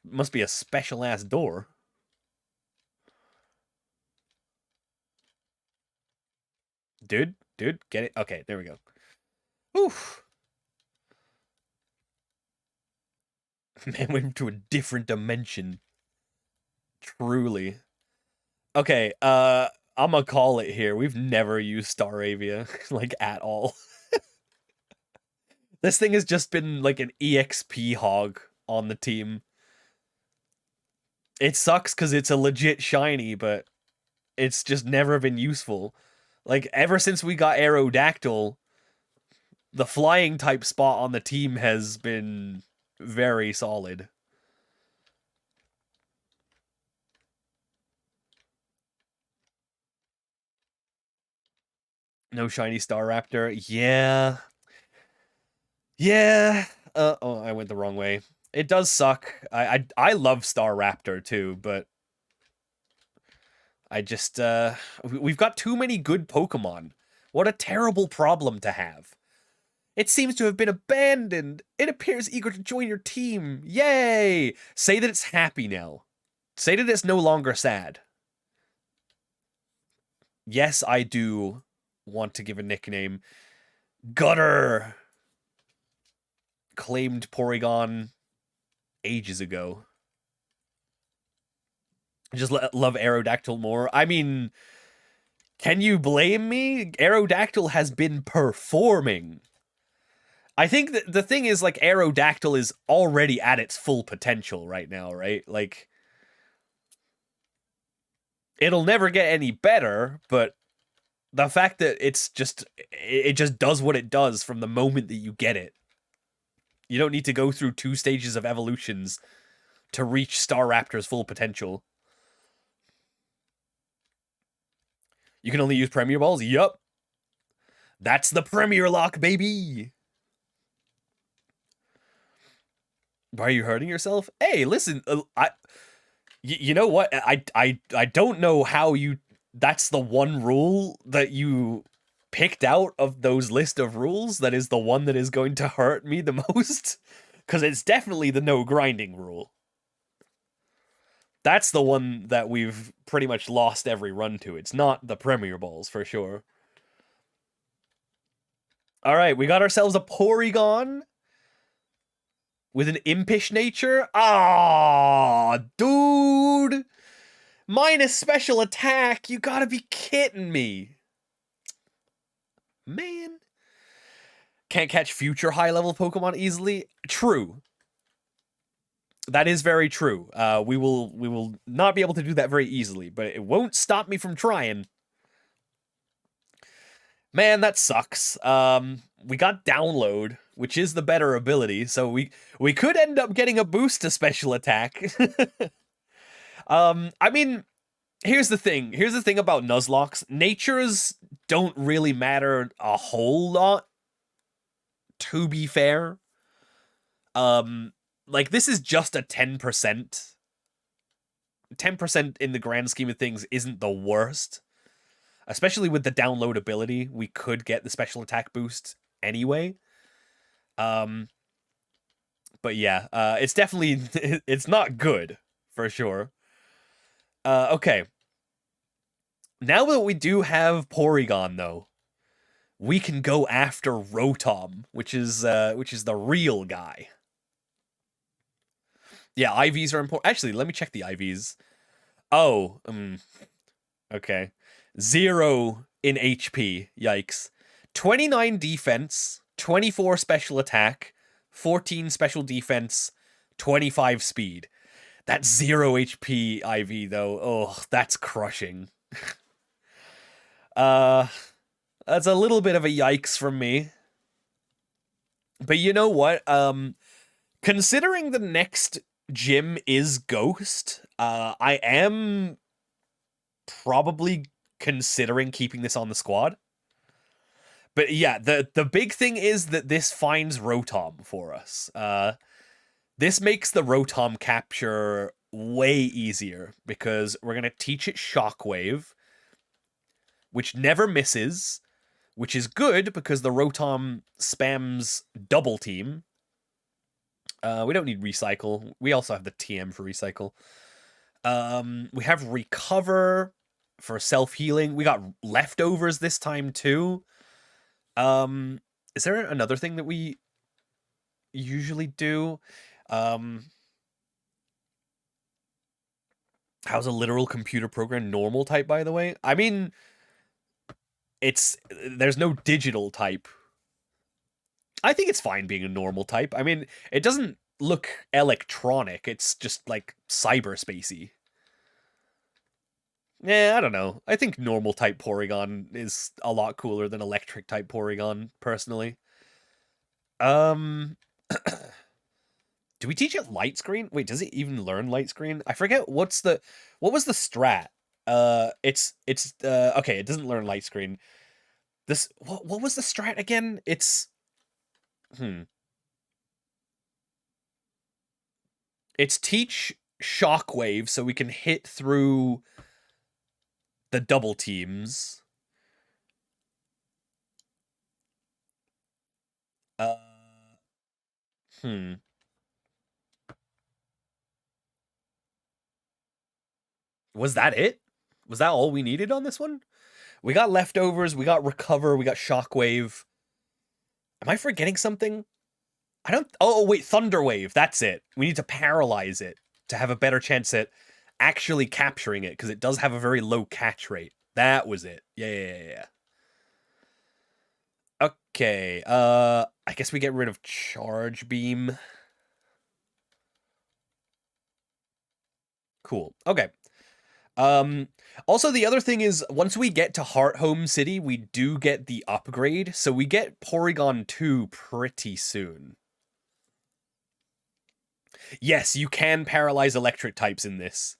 Must be a special-ass door. Dude, get it? Okay, there we go. Oof. Man, went to a different dimension. Truly. Okay, I'm gonna call it here. We've never used Staravia, like, at all. This thing has just been, like, an EXP hog on the team. It sucks because it's a legit shiny, but it's just never been useful. Like, ever since we got Aerodactyl, the flying type spot on the team has been very solid. No shiny Staraptor. Yeah. Yeah. Oh, I went the wrong way. It does suck. I love Staraptor too, but I just we've got too many good Pokemon. What a terrible problem to have. It seems to have been abandoned. It appears eager to join your team. Yay! Say that it's happy now. Say that it's no longer sad. Yes, I do want to give a nickname. Gutter! Claimed Porygon ages ago. Just love Aerodactyl more. I mean, can you blame me? Aerodactyl has been performing. I think that the thing is, like, Aerodactyl is already at its full potential right now, right? Like, it'll never get any better, but the fact that it just does what it does from the moment that you get it. You don't need to go through 2 stages of evolutions to reach Staraptor's full potential. You can only use Premier Balls? Yup. That's the Premier Lock, baby! Why are you hurting yourself? Hey, listen, you know what? I don't know how you... That's the one rule that you picked out of those list of rules that is the one that is going to hurt me the most. Because it's definitely the no grinding rule. That's the one that we've pretty much lost every run to. It's not the Premier Balls, for sure. Alright, we got ourselves a Porygon with an impish nature. Ah, dude! Minus special attack! You gotta be kidding me! Man. Can't catch future high-level Pokemon easily? True. That is very true. We will not be able to do that very easily, but it won't stop me from trying. Man, that sucks. We got Download, which is the better ability, so we could end up getting a boost to special attack. I mean, here's the thing. Here's the thing about Nuzlocke. Natures don't really matter a whole lot, to be fair. Like, this is just a 10%. 10% in the grand scheme of things isn't the worst. Especially with the download ability, we could get the special attack boost anyway. But yeah, it's definitely... it's not good, for sure. Okay. Now that we do have Porygon, though, we can go after Rotom, which is the real guy. Yeah, IVs are important. Actually, let me check the IVs. Oh, okay. 0 in HP. Yikes. 29 defense, 24 special attack, 14 special defense, 25 speed. That's 0 HP IV though. Oh, that's crushing. That's a little bit of a yikes from me. But you know what? Considering the next gym is Ghost, I am probably considering keeping this on the squad. But yeah, the big thing is that this finds Rotom for us. This makes the Rotom capture way easier because we're going to teach it Shockwave, which never misses, which is good because the Rotom spams Double Team. We don't need Recycle. We also have the TM for Recycle. We have Recover for self-healing. We got Leftovers this time too. Is there another thing that we usually do? How's a literal computer program normal type, by the way? I mean, there's no digital type. I think it's fine being a normal type. I mean, it doesn't look electronic. It's just like cyberspacey. Yeah, I don't know. I think normal type Porygon is a lot cooler than electric type Porygon, personally. Do we teach it Light Screen? Wait, does it even learn Light Screen? I forget what was the strat? It's okay, it doesn't learn Light Screen. What was the strat again? It's It's teach Shockwave so we can hit through the double teams. Was that it? Was that all we needed on this one? We got Leftovers, we got Recover, we got Shockwave. Am I forgetting something? I don't... Oh, wait, Thunderwave. That's it. We need to paralyze it to have a better chance at actually capturing it, because it does have a very low catch rate. That was it. Yeah. Okay, I guess we get rid of Charge Beam. Cool. Okay. Also, the other thing is, once we get to Heart Home City, we do get the upgrade, so we get Porygon 2 pretty soon. Yes, you can paralyze electric types in this.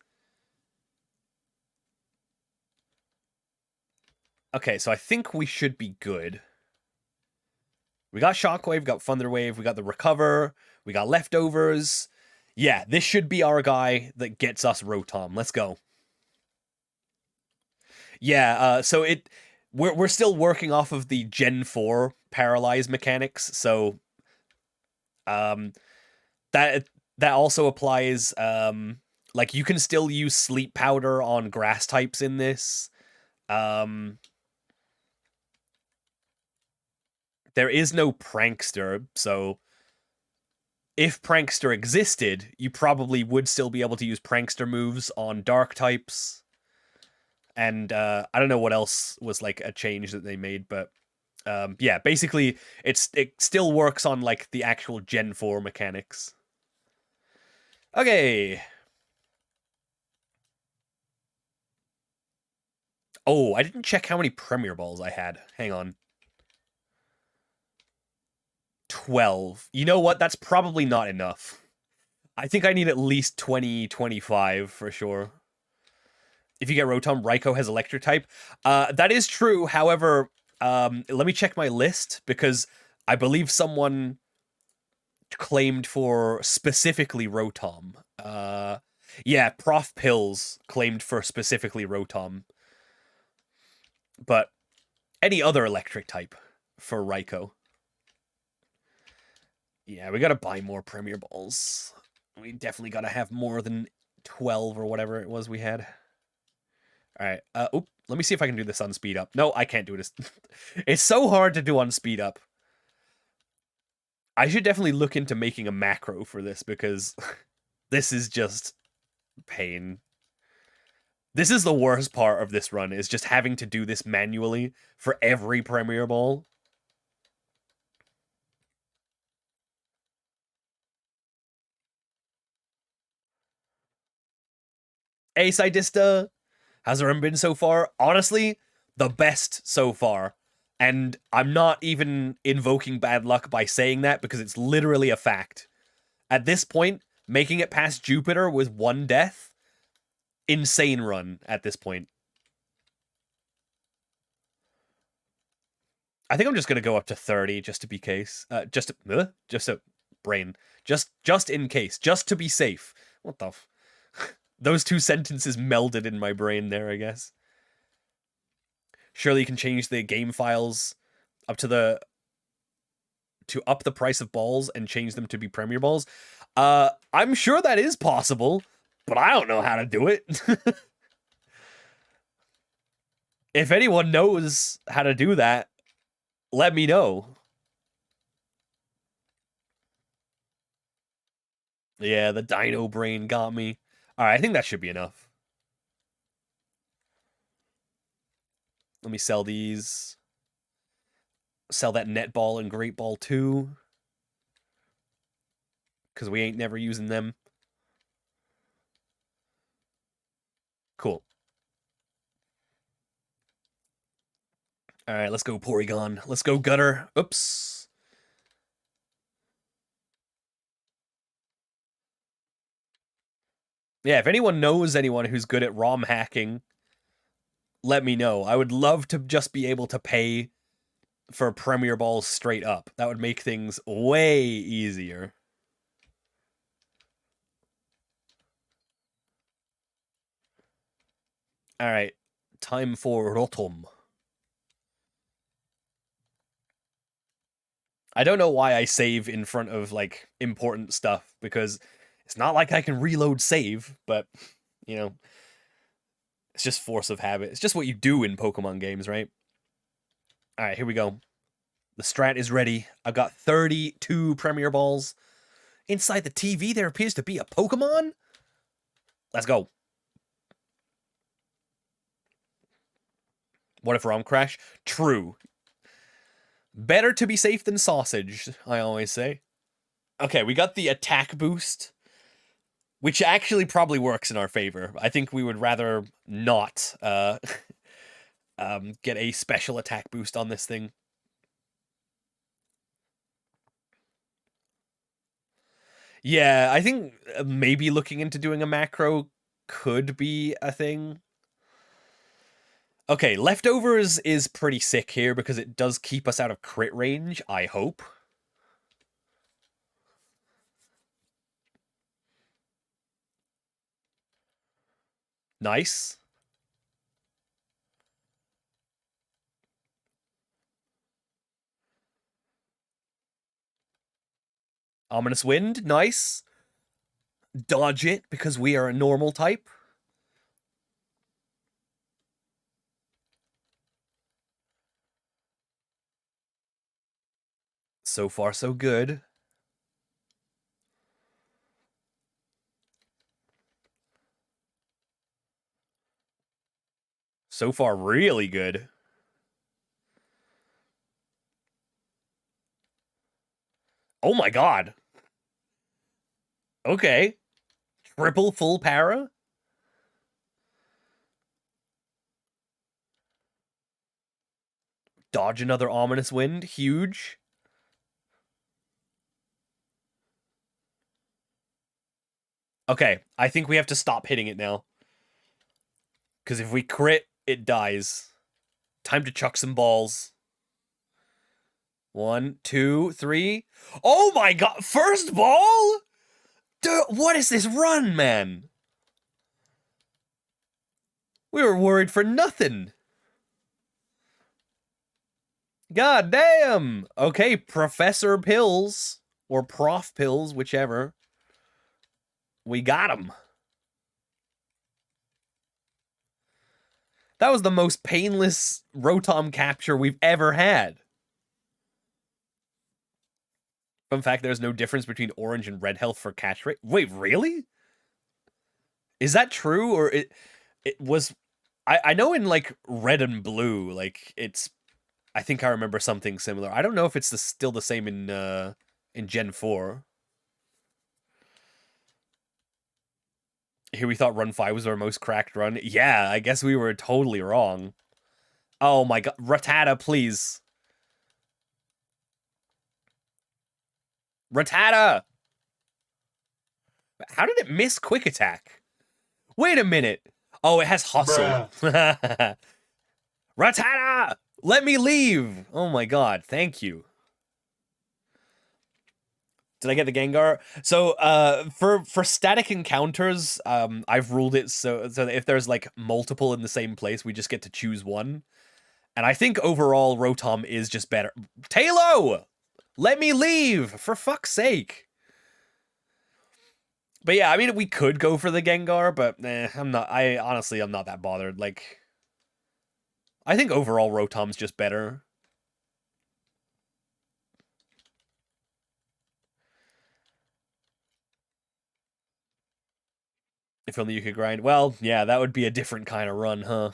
Okay, so I think we should be good. We got Shockwave, we got Thunderwave, we got the Recover, we got Leftovers. Yeah, this should be our guy that gets us Rotom. Let's go. Yeah, so we're still working off of the Gen 4 paralyze mechanics, so that also applies. Like, you can still use Sleep Powder on grass types in this. There is no Prankster, so if Prankster existed, you probably would still be able to use Prankster moves on dark types. And I don't know what else was like a change that they made, but yeah, basically it still works on like the actual Gen 4 mechanics. Okay. Oh, I didn't check how many Premier Balls I had. Hang on. 12. You know what? That's probably not enough. I think I need at least 20, 25 for sure. If you get Rotom, Raikou has Electric type. That is true. However, let me check my list, because I believe someone claimed for specifically Rotom. Yeah, Prof Pills claimed for specifically Rotom. But any other electric type for Raikou. Yeah, we gotta buy more Premier Balls. We definitely gotta have more than 12 or whatever it was we had. All right. Let me see if I can do this on speed up. No, I can't do this. It's so hard to do on speed up. I should definitely look into making a macro for this because this is just pain. This is the worst part of this run, is just having to do this manually for every Premier Ball. Hey, Sidista! How's the run been so far? Honestly, the best so far. And I'm not even invoking bad luck by saying that because it's literally a fact. At this point, making it past Jupiter with 1 death, insane run at this point. I think I'm just gonna go up to 30 just to be case. Just a brain. Just in case. Just to be safe. What the f... Those two sentences melded in my brain there, I guess. Surely you can change the game files up to up the price of balls and change them to be Premier Balls. I'm sure that is possible, but I don't know how to do it. If anyone knows how to do that, let me know. Yeah, the dino brain got me. Alright, I think that should be enough. Let me sell these. Sell that net ball and great ball too. Because we ain't never using them. Cool. Alright, let's go Porygon. Let's go Gutter. Oops. Yeah, if anyone knows anyone who's good at ROM hacking, let me know. I would love to just be able to pay for Premier Balls straight up. That would make things way easier. Alright, time for Rotom. I don't know why I save in front of, like, important stuff, because it's not like I can reload save, but, you know, it's just force of habit. It's just what you do in Pokemon games, right? Alright, here we go. The strat is ready. I've got 32 Premier Balls. Inside the TV, there appears to be a Pokemon? Let's go. What if ROM crash? True. Better to be safe than sausage, I always say. Okay, we got the attack boost, which actually probably works in our favor. I think we would rather not get a special attack boost on this thing. Yeah, I think maybe looking into doing a macro could be a thing. Okay, Leftovers is pretty sick here because it does keep us out of crit range, I hope. Nice. Ominous Wind, nice. Dodge it because we are a normal type. So far, so good. So far, really good. Oh my god. Okay. Triple full para? Dodge another Ominous Wind. Huge. Okay, I think we have to stop hitting it now. Because if we crit, it dies. Time to chuck some balls. 1, 2, 3. Oh my god! First ball?! Dude, what is this run, man? We were worried for nothing. God damn! Okay, Professor Pills. Or Prof Pills, whichever. We got him. That was the most painless Rotom capture we've ever had. Fun fact, there's no difference between orange and red health for catch rate. Wait, really? Is that true? Or it was... I know in, like, red and blue, like, it's... I think I remember something similar. I don't know if it's still the same in Gen 4. Here we thought Run 5 was our most cracked run. Yeah, I guess we were totally wrong. Oh my god. Rattata, please. Rattata! How did it miss Quick Attack? Wait a minute. Oh, it has Hustle. Rattata! Let me leave! Oh my god, thank you. Did I get the Gengar? So, for static encounters, I've ruled it so that if there's, like, multiple in the same place, we just get to choose one. And I think overall, Rotom is just better. Talo! Let me leave! For fuck's sake! But yeah, I mean, we could go for the Gengar, but I'm not that bothered. Like, I think overall Rotom's just better. If only you could grind. Well, yeah, that would be a different kind of run, huh?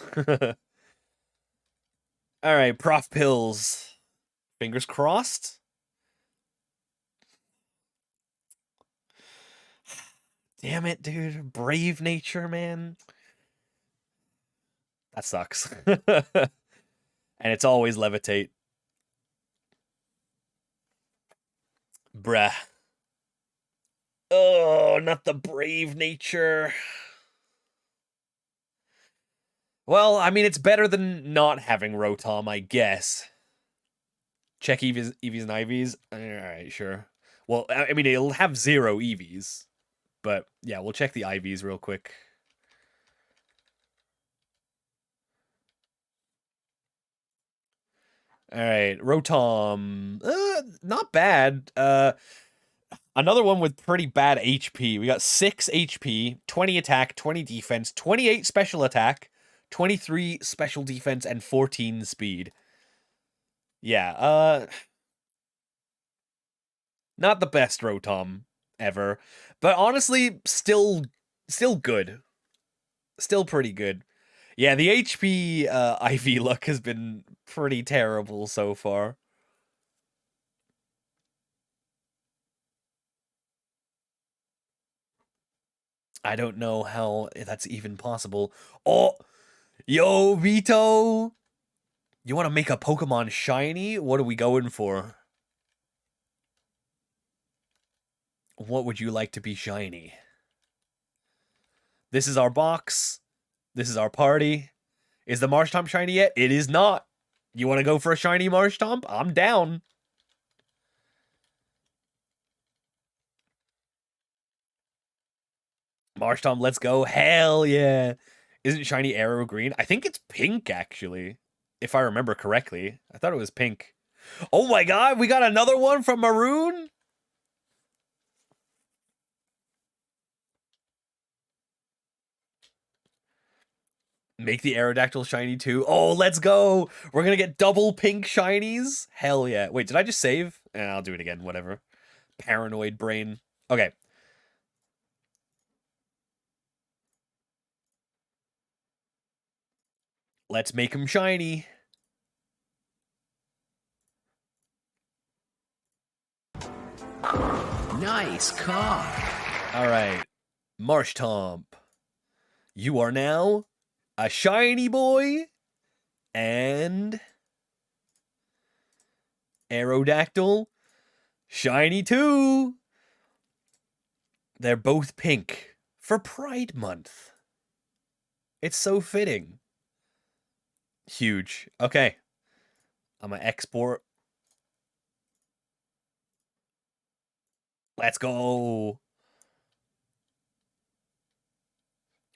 Alright, Prof Pills. Fingers crossed. Damn it, dude. Brave nature, man. That sucks. And it's always levitate. Bruh. Oh, not the brave nature. Well, I mean, it's better than not having Rotom, I guess. Check EVs and IVs. Alright, sure. Well, I mean, it'll have 0 EVs. But, yeah, we'll check the IVs real quick. Alright, Rotom. Not bad. Another one with pretty bad HP. We got 6 HP, 20 attack, 20 defense, 28 special attack, 23 special defense, and 14 speed. Yeah, not the best Rotom ever. But honestly, still good. Still pretty good. Yeah, the HP IV luck has been pretty terrible so far. I don't know how that's even possible. Oh, yo, Vito! You want to make a Pokemon shiny? What are we going for? What would you like to be shiny? This is our box. This is our party. Is the Marshtomp shiny yet? It is not. You want to go for a shiny Marshtomp? I'm down. Marshtomp, let's go. Hell yeah. Isn't shiny Arrow green? I think it's pink, actually. If I remember correctly. I thought it was pink. Oh my god, we got another one from Maroon? Make the Aerodactyl shiny too. Oh, let's go. We're gonna get double pink shinies. Hell yeah. Wait, did I just save? I'll do it again. Whatever. Paranoid brain. Okay. Let's make him shiny. Nice car. All right. Marshtomp. You are now a shiny boy and Aerodactyl shiny too. They're both pink for Pride Month. It's so fitting. Huge. Okay. I'm gonna export. Let's go.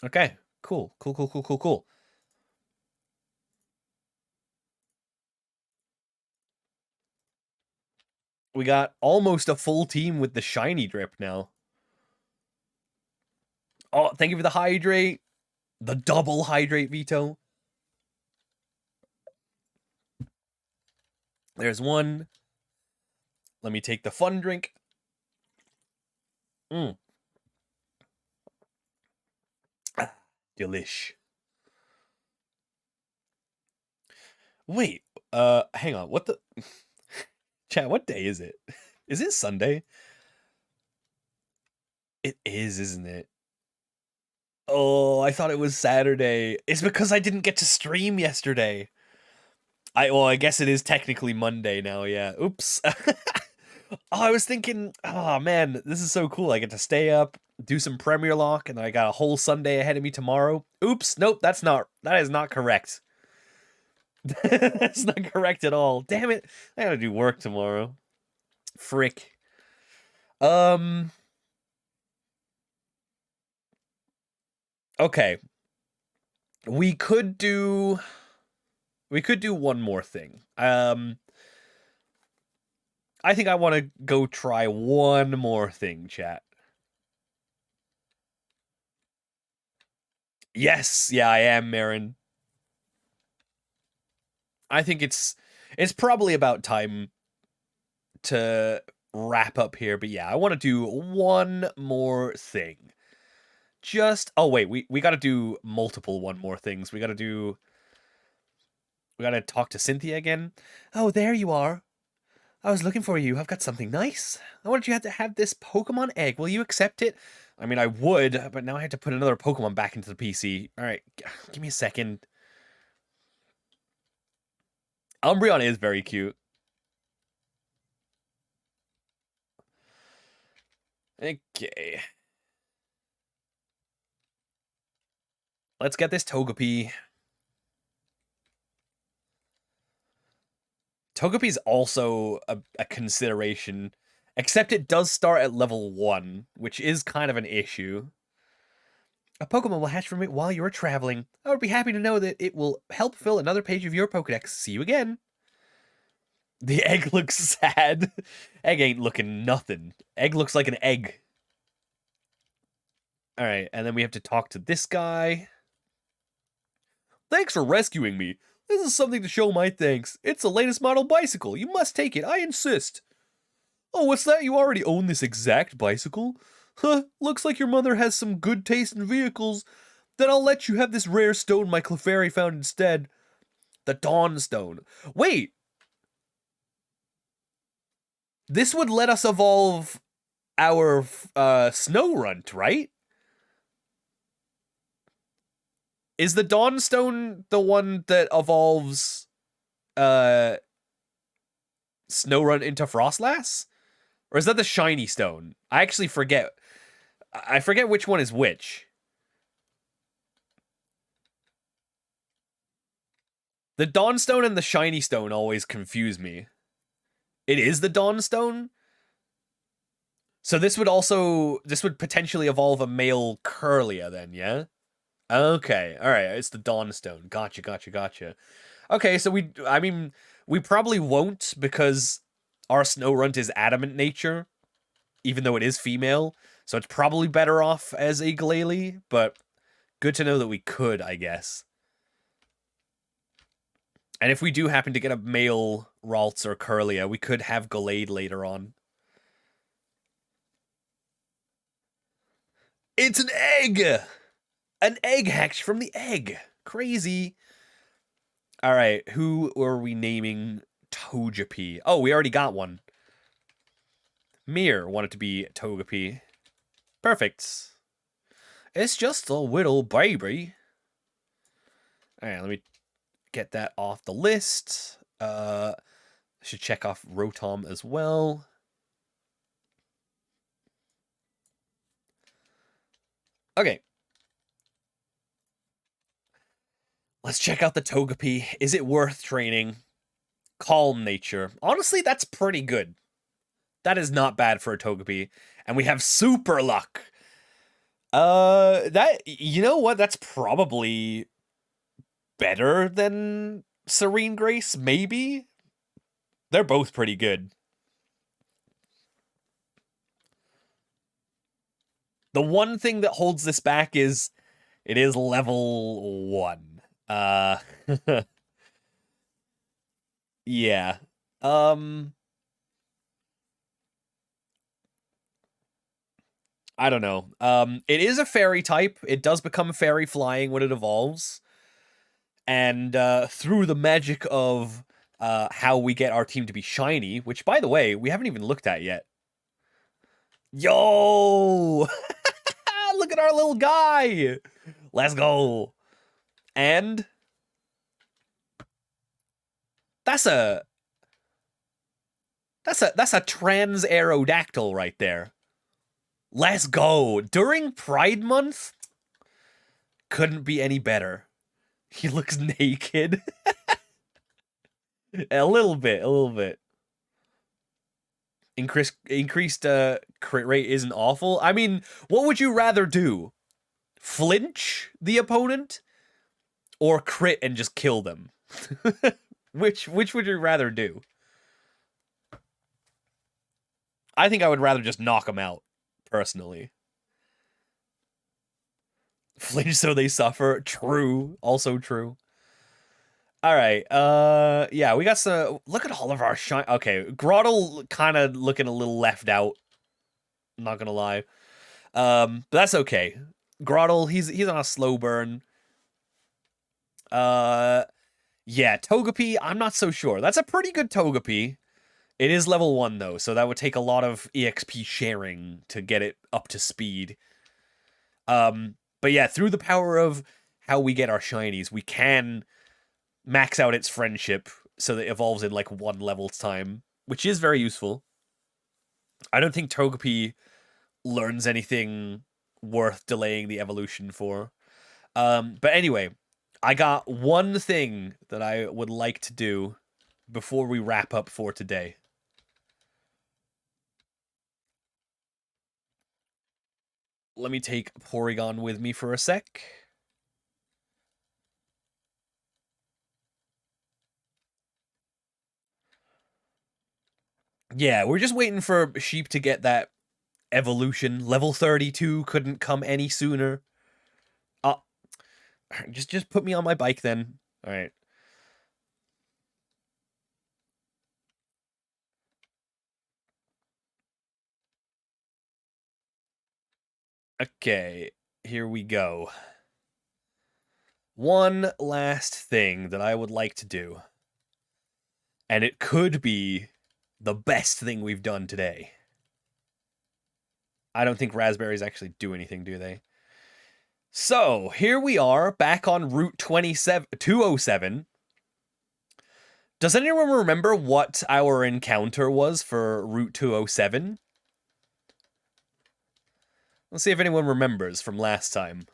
Okay. Cool. Cool. We got almost a full team with the shiny drip now. Oh, thank you for the hydrate. The double hydrate, Vito. There's one. Let me take the fun drink. Delish. Wait, hang on. What the... Chat, what day is it? Is it Sunday? It is, isn't it? Oh, I thought it was Saturday. It's because I didn't get to stream yesterday. I guess it is technically Monday now, yeah. Oops. I was thinking, oh man, this is so cool. I get to stay up, do some Premier Lock, and I got a whole Sunday ahead of me tomorrow. Oops, nope, that is not correct. That's not correct at all. Damn it. I gotta do work tomorrow. Frick. Okay. We could do one more thing. I think I want to go try one more thing, chat. Yes, yeah, I am, Marin. I think it's probably about time to wrap up here, but yeah, I want to do one more thing. Oh wait, we got to do multiple one more things. We got to talk to Cynthia again. Oh, there you are. I was looking for you. I've got something nice. I wanted you to have this Pokemon egg. Will you accept it? I mean, I would, but now I have to put another Pokemon back into the PC. All right, give me a second. Umbreon is very cute. Okay. Let's get this Togepi. Togepi's also a consideration, except it does start at level 1, which is kind of an issue. A Pokemon will hatch from it while you're traveling. I would be happy to know that it will help fill another page of your Pokedex. See you again. The egg looks sad. Egg ain't looking nothing. Egg looks like an egg. Alright, and then we have to talk to this guy. Thanks for rescuing me. This is something to show my thanks. It's the latest model bicycle. You must take it. I insist. Oh, what's that? You already own this exact bicycle? Huh, looks like your mother has some good taste in vehicles. Then I'll let you have this rare stone my Clefairy found instead. The Dawn Stone. Wait! This would let us evolve our Snorunt, right? Is the Dawn Stone the one that evolves Snorunt into Frostlass? Or is that the Shiny Stone? I actually forget. I forget which one is which. The Dawn Stone and the Shiny Stone always confuse me. It is the Dawn Stone? So this would potentially evolve a male Curlia then, yeah? Okay, alright, it's the Dawn Stone. Gotcha. Okay, so we probably won't because our Snorunt is adamant nature, even though it is female, so it's probably better off as a Glalie, but good to know that we could, I guess. And if we do happen to get a male Ralts or Curlia, we could have Gallade later on. It's an egg! An egg hatched from the egg! Crazy. Alright, who are we naming Togepi? Oh, we already got one. Mir wanted to be Togepi. Perfect. It's just a little baby. Alright, let me get that off the list. I should check off Rotom as well. Okay. Let's check out the Togepi. Is it worth training? Calm nature. Honestly, that's pretty good. That is not bad for a Togepi. And we have super luck. You know what? That's probably better than Serene Grace, maybe? They're both pretty good. The one thing that holds this back is it is level 1. Yeah. I don't know. It is a fairy type. It does become fairy flying when it evolves. And through the magic of how we get our team to be shiny, which, by the way, we haven't even looked at yet. Yo! Look at our little guy! Let's go! And that's a trans aerodactyl right there. Let's go! During Pride Month, couldn't be any better. He looks naked. A little bit. Increased crit rate isn't awful. I mean, what would you rather do? Flinch the opponent or crit and just kill them? Which would you rather do? I think I would rather just knock them out, personally. Flinch so they suffer. True. Also true. All right. Yeah, we got some. Look at all of our shine. Okay, Grottle kind of looking a little left out. I'm not gonna lie. But that's okay. Grottle, he's on a slow burn. Yeah, Togepi, I'm not so sure. That's a pretty good Togepi. It is level 1 though, so that would take a lot of EXP sharing to get it up to speed. But yeah, through the power of how we get our shinies, we can max out its friendship so that it evolves in like 1 level's time, which is very useful. I don't think Togepi learns anything worth delaying the evolution for. But anyway, I got one thing that I would like to do before we wrap up for today. Let me take Porygon with me for a sec. Yeah, we're just waiting for Sheep to get that evolution. Level 32 couldn't come any sooner. Just put me on my bike then. All right. Okay, here we go. One last thing that I would like to do. And it could be the best thing we've done today. I don't think raspberries actually do anything, do they? So, here we are, back on Route 207. Does anyone remember what our encounter was for Route 207? Let's see if anyone remembers from last time.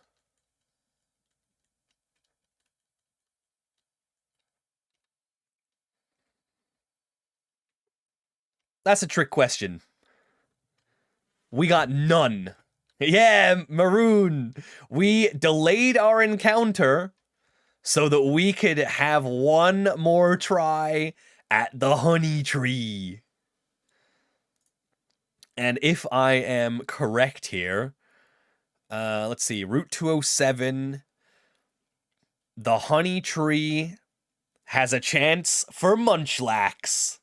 That's a trick question. We got none. Yeah, Maroon. We delayed our encounter so that we could have one more try at the honey tree. And if I am correct here, let's see, Route 207, the honey tree has a chance for Munchlax.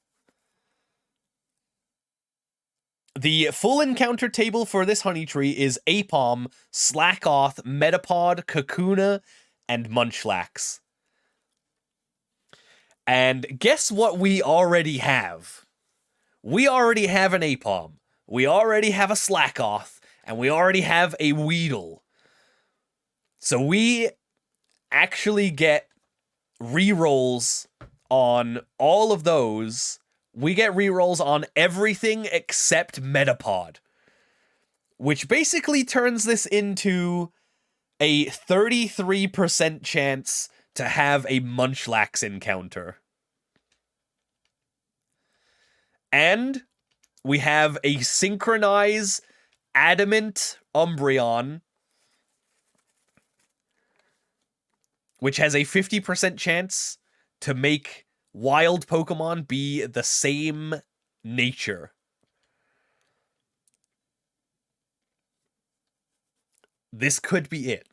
The full encounter table for this honey tree is Apom, Slackoth, Metapod, Kakuna, and Munchlax. And guess what we already have? We already have an Apom, we already have a Slackoth, and we already have a Weedle. So we actually get rerolls on all of those. We get rerolls on everything except Metapod, which basically turns this into a 33% chance to have a Munchlax encounter. And we have a Synchronize Adamant Umbreon, which has a 50% chance to make wild Pokemon be the same nature. This could be it.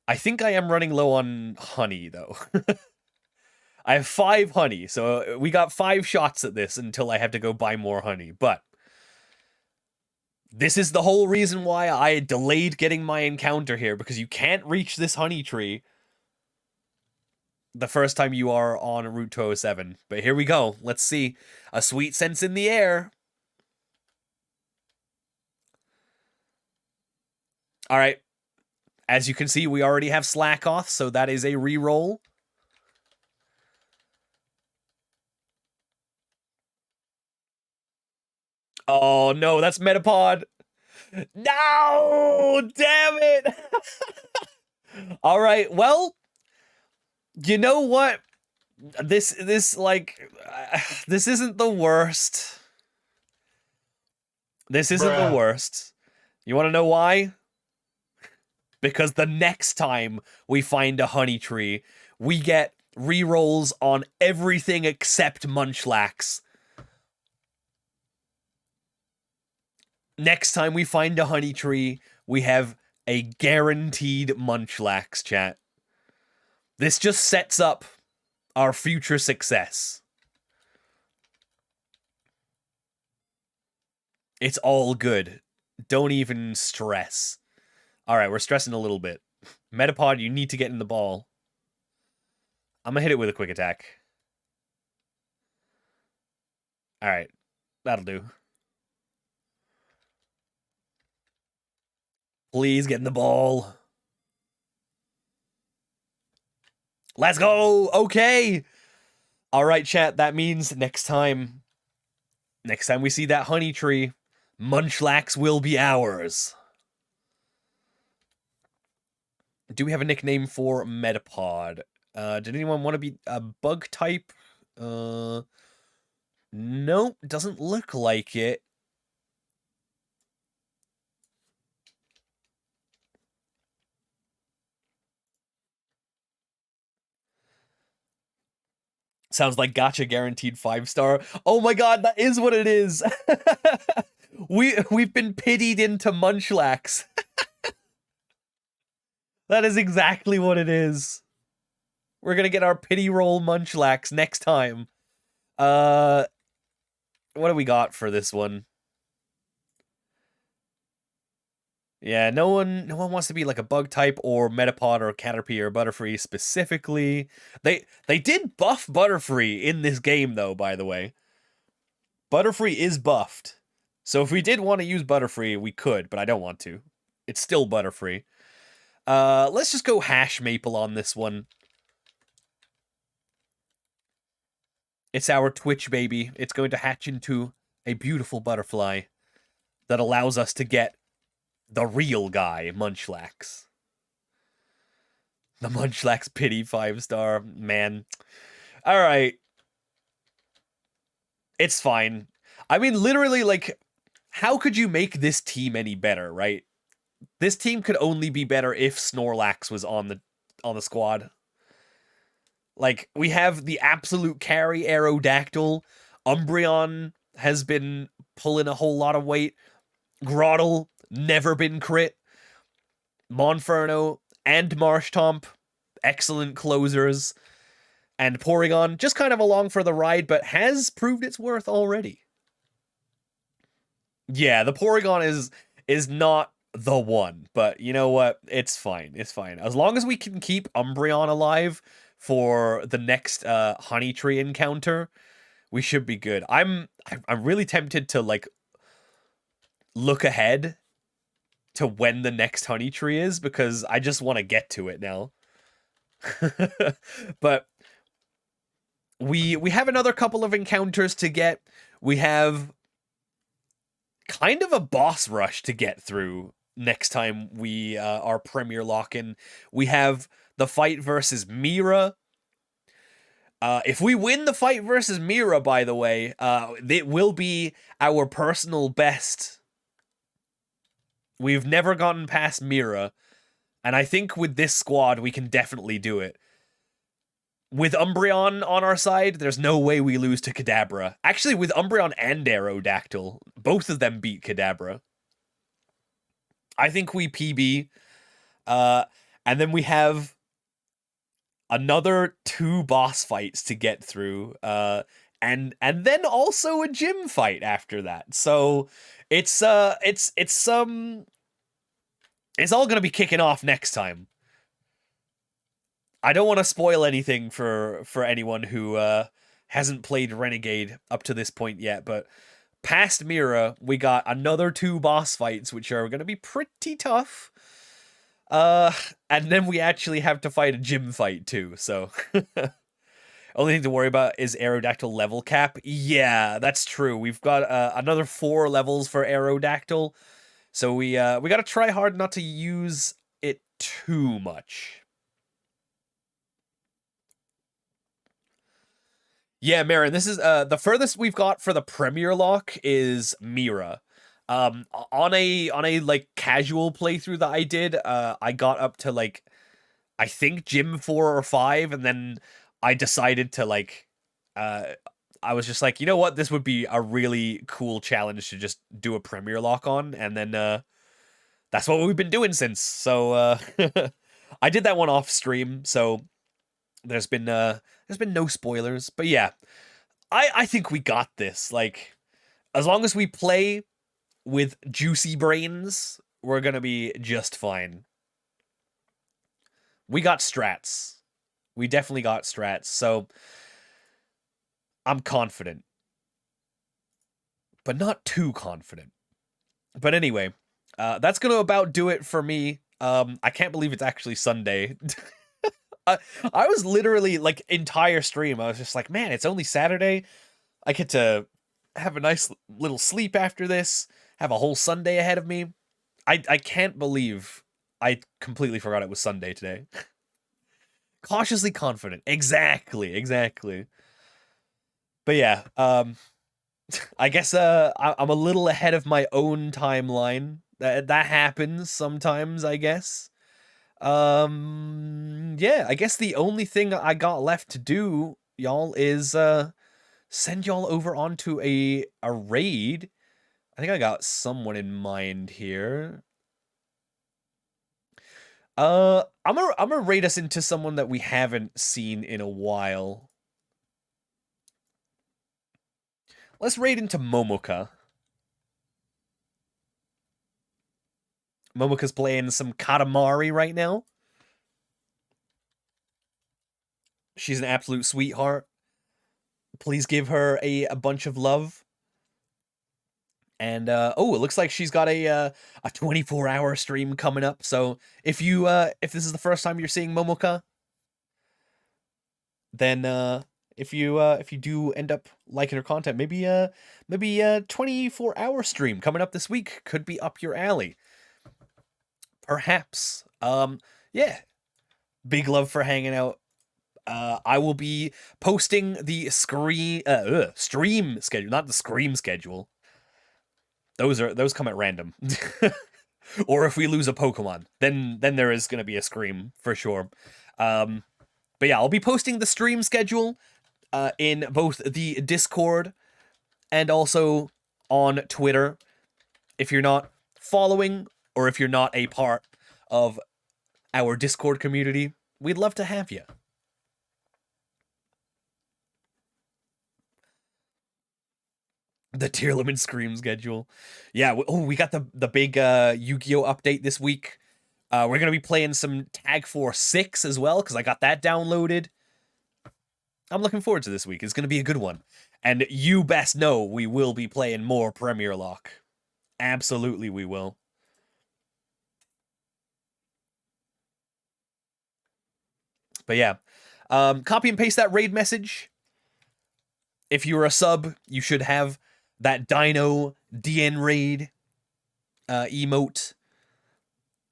I think I am running low on honey, though. I have 5 honey, so we got 5 shots at this until I have to go buy more honey. But this is the whole reason why I delayed getting my encounter here, because you can't reach this honey tree the first time you are on Route 207. But here we go. Let's see. A sweet sense in the air. All right. As you can see, we already have Slackoth, so that is a reroll. Oh, no, that's Metapod. No! Damn it! All right, well, you know what? This isn't the worst. This isn't the worst. You want to know why? Because the next time we find a honey tree, we get rerolls on everything except Munchlax. Next time we find a honey tree, we have a guaranteed Munchlax, chat. This just sets up our future success. It's all good. Don't even stress. Alright, we're stressing a little bit. Metapod, you need to get in the ball. I'm gonna hit it with a quick attack. Alright, that'll do. Please get in the ball. Let's go! Okay! Alright, chat, that means next time we see that honey tree, Munchlax will be ours. Do we have a nickname for Metapod? Did anyone want to be a bug type? Nope, doesn't look like it. Sounds like Gotcha guaranteed 5-star. Oh my god, that is what it is. We've been pitied into Munchlax. That is exactly what it is. We're gonna get our pity roll Munchlax next time. What do we got for this one? Yeah, no one wants to be like a bug type or Metapod or Caterpie or Butterfree specifically. They did buff Butterfree in this game though, by the way. Butterfree is buffed. So if we did want to use Butterfree, we could, but I don't want to. It's still Butterfree. Let's just go Hash Maple on this one. It's our Twitch baby. It's going to hatch into a beautiful butterfly that allows us to get the real guy, Munchlax. The Munchlax pity 5-star, man. All right. It's fine. I mean, literally, like, how could you make this team any better, right? This team could only be better if Snorlax was on the squad. Like, we have the absolute carry Aerodactyl. Umbreon has been pulling a whole lot of weight. Grotle, never been crit. Monferno and Marshtomp, excellent closers. And Porygon, just kind of along for the ride, but has proved its worth already. Yeah, the Porygon is not the one, but you know what? It's fine. It's fine. As long as we can keep Umbreon alive for the next Honey Tree encounter, we should be good. I'm really tempted to like look ahead to when the next Honey Tree is, because I just want to get to it now. But we have another couple of encounters to get. We have kind of a boss rush to get through next time we are Premier lock-in. We have the fight versus Mira. If we win the fight versus Mira, by the way, it will be our personal best. We've never gotten past Mira, and I think with this squad, we can definitely do it. With Umbreon on our side, there's no way we lose to Kadabra. Actually, with Umbreon and Aerodactyl, both of them beat Kadabra. I think we PB. And then we have another 2 boss fights to get through, and then also a gym fight after that. So it's all gonna be kicking off next time. I don't want to spoil anything for anyone who hasn't played Renegade up to this point yet, but past Mira, we got another 2 boss fights, which are going to be pretty tough. And then we actually have to fight a gym fight too, so... Only thing to worry about is Aerodactyl level cap. Yeah, that's true. We've got another 4 levels for Aerodactyl, so we got to try hard not to use it too much. Yeah, Marin, this is the furthest we've got for the Premier lock is Mira. On a like casual playthrough that I did, I got up to like I think gym 4 or 5, and then I decided to like I was just like, you know what, this would be a really cool challenge to just do a Premier lock on, and then that's what we've been doing since. So I did that one off stream, so there's been no spoilers, but yeah, I think we got this. Like, as long as we play with juicy brains, we're gonna be just fine. We got strats. We definitely got strats, so I'm confident, but not too confident. But anyway, that's gonna about do it for me. I can't believe it's actually Sunday. I was literally, like, entire stream, I was just like, man, it's only Saturday. I get to have a nice little sleep after this, have a whole Sunday ahead of me. I can't believe I completely forgot it was Sunday today. Cautiously confident. Exactly. But yeah, I guess I'm a little ahead of my own timeline. That happens sometimes, I guess. Yeah, I guess the only thing I got left to do, y'all, is send y'all over onto a raid. I think I got someone in mind here. I'm gonna raid us into someone that we haven't seen in a while. Let's raid into Momoka. Momoka's playing some Katamari right now. She's an absolute sweetheart. Please give her a bunch of love. And oh, it looks like she's got a 24-hour stream coming up. So if this is the first time you're seeing Momoka, then if you do end up liking her content, maybe a 24-hour stream coming up this week could be up your alley. Perhaps. Yeah. Big love for hanging out. I will be posting the stream schedule, not the scream schedule. Those come at random. Or if we lose a Pokemon, then there is going to be a scream for sure. But yeah, I'll be posting the stream schedule in both the Discord and also on Twitter. If you're not following or if you're not a part of our Discord community, we'd love to have you. The tier limit scream schedule. Yeah, we got the big Yu-Gi-Oh update this week. We're going to be playing some Tag Force 6 as well, because I got that downloaded. I'm looking forward to this week. It's going to be a good one. And you best know we will be playing more Premier Lock. Absolutely we will. But yeah, copy and paste that raid message. If you're a sub, you should have that Dino DN raid emote.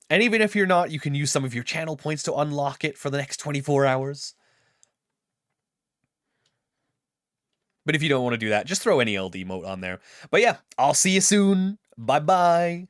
And even if you're not, you can use some of your channel points to unlock it for the next 24 hours. But if you don't want to do that, just throw any LD emote on there. But yeah, I'll see you soon. Bye-bye.